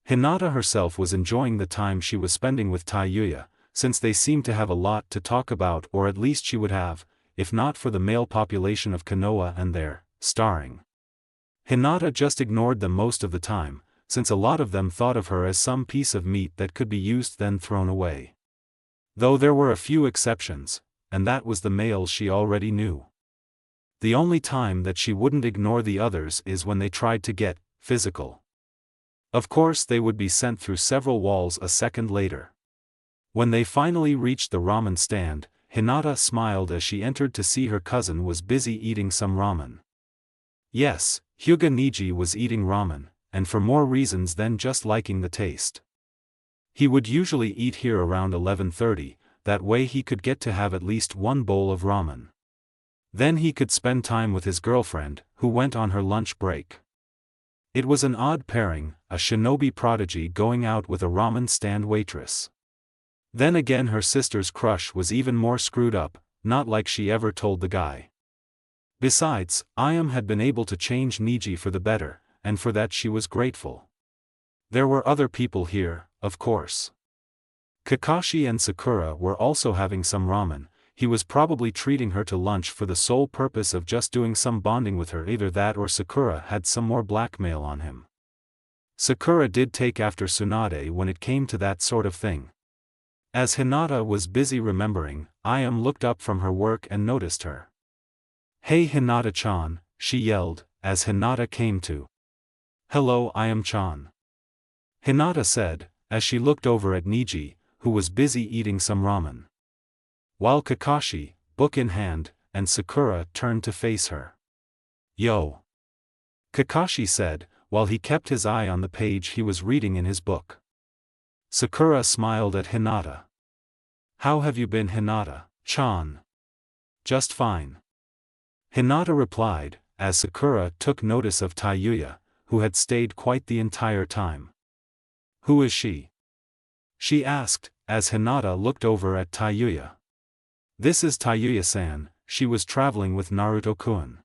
Hinata herself was enjoying the time she was spending with Tayuya, since they seemed to have a lot to talk about, or at least she would have, if not for the male population of Konoha and their starring. Hinata just ignored them most of the time, since a lot of them thought of her as some piece of meat that could be used then thrown away. Though there were a few exceptions, and that was the males she already knew. The only time that she wouldn't ignore the others is when they tried to get physical. Of course they would be sent through several walls a second later. When they finally reached the ramen stand, Hinata smiled as she entered to see her cousin was busy eating some ramen. Yes, Hyuga Niji was eating ramen, and for more reasons than just liking the taste. He would usually eat here around 11:30, that way he could get to have at least one bowl of ramen. Then he could spend time with his girlfriend, who went on her lunch break. It was an odd pairing, a shinobi prodigy going out with a ramen stand waitress. Then again her sister's crush was even more screwed up, not like she ever told the guy. Besides, Ayam had been able to change Niji for the better, and for that she was grateful. There were other people here, of course. Kakashi and Sakura were also having some ramen. He was probably treating her to lunch for the sole purpose of just doing some bonding with her. Either that or Sakura had some more blackmail on him. Sakura did take after Tsunade when it came to that sort of thing. As Hinata was busy remembering, Ayam looked up from her work and noticed her. "Hey Hinata-chan," she yelled, as Hinata came to. "Hello Ayam-chan," Hinata said, as she looked over at Niji, who was busy eating some ramen. While Kakashi, book in hand, and Sakura turned to face her. "Yo!" Kakashi said, while he kept his eye on the page he was reading in his book. Sakura smiled at Hinata. "How have you been Hinata-chan?" "Just fine," Hinata replied, as Sakura took notice of Tayuya, who had stayed quite the entire time. "Who is she?" she asked, as Hinata looked over at Tayuya. "This is Tayuya-san, she was traveling with Naruto-kun,"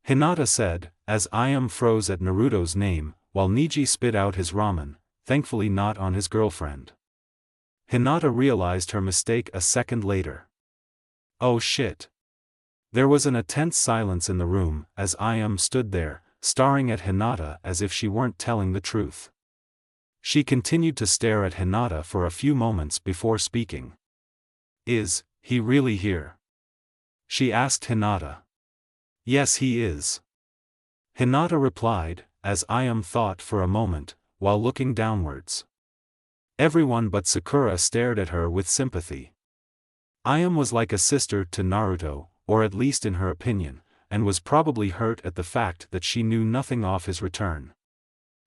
Hinata said, as Ayam froze at Naruto's name, while Niji spit out his ramen, thankfully not on his girlfriend. Hinata realized her mistake a second later. Oh shit. There was an intense silence in the room, as Ayam stood there, staring at Hinata as if she weren't telling the truth. She continued to stare at Hinata for a few moments before speaking. "Is he really here?" she asked Hinata. "Yes he is," Hinata replied, as Ayam thought for a moment, while looking downwards. Everyone but Sakura stared at her with sympathy. Ayam was like a sister to Naruto, or at least in her opinion, and was probably hurt at the fact that she knew nothing of his return.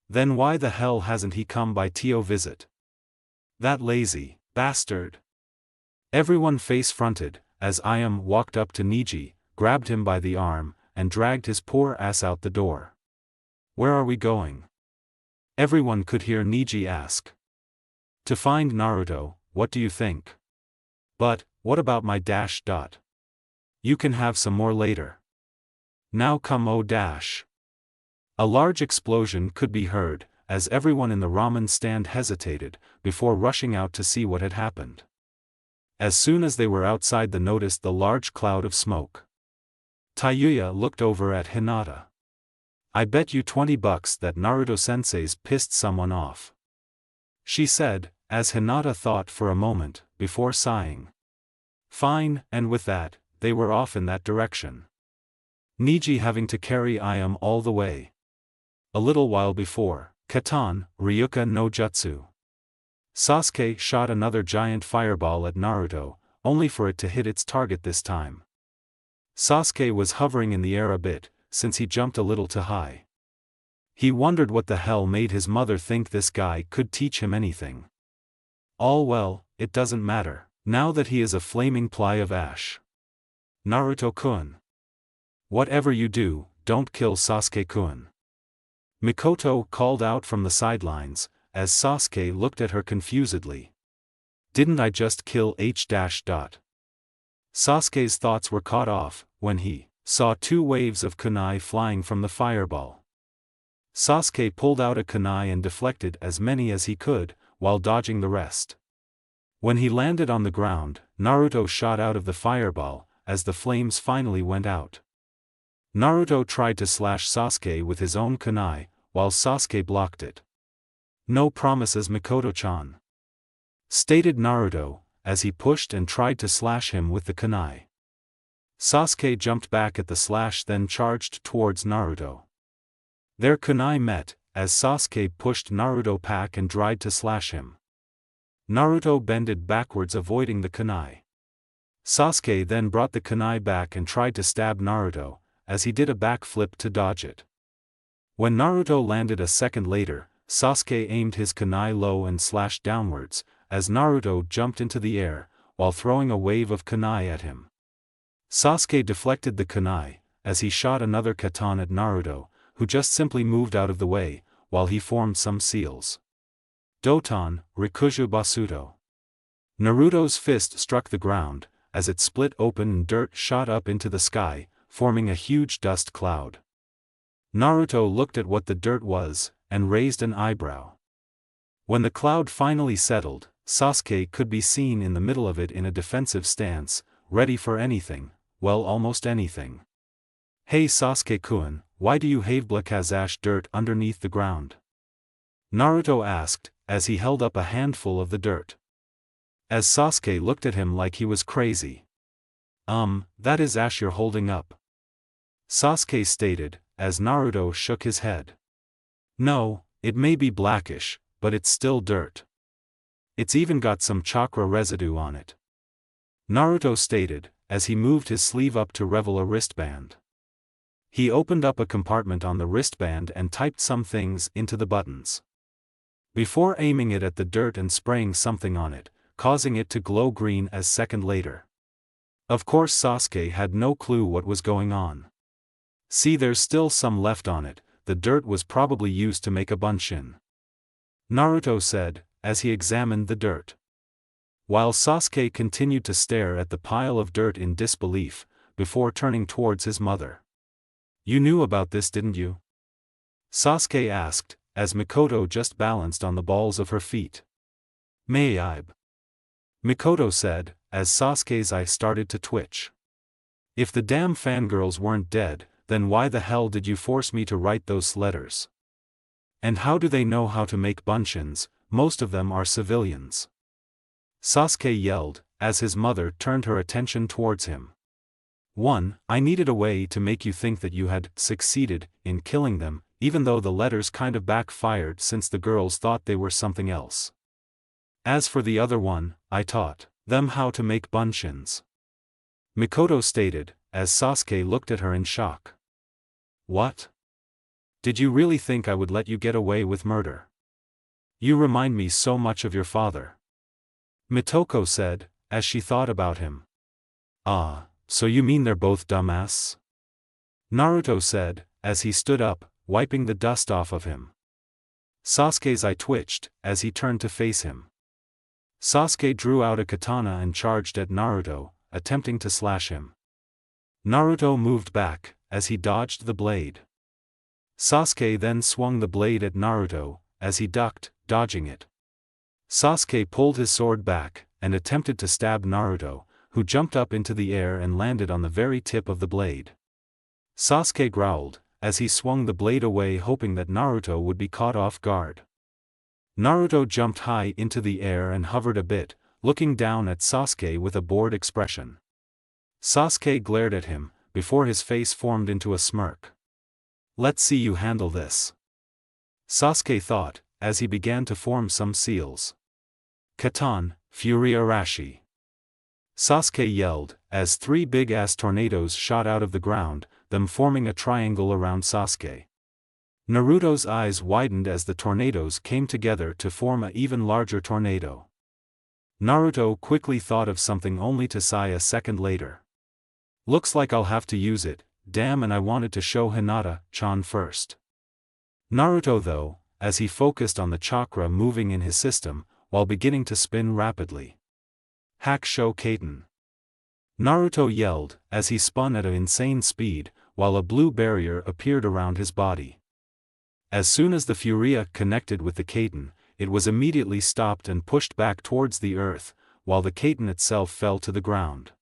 Then why the hell hasn't he come by Tio visit? That lazy bastard. Everyone face-fronted, as Ayam walked up to Niji, grabbed him by the arm, and dragged his poor ass out the door. "Where are we going?" everyone could hear Niji ask. "To find Naruto, what do you think?" "But, what about my dash dot? You can have some more later." "Now come oh dash." A large explosion could be heard, as everyone in the ramen stand hesitated, before rushing out to see what had happened. As soon as they were outside they noticed the large cloud of smoke. Tayuya looked over at Hinata. "I bet you $20 that Naruto-sensei's pissed someone off," she said, as Hinata thought for a moment, before sighing. Fine, and with that, they were off in that direction. Niji having to carry Ayam all the way. A little while before, Katan, Ryuka no Jutsu. Sasuke shot another giant fireball at Naruto, only for it to hit its target this time. Sasuke was hovering in the air a bit, since he jumped a little too high. He wondered what the hell made his mother think this guy could teach him anything. All well, it doesn't matter, now that he is a flaming ply of ash. Naruto-kun. Whatever you do, don't kill Sasuke-kun. Mikoto called out from the sidelines, as Sasuke looked at her confusedly. Didn't I just kill H-. Sasuke's thoughts were cut off, when he saw 2 waves of kunai flying from the fireball. Sasuke pulled out a kunai and deflected as many as he could, while dodging the rest. When he landed on the ground, Naruto shot out of the fireball, as the flames finally went out. Naruto tried to slash Sasuke with his own kunai, while Sasuke blocked it. No promises, Mikoto-chan, stated Naruto, as he pushed and tried to slash him with the kunai. Sasuke jumped back at the slash, then charged towards Naruto. Their kunai met, as Sasuke pushed Naruto back and tried to slash him. Naruto bended backwards, avoiding the kunai. Sasuke then brought the kunai back and tried to stab Naruto, as he did a backflip to dodge it. When Naruto landed a second later, Sasuke aimed his kunai low and slashed downwards, as Naruto jumped into the air, while throwing a wave of kunai at him. Sasuke deflected the kunai, as he shot another katana at Naruto, who just simply moved out of the way, while he formed some seals. Doton, Rikuju Basuto. Naruto's fist struck the ground, as it split open and dirt shot up into the sky, forming a huge dust cloud. Naruto looked at what the dirt was, and raised an eyebrow. When the cloud finally settled, Sasuke could be seen in the middle of it in a defensive stance, ready for anything, well, almost anything. Hey Sasuke-kun, why do you have blakazash dirt underneath the ground? Naruto asked, as he held up a handful of the dirt. As Sasuke looked at him like he was crazy. That is ash you're holding up, Sasuke stated, as Naruto shook his head. No, it may be blackish, but it's still dirt. It's even got some chakra residue on it, Naruto stated, as he moved his sleeve up to reveal a wristband. He opened up a compartment on the wristband and typed some things into the buttons, before aiming it at the dirt and spraying something on it, causing it to glow green a second later. Of course Sasuke had no clue what was going on. See, there's still some left on it. The dirt was probably used to make a bunshin, Naruto said, as he examined the dirt. While Sasuke continued to stare at the pile of dirt in disbelief, before turning towards his mother. You knew about this, didn't you? Sasuke asked, as Mikoto just balanced on the balls of her feet. Maybe, Mikoto said, as Sasuke's eye started to twitch. If the damn fangirls weren't dead, then why the hell did you force me to write those letters? And how do they know how to make bunshins? Most of them are civilians, Sasuke yelled, as his mother turned her attention towards him. 1. I needed a way to make you think that you had succeeded in killing them, even though the letters kind of backfired since the girls thought they were something else. As for the other one, I taught them how to make bunshins, Mikoto stated, as Sasuke looked at her in shock. What? Did you really think I would let you get away with murder? You remind me so much of your father, Mitoko said, as she thought about him. Ah, so you mean they're both dumbass? Naruto said, as he stood up, wiping the dust off of him. Sasuke's eye twitched, as he turned to face him. Sasuke drew out a katana and charged at Naruto, attempting to slash him. Naruto moved back, as he dodged the blade. Sasuke then swung the blade at Naruto, as he ducked, dodging it. Sasuke pulled his sword back, and attempted to stab Naruto, who jumped up into the air and landed on the very tip of the blade. Sasuke growled, as he swung the blade away, hoping that Naruto would be caught off guard. Naruto jumped high into the air and hovered a bit, looking down at Sasuke with a bored expression. Sasuke glared at him, before his face formed into a smirk. Let's see you handle this, Sasuke thought, as he began to form some seals. Katan, Fury Arashi, Sasuke yelled, as 3 big-ass tornadoes shot out of the ground, them forming a triangle around Sasuke. Naruto's eyes widened as the tornadoes came together to form an even larger tornado. Naruto quickly thought of something only to sigh a second later. Looks like I'll have to use it, damn, and I wanted to show Hinata-chan first. Naruto though, as he focused on the chakra moving in his system, while beginning to spin rapidly. Hack show Kaiten. Naruto yelled, as he spun at an insane speed, while a blue barrier appeared around his body. As soon as the Furia connected with the Kaiten, it was immediately stopped and pushed back towards the earth, while the Kaiten itself fell to the ground.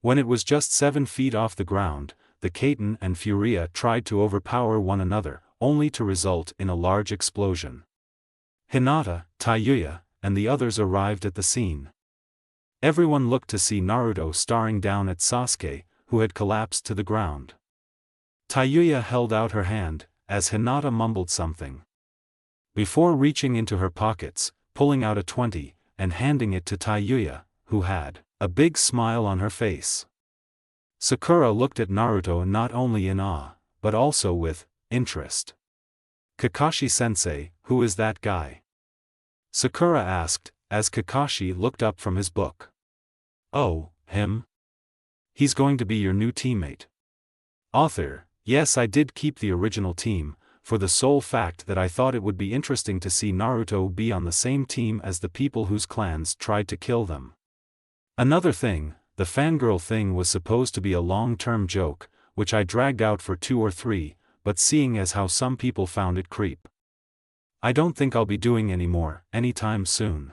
When it was just 7 feet off the ground, the Kaiten and Furia tried to overpower one another, only to result in a large explosion. Hinata, Tayuya, and the others arrived at the scene. Everyone looked to see Naruto staring down at Sasuke, who had collapsed to the ground. Tayuya held out her hand, as Hinata mumbled something. Before reaching into her pockets, pulling out a 20, and handing it to Tayuya, who had a big smile on her face. Sakura looked at Naruto not only in awe, but also with interest. Kakashi-sensei, who is that guy? Sakura asked, as Kakashi looked up from his book. Oh, him? He's going to be your new teammate. Author, yes, I did keep the original team, for the sole fact that I thought it would be interesting to see Naruto be on the same team as the people whose clans tried to kill them. Another thing, the fangirl thing was supposed to be a long-term joke, which I dragged out for 2 or 3, but seeing as how some people found it creep, I don't think I'll be doing any more, anytime soon.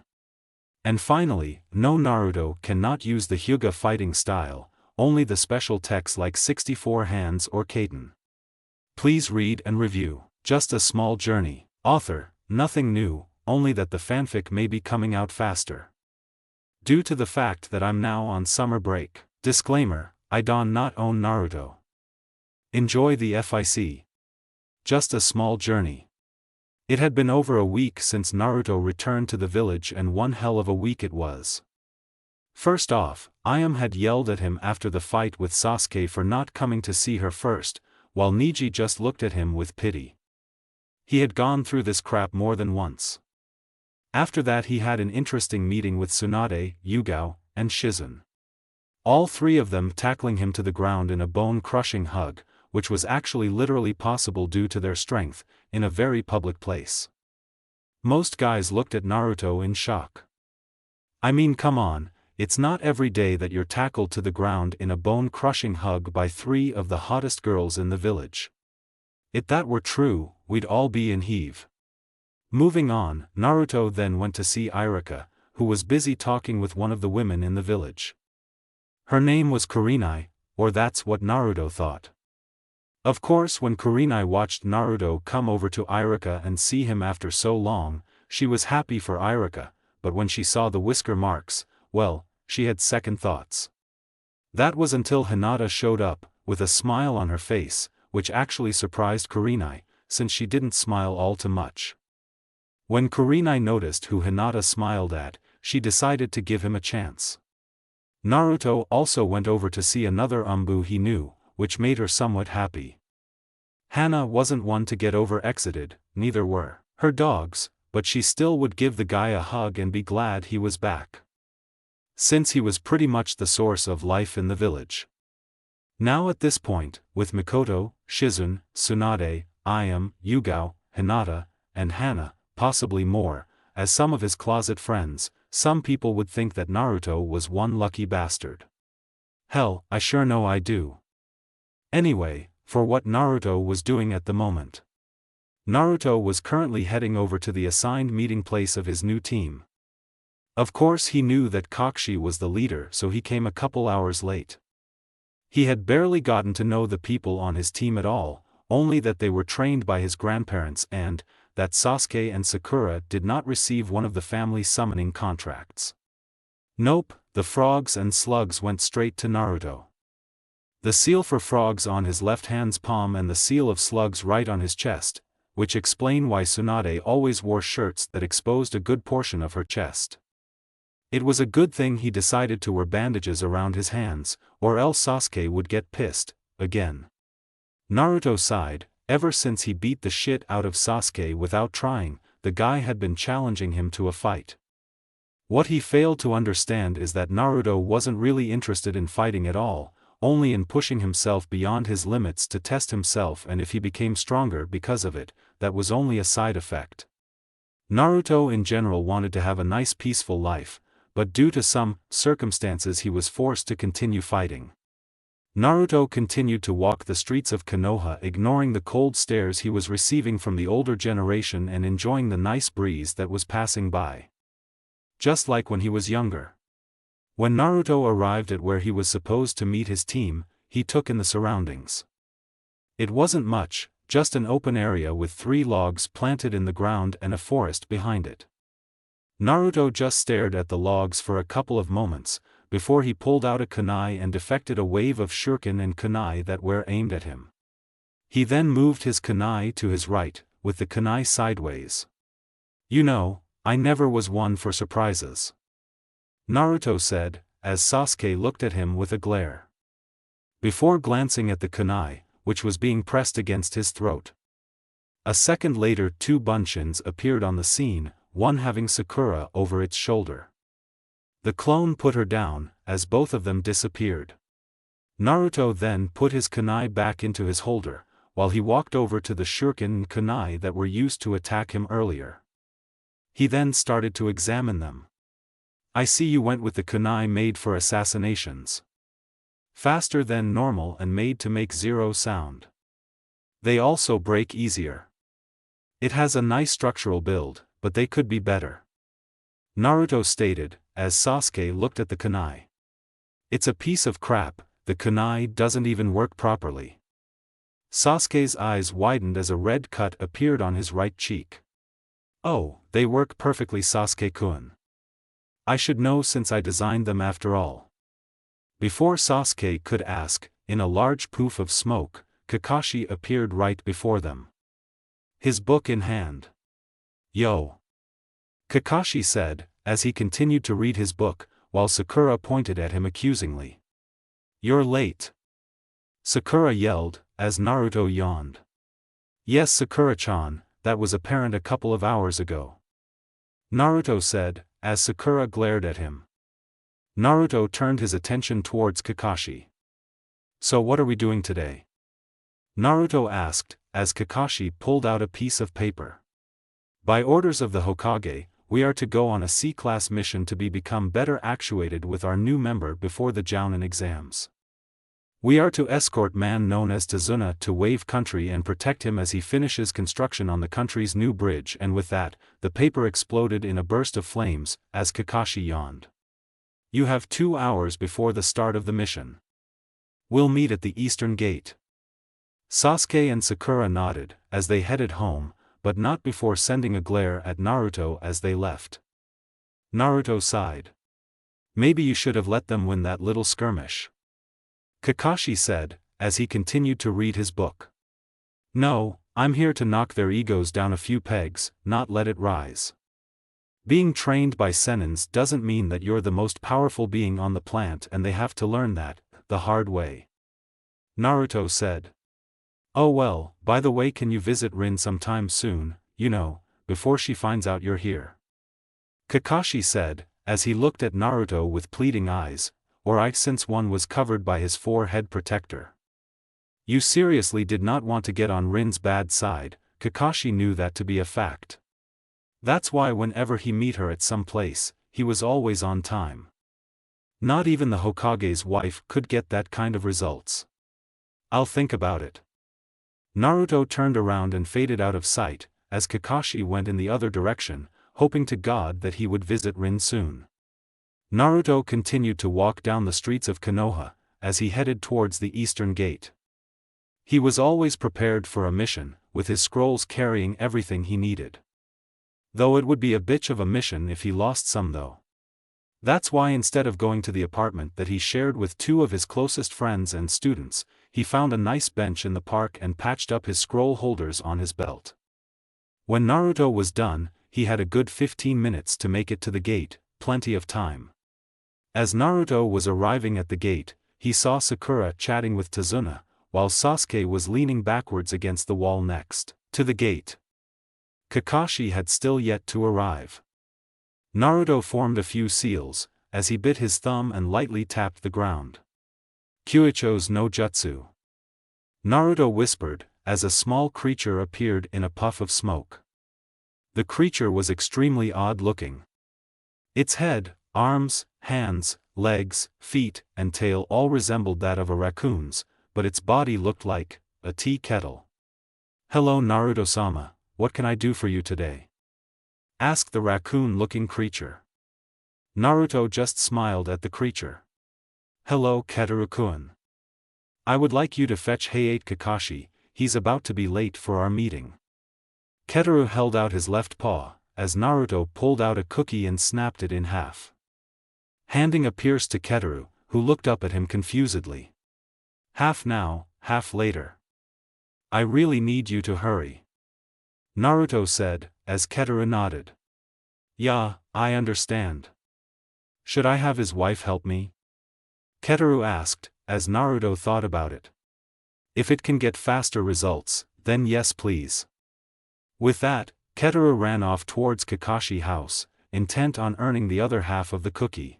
And finally, no, Naruto cannot use the Hyuga fighting style, only the special techs like 64 hands or Kaiten. Please read and review. Just a small journey. Author, nothing new, only that the fanfic may be coming out faster. Due to the fact that I'm now on summer break. Disclaimer, I do not own Naruto. Enjoy the FIC. Just a small journey. It had been over a week since Naruto returned to the village, and one hell of a week it was. First off, Ayame had yelled at him after the fight with Sasuke for not coming to see her first, while Neji just looked at him with pity. He had gone through this crap more than once. After that he had an interesting meeting with Tsunade, Yugao, and Shizun. All 3 of them tackling him to the ground in a bone-crushing hug, which was actually literally possible due to their strength, in a very public place. Most guys looked at Naruto in shock. I mean, come on, it's not every day that you're tackled to the ground in a bone-crushing hug by 3 of the hottest girls in the village. If that were true, we'd all be in heave. Moving on, Naruto then went to see Irika, who was busy talking with one of the women in the village. Her name was Kurenai, or that's what Naruto thought. Of course, when Kurenai watched Naruto come over to Irika and see him after so long, she was happy for Irika, but when she saw the whisker marks, well, she had second thoughts. That was until Hinata showed up, with a smile on her face, which actually surprised Kurenai, since she didn't smile all too much. When Kurenai noticed who Hinata smiled at, she decided to give him a chance. Naruto also went over to see another Umbu he knew, which made her somewhat happy. Hana wasn't one to get over-excited, neither were her dogs, but she still would give the guy a hug and be glad he was back, since he was pretty much the source of life in the village. Now at this point, with Mikoto, Shizun, Tsunade, Ayame, Yugao, Hinata, and Hana, possibly more, as some of his closet friends, some people would think that Naruto was one lucky bastard. Hell, I sure know I do. Anyway, for what Naruto was doing at the moment. Naruto was currently heading over to the assigned meeting place of his new team. Of course he knew that Kakashi was the leader, so he came a couple hours late. He had barely gotten to know the people on his team at all, only that they were trained by his grandparents and that Sasuke and Sakura did not receive one of the family summoning contracts. Nope, the frogs and slugs went straight to Naruto. The seal for frogs on his left hand's palm and the seal of slugs right on his chest, which explain why Tsunade always wore shirts that exposed a good portion of her chest. It was a good thing he decided to wear bandages around his hands, or else Sasuke would get pissed, again. Naruto sighed. Ever since he beat the shit out of Sasuke without trying, the guy had been challenging him to a fight. What he failed to understand is that Naruto wasn't really interested in fighting at all, only in pushing himself beyond his limits to test himself, and if he became stronger because of it, that was only a side effect. Naruto in general wanted to have a nice peaceful life, but due to some circumstances he was forced to continue fighting. Naruto continued to walk the streets of Konoha, ignoring the cold stares he was receiving from the older generation and enjoying the nice breeze that was passing by. Just like when he was younger. When Naruto arrived at where he was supposed to meet his team, he took in the surroundings. It wasn't much, just an open area with 3 logs planted in the ground and a forest behind it. Naruto just stared at the logs for a couple of moments, before he pulled out a kunai and deflected a wave of shuriken and kunai that were aimed at him. He then moved his kunai to his right, with the kunai sideways. "You know, I never was one for surprises," Naruto said, as Sasuke looked at him with a glare. Before glancing at the kunai, which was being pressed against his throat. A second later 2 bunshins appeared on the scene, one having Sakura over its shoulder. The clone put her down, as both of them disappeared. Naruto then put his kunai back into his holder, while he walked over to the shuriken and kunai that were used to attack him earlier. He then started to examine them. "I see you went with the kunai made for assassinations. Faster than normal and made to make 0 sound. They also break easier. It has a nice structural build, but they could be better," Naruto stated, as Sasuke looked at the kunai. "It's a piece of crap, the kunai doesn't even work properly." Sasuke's eyes widened as a red cut appeared on his right cheek. "Oh, they work perfectly, Sasuke-kun. I should know since I designed them after all." Before Sasuke could ask, in a large poof of smoke, Kakashi appeared right before them. His book in hand. "Yo!" Kakashi said, as he continued to read his book, while Sakura pointed at him accusingly. "You're late," Sakura yelled, as Naruto yawned. "Yes, Sakura-chan, that was apparent a couple of hours ago," Naruto said, as Sakura glared at him. Naruto turned his attention towards Kakashi. "So what are we doing today?" Naruto asked, as Kakashi pulled out a piece of paper. "By orders of the Hokage, we are to go on a C-class mission to become better actuated with our new member before the Jounin exams. We are to escort man known as Tazuna to Wave Country and protect him as he finishes construction on the country's new bridge." And with that, the paper exploded in a burst of flames, as Kakashi yawned. "You have 2 hours before the start of the mission. We'll meet at the Eastern Gate." Sasuke and Sakura nodded, as they headed home, but not before sending a glare at Naruto as they left. Naruto sighed. "Maybe you should have let them win that little skirmish," Kakashi said, as he continued to read his book. "No, I'm here to knock their egos down a few pegs, not let it rise. Being trained by senins doesn't mean that you're the most powerful being on the planet, and they have to learn that, the hard way," Naruto said. "Oh well, by the way, can you visit Rin sometime soon, before she finds out you're here?" Kakashi said, as he looked at Naruto with pleading eyes, since one was covered by his 4-head protector. You seriously did not want to get on Rin's bad side. Kakashi knew that to be a fact. That's why whenever he met her at some place, he was always on time. Not even the Hokage's wife could get that kind of results. "I'll think about it." Naruto turned around and faded out of sight, as Kakashi went in the other direction, hoping to God that he would visit Rin soon. Naruto continued to walk down the streets of Konoha, as he headed towards the Eastern Gate. He was always prepared for a mission, with his scrolls carrying everything he needed. Though it would be a bitch of a mission if he lost some though. That's why instead of going to the apartment that he shared with 2 of his closest friends and students, he found a nice bench in the park and patched up his scroll holders on his belt. When Naruto was done, he had a good 15 minutes to make it to the gate, plenty of time. As Naruto was arriving at the gate, he saw Sakura chatting with Tazuna, while Sasuke was leaning backwards against the wall next to the gate. Kakashi had still yet to arrive. Naruto formed a few seals, as he bit his thumb and lightly tapped the ground. Kyuicho's no jutsu. Naruto whispered, as a small creature appeared in a puff of smoke. The creature was extremely odd-looking. Its head, arms, hands, legs, feet, and tail all resembled that of a raccoon's, but its body looked like a tea kettle. "Hello Naruto-sama, what can I do for you today?" asked the raccoon-looking creature. Naruto just smiled at the creature. "Hello Keteru-kun. I would like you to fetch Heiate Kakashi, he's about to be late for our meeting." Keteru held out his left paw, as Naruto pulled out a cookie and snapped it in half. Handing a pierce to Keteru, who looked up at him confusedly. "Half now, half later. I really need you to hurry," Naruto said, as Keteru nodded. "Yeah, I understand. Should I have his wife help me?" Keteru asked, as Naruto thought about it. "If it can get faster results, then yes please." With that, Keteru ran off towards Kakashi house, intent on earning the other half of the cookie.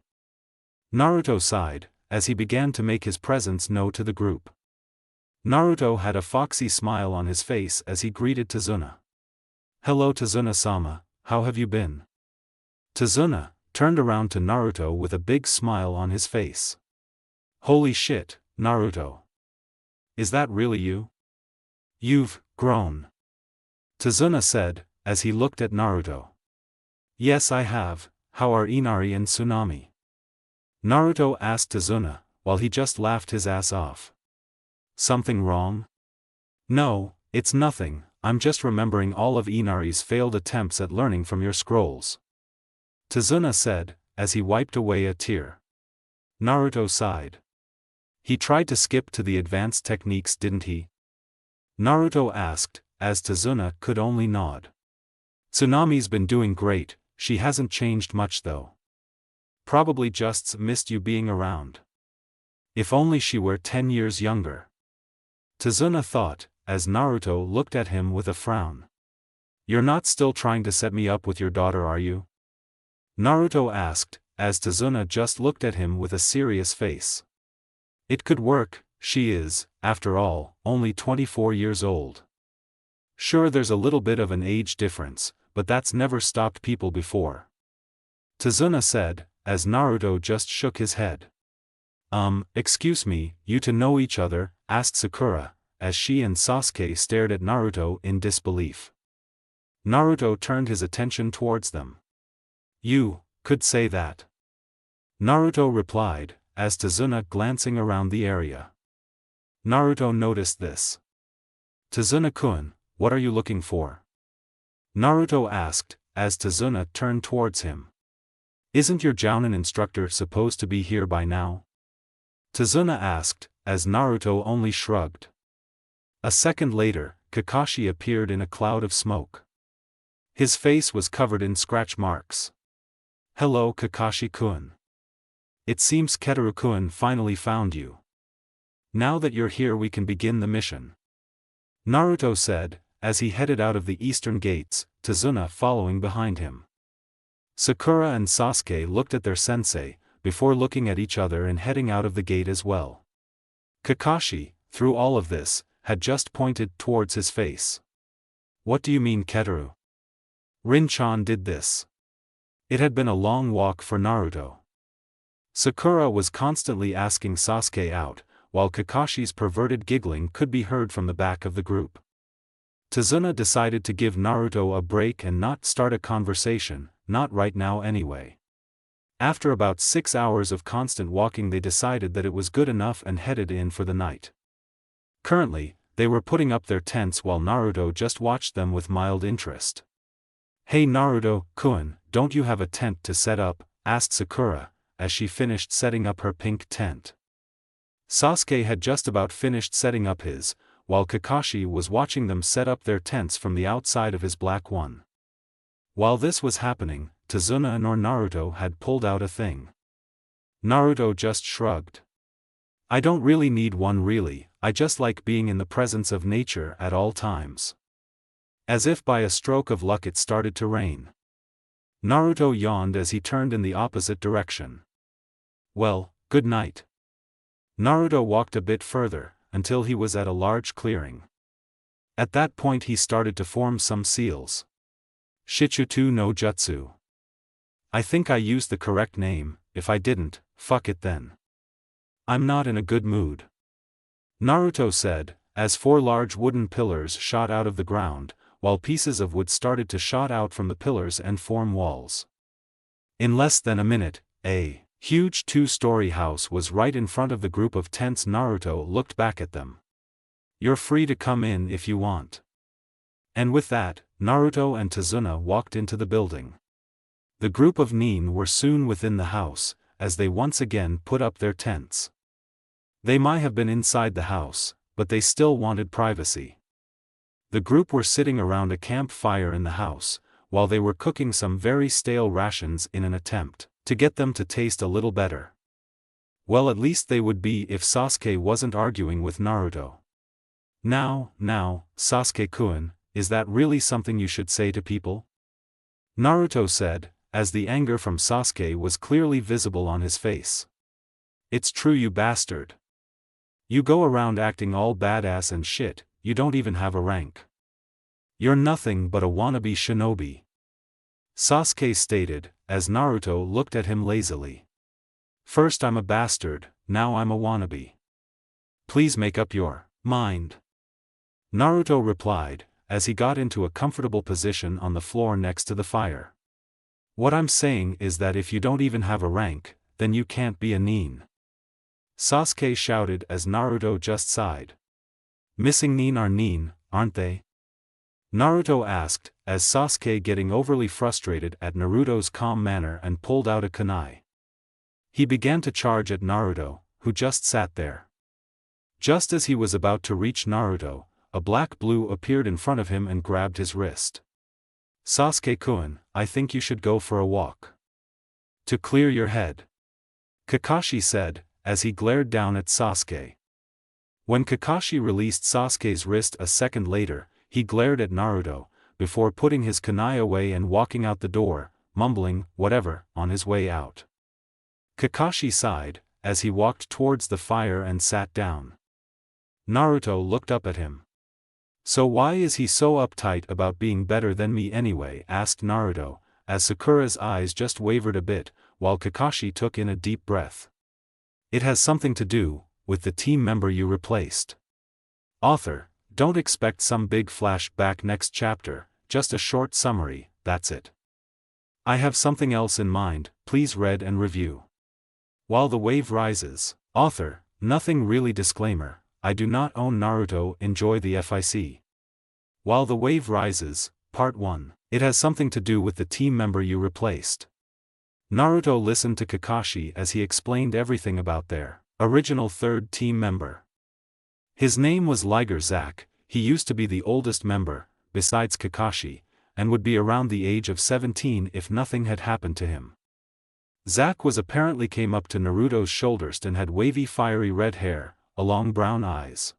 Naruto sighed, as he began to make his presence known to the group. Naruto had a foxy smile on his face as he greeted Tazuna. "Hello Tazuna-sama, how have you been?" Tazuna turned around to Naruto with a big smile on his face. "Holy shit, Naruto. Is that really you? You've grown," Tazuna said, as he looked at Naruto. "Yes I have, how are Inari and Tsunade?" Naruto asked Tazuna, while he just laughed his ass off. "Something wrong?" "No, it's nothing, I'm just remembering all of Inari's failed attempts at learning from your scrolls," Tazuna said, as he wiped away a tear. Naruto sighed. "He tried to skip to the advanced techniques didn't he?" Naruto asked, as Tazuna could only nod. "Tsunade's been doing great, she hasn't changed much though. Probably just missed you being around. If only she were 10 years younger," Tazuna thought, as Naruto looked at him with a frown. "You're not still trying to set me up with your daughter are you?" Naruto asked, as Tazuna just looked at him with a serious face. "It could work, she is, after all, only 24 years old. Sure there's a little bit of an age difference, but that's never stopped people before," Tazuna said, as Naruto just shook his head. Excuse me, you two know each other?" asked Sakura, as she and Sasuke stared at Naruto in disbelief. Naruto turned his attention towards them. "You could say that," Naruto replied, as Tazuna glancing around the area. Naruto noticed this. "Tazuna-kun, what are you looking for?" Naruto asked, as Tazuna turned towards him. "Isn't your Jounin instructor supposed to be here by now?" Tazuna asked, as Naruto only shrugged. A second later, Kakashi appeared in a cloud of smoke. His face was covered in scratch marks. "Hello Kakashi-kun. It seems Keteru-kun finally found you. Now that you're here we can begin the mission," Naruto said, as he headed out of the eastern gates, Tazuna following behind him. Sakura and Sasuke looked at their sensei, before looking at each other and heading out of the gate as well. Kakashi, through all of this, had just pointed towards his face. "What do you mean Keteru? Rin-chan did this." It had been a long walk for Naruto. Sakura was constantly asking Sasuke out, while Kakashi's perverted giggling could be heard from the back of the group. Tazuna decided to give Naruto a break and not start a conversation, not right now anyway. After about 6 hours of constant walking they decided that it was good enough and headed in for the night. Currently, they were putting up their tents while Naruto just watched them with mild interest. "Hey Naruto-kun, don't you have a tent to set up?" asked Sakura, as she finished setting up her pink tent. Sasuke had just about finished setting up his, while Kakashi was watching them set up their tents from the outside of his black one. While this was happening, Tazuna nor Naruto had pulled out a thing. Naruto just shrugged. "I don't really need one really, I just like being in the presence of nature at all times." As if by a stroke of luck it started to rain. Naruto yawned as he turned in the opposite direction. "Well, good night." Naruto walked a bit further, until he was at a large clearing. At that point he started to form some seals. Shichutu no Jutsu. I think I used the correct name. If I didn't, fuck it then. I'm not in a good mood. Naruto said, as 4 large wooden pillars shot out of the ground, while pieces of wood started to shot out from the pillars and form walls. In less than a minute, a huge 2-story house was right in front of the group of tents. Naruto looked back at them. You're free to come in if you want. And with that, Naruto and Tazuna walked into the building. The group of nin were soon within the house, as they once again put up their tents. They might have been inside the house, but they still wanted privacy. The group were sitting around a campfire in the house, while they were cooking some very stale rations in an attempt to get them to taste a little better. Well, at least they would be if Sasuke wasn't arguing with Naruto. Now, Sasuke-kun, is that really something you should say to people? Naruto said, as the anger from Sasuke was clearly visible on his face. It's true, you bastard. You go around acting all badass and shit, you don't even have a rank. You're nothing but a wannabe shinobi. Sasuke stated, as Naruto looked at him lazily. First I'm a bastard, now I'm a wannabe. Please make up your mind. Naruto replied, as he got into a comfortable position on the floor next to the fire. What I'm saying is that if you don't even have a rank, then you can't be a nin. Sasuke shouted as Naruto just sighed. Missing nin are nin, aren't they? Naruto asked, as Sasuke getting overly frustrated at Naruto's calm manner and pulled out a kunai. He began to charge at Naruto, who just sat there. Just as he was about to reach Naruto, a black blue appeared in front of him and grabbed his wrist. Sasuke-kun, I think you should go for a walk. To clear your head. Kakashi said, as he glared down at Sasuke. When Kakashi released Sasuke's wrist a second later, he glared at Naruto, before putting his kunai away and walking out the door, mumbling, whatever, on his way out. Kakashi sighed, as he walked towards the fire and sat down. Naruto looked up at him. So why is he so uptight about being better than me anyway? Asked Naruto, as Sakura's eyes just wavered a bit, while Kakashi took in a deep breath. It has something to do with the team member you replaced. Author, don't expect some big flashback next chapter, just a short summary, that's it. I have something else in mind, please read and review. While the wave rises. Author, nothing really. Disclaimer, I do not own Naruto. Enjoy the FIC. While the wave rises, Part 1. It has something to do with the team member you replaced. Naruto listened to Kakashi as he explained everything about their original third team member. His name was Liger Zack. He used to be the oldest member, besides Kakashi, and would be around the age of 17 if nothing had happened to him. Zack was apparently came up to Naruto's shoulders and had wavy fiery red hair, long brown eyes.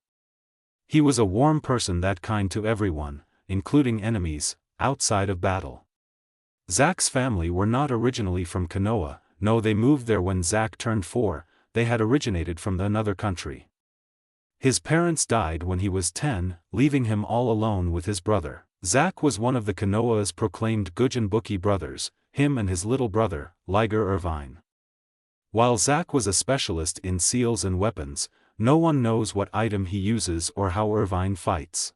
He was a warm person, that kind to everyone, including enemies, outside of battle. Zack's family were not originally from Konoha, no, they moved there when Zack turned 4, they had originated from another country. His parents died when he was 10, leaving him all alone with his brother. Zack was one of the Konoha's proclaimed Gujinbuki brothers, him and his little brother, Liger Irvine. While Zack was a specialist in seals and weapons, no one knows what item he uses or how Irvine fights.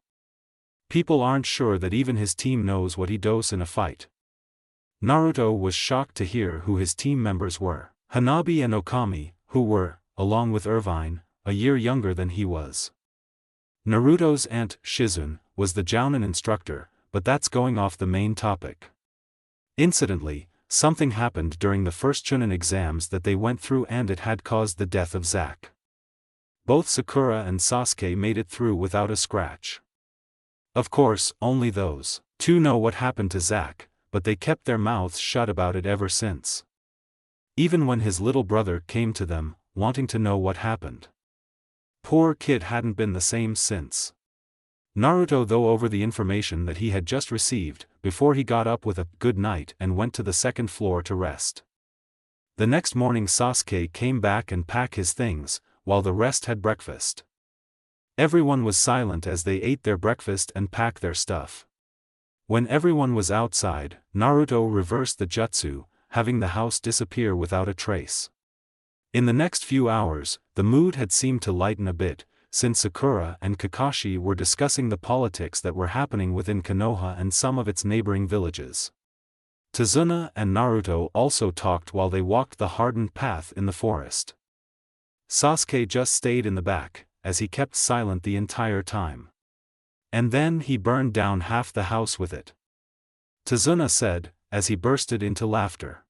People aren't sure that even his team knows what he does in a fight. Naruto was shocked to hear who his team members were. Hanabi and Okami, who were, along with Irvine, a year younger than he was. Naruto's aunt, Shizune, was the Jounin instructor, but that's going off the main topic. Incidentally, something happened during the first Chunin exams that they went through and it had caused the death of Zack. Both Sakura and Sasuke made it through without a scratch. Of course, only those two know what happened to Zack, but they kept their mouths shut about it ever since. Even when his little brother came to them, wanting to know what happened. Poor kid hadn't been the same since. Naruto though over the information that he had just received, before he got up with a good night and went to the second floor to rest. The next morning Sasuke came back and packed his things, while the rest had breakfast. Everyone was silent as they ate their breakfast and packed their stuff. When everyone was outside, Naruto reversed the jutsu, having the house disappear without a trace. In the next few hours, the mood had seemed to lighten a bit, since Sakura and Kakashi were discussing the politics that were happening within Konoha and some of its neighboring villages. Tazuna and Naruto also talked while they walked the hardened path in the forest. Sasuke just stayed in the back, as he kept silent the entire time. And then he burned down half the house with it. Tazuna said, as he bursted into laughter.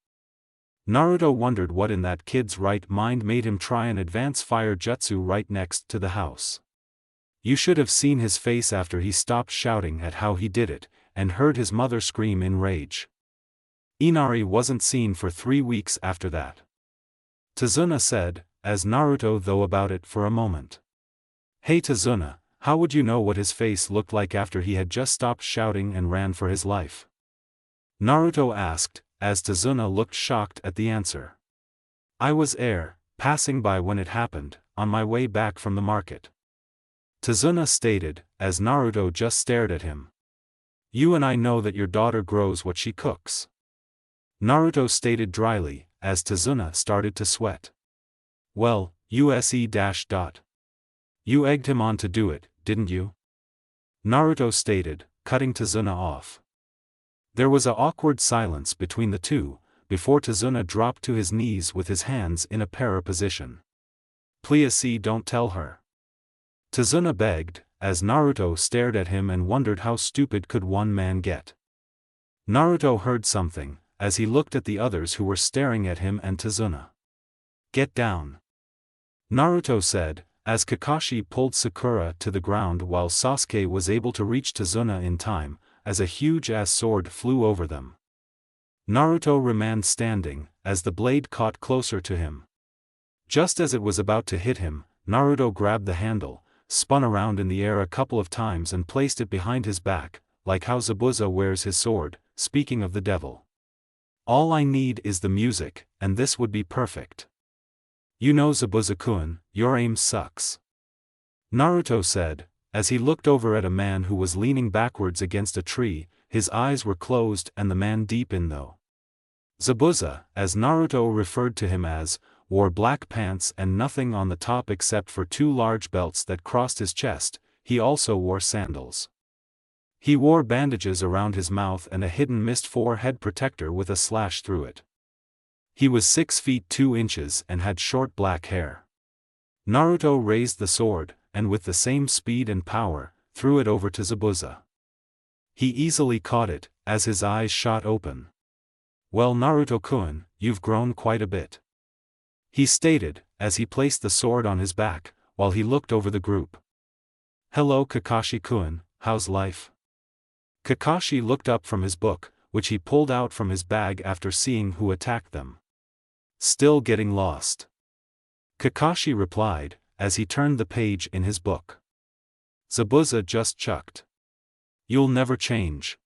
Naruto wondered what in that kid's right mind made him try an advanced fire jutsu right next to the house. You should have seen his face after he stopped shouting at how he did it, and heard his mother scream in rage. Inari wasn't seen for 3 weeks after that. Tazuna said, as Naruto thought about it for a moment. Hey Tazuna, how would you know what his face looked like after he had just stopped shouting and ran for his life? Naruto asked, as Tazuna looked shocked at the answer. I was passing by when it happened, on my way back from the market. Tazuna stated, as Naruto just stared at him. You and I know that your daughter grows what she cooks. Naruto stated dryly, as Tazuna started to sweat. Well, You egged him on to do it, didn't you? Naruto stated, cutting Tazuna off. There was an awkward silence between the two, before Tazuna dropped to his knees with his hands in a para position. Please don't tell her. Tazuna begged, as Naruto stared at him and wondered how stupid could one man get. Naruto heard something, as he looked at the others who were staring at him and Tazuna. Get down. Naruto said, as Kakashi pulled Sakura to the ground while Sasuke was able to reach Tazuna in time, as a huge-ass sword flew over them. Naruto remained standing, as the blade caught closer to him. Just as it was about to hit him, Naruto grabbed the handle, spun around in the air a couple of times and placed it behind his back, like how Zabuza wears his sword, speaking of the devil. All I need is the music, and this would be perfect. You know Zabuza-kun, your aim sucks. Naruto said, as he looked over at a man who was leaning backwards against a tree, his eyes were closed and the man deep in though. Zabuza, as Naruto referred to him as, wore black pants and nothing on the top except for 2 large belts that crossed his chest. He also wore sandals. He wore bandages around his mouth and a hidden mist head protector with a slash through it. He was 6 feet 2 inches and had short black hair. Naruto raised the sword, and with the same speed and power, threw it over to Zabuza. He easily caught it, as his eyes shot open. Well Naruto-kun, you've grown quite a bit. He stated, as he placed the sword on his back, while he looked over the group. Hello Kakashi-kun, how's life? Kakashi looked up from his book, which he pulled out from his bag after seeing who attacked them. Still getting lost. Kakashi replied, as he turned the page in his book. Zabuza just chucked. You'll never change.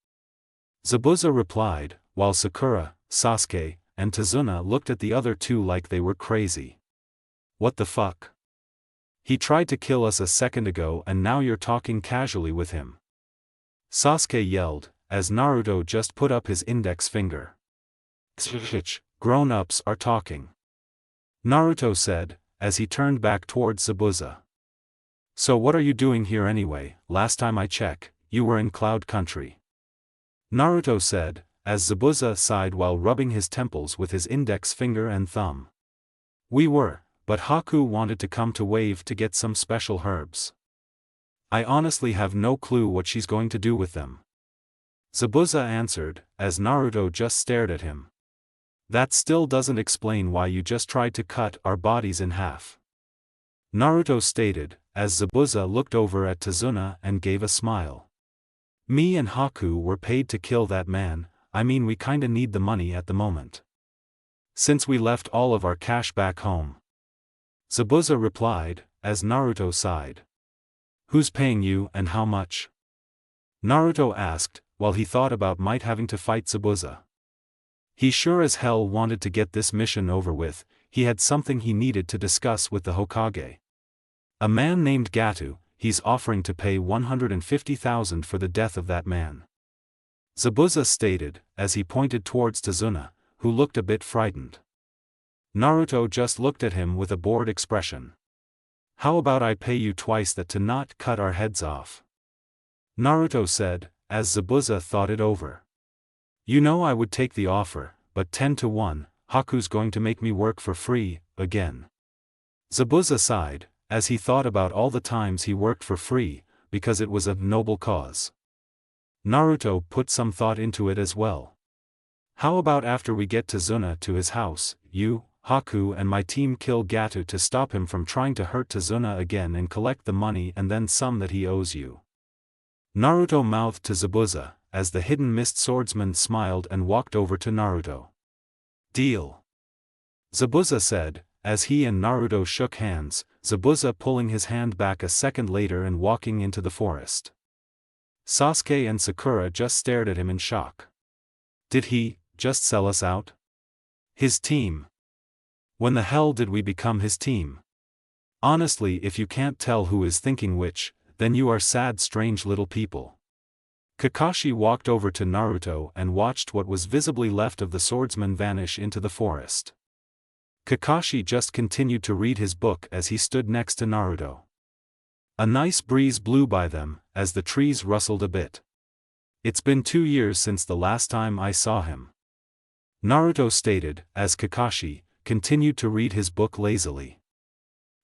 Zabuza replied, while Sakura, Sasuke, and Tazuna looked at the other two like they were crazy. What the fuck? He tried to kill us a second ago and now you're talking casually with him. Sasuke yelled, as Naruto just put up his index finger. Grown-ups are talking. Naruto said, as he turned back towards Zabuza. So what are you doing here anyway? Last time I checked, you were in Cloud Country. Naruto said, as Zabuza sighed while rubbing his temples with his index finger and thumb. We were, but Haku wanted to come to Wave to get some special herbs. I honestly have no clue what she's going to do with them. Zabuza answered, as Naruto just stared at him. That still doesn't explain why you just tried to cut our bodies in half. Naruto stated, as Zabuza looked over at Tazuna and gave a smile. Me and Haku were paid to kill that man, I mean we kinda need the money at the moment. Since we left all of our cash back home. Zabuza replied, as Naruto sighed. Who's paying you and how much? Naruto asked, while he thought about might having to fight Zabuza. He sure as hell wanted to get this mission over with, he had something he needed to discuss with the Hokage. A man named Gatu, he's offering to pay 150,000 for the death of that man. Zabuza stated, as he pointed towards Tazuna, who looked a bit frightened. Naruto just looked at him with a bored expression. How about I pay you twice that to not cut our heads off? Naruto said, as Zabuza thought it over. You know I would take the offer, but 10 to 1, Haku's going to make me work for free, again. Zabuza sighed, as he thought about all the times he worked for free, because it was a noble cause. Naruto put some thought into it as well. How about after we get Tazuna to his house, you, Haku and my team kill Gatu to stop him from trying to hurt Tazuna again and collect the money and then some that he owes you. Naruto mouthed to Zabuza, as the hidden mist swordsman smiled and walked over to Naruto. Deal. Zabuza said, as he and Naruto shook hands, Zabuza pulling his hand back a second later and walking into the forest. Sasuke and Sakura just stared at him in shock. Did he just sell us out? His team. When the hell did we become his team? Honestly, if you can't tell who is thinking which, then you are sad, strange little people. Kakashi walked over to Naruto and watched what was visibly left of the swordsman vanish into the forest. Kakashi just continued to read his book as he stood next to Naruto. A nice breeze blew by them, as the trees rustled a bit. It's been 2 years since the last time I saw him. Naruto stated, as Kakashi continued to read his book lazily.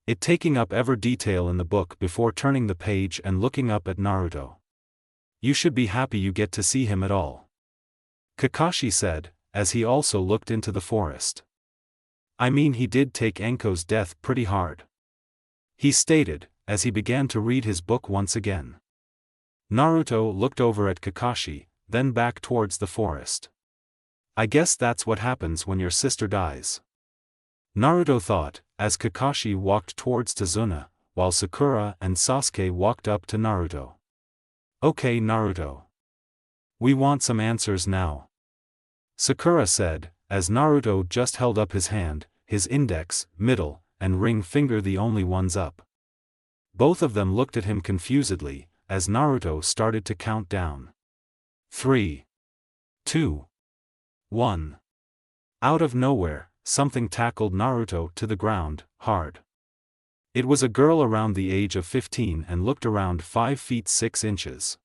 It taking up every detail in the book before turning the page and looking up at Naruto. You should be happy you get to see him at all. Kakashi said, as he also looked into the forest. I mean, he did take Anko's death pretty hard. He stated, as he began to read his book once again. Naruto looked over at Kakashi, then back towards the forest. I guess that's what happens when your sister dies. Naruto thought, as Kakashi walked towards Tazuna, while Sakura and Sasuke walked up to Naruto. Okay, Naruto. We want some answers now. Sakura said, as Naruto just held up his hand, his index, middle, and ring finger the only ones up. Both of them looked at him confusedly, as Naruto started to count down. 3, 2, 1. Out of nowhere, something tackled Naruto to the ground, hard. It was a girl around the age of 15 and looked around 5 feet 6 inches.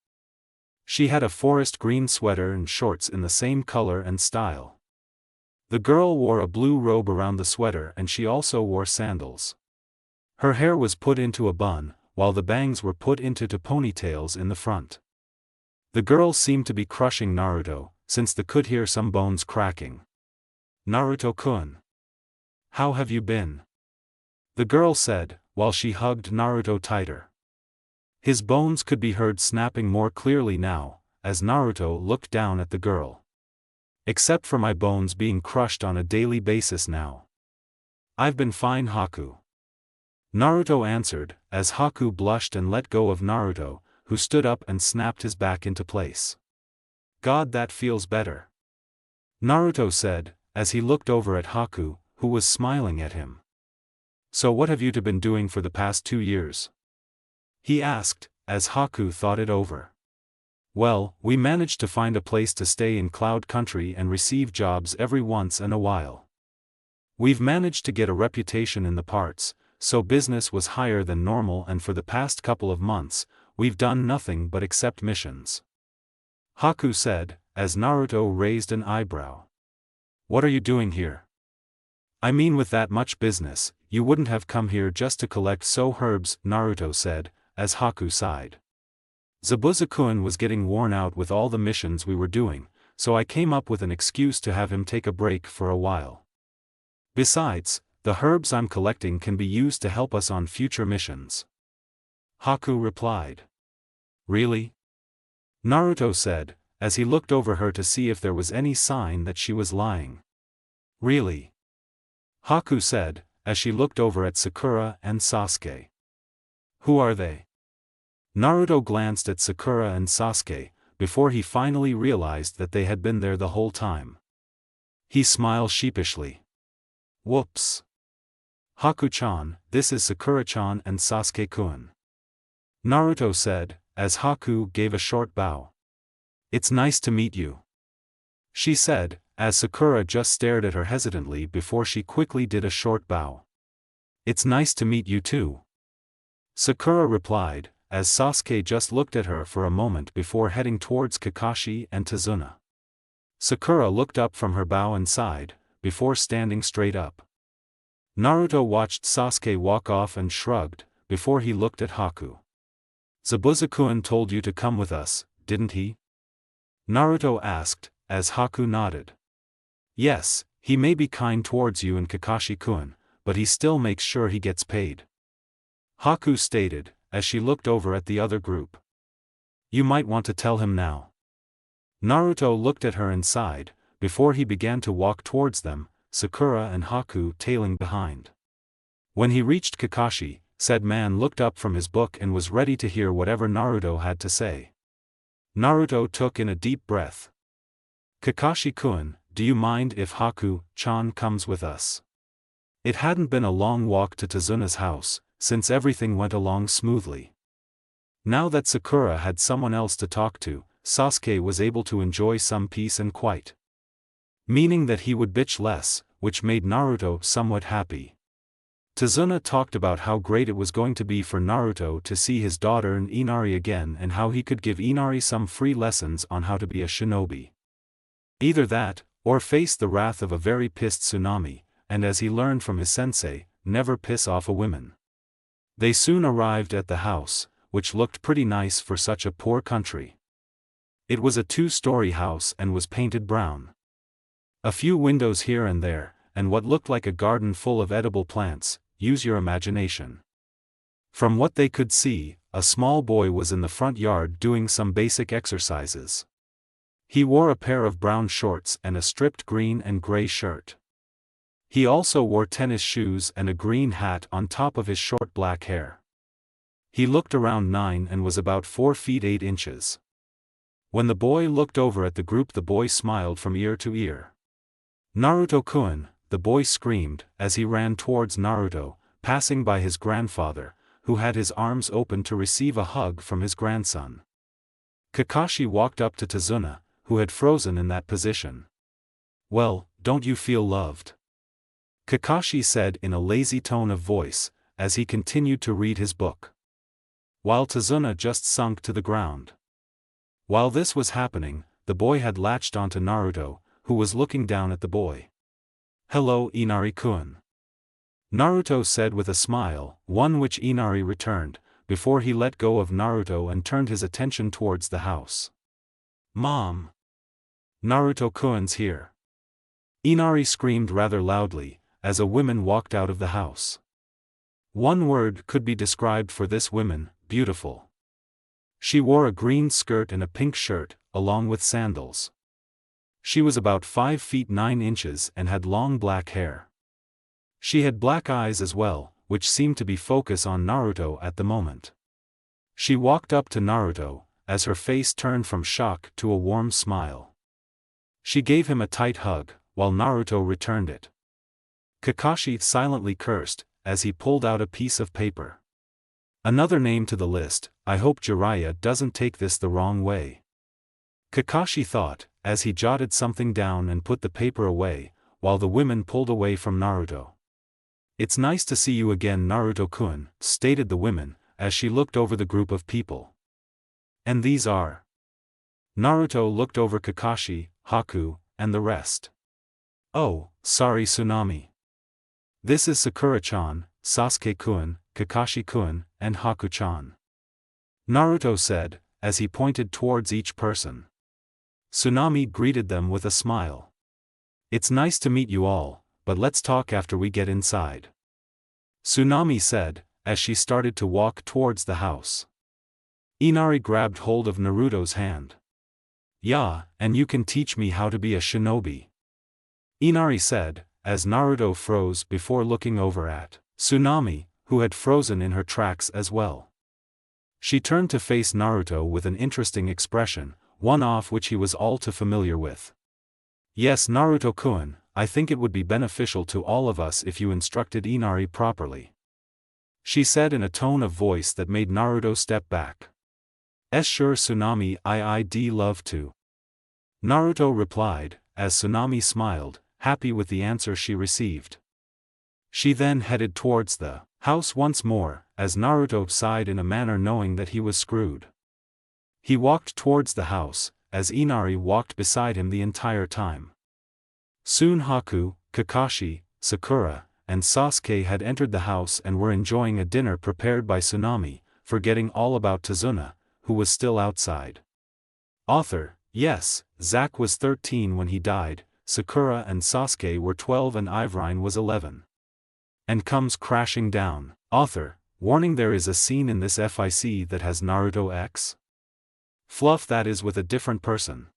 She had a forest green sweater and shorts in the same color and style. The girl wore a blue robe around the sweater and she also wore sandals. Her hair was put into a bun, while the bangs were put into two ponytails in the front. The girl seemed to be crushing Naruto, since they could hear some bones cracking. Naruto-kun. How have you been? The girl said, while she hugged Naruto tighter. His bones could be heard snapping more clearly now, as Naruto looked down at the girl. Except for my bones being crushed on a daily basis now. I've been fine, Haku. Naruto answered, as Haku blushed and let go of Naruto, who stood up and snapped his back into place. God, that feels better. Naruto said, as he looked over at Haku, who was smiling at him. So what have you two been doing for the past 2 years? He asked, as Haku thought it over. Well, we managed to find a place to stay in Cloud Country and receive jobs every once in a while. We've managed to get a reputation in the parts, so business was higher than normal, and for the past couple of months, we've done nothing but accept missions. Haku said, as Naruto raised an eyebrow. What are you doing here? I mean, with that much business, you wouldn't have come here just to collect herbs, Naruto said, as Haku sighed. Zabuza-kun was getting worn out with all the missions we were doing, so I came up with an excuse to have him take a break for a while. Besides, the herbs I'm collecting can be used to help us on future missions. Haku replied. Really? Naruto said, as he looked over her to see if there was any sign that she was lying. Really? Haku said, as she looked over at Sakura and Sasuke. Who are they? Naruto glanced at Sakura and Sasuke, before he finally realized that they had been there the whole time. He smiled sheepishly. Whoops. Haku-chan, this is Sakura-chan and Sasuke-kun. Naruto said, as Haku gave a short bow. It's nice to meet you, she said, as Sakura just stared at her hesitantly before she quickly did a short bow. It's nice to meet you too, Sakura replied, as Sasuke just looked at her for a moment before heading towards Kakashi and Tazuna. Sakura looked up from her bow and sighed, before standing straight up. Naruto watched Sasuke walk off and shrugged, before he looked at Haku. Zabuza-kun told you to come with us, didn't he? Naruto asked, as Haku nodded. Yes, he may be kind towards you and Kakashi-kun, but he still makes sure he gets paid, Haku stated, as she looked over at the other group. You might want to tell him now. Naruto looked at her and sighed, before he began to walk towards them, Sakura and Haku tailing behind. When he reached Kakashi, said man looked up from his book and was ready to hear whatever Naruto had to say. Naruto took in a deep breath. Kakashi-kun, do you mind if Haku-chan comes with us? It hadn't been a long walk to Tazuna's house, since everything went along smoothly. Now that Sakura had someone else to talk to, Sasuke was able to enjoy some peace and quiet. Meaning that he would bitch less, which made Naruto somewhat happy. Tazuna talked about how great it was going to be for Naruto to see his daughter and Inari again and how he could give Inari some free lessons on how to be a shinobi. Either that, or face the wrath of a very pissed Tsunade, and as he learned from his sensei, never piss off a woman. They soon arrived at the house, which looked pretty nice for such a poor country. It was a 2-story house and was painted brown. A few windows here and there, and what looked like a garden full of edible plants, use your imagination. From what they could see, a small boy was in the front yard doing some basic exercises. He wore a pair of brown shorts and a stripped green and gray shirt. He also wore tennis shoes and a green hat on top of his short black hair. He looked around 9 and was about 4 feet 8 inches. When the boy looked over at the group, the boy smiled from ear to ear. Naruto-kun, the boy screamed, as he ran towards Naruto, passing by his grandfather, who had his arms open to receive a hug from his grandson. Kakashi walked up to Tazuna, who had frozen in that position. Well, don't you feel loved? Kakashi said in a lazy tone of voice, as he continued to read his book. While Tazuna just sunk to the ground. While this was happening, the boy had latched onto Naruto, who was looking down at the boy. Hello Inari-kun. Naruto said with a smile, one which Inari returned, before he let go of Naruto and turned his attention towards the house. Mom! Naruto-kun's here. Inari screamed rather loudly, as a woman walked out of the house. One word could be described for this woman, beautiful. She wore a green skirt and a pink shirt, along with sandals. She was about 5 feet 9 inches and had long black hair. She had black eyes as well, which seemed to be focused on Naruto at the moment. She walked up to Naruto, as her face turned from shock to a warm smile. She gave him a tight hug, while Naruto returned it. Kakashi silently cursed, as he pulled out a piece of paper. Another name to the list. I hope Jiraiya doesn't take this the wrong way, Kakashi thought, as he jotted something down and put the paper away, while the women pulled away from Naruto. It's nice to see you again Naruto-kun, stated the women, as she looked over the group of people. And these are? Naruto looked over Kakashi, Haku, and the rest. Oh, sorry Tsunade. This is Sakura-chan, Sasuke-kun, Kakashi-kun, and Haku-chan. Naruto said, as he pointed towards each person. Tsunade greeted them with a smile. It's nice to meet you all, but let's talk after we get inside, Tsunade said, as she started to walk towards the house. Inari grabbed hold of Naruto's hand. Yeah, and you can teach me how to be a shinobi, Inari said, as Naruto froze before looking over at Tsunade, who had frozen in her tracks as well. She turned to face Naruto with an interesting expression, one of which he was all too familiar with. Yes Naruto-kun, I think it would be beneficial to all of us if you instructed Inari properly," she said in a tone of voice that made Naruto step back. Sure Tsunami, I'd love to," Naruto replied, as Tsunami smiled, happy with the answer she received. She then headed towards the house once more, as Naruto sighed in a manner knowing that he was screwed. He walked towards the house, as Inari walked beside him the entire time. Soon Haku, Kakashi, Sakura, and Sasuke had entered the house and were enjoying a dinner prepared by Tsunami, forgetting all about Tazuna, who was still outside. Author: yes, Zack was 13 when he died, Sakura and Sasuke were 12 and Ivrine was 11. And comes crashing down. Author: warning, there is a scene in this FIC that has Naruto X fluff that is with a different person.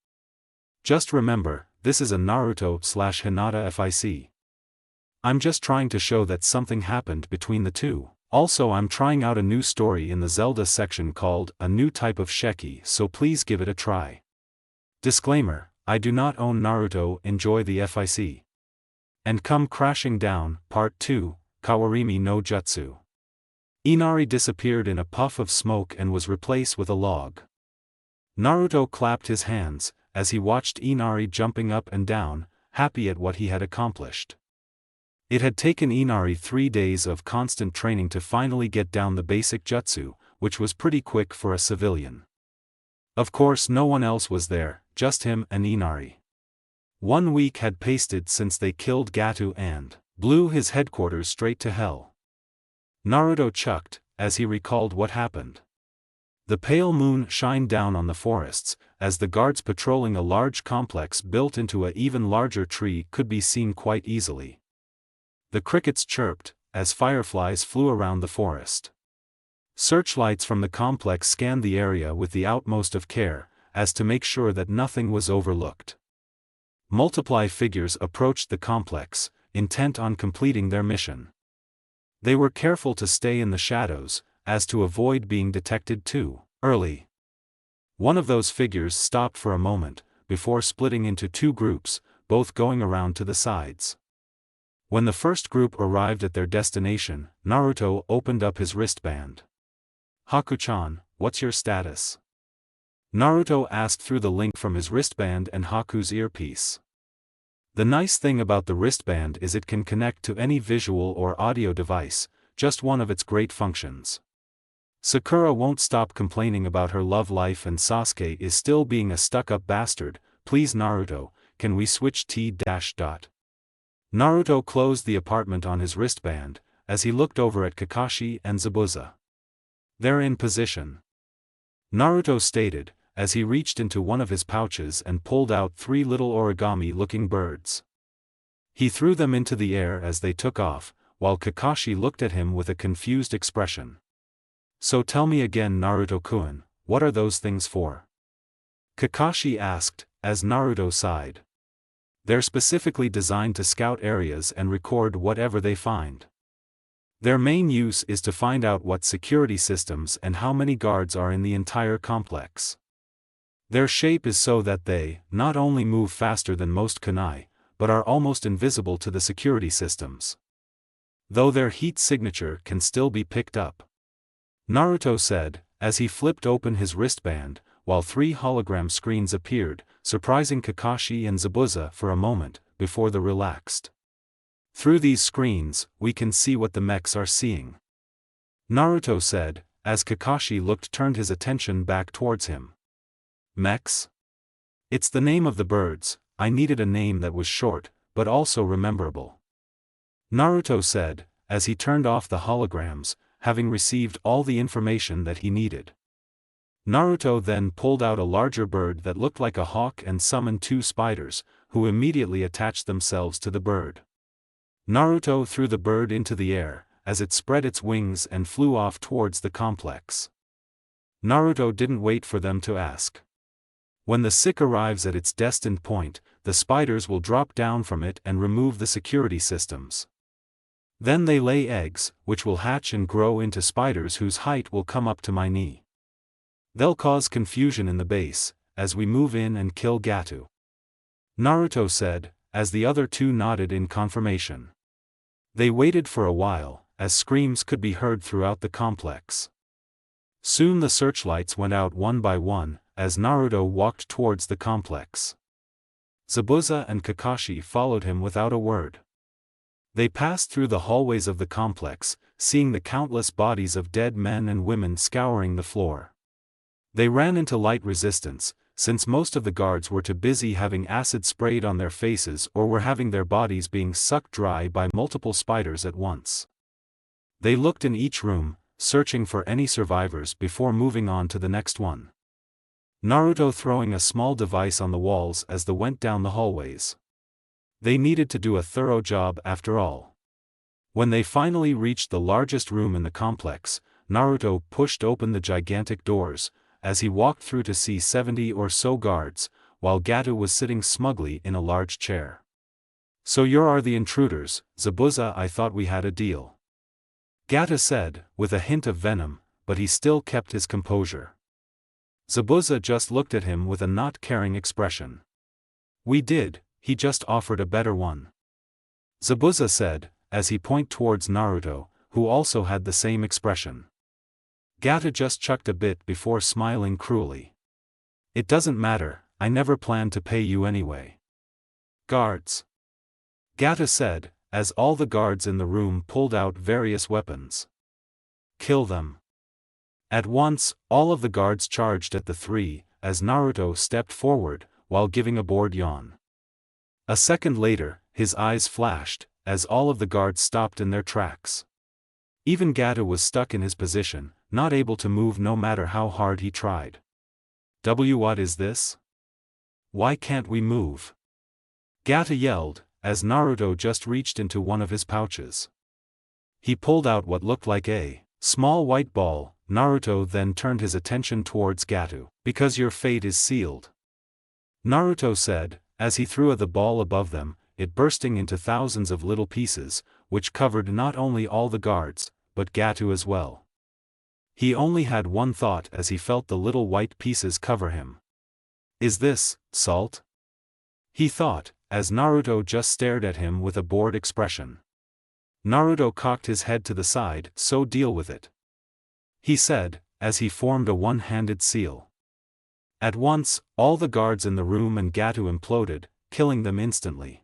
Just remember, this is a Naruto/Hinata FIC. I'm just trying to show that something happened between the two. Also, I'm trying out a new story in the Zelda section called A New Type of Sheki, so please give it a try. Disclaimer: I do not own Naruto. Enjoy the FIC. And Come Crashing Down, Part 2, Kawarimi no Jutsu. Inari disappeared in a puff of smoke and was replaced with a log. Naruto clapped his hands, as he watched Inari jumping up and down, happy at what he had accomplished. It had taken Inari 3 days of constant training to finally get down the basic jutsu, which was pretty quick for a civilian. Of course no one else was there, just him and Inari. 1 week had passed since they killed Gato and blew his headquarters straight to hell. Naruto chuckled, as he recalled what happened. The pale moon shined down on the forests, as the guards patrolling a large complex built into an even larger tree could be seen quite easily. The crickets chirped, as fireflies flew around the forest. Searchlights from the complex scanned the area with the utmost of care, as to make sure that nothing was overlooked. Multiple figures approached the complex, intent on completing their mission. They were careful to stay in the shadows, as to avoid being detected too early. One of those figures stopped for a moment, before splitting into 2 groups, both going around to the sides. When the first group arrived at their destination, Naruto opened up his wristband. "Haku-chan, what's your status?" Naruto asked through the link from his wristband and Haku's earpiece. The nice thing about the wristband is it can connect to any visual or audio device, just one of its great functions. Sakura won't stop complaining about her love life and Sasuke is still being a stuck-up bastard. "Please Naruto, can we switch T-." Naruto closed the apartment on his wristband, as he looked over at Kakashi and Zabuza. "They're in position," Naruto stated, as he reached into one of his pouches and pulled out 3 little origami-looking birds. He threw them into the air as they took off, while Kakashi looked at him with a confused expression. "So tell me again Naruto-kun, what are those things for?" Kakashi asked, as Naruto sighed. "They're specifically designed to scout areas and record whatever they find. Their main use is to find out what security systems and how many guards are in the entire complex. Their shape is so that they not only move faster than most kunai, but are almost invisible to the security systems. Though their heat signature can still be picked up," Naruto said, as he flipped open his wristband, while 3 hologram screens appeared, surprising Kakashi and Zabuza for a moment, before they relaxed. "Through these screens, we can see what the mechs are seeing," Naruto said, as Kakashi turned his attention back towards him. "Mechs? It's the name of the birds. I needed a name that was short, but also rememberable," Naruto said, as he turned off the holograms, having received all the information that he needed. Naruto then pulled out a larger bird that looked like a hawk and summoned 2 spiders, who immediately attached themselves to the bird. Naruto threw the bird into the air, as it spread its wings and flew off towards the complex. Naruto didn't wait for them to ask. When the sick arrives at its destined point, the spiders will drop down from it and remove the security systems. Then they lay eggs, which will hatch and grow into spiders whose height will come up to my knee. They'll cause confusion in the base, as we move in and kill Gato," Naruto said, as the other two nodded in confirmation. They waited for a while, as screams could be heard throughout the complex. Soon the searchlights went out one by one, as Naruto walked towards the complex. Zabuza and Kakashi followed him without a word. They passed through the hallways of the complex, seeing the countless bodies of dead men and women scouring the floor. They ran into light resistance, since most of the guards were too busy having acid sprayed on their faces or were having their bodies being sucked dry by multiple spiders at once. They looked in each room, searching for any survivors before moving on to the next one. Naruto throwing a small device on the walls as they went down the hallways. They needed to do a thorough job after all. When they finally reached the largest room in the complex, Naruto pushed open the gigantic doors, as he walked through to see 70 or so guards, while Gato was sitting smugly in a large chair. "So you are the intruders, Zabuza. I thought we had a deal," Gato said, with a hint of venom, but he still kept his composure. Zabuza just looked at him with a not caring expression. "We did, he just offered a better one," Zabuza said, as he pointed towards Naruto, who also had the same expression. Gato just chucked a bit before smiling cruelly. "It doesn't matter, I never planned to pay you anyway." "Guards," Gato said, as all the guards in the room pulled out various weapons. "Kill them." At once, all of the guards charged at the three, as Naruto stepped forward, while giving a bored yawn. A second later, his eyes flashed, as all of the guards stopped in their tracks. Even Gato was stuck in his position, not able to move no matter how hard he tried. What is this? Why can't we move?" Gato yelled, as Naruto just reached into one of his pouches. He pulled out what looked like a small white ball. Naruto then turned his attention towards Gato. "Because your fate is sealed," Naruto said, as he threw the ball above them, it bursting into thousands of little pieces, which covered not only all the guards, but Gato as well. He only had one thought as he felt the little white pieces cover him. "Is this salt?" he thought, as Naruto just stared at him with a bored expression. Naruto cocked his head to the side. "So deal with it," he said, as he formed a one-handed seal. At once, all the guards in the room and Gato imploded, killing them instantly.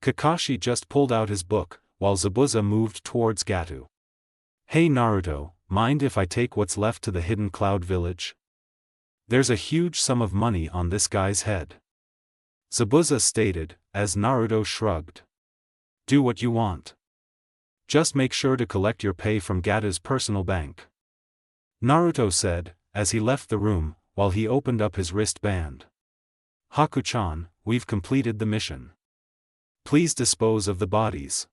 Kakashi just pulled out his book, while Zabuza moved towards Gato. "Hey Naruto, mind if I take what's left to the hidden cloud village? There's a huge sum of money on this guy's head," Zabuza stated, as Naruto shrugged. "Do what you want. Just make sure to collect your pay from Gato's personal bank," Naruto said, as he left the room, while he opened up his wristband. "Haku-chan, we've completed the mission. Please dispose of the bodies."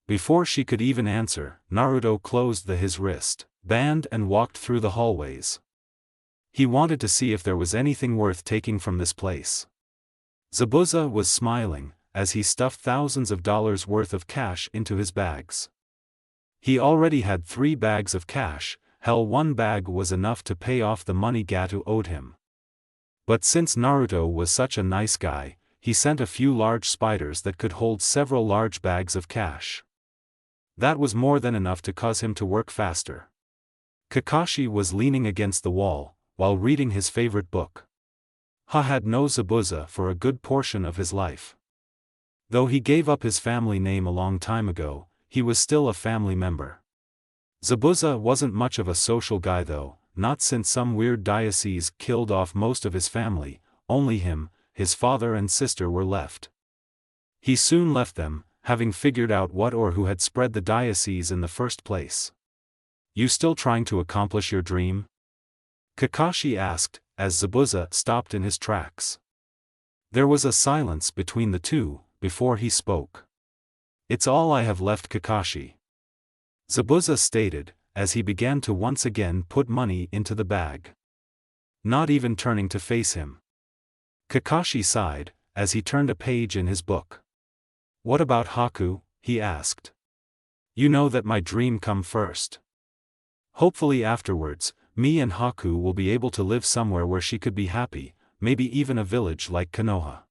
Before she could even answer, Naruto closed his wrist band and walked through the hallways. He wanted to see if there was anything worth taking from this place. Zabuza was smiling, as he stuffed thousands of dollars worth of cash into his bags. He already had 3 bags of cash. Hell, 1 bag was enough to pay off the money Gato owed him. But since Naruto was such a nice guy, he sent a few large spiders that could hold several large bags of cash. That was more than enough to cause him to work faster. Kakashi was leaning against the wall, while reading his favorite book. Had known Zabuza for a good portion of his life. Though he gave up his family name a long time ago, he was still a family member. Zabuza wasn't much of a social guy though, not since some weird diocese killed off most of his family. Only him, his father and sister were left. He soon left them, having figured out what or who had spread the diocese in the first place. "You still trying to accomplish your dream?" Kakashi asked, as Zabuza stopped in his tracks. There was a silence between the two, before he spoke. "It's all I have left, Kakashi," Zabuza stated, as he began to once again put money into the bag. Not even turning to face him. Kakashi sighed, as he turned a page in his book. "What about Haku?" he asked. "You know that my dream come first. Hopefully afterwards, me and Haku will be able to live somewhere where she could be happy, maybe even a village like Konoha."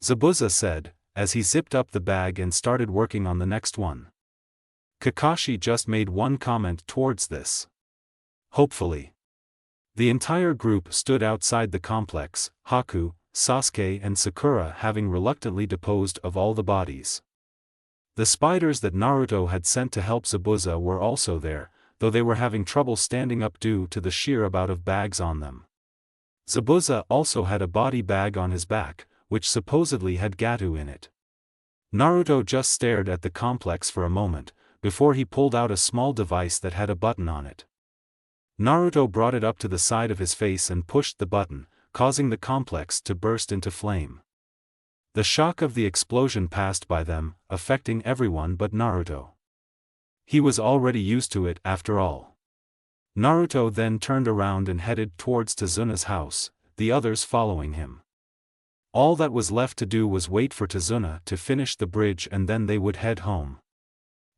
Zabuza said, as he zipped up the bag and started working on the next one. Kakashi just made one comment towards this. Hopefully. The entire group stood outside the complex, Haku, Sasuke and Sakura having reluctantly disposed of all the bodies. The spiders that Naruto had sent to help Zabuza were also there, though they were having trouble standing up due to the sheer amount of bags on them. Zabuza also had a body bag on his back, which supposedly had Gato in it. Naruto just stared at the complex for a moment, before he pulled out a small device that had a button on it. Naruto brought it up to the side of his face and pushed the button, causing the complex to burst into flame. The shock of the explosion passed by them, affecting everyone but Naruto. He was already used to it after all. Naruto then turned around and headed towards Tazuna's house, the others following him. All that was left to do was wait for Tazuna to finish the bridge and then they would head home.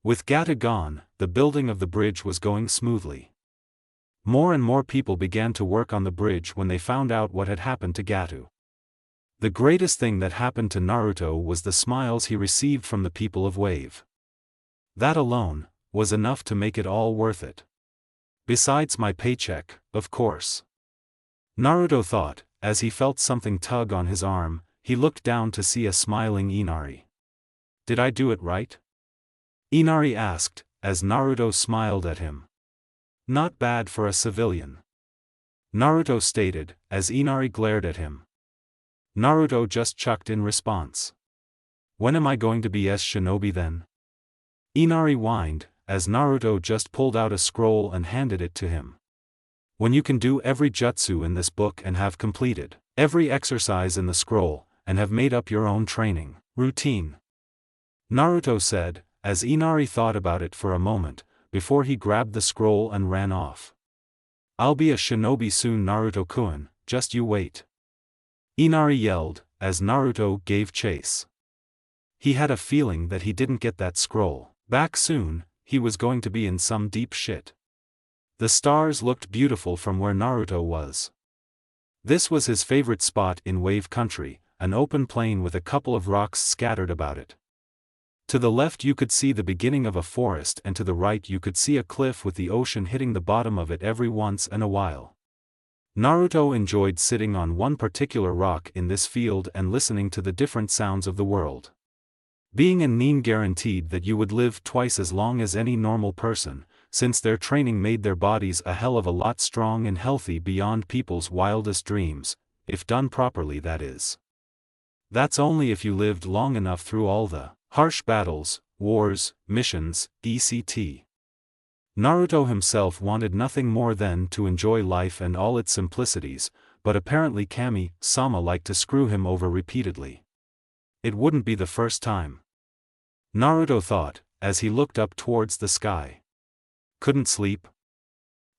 With Gato gone, the building of the bridge was going smoothly. More and more people began to work on the bridge when they found out what had happened to Gato. The greatest thing that happened to Naruto was the smiles he received from the people of Wave. That alone was enough to make it all worth it. Besides my paycheck, of course. Naruto thought, as he felt something tug on his arm. He looked down to see a smiling Inari. Did I do it right? Inari asked, as Naruto smiled at him. Not bad for a civilian. Naruto stated, as Inari glared at him. Naruto just chucked in response. When am I going to be shinobi then? Inari whined, as Naruto just pulled out a scroll and handed it to him. When you can do every jutsu in this book and have completed every exercise in the scroll, and have made up your own training routine. Naruto said, as Inari thought about it for a moment, before he grabbed the scroll and ran off. I'll be a shinobi soon Naruto-kun, just you wait. Inari yelled, as Naruto gave chase. He had a feeling that he didn't get that scroll back soon, he was going to be in some deep shit. The stars looked beautiful from where Naruto was. This was his favorite spot in Wave Country, an open plain with a couple of rocks scattered about it. To the left you could see the beginning of a forest and to the right you could see a cliff with the ocean hitting the bottom of it every once in a while. Naruto enjoyed sitting on one particular rock in this field and listening to the different sounds of the world. Being a nin guaranteed that you would live twice as long as any normal person, since their training made their bodies a hell of a lot strong and healthy beyond people's wildest dreams, if done properly that is. That's only if you lived long enough through all the harsh battles, wars, missions, etc. Naruto himself wanted nothing more than to enjoy life and all its simplicities, but apparently Kami-sama liked to screw him over repeatedly. It wouldn't be the first time. Naruto thought, as he looked up towards the sky. Couldn't sleep?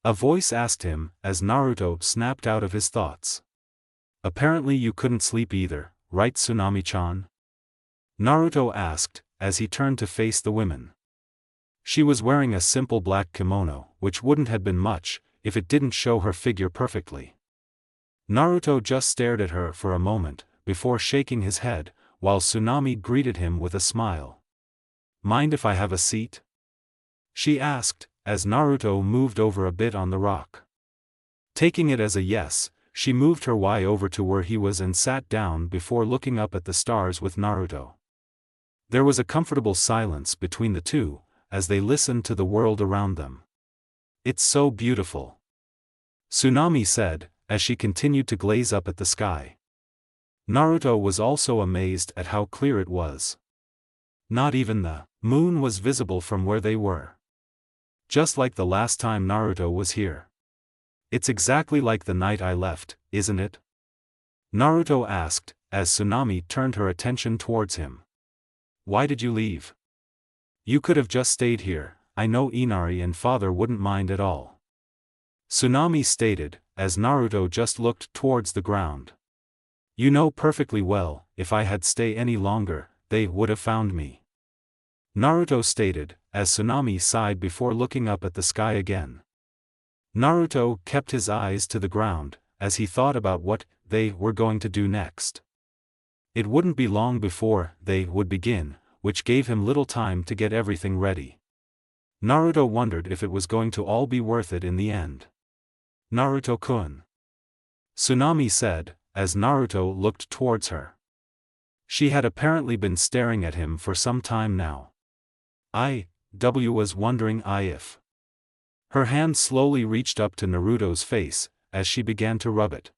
A voice asked him, as Naruto snapped out of his thoughts. Apparently you couldn't sleep either, right Tsunami-chan? Naruto asked, as he turned to face the women. She was wearing a simple black kimono, which wouldn't have been much, if it didn't show her figure perfectly. Naruto just stared at her for a moment, before shaking his head, while Tsunami greeted him with a smile. Mind if I have a seat? She asked, as Naruto moved over a bit on the rock. Taking it as a yes, she moved her over to where he was and sat down before looking up at the stars with Naruto. There was a comfortable silence between the two, as they listened to the world around them. It's so beautiful. Tsunami said, as she continued to glaze up at the sky. Naruto was also amazed at how clear it was. Not even the moon was visible from where they were. Just like the last time Naruto was here. It's exactly like the night I left, isn't it? Naruto asked, as Tsunami turned her attention towards him. Why did you leave? You could have just stayed here, I know Inari and father wouldn't mind at all. Tsunami stated, as Naruto just looked towards the ground. You know perfectly well, if I had stayed any longer, they would have found me. Naruto stated, as Tsunami sighed before looking up at the sky again. Naruto kept his eyes to the ground, as he thought about what they were going to do next. It wouldn't be long before they would begin, which gave him little time to get everything ready. Naruto wondered if it was going to all be worth it in the end. Naruto-kun. Tsunade said, as Naruto looked towards her. She had apparently been staring at him for some time now. Was wondering if. Her hand slowly reached up to Naruto's face, as she began to rub it.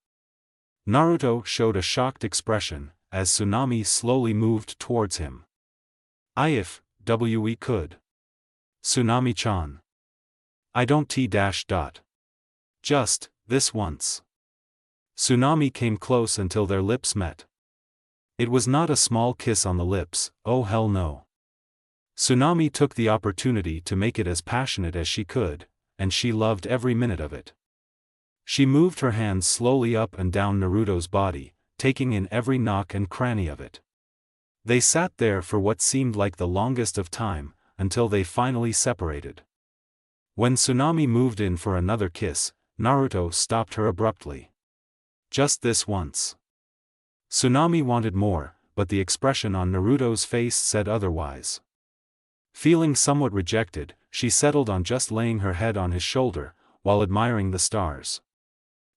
Naruto showed a shocked expression, as Tsunade slowly moved towards him. If we could. Tsunade-chan. I don't Just, this once. Tsunade came close until their lips met. It was not a small kiss on the lips, oh hell no. Tsunade took the opportunity to make it as passionate as she could, and she loved every minute of it. She moved her hands slowly up and down Naruto's body, taking in every nook and cranny of it. They sat there for what seemed like the longest of time, until they finally separated. When Tsunade moved in for another kiss, Naruto stopped her abruptly. Just this once. Tsunade wanted more, but the expression on Naruto's face said otherwise. Feeling somewhat rejected, she settled on just laying her head on his shoulder, while admiring the stars.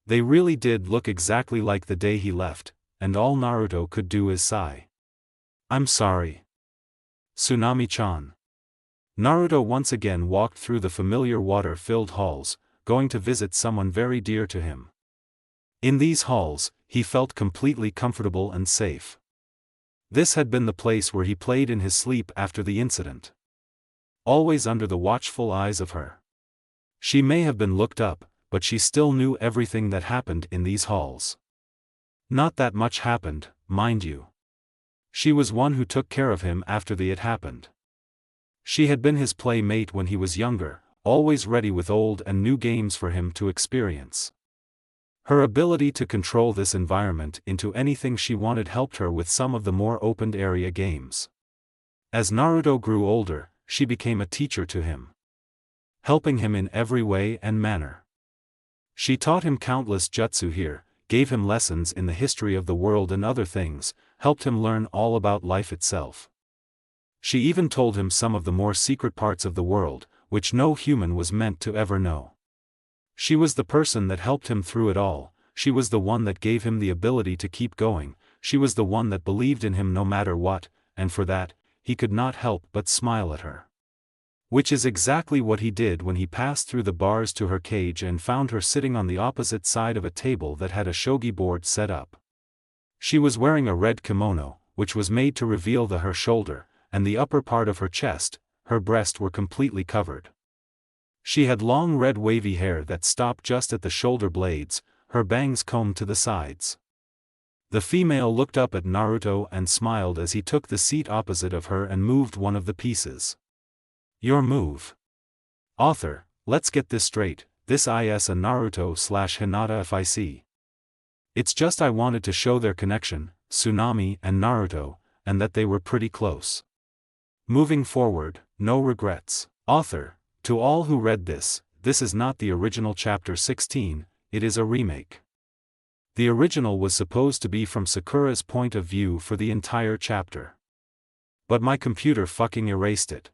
They really did look exactly like the day he left, and all Naruto could do is sigh. I'm sorry. Tsunade-chan. Naruto once again walked through the familiar water-filled halls, going to visit someone very dear to him. In these halls, he felt completely comfortable and safe. This had been the place where he played in his sleep after the incident. Always under the watchful eyes of her. She may have been looked up, but she still knew everything that happened in these halls. Not that much happened, mind you. She was one who took care of him after it happened. She had been his playmate when he was younger, always ready with old and new games for him to experience. Her ability to control this environment into anything she wanted helped her with some of the more open-area games. As Naruto grew older, she became a teacher to him, helping him in every way and manner. She taught him countless jutsu here, gave him lessons in the history of the world and other things, helped him learn all about life itself. She even told him some of the more secret parts of the world, which no human was meant to ever know. She was the person that helped him through it all, she was the one that gave him the ability to keep going, she was the one that believed in him no matter what, and for that, he could not help but smile at her. Which is exactly what he did when he passed through the bars to her cage and found her sitting on the opposite side of a table that had a shogi board set up. She was wearing a red kimono, which was made to reveal her shoulder, and the upper part of her chest, her breast were completely covered. She had long red wavy hair that stopped just at the shoulder blades, her bangs combed to the sides. The female looked up at Naruto and smiled as he took the seat opposite of her and moved one of the pieces. Your move. Author, let's get this straight, this is a Naruto/Hinata fic. It's just I wanted to show their connection, Tsunade and Naruto, and that they were pretty close. Moving forward, no regrets. Author, to all who read this is not the original chapter 16, it is a remake. The original was supposed to be from Sakura's point of view for the entire chapter. But my computer fucking erased it.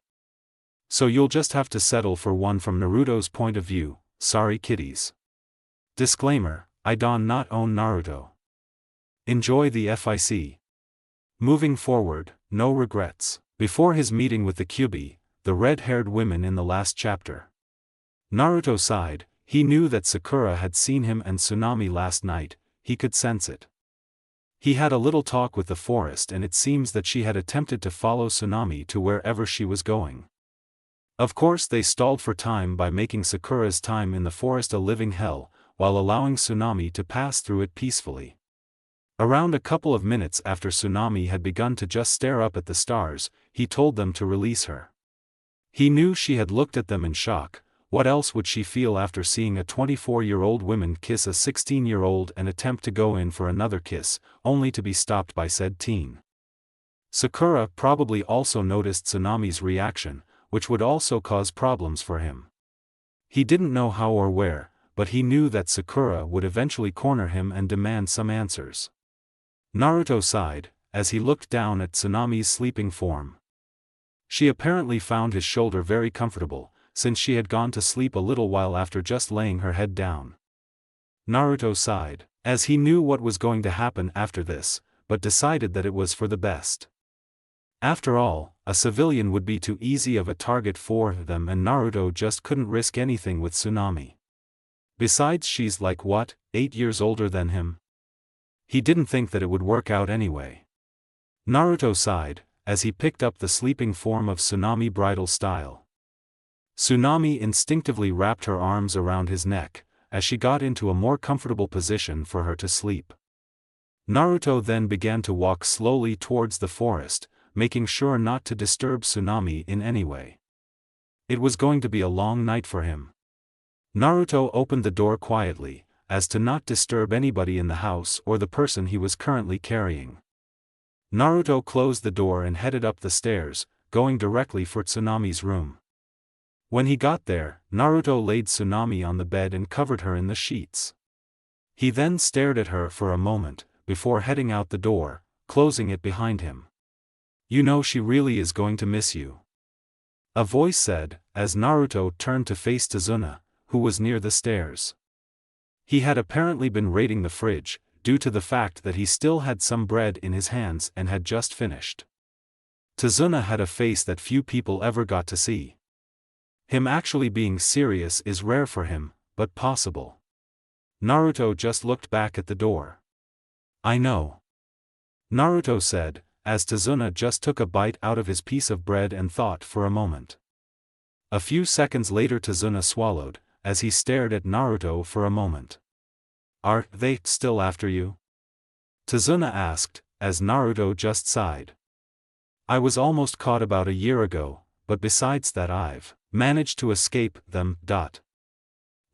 So you'll just have to settle for one from Naruto's point of view, sorry kiddies. Disclaimer, I don't not own Naruto. Enjoy the FIC. Moving forward, no regrets. Before his meeting with the Kyuubi, the red-haired women in the last chapter, Naruto sighed. He knew that Sakura had seen him and Tsunade last night, he could sense it. He had a little talk with the forest and it seems that she had attempted to follow Tsunade to wherever she was going. Of course they stalled for time by making Sakura's time in the forest a living hell, while allowing Tsunade to pass through it peacefully. Around a couple of minutes after Tsunade had begun to just stare up at the stars, he told them to release her. He knew she had looked at them in shock. What else would she feel after seeing a 24-year-old woman kiss a 16-year-old and attempt to go in for another kiss, only to be stopped by said teen? Sakura probably also noticed Tsunade's reaction, which would also cause problems for him. He didn't know how or where, but he knew that Sakura would eventually corner him and demand some answers. Naruto sighed, as he looked down at Tsunami's sleeping form. She apparently found his shoulder very comfortable, since she had gone to sleep a little while after just laying her head down. Naruto sighed, as he knew what was going to happen after this, but decided that it was for the best. After all, a civilian would be too easy of a target for them, and Naruto just couldn't risk anything with Tsunami. Besides, she's like 8 years older than him? He didn't think that it would work out anyway. Naruto sighed, as he picked up the sleeping form of Tsunami bridal style. Tsunami instinctively wrapped her arms around his neck, as she got into a more comfortable position for her to sleep. Naruto then began to walk slowly towards the forest, making sure not to disturb Tsunami in any way. It was going to be a long night for him. Naruto opened the door quietly, as to not disturb anybody in the house or the person he was currently carrying. Naruto closed the door and headed up the stairs, going directly for Tsunami's room. When he got there, Naruto laid Tsunami on the bed and covered her in the sheets. He then stared at her for a moment, before heading out the door, closing it behind him. "You know she really is going to miss you," a voice said, as Naruto turned to face Tazuna, who was near the stairs. He had apparently been raiding the fridge, due to the fact that he still had some bread in his hands and had just finished. Tazuna had a face that few people ever got to see. Him actually being serious is rare for him, but possible. Naruto just looked back at the door. "I know," Naruto said, as Tazuna just took a bite out of his piece of bread and thought for a moment. A few seconds later Tazuna swallowed, as he stared at Naruto for a moment. "Are they still after you?" Tazuna asked, as Naruto just sighed. "I was almost caught about a year ago, but besides that I've managed to escape them.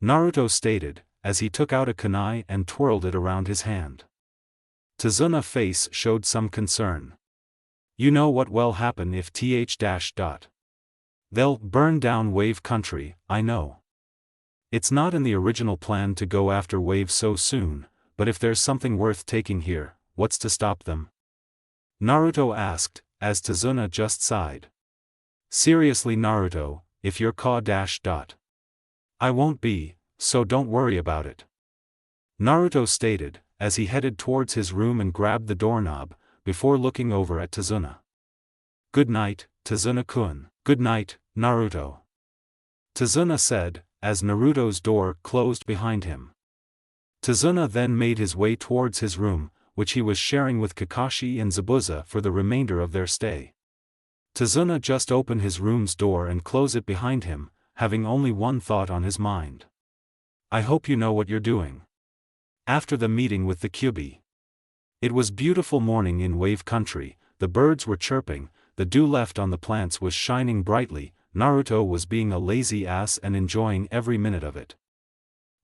Naruto stated, as he took out a kunai and twirled it around his hand. Tazuna's face showed some concern. "You know what will happen if They'll burn down Wave Country, I know. It's not in the original plan to go after Wave so soon, but if there's something worth taking here, what's to stop them?" Naruto asked, as Tazuna just sighed. "Seriously Naruto, if you're I won't be, so don't worry about it," Naruto stated, as he headed towards his room and grabbed the doorknob, before looking over at Tazuna. "Good night, Tazuna-kun." "Good night, Naruto," Tazuna said, as Naruto's door closed behind him. Tazuna then made his way towards his room, which he was sharing with Kakashi and Zabuza for the remainder of their stay. Tazuna just opened his room's door and closed it behind him, having only one thought on his mind. "I hope you know what you're doing." After the meeting with the Kyuubi. It was beautiful morning in Wave Country, the birds were chirping, the dew left on the plants was shining brightly. Naruto was being a lazy ass and enjoying every minute of it.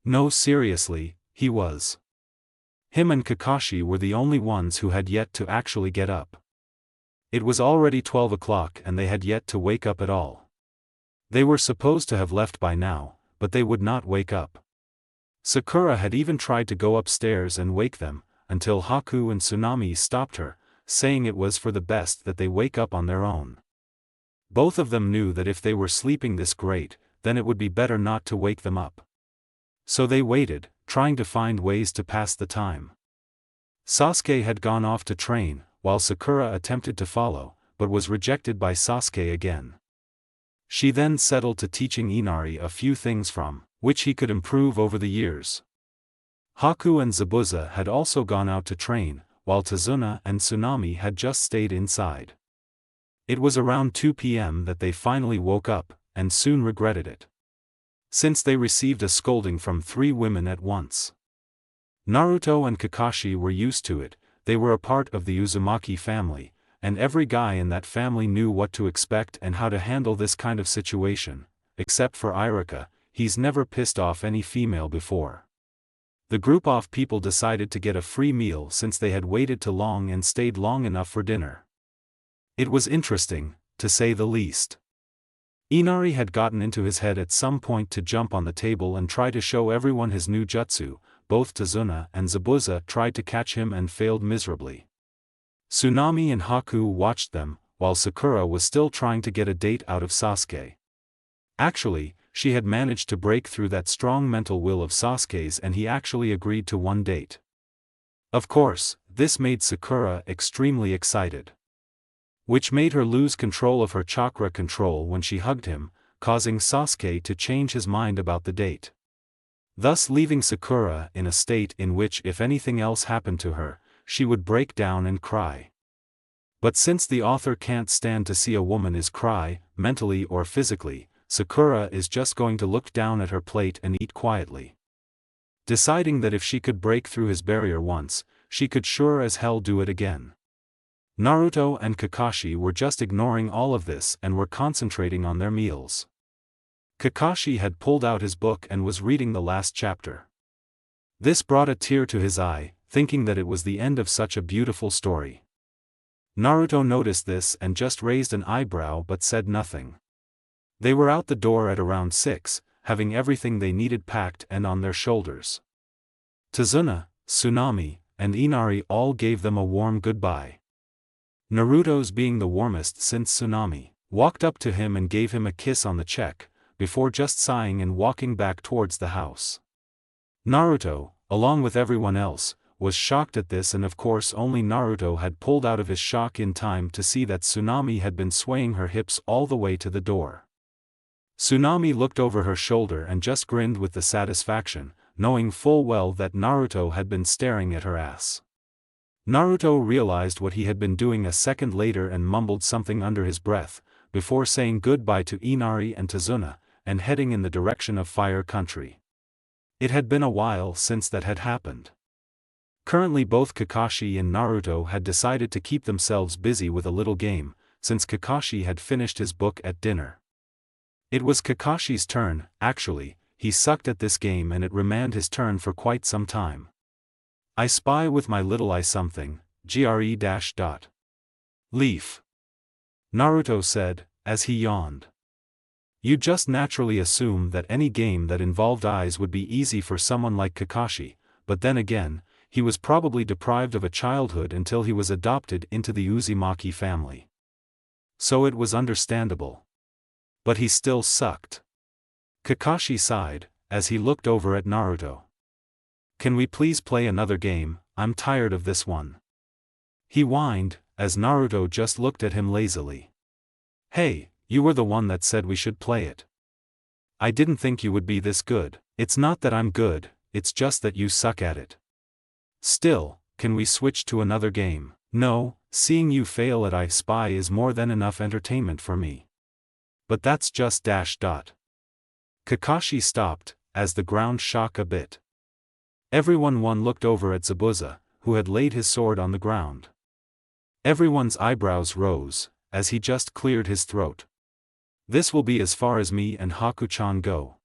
No, seriously, he was. Him and Kakashi were the only ones who had yet to actually get up. It was already 12 o'clock and they had yet to wake up at all. They were supposed to have left by now, but they would not wake up. Sakura had even tried to go upstairs and wake them, until Haku and Tsunami stopped her, saying it was for the best that they wake up on their own. Both of them knew that if they were sleeping this great, then it would be better not to wake them up. So they waited, trying to find ways to pass the time. Sasuke had gone off to train, while Sakura attempted to follow, but was rejected by Sasuke again. She then settled to teaching Inari a few things from which he could improve over the years. Haku and Zabuza had also gone out to train, while Tazuna and Tsunami had just stayed inside. It was around 2 p.m. that they finally woke up, and soon regretted it. Since they received a scolding from 3 women at once. Naruto and Kakashi were used to it, they were a part of the Uzumaki family, and every guy in that family knew what to expect and how to handle this kind of situation, except for Irika, he's never pissed off any female before. The group of people decided to get a free meal since they had waited too long and stayed long enough for dinner. It was interesting, to say the least. Inari had gotten into his head at some point to jump on the table and try to show everyone his new jutsu. Both Tazuna and Zabuza tried to catch him and failed miserably. Tsunade and Haku watched them, while Sakura was still trying to get a date out of Sasuke. Actually, she had managed to break through that strong mental will of Sasuke's and he actually agreed to one date. Of course, this made Sakura extremely excited. Which made her lose control of her chakra control when she hugged him, causing Sasuke to change his mind about the date. Thus leaving Sakura in a state in which if anything else happened to her, she would break down and cry. But since the author can't stand to see a woman is cry, mentally or physically, Sakura is just going to look down at her plate and eat quietly. Deciding that if she could break through his barrier once, she could sure as hell do it again. Naruto and Kakashi were just ignoring all of this and were concentrating on their meals. Kakashi had pulled out his book and was reading the last chapter. This brought a tear to his eye, thinking that it was the end of such a beautiful story. Naruto noticed this and just raised an eyebrow but said nothing. They were out the door at around 6, having everything they needed packed and on their shoulders. Tazuna, Tsunade, and Inari all gave them a warm goodbye. Naruto's being the warmest since Tsunade walked up to him and gave him a kiss on the cheek, before just sighing and walking back towards the house. Naruto, along with everyone else, was shocked at this and of course only Naruto had pulled out of his shock in time to see that Tsunade had been swaying her hips all the way to the door. Tsunade looked over her shoulder and just grinned with the satisfaction, knowing full well that Naruto had been staring at her ass. Naruto realized what he had been doing a second later and mumbled something under his breath, before saying goodbye to Inari and Tazuna, and heading in the direction of Fire Country. It had been a while since that had happened. Currently both Kakashi and Naruto had decided to keep themselves busy with a little game, since Kakashi had finished his book at dinner. It was Kakashi's turn, actually, he sucked at this game and it remained his turn for quite some time. I spy with my little eye something, gre-. Leaf. Naruto said, as he yawned. You just naturally assume that any game that involved eyes would be easy for someone like Kakashi, but then again, he was probably deprived of a childhood until he was adopted into the Uzumaki family. So it was understandable. But he still sucked. Kakashi sighed, as he looked over at Naruto. Can we please play another game? I'm tired of this one. He whined, as Naruto just looked at him lazily. Hey, you were the one that said we should play it. I didn't think you would be this good. It's not that I'm good, it's just that you suck at it. Still, can we switch to another game? No, seeing you fail at I Spy is more than enough entertainment for me. But that's just ... Kakashi stopped, as the ground shook a bit. Everyone looked over at Zabuza, who had laid his sword on the ground. Everyone's eyebrows rose, as he just cleared his throat. This will be as far as me and Haku-chan go.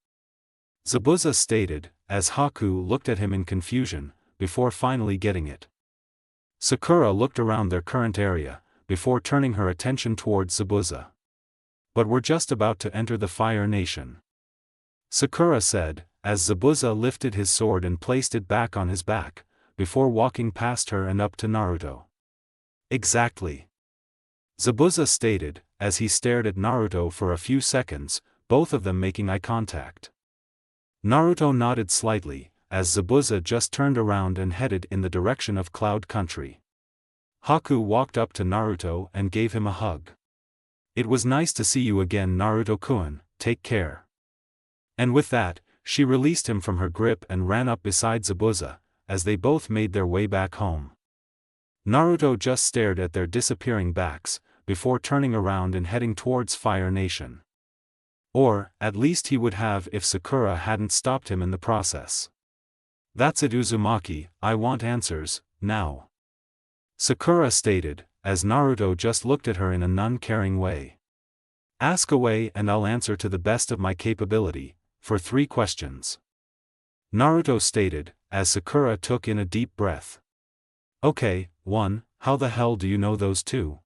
Zabuza stated, as Haku looked at him in confusion, before finally getting it. Sakura looked around their current area, before turning her attention towards Zabuza. But we're just about to enter the Fire Nation. Sakura said, as Zabuza lifted his sword and placed it back on his back, before walking past her and up to Naruto. Exactly. Zabuza stated, as he stared at Naruto for a few seconds, both of them making eye contact. Naruto nodded slightly, as Zabuza just turned around and headed in the direction of Cloud Country. Haku walked up to Naruto and gave him a hug. It was nice to see you again, Naruto-kun, take care. And with that, she released him from her grip and ran up beside Zabuza, as they both made their way back home. Naruto just stared at their disappearing backs, before turning around and heading towards Fire Nation. Or, at least he would have if Sakura hadn't stopped him in the process. That's it, Uzumaki, I want answers, now. Sakura stated, as Naruto just looked at her in a non-caring way. Ask away and I'll answer to the best of my capability, for 3 questions. Naruto stated, as Sakura took in a deep breath. Okay, 1, how the hell do you know those 2?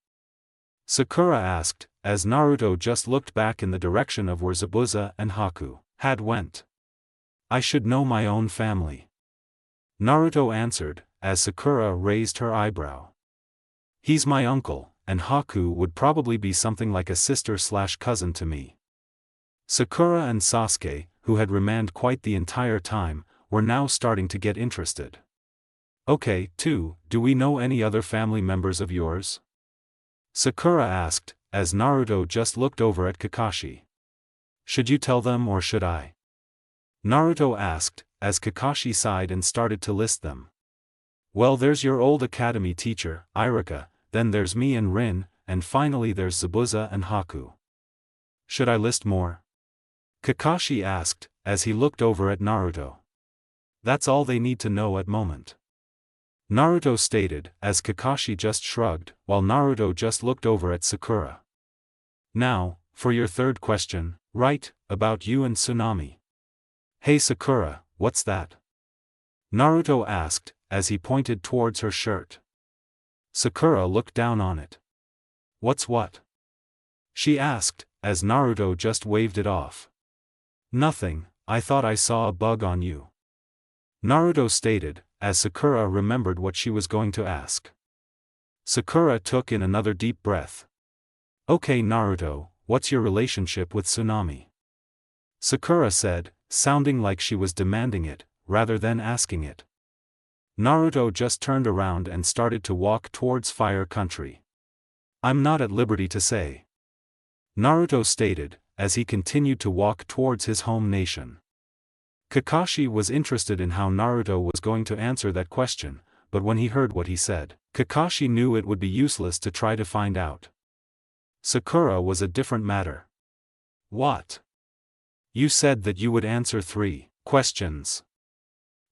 Sakura asked, as Naruto just looked back in the direction of where Zabuza and Haku had went. I should know my own family. Naruto answered, as Sakura raised her eyebrow. He's my uncle, and Haku would probably be something like a sister/cousin to me. Sakura and Sasuke, who had remained quiet the entire time, were now starting to get interested. Okay, do we know any other family members of yours? Sakura asked, as Naruto just looked over at Kakashi. Should you tell them or should I? Naruto asked, as Kakashi sighed and started to list them. Well, there's your old academy teacher, Iruka, then there's me and Rin, and finally there's Zabuza and Haku. Should I list more? Kakashi asked, as he looked over at Naruto. That's all they need to know at moment. Naruto stated, as Kakashi just shrugged, while Naruto just looked over at Sakura. Now, for your third question, right, about you and Tsunami. Hey Sakura, what's that? Naruto asked, as he pointed towards her shirt. Sakura looked down on it. What's what? She asked, as Naruto just waved it off. Nothing, I thought I saw a bug on you. Naruto stated, as Sakura remembered what she was going to ask. Sakura took in another deep breath. Okay Naruto, what's your relationship with Tsunami? Sakura said, sounding like she was demanding it, rather than asking it. Naruto just turned around and started to walk towards Fire Country. I'm not at liberty to say. Naruto stated, as he continued to walk towards his home nation. Kakashi was interested in how Naruto was going to answer that question, but when he heard what he said, Kakashi knew it would be useless to try to find out. Sakura was a different matter. What? You said that you would answer 3 questions.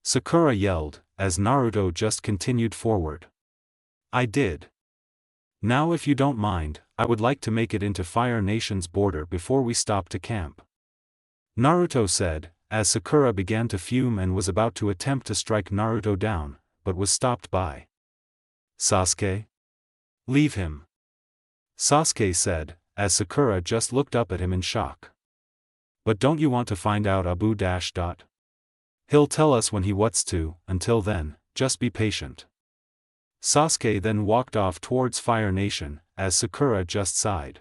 Sakura yelled, as Naruto just continued forward. I did. Now if you don't mind, I would like to make it into Fire Nation's border before we stop to camp. Naruto said, as Sakura began to fume and was about to attempt to strike Naruto down, but was stopped by Sasuke? Leave him. Sasuke said, as Sakura just looked up at him in shock. But don't you want to find out Abu dash dot? He'll tell us when he wants to, until then, just be patient. Sasuke then walked off towards Fire Nation, as Sakura just sighed.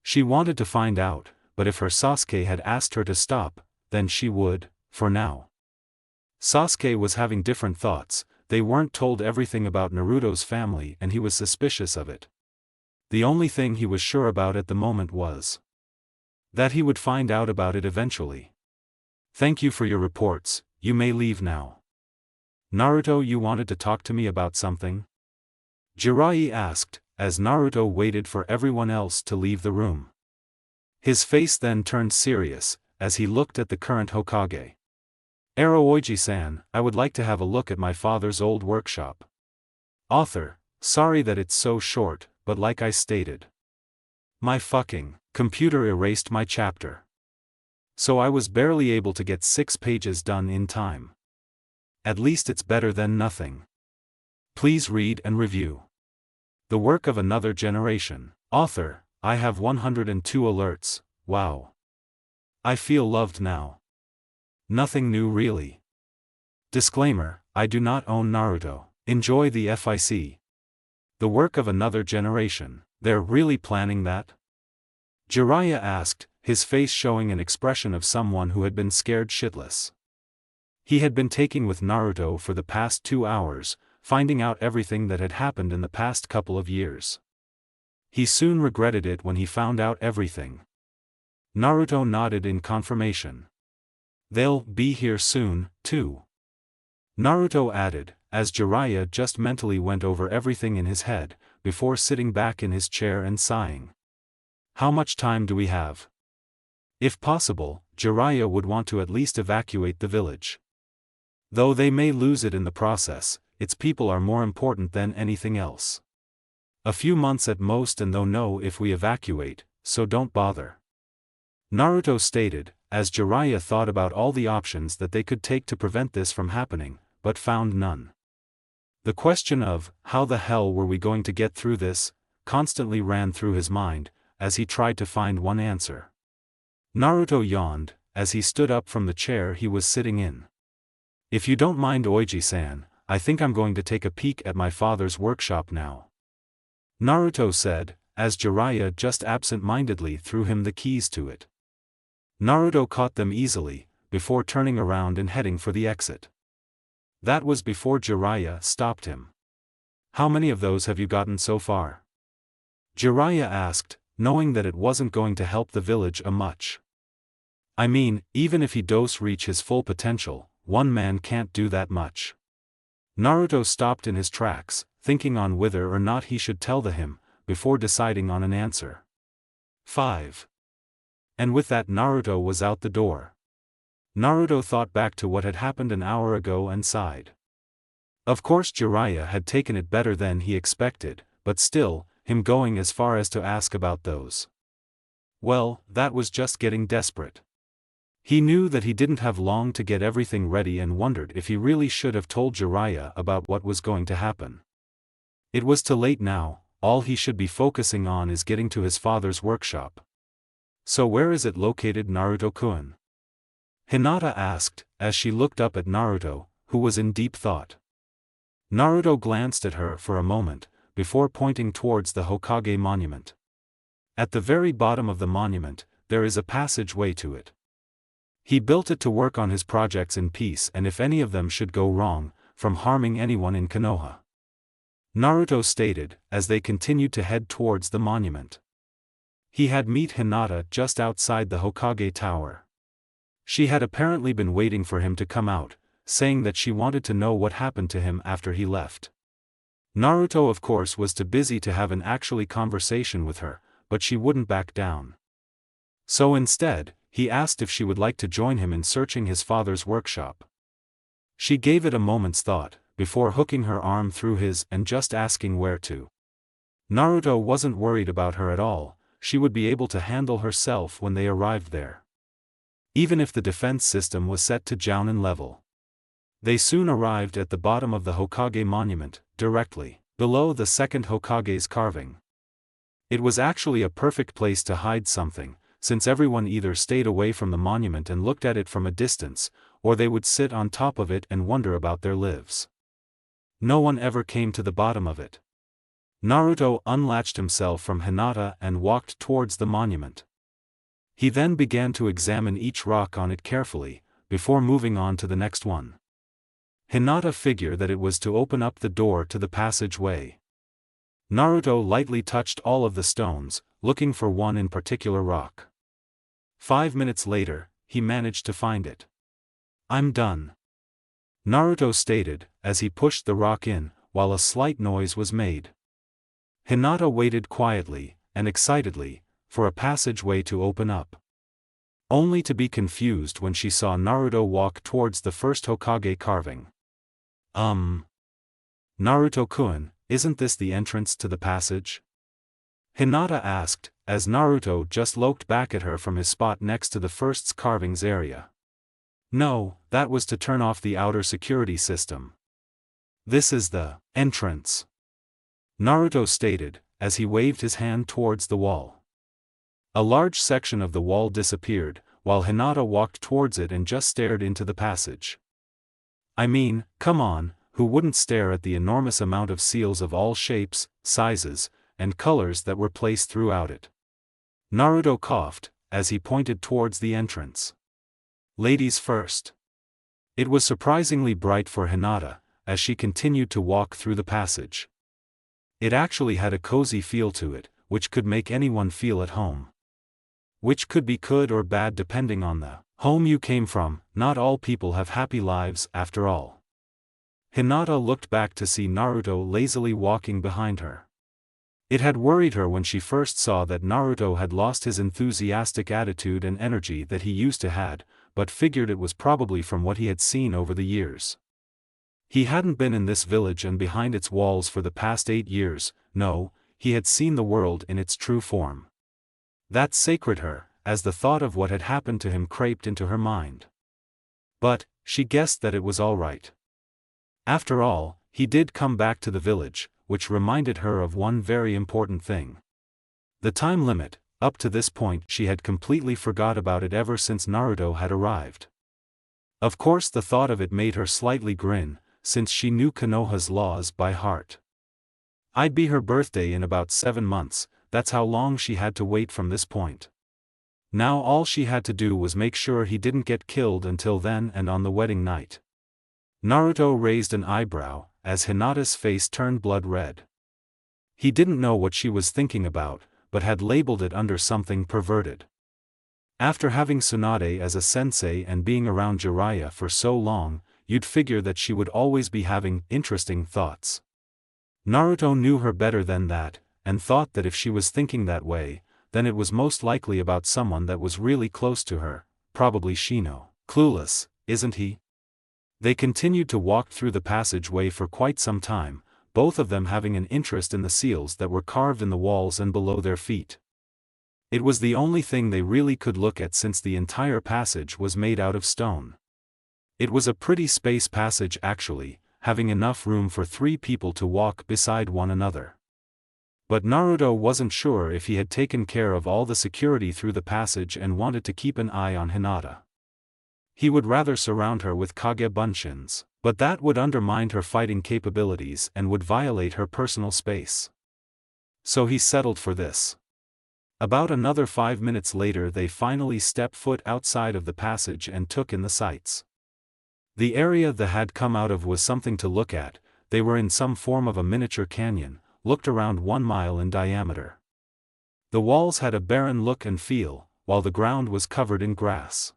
She wanted to find out, but if her Sasuke had asked her to stop, then she would, for now. Sasuke was having different thoughts, they weren't told everything about Naruto's family and he was suspicious of it. The only thing he was sure about at the moment was that he would find out about it eventually. Thank you for your reports, you may leave now. Naruto, you wanted to talk to me about something? Jiraiya asked, as Naruto waited for everyone else to leave the room. His face then turned serious, as he looked at the current Hokage. Aoiji-san, I would like to have a look at my father's old workshop. Author, sorry that it's so short, but like I stated, my fucking computer erased my chapter. So I was barely able to get 6 pages done in time. At least it's better than nothing. Please read and review. The work of another generation. Author, I have 102 alerts, wow. I feel loved now. Nothing new really. Disclaimer, I do not own Naruto. Enjoy the FIC. The work of another generation. They're really planning that? Jiraiya asked, his face showing an expression of someone who had been scared shitless. He had been taking with Naruto for the past 2 hours, finding out everything that had happened in the past couple of years. He soon regretted it when he found out everything. Naruto nodded in confirmation. They'll be here soon, too. Naruto added, as Jiraiya just mentally went over everything in his head, before sitting back in his chair and sighing. How much time do we have? If possible, Jiraiya would want to at least evacuate the village. Though they may lose it in the process, its people are more important than anything else. A few months at most and they'll know if we evacuate, so don't bother. Naruto stated, as Jiraiya thought about all the options that they could take to prevent this from happening, but found none. The question of, how the hell were we going to get through this, constantly ran through his mind, as he tried to find one answer. Naruto yawned, as he stood up from the chair he was sitting in. If you don't mind Oiji-san, I think I'm going to take a peek at my father's workshop now. Naruto said, as Jiraiya just absent-mindedly threw him the keys to it. Naruto caught them easily, before turning around and heading for the exit. That was before Jiraiya stopped him. How many of those have you gotten so far? Jiraiya asked, knowing that it wasn't going to help the village a much. I mean, even if he does reach his full potential, one man can't do that much. Naruto stopped in his tracks, thinking on whether or not he should tell him, before deciding on an answer. 5. And with that Naruto was out the door. Naruto thought back to what had happened an hour ago and sighed. Of course Jiraiya had taken it better than he expected, but still, him going as far as to ask about those. Well, that was just getting desperate. He knew that he didn't have long to get everything ready and wondered if he really should have told Jiraiya about what was going to happen. It was too late now, all he should be focusing on is getting to his father's workshop. So where is it located, Naruto-kun? Hinata asked, as she looked up at Naruto, who was in deep thought. Naruto glanced at her for a moment, before pointing towards the Hokage monument. At the very bottom of the monument, there is a passageway to it. He built it to work on his projects in peace and if any of them should go wrong, from harming anyone in Konoha. Naruto stated, as they continued to head towards the monument. He had met Hinata just outside the Hokage tower. She had apparently been waiting for him to come out, saying that she wanted to know what happened to him after he left. Naruto of course was too busy to have an actual conversation with her, but she wouldn't back down. So instead, he asked if she would like to join him in searching his father's workshop. She gave it a moment's thought, before hooking her arm through his and just asking where to. Naruto wasn't worried about her at all, she would be able to handle herself when they arrived there. Even if the defense system was set to Jounin level. They soon arrived at the bottom of the Hokage monument, directly below the second Hokage's carving. It was actually a perfect place to hide something, since everyone either stayed away from the monument and looked at it from a distance, or they would sit on top of it and wonder about their lives. No one ever came to the bottom of it. Naruto unlatched himself from Hinata and walked towards the monument. He then began to examine each rock on it carefully, before moving on to the next one. Hinata figured that it was to open up the door to the passageway. Naruto lightly touched all of the stones, looking for one in particular rock. 5 minutes later, he managed to find it. I'm done. Naruto stated, as he pushed the rock in, while a slight noise was made. Hinata waited quietly, and excitedly, for a passageway to open up. Only to be confused when she saw Naruto walk towards the first Hokage carving. Naruto-kun, isn't this the entrance to the passage? Hinata asked, as Naruto just looked back at her from his spot next to the first's carvings area. No, that was to turn off the outer security system. This is the entrance. Naruto stated, as he waved his hand towards the wall. A large section of the wall disappeared, while Hinata walked towards it and just stared into the passage. I mean, come on, who wouldn't stare at the enormous amount of seals of all shapes, sizes, and colors that were placed throughout it? Naruto coughed, as he pointed towards the entrance. Ladies first. It was surprisingly bright for Hinata, as she continued to walk through the passage. It actually had a cozy feel to it, which could make anyone feel at home. Which could be good or bad depending on the home you came from. Not all people have happy lives after all. Hinata looked back to see Naruto lazily walking behind her. It had worried her when she first saw that Naruto had lost his enthusiastic attitude and energy that he used to had, but figured it was probably from what he had seen over the years. He hadn't been in this village and behind its walls for the past 8 years, no, he had seen the world in its true form. That sacred her, as the thought of what had happened to him crept into her mind. But, she guessed that it was all right. After all, he did come back to the village, which reminded her of one very important thing. The time limit. Up to this point she had completely forgot about it ever since Naruto had arrived. Of course the thought of it made her slightly grin, since she knew Konoha's laws by heart. I'd be her birthday in about 7 months, that's how long she had to wait from this point. Now all she had to do was make sure he didn't get killed until then and on the wedding night. Naruto raised an eyebrow, as Hinata's face turned blood red. He didn't know what she was thinking about, but had labeled it under something perverted. After having Tsunade as a sensei and being around Jiraiya for so long, you'd figure that she would always be having interesting thoughts. Naruto knew her better than that, and thought that if she was thinking that way, then it was most likely about someone that was really close to her, probably Shino. Clueless, isn't he? They continued to walk through the passageway for quite some time, both of them having an interest in the seals that were carved in the walls and below their feet. It was the only thing they really could look at since the entire passage was made out of stone. It was a pretty space passage actually, having enough room for 3 people to walk beside one another. But Naruto wasn't sure if he had taken care of all the security through the passage and wanted to keep an eye on Hinata. He would rather surround her with Kage Bunshins, but that would undermine her fighting capabilities and would violate her personal space. So he settled for this. About another 5 minutes later they finally stepped foot outside of the passage and took in the sights. The area they had come out of was something to look at. They were in some form of a miniature canyon, looked around 1 mile in diameter. The walls had a barren look and feel, while the ground was covered in grass.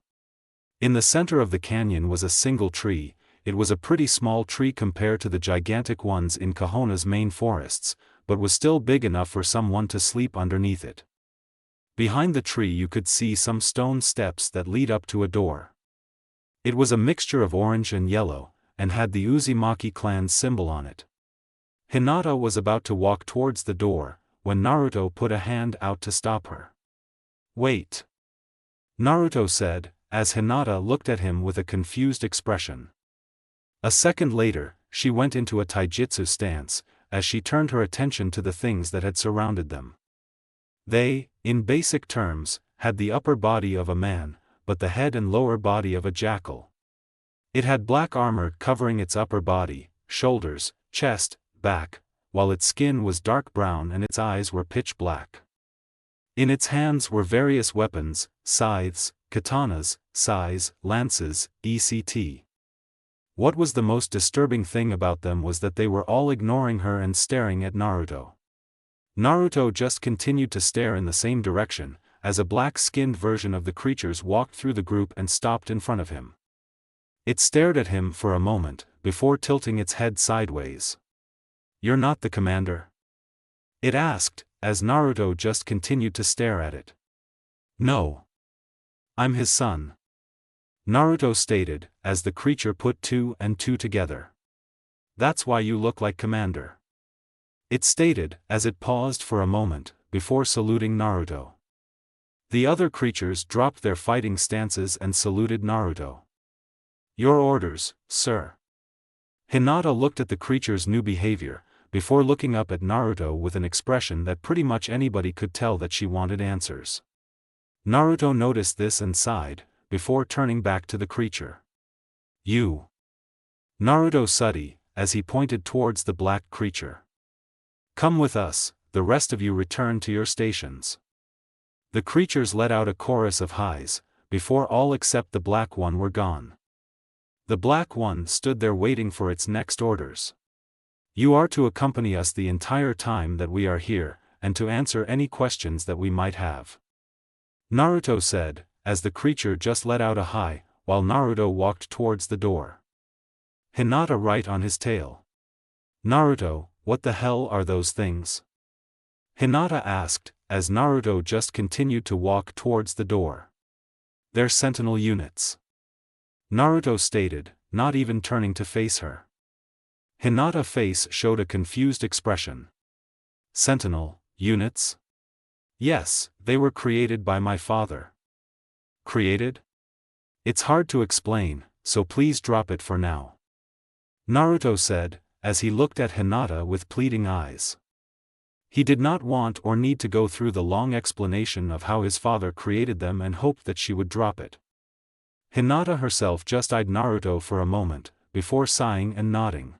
In the center of the canyon was a single tree. It was a pretty small tree compared to the gigantic ones in Konoha's main forests, but was still big enough for someone to sleep underneath it. Behind the tree you could see some stone steps that lead up to a door. It was a mixture of orange and yellow, and had the Uzumaki clan's symbol on it. Hinata was about to walk towards the door, when Naruto put a hand out to stop her. "Wait," Naruto said, as Hinata looked at him with a confused expression. A second later, she went into a taijutsu stance, as she turned her attention to the things that had surrounded them. They, in basic terms, had the upper body of a man, but the head and lower body of a jackal. It had black armor covering its upper body, shoulders, chest, back, while its skin was dark brown and its eyes were pitch black. In its hands were various weapons, scythes, katanas, sais, lances, etc. What was the most disturbing thing about them was that they were all ignoring her and staring at Naruto. Naruto just continued to stare in the same direction, as a black-skinned version of the creatures walked through the group and stopped in front of him. It stared at him for a moment, before tilting its head sideways. "You're not the commander?" it asked, as Naruto just continued to stare at it. "No. I'm his son," Naruto stated, as the creature put 2 and 2 together. "That's why you look like Commander," it stated, as it paused for a moment, before saluting Naruto. The other creatures dropped their fighting stances and saluted Naruto. "Your orders, sir." Hinata looked at the creature's new behavior, before looking up at Naruto with an expression that pretty much anybody could tell that she wanted answers. Naruto noticed this and sighed, before turning back to the creature. "You." Naruto said, as he pointed towards the black creature. "Come with us, the rest of you return to your stations." The creatures let out a chorus of highs, before all except the black one were gone. The black one stood there waiting for its next orders. "You are to accompany us the entire time that we are here, and to answer any questions that we might have," Naruto said, as the creature just let out a high, while Naruto walked towards the door. Hinata right on his tail. "Naruto, what the hell are those things?" Hinata asked, as Naruto just continued to walk towards the door. "They're sentinel units," Naruto stated, not even turning to face her. Hinata's face showed a confused expression. "Sentinel units? Yes, they were created by my father." "Created? It's hard to explain, so please drop it for now," Naruto said, as he looked at Hinata with pleading eyes. He did not want or need to go through the long explanation of how his father created them and hoped that she would drop it. Hinata herself just eyed Naruto for a moment, before sighing and nodding.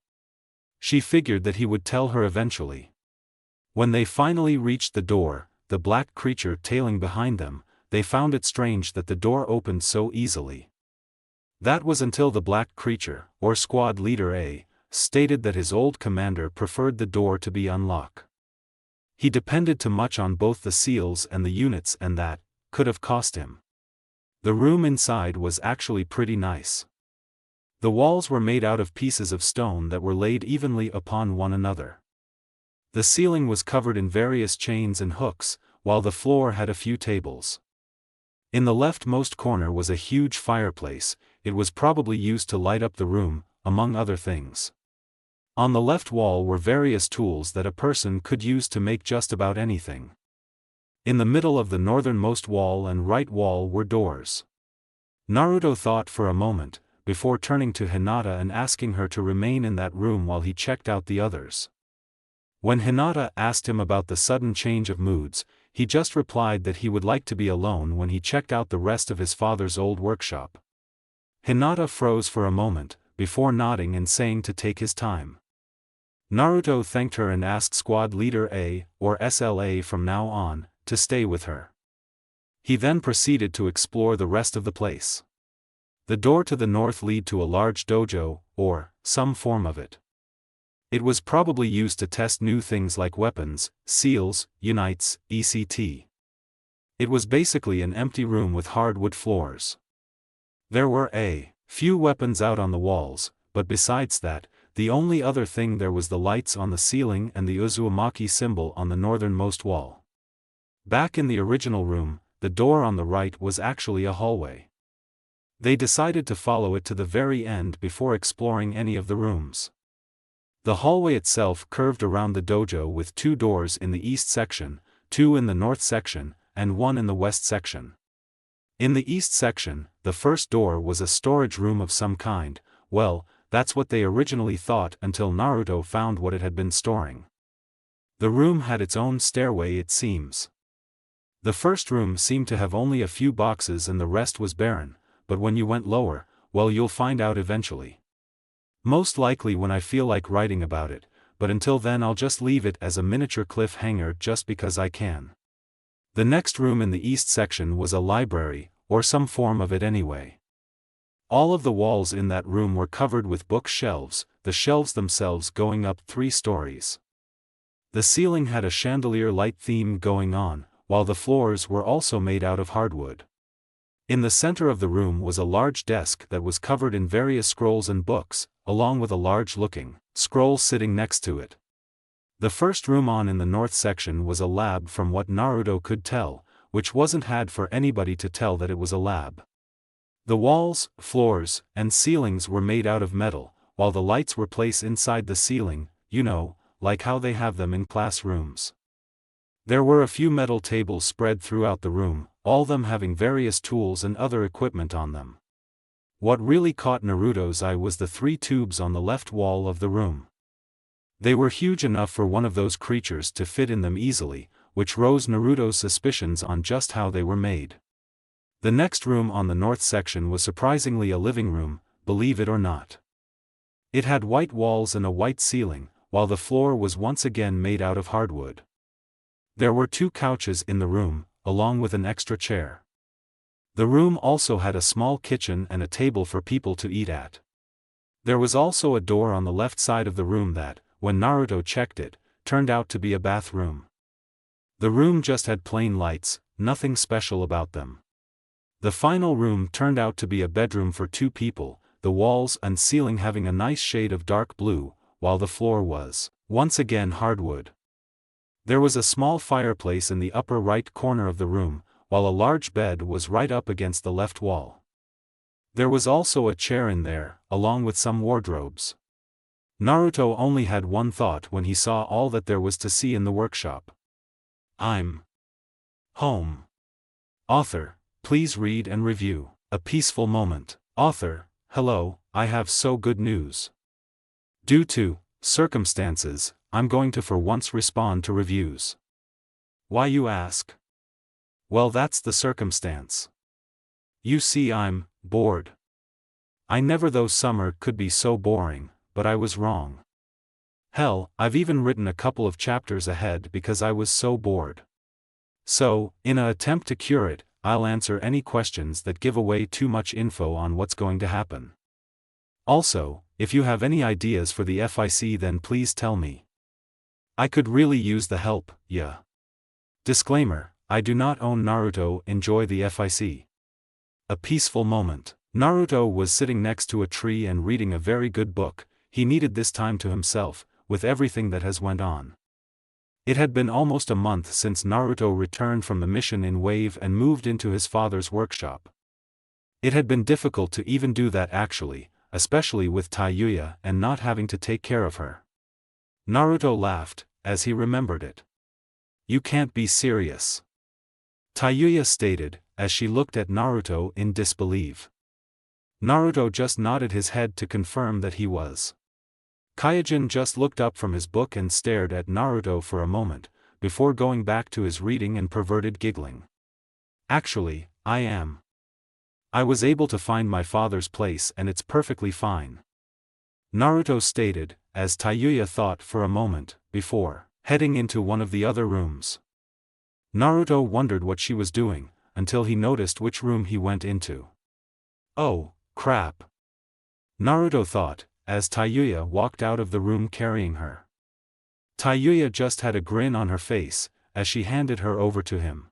She figured that he would tell her eventually. When they finally reached the door, the black creature tailing behind them, they found it strange that the door opened so easily. That was until the black creature, or squad leader A, stated that his old commander preferred the door to be unlocked. He depended too much on both the seals and the units, and that could have cost him. The room inside was actually pretty nice. The walls were made out of pieces of stone that were laid evenly upon one another. The ceiling was covered in various chains and hooks, while the floor had a few tables. In the leftmost corner was a huge fireplace. It was probably used to light up the room, among other things. On the left wall were various tools that a person could use to make just about anything. In the middle of the northernmost wall and right wall were doors. Naruto thought for a moment, before turning to Hinata and asking her to remain in that room while he checked out the others. When Hinata asked him about the sudden change of moods, he just replied that he would like to be alone when he checked out the rest of his father's old workshop. Hinata froze for a moment, before nodding and saying to take his time. Naruto thanked her and asked Squad Leader A, or SLA from now on, to stay with her. He then proceeded to explore the rest of the place. The door to the north led to a large dojo, or some form of it. It was probably used to test new things like weapons, seals, unites, etc. It was basically an empty room with hardwood floors. There were a few weapons out on the walls, but besides that, the only other thing there was the lights on the ceiling and the Uzumaki symbol on the northernmost wall. Back in the original room, the door on the right was actually a hallway. They decided to follow it to the very end before exploring any of the rooms. The hallway itself curved around the dojo with 2 doors in the east section, 2 in the north section, and 1 in the west section. In the east section, the first door was a storage room of some kind. Well, that's what they originally thought until Naruto found what it had been storing. The room had its own stairway, it seems. The first room seemed to have only a few boxes and the rest was barren, but when you went lower, well, you'll find out eventually. Most likely when I feel like writing about it, but until then I'll just leave it as a miniature cliffhanger just because I can. The next room in the east section was a library, or some form of it anyway. All of the walls in that room were covered with bookshelves, the shelves themselves going up 3 stories. The ceiling had a chandelier light theme going on, while the floors were also made out of hardwood. In the center of the room was a large desk that was covered in various scrolls and books, along with a large-looking scroll sitting next to it. The first room on in the north section was a lab from what Naruto could tell, which wasn't hard for anybody to tell that it was a lab. The walls, floors, and ceilings were made out of metal, while the lights were placed inside the ceiling, you know, like how they have them in classrooms. There were a few metal tables spread throughout the room, all of them having various tools and other equipment on them. What really caught Naruto's eye was the 3 tubes on the left wall of the room. They were huge enough for one of those creatures to fit in them easily, which rose Naruto's suspicions on just how they were made. The next room on the north section was surprisingly a living room, believe it or not. It had white walls and a white ceiling, while the floor was once again made out of hardwood. There were 2 couches in the room, along with an extra chair. The room also had a small kitchen and a table for people to eat at. There was also a door on the left side of the room that, when Naruto checked it, turned out to be a bathroom. The room just had plain lights, nothing special about them. The final room turned out to be a bedroom for 2 people, the walls and ceiling having a nice shade of dark blue, while the floor was, once again, hardwood. There was a small fireplace in the upper right corner of the room, while a large bed was right up against the left wall. There was also a chair in there, along with some wardrobes. Naruto only had one thought when he saw all that there was to see in the workshop. I'm home. Author, please read and review. A peaceful moment. Author, hello, I have so good news. Due to circumstances, I'm going to for once respond to reviews. Why, you ask? Well, that's the circumstance. You see, I'm bored. I never thought summer could be so boring, but I was wrong. Hell, I've even written a couple of chapters ahead because I was so bored. So, in an attempt to cure it, I'll answer any questions that give away too much info on what's going to happen. Also, if you have any ideas for the FIC, then please tell me. I could really use the help, yeah. Disclaimer, I do not own Naruto. Enjoy the FIC. A peaceful moment. Naruto was sitting next to a tree and reading a very good book. He needed this time to himself, with everything that has went on. It had been almost a month since Naruto returned from the mission in Wave and moved into his father's workshop. It had been difficult to even do that actually, especially with Tayuya and not having to take care of her. Naruto laughed, as he remembered it. You can't be serious. Tayuya stated, as she looked at Naruto in disbelief. Naruto just nodded his head to confirm that he was. Kyojin just looked up from his book and stared at Naruto for a moment, before going back to his reading and perverted giggling. Actually, I am. I was able to find my father's place and it's perfectly fine. Naruto stated, as Tayuya thought for a moment, before heading into one of the other rooms. Naruto wondered what she was doing, until he noticed which room he went into. Oh, crap. Naruto thought, as Tayuya walked out of the room carrying her. Tayuya just had a grin on her face, as she handed her over to him.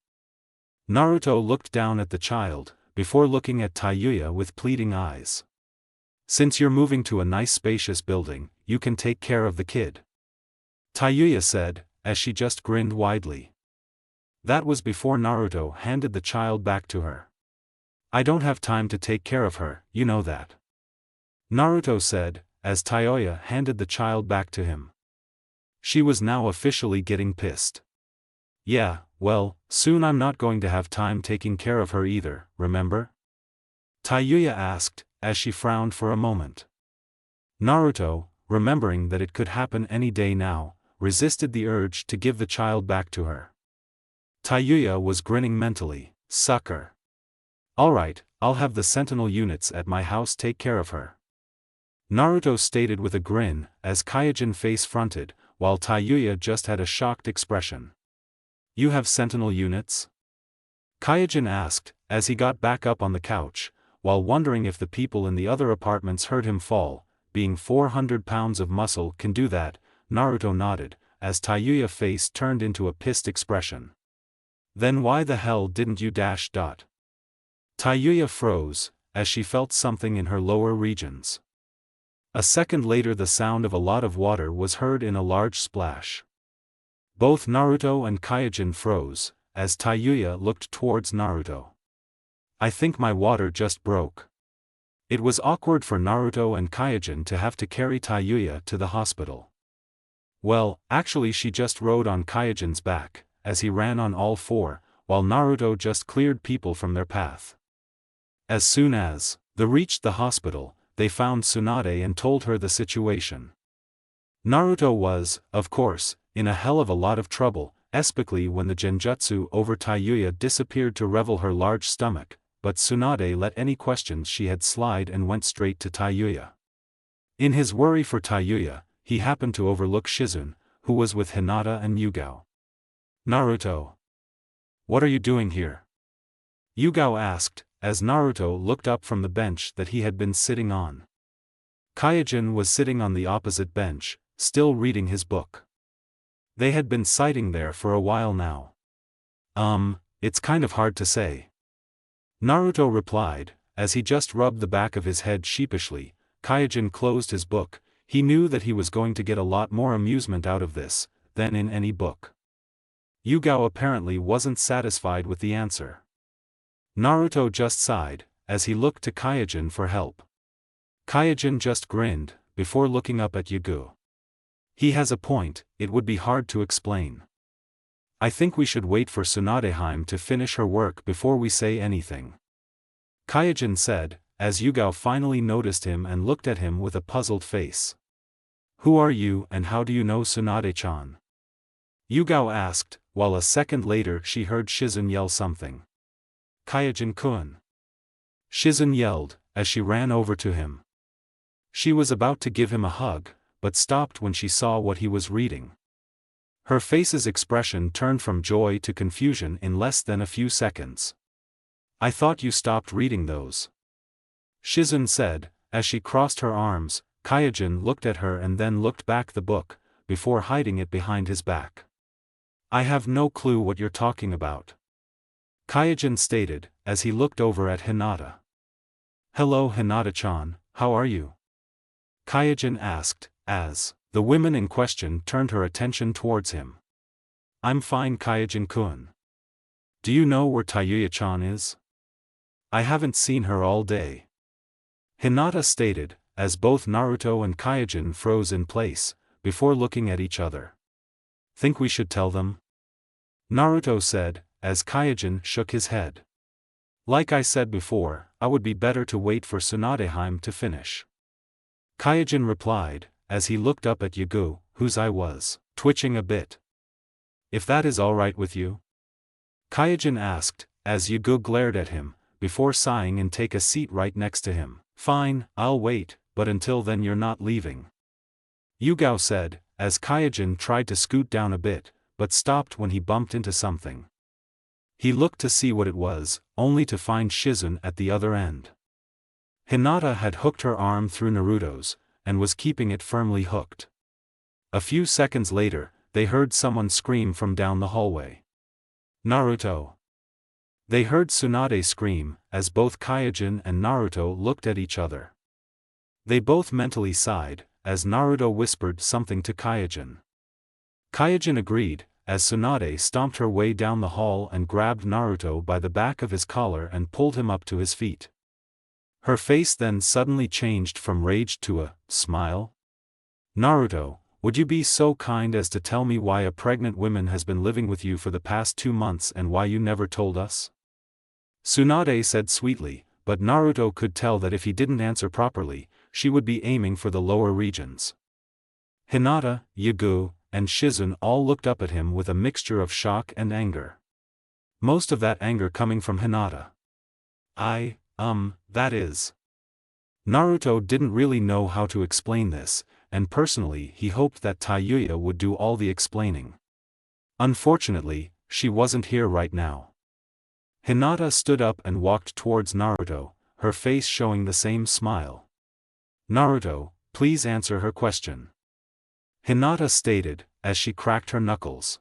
Naruto looked down at the child, before looking at Tayuya with pleading eyes. Since you're moving to a nice spacious building, you can take care of the kid. Tayuya said, as she just grinned widely. That was before Naruto handed the child back to her. I don't have time to take care of her, you know that. Naruto said, as Tayuya handed the child back to him. She was now officially getting pissed. Yeah, well, soon I'm not going to have time taking care of her either, remember? Tayuya asked, as she frowned for a moment. Naruto, remembering that it could happen any day now, resisted the urge to give the child back to her. Tayuya was grinning mentally, sucker. Alright, I'll have the sentinel units at my house take care of her. Naruto stated with a grin, as Kyojin face fronted, while Tayuya just had a shocked expression. You have sentinel units? Kyojin asked, as he got back up on the couch, while wondering if the people in the other apartments heard him fall. Being 400 pounds of muscle can do that, Naruto nodded, as Tayuya's face turned into a pissed expression. Then why the hell didn't you dash dot? Tayuya froze, as she felt something in her lower regions. A second later the sound of a lot of water was heard in a large splash. Both Naruto and Kyojin froze, as Tayuya looked towards Naruto. I think my water just broke. It was awkward for Naruto and Kyojin to have to carry Tayuya to the hospital. Well, actually she just rode on Kyojin's back, as he ran on all four, while Naruto just cleared people from their path. As soon as they reached the hospital, they found Tsunade and told her the situation. Naruto was, of course, in a hell of a lot of trouble, especially when the genjutsu over Tayuya disappeared to reveal her large stomach, but Tsunade let any questions she had slide and went straight to Tayuya. In his worry for Tayuya, he happened to overlook Shizune, who was with Hinata and Yugao. Naruto. What are you doing here? Yugao asked, as Naruto looked up from the bench that he had been sitting on. Kyojin was sitting on the opposite bench, still reading his book. They had been sitting there for a while now. It's kind of hard to say. Naruto replied, as he just rubbed the back of his head sheepishly. Kyojin closed his book. He knew that he was going to get a lot more amusement out of this than in any book. Yugao apparently wasn't satisfied with the answer. Naruto just sighed, as he looked to Kyojin for help. Kyojin just grinned, before looking up at Yugao. He has a point, it would be hard to explain. I think we should wait for Tsunadeheim to finish her work before we say anything. Kyojin said, as Yugao finally noticed him and looked at him with a puzzled face. Who are you and how do you know Tsunade-chan? Yugao asked, while a second later she heard Shizune yell something. Kyojin-kun. Shizune yelled, as she ran over to him. She was about to give him a hug, but stopped when she saw what he was reading. Her face's expression turned from joy to confusion in less than a few seconds. "I thought you stopped reading those," Shizun said, as she crossed her arms. Kaijin looked at her and then looked back the book, before hiding it behind his back. "I have no clue what you're talking about," Kaijin stated, as he looked over at Hinata. "Hello Hinata-chan, how are you?" Kaijin asked, as the woman in question turned her attention towards him. "I'm fine Kaijin-kun. Do you know where Tayuya-chan is? I haven't seen her all day," Hinata stated, as both Naruto and Kaijin froze in place, before looking at each other. "Think we should tell them?" Naruto said, as Kaijin shook his head. "Like I said before, I would be better to wait for Tsunadeheim to finish," Kaijin replied, as he looked up at Yugu, whose eye was twitching a bit. "If that is alright with you?" Kaijin asked, as Yugu glared at him, before sighing and take a seat right next to him. "Fine, I'll wait, but until then you're not leaving," Yugao said, as Kaijin tried to scoot down a bit, but stopped when he bumped into something. He looked to see what it was, only to find Shizun at the other end. Hinata had hooked her arm through Naruto's, and was keeping it firmly hooked. A few seconds later, they heard someone scream from down the hallway. "Naruto!" They heard Tsunade scream, as both Kaijin and Naruto looked at each other. They both mentally sighed, as Naruto whispered something to Kaijin. Kaijin agreed, as Tsunade stomped her way down the hall and grabbed Naruto by the back of his collar and pulled him up to his feet. Her face then suddenly changed from rage to a smile. "Naruto, would you be so kind as to tell me why a pregnant woman has been living with you for the past 2 months and why you never told us?" Tsunade said sweetly, but Naruto could tell that if he didn't answer properly, she would be aiming for the lower regions. Hinata, Yugu, and Shizun all looked up at him with a mixture of shock and anger. Most of that anger coming from Hinata. That is. Naruto didn't really know how to explain this, and personally he hoped that Tayuya would do all the explaining. Unfortunately, she wasn't here right now. Hinata stood up and walked towards Naruto, her face showing the same smile. "Naruto, please answer her question," Hinata stated, as she cracked her knuckles.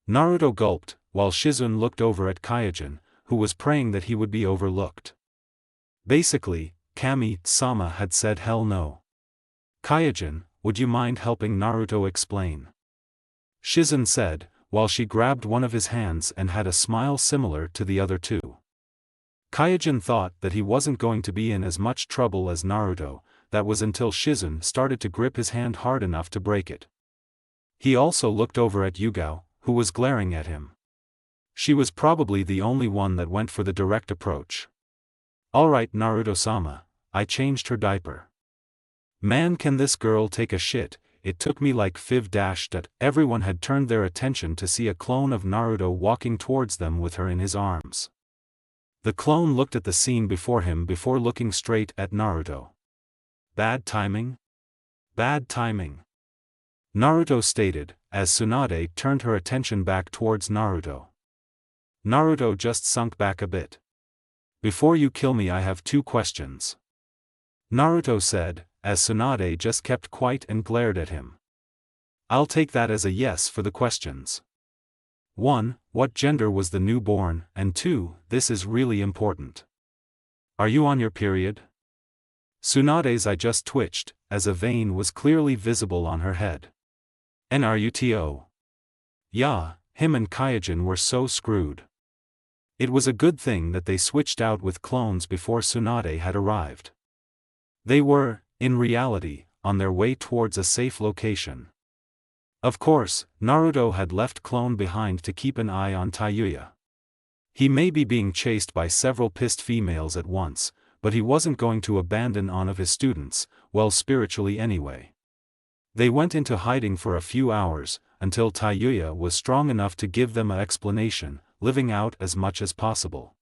Naruto gulped, while Shizun looked over at Kaijin, who was praying that he would be overlooked. Basically, Kami-sama had said hell no. "Kaijin, would you mind helping Naruto explain?" Shizun said, while she grabbed one of his hands and had a smile similar to the other two. Kaijin thought that he wasn't going to be in as much trouble as Naruto. That was until Shizun started to grip his hand hard enough to break it. He also looked over at Yugao, who was glaring at him. She was probably the only one that went for the direct approach. "Alright Naruto-sama, I changed her diaper." Man, can this girl take a shit. It took me like that everyone had turned their attention to see a clone of Naruto walking towards them with her in his arms. The clone looked at the scene before him before looking straight at Naruto. "Bad timing? Bad timing," Naruto stated, as Tsunade turned her attention back towards Naruto. Naruto just sunk back a bit. "Before you kill me I have 2 questions," Naruto said, as Tsunade just kept quiet and glared at him. "I'll take that as a yes for the questions. 1. What gender was the newborn, and 2. This is really important. Are you on your period?" Tsunade's eye just twitched, as a vein was clearly visible on her head. "Naruto. Yeah, him and Kaijin were so screwed." It was a good thing that they switched out with clones before Tsunade had arrived. They were, in reality, on their way towards a safe location. Of course, Naruto had left clone behind to keep an eye on Tayuya. He may be being chased by several pissed females at once, but he wasn't going to abandon one of his students, well spiritually anyway. They went into hiding for a few hours, until Tayuya was strong enough to give them an explanation, living out as much as possible.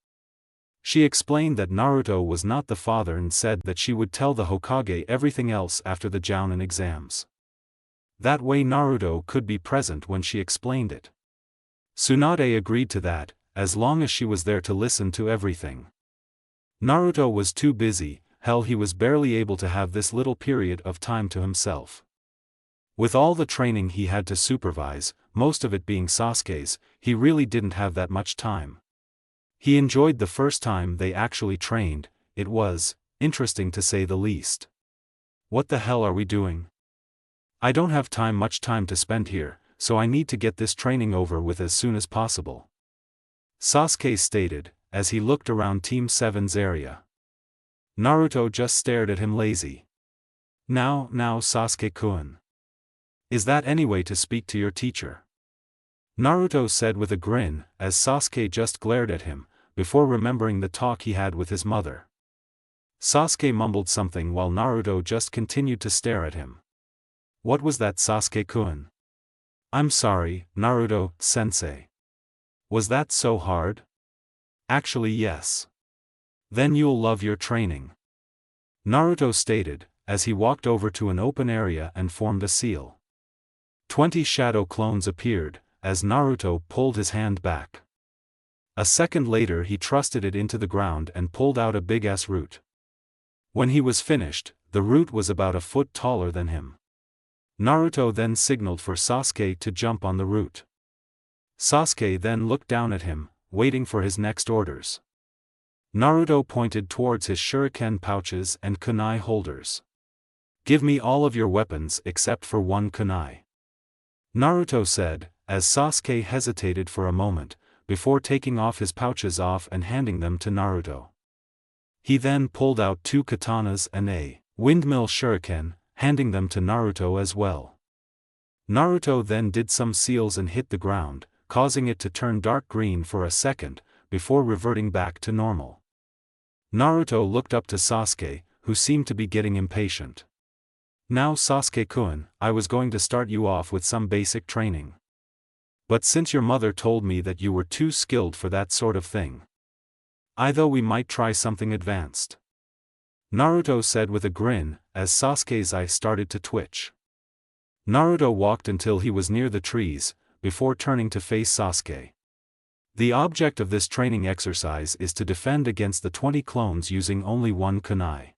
She explained that Naruto was not the father and said that she would tell the Hokage everything else after the Jounin exams. That way Naruto could be present when she explained it. Tsunade agreed to that, as long as she was there to listen to everything. Naruto was too busy, hell he was barely able to have this little period of time to himself. With all the training he had to supervise, most of it being Sasuke's, he really didn't have that much time. He enjoyed the first time they actually trained, it was interesting to say the least. What the hell are we doing? I don't have much time to spend here, so I need to get this training over with as soon as possible. Sasuke stated, as he looked around Team 7's area. Naruto just stared at him lazy. Now Sasuke-kun. Is that any way to speak to your teacher? Naruto said with a grin, as Sasuke just glared at him, before remembering the talk he had with his mother. Sasuke mumbled something while Naruto just continued to stare at him. What was that, Sasuke-kun? I'm sorry, Naruto-sensei. Was that so hard? Actually yes. Then you'll love your training. Naruto stated, as he walked over to an open area and formed a seal. 20 shadow clones appeared, as Naruto pulled his hand back. A second later he thrusted it into the ground and pulled out a big-ass root. When he was finished, the root was about a foot taller than him. Naruto then signaled for Sasuke to jump on the root. Sasuke then looked down at him, waiting for his next orders. Naruto pointed towards his shuriken pouches and kunai holders. Give me all of your weapons except for one kunai. Naruto said, as Sasuke hesitated for a moment, before taking off his pouches and handing them to Naruto. He then pulled out 2 katanas and a windmill shuriken, handing them to Naruto as well. Naruto then did some seals and hit the ground, causing it to turn dark green for a second, before reverting back to normal. Naruto looked up to Sasuke, who seemed to be getting impatient. Now Sasuke-kun, I was going to start you off with some basic training. But since your mother told me that you were too skilled for that sort of thing, I thought we might try something advanced. Naruto said with a grin, as Sasuke's eye started to twitch. Naruto walked until he was near the trees, before turning to face Sasuke. The object of this training exercise is to defend against the 20 clones using only one kunai.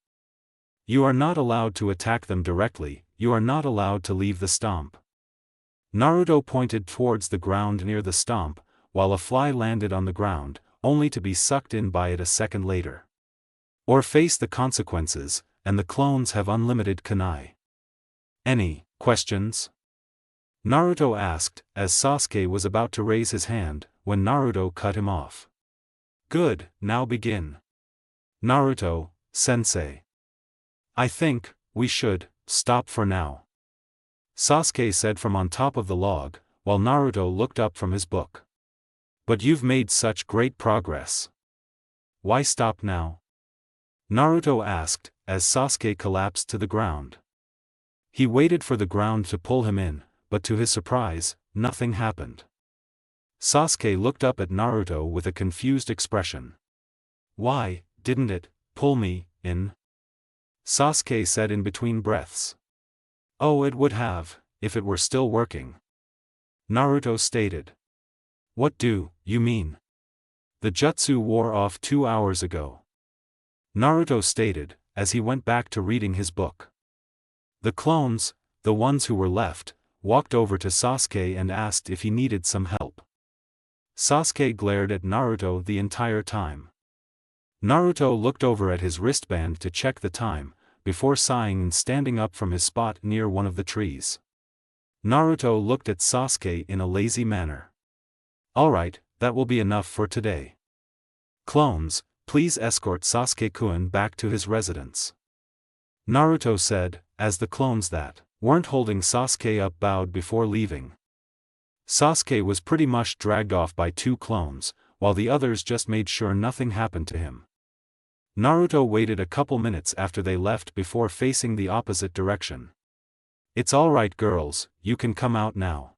You are not allowed to attack them directly, you are not allowed to leave the stomp. Naruto pointed towards the ground near the stomp, while a fly landed on the ground, only to be sucked in by it a second later. Or face the consequences, and the clones have unlimited kunai. Any questions? Naruto asked, as Sasuke was about to raise his hand, when Naruto cut him off. Good, now begin. Naruto, sensei. I think we should stop for now, Sasuke said from on top of the log, while Naruto looked up from his book. But you've made such great progress. Why stop now? Naruto asked, as Sasuke collapsed to the ground. He waited for the ground to pull him in, but to his surprise, nothing happened. Sasuke looked up at Naruto with a confused expression. Why didn't it pull me in? Sasuke said in between breaths. Oh, it would have, if it were still working. Naruto stated. What do you mean? The jutsu wore off 2 hours ago. Naruto stated, as he went back to reading his book. The clones, the ones who were left, walked over to Sasuke and asked if he needed some help. Sasuke glared at Naruto the entire time. Naruto looked over at his wristband to check the time, before sighing and standing up from his spot near one of the trees. Naruto looked at Sasuke in a lazy manner. Alright, that will be enough for today. Clones, please escort Sasuke-kun back to his residence. Naruto said, as the clones that weren't holding Sasuke up bowed before leaving. Sasuke was pretty much dragged off by 2 clones, while the others just made sure nothing happened to him. Naruto waited a couple minutes after they left before facing the opposite direction. It's alright girls, you can come out now.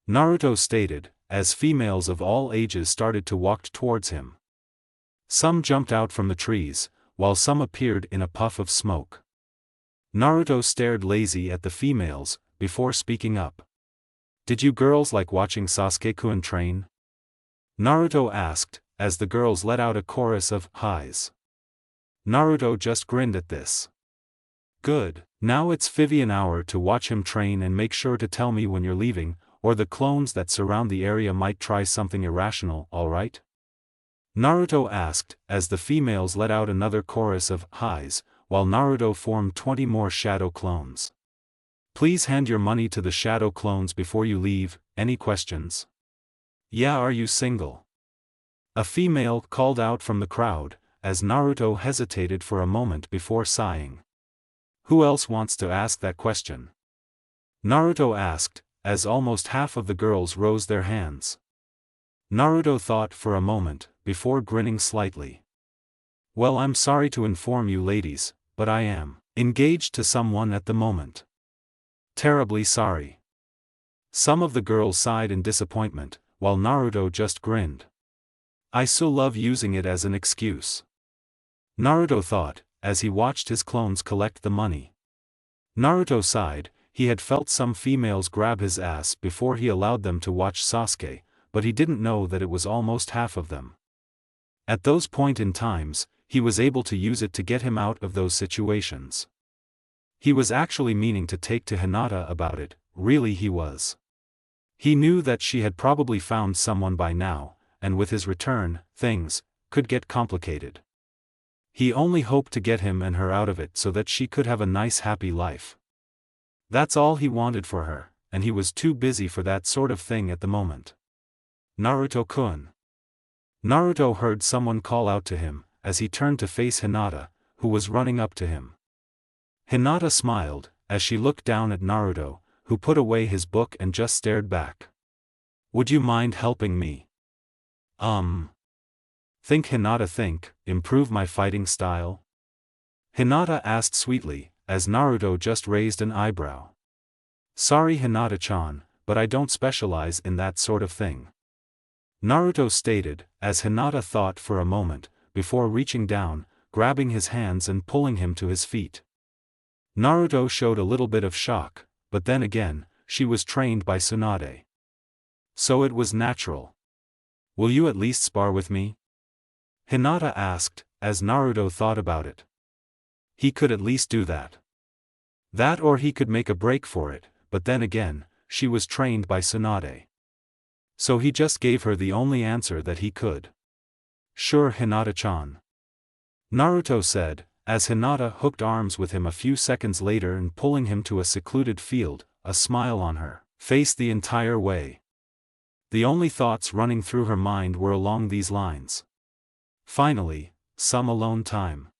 Naruto stated, as females of all ages started to walk towards him. Some jumped out from the trees, while some appeared in a puff of smoke. Naruto stared lazy at the females, before speaking up. "Did you girls like watching Sasuke-kun train?" Naruto asked, as the girls let out a chorus of highs. Naruto just grinned at this. "Good, now it's Vivian hour to watch him train, and make sure to tell me when you're leaving, or the clones that surround the area might try something irrational, alright?" Naruto asked, as the females let out another chorus of highs, while Naruto formed 20 more shadow clones. "Please hand your money to the shadow clones before you leave. Any questions?" "Yeah, are you single?" a female called out from the crowd, as Naruto hesitated for a moment before sighing. "Who else wants to ask that question?" Naruto asked, as almost half of the girls rose their hands. Naruto thought for a moment, before grinning slightly. "Well, I'm sorry to inform you ladies, but I am engaged to someone at the moment." "Terribly sorry." Some of the girls sighed in disappointment, while Naruto just grinned. "I so love using it as an excuse," Naruto thought, as he watched his clones collect the money. Naruto sighed. He had felt some females grab his ass before he allowed them to watch Sasuke, but he didn't know that it was almost half of them. At those point in times, he was able to use it to get him out of those situations. He was actually meaning to take to Hinata about it, really he was. He knew that she had probably found someone by now, and with his return, things could get complicated. He only hoped to get him and her out of it so that she could have a nice happy life. That's all he wanted for her, and he was too busy for that sort of thing at the moment. "Naruto-kun." Naruto heard someone call out to him, as he turned to face Hinata, who was running up to him. Hinata smiled, as she looked down at Naruto, who put away his book and just stared back. "Would you mind helping me?" Think Hinata improve my fighting style?" Hinata asked sweetly, as Naruto just raised an eyebrow. "Sorry Hinata-chan, but I don't specialize in that sort of thing," Naruto stated, as Hinata thought for a moment, before reaching down, grabbing his hands and pulling him to his feet. Naruto showed a little bit of shock, but then again, she was trained by Tsunade. So it was natural. "Will you at least spar with me?" Hinata asked, as Naruto thought about it. He could at least do that. That or he could make a break for it, but then again, she was trained by Tsunade. So he just gave her the only answer that he could. "Sure Hinata-chan," Naruto said, as Hinata hooked arms with him a few seconds later and pulling him to a secluded field, a smile on her face the entire way. The only thoughts running through her mind were along these lines. Finally, some alone time.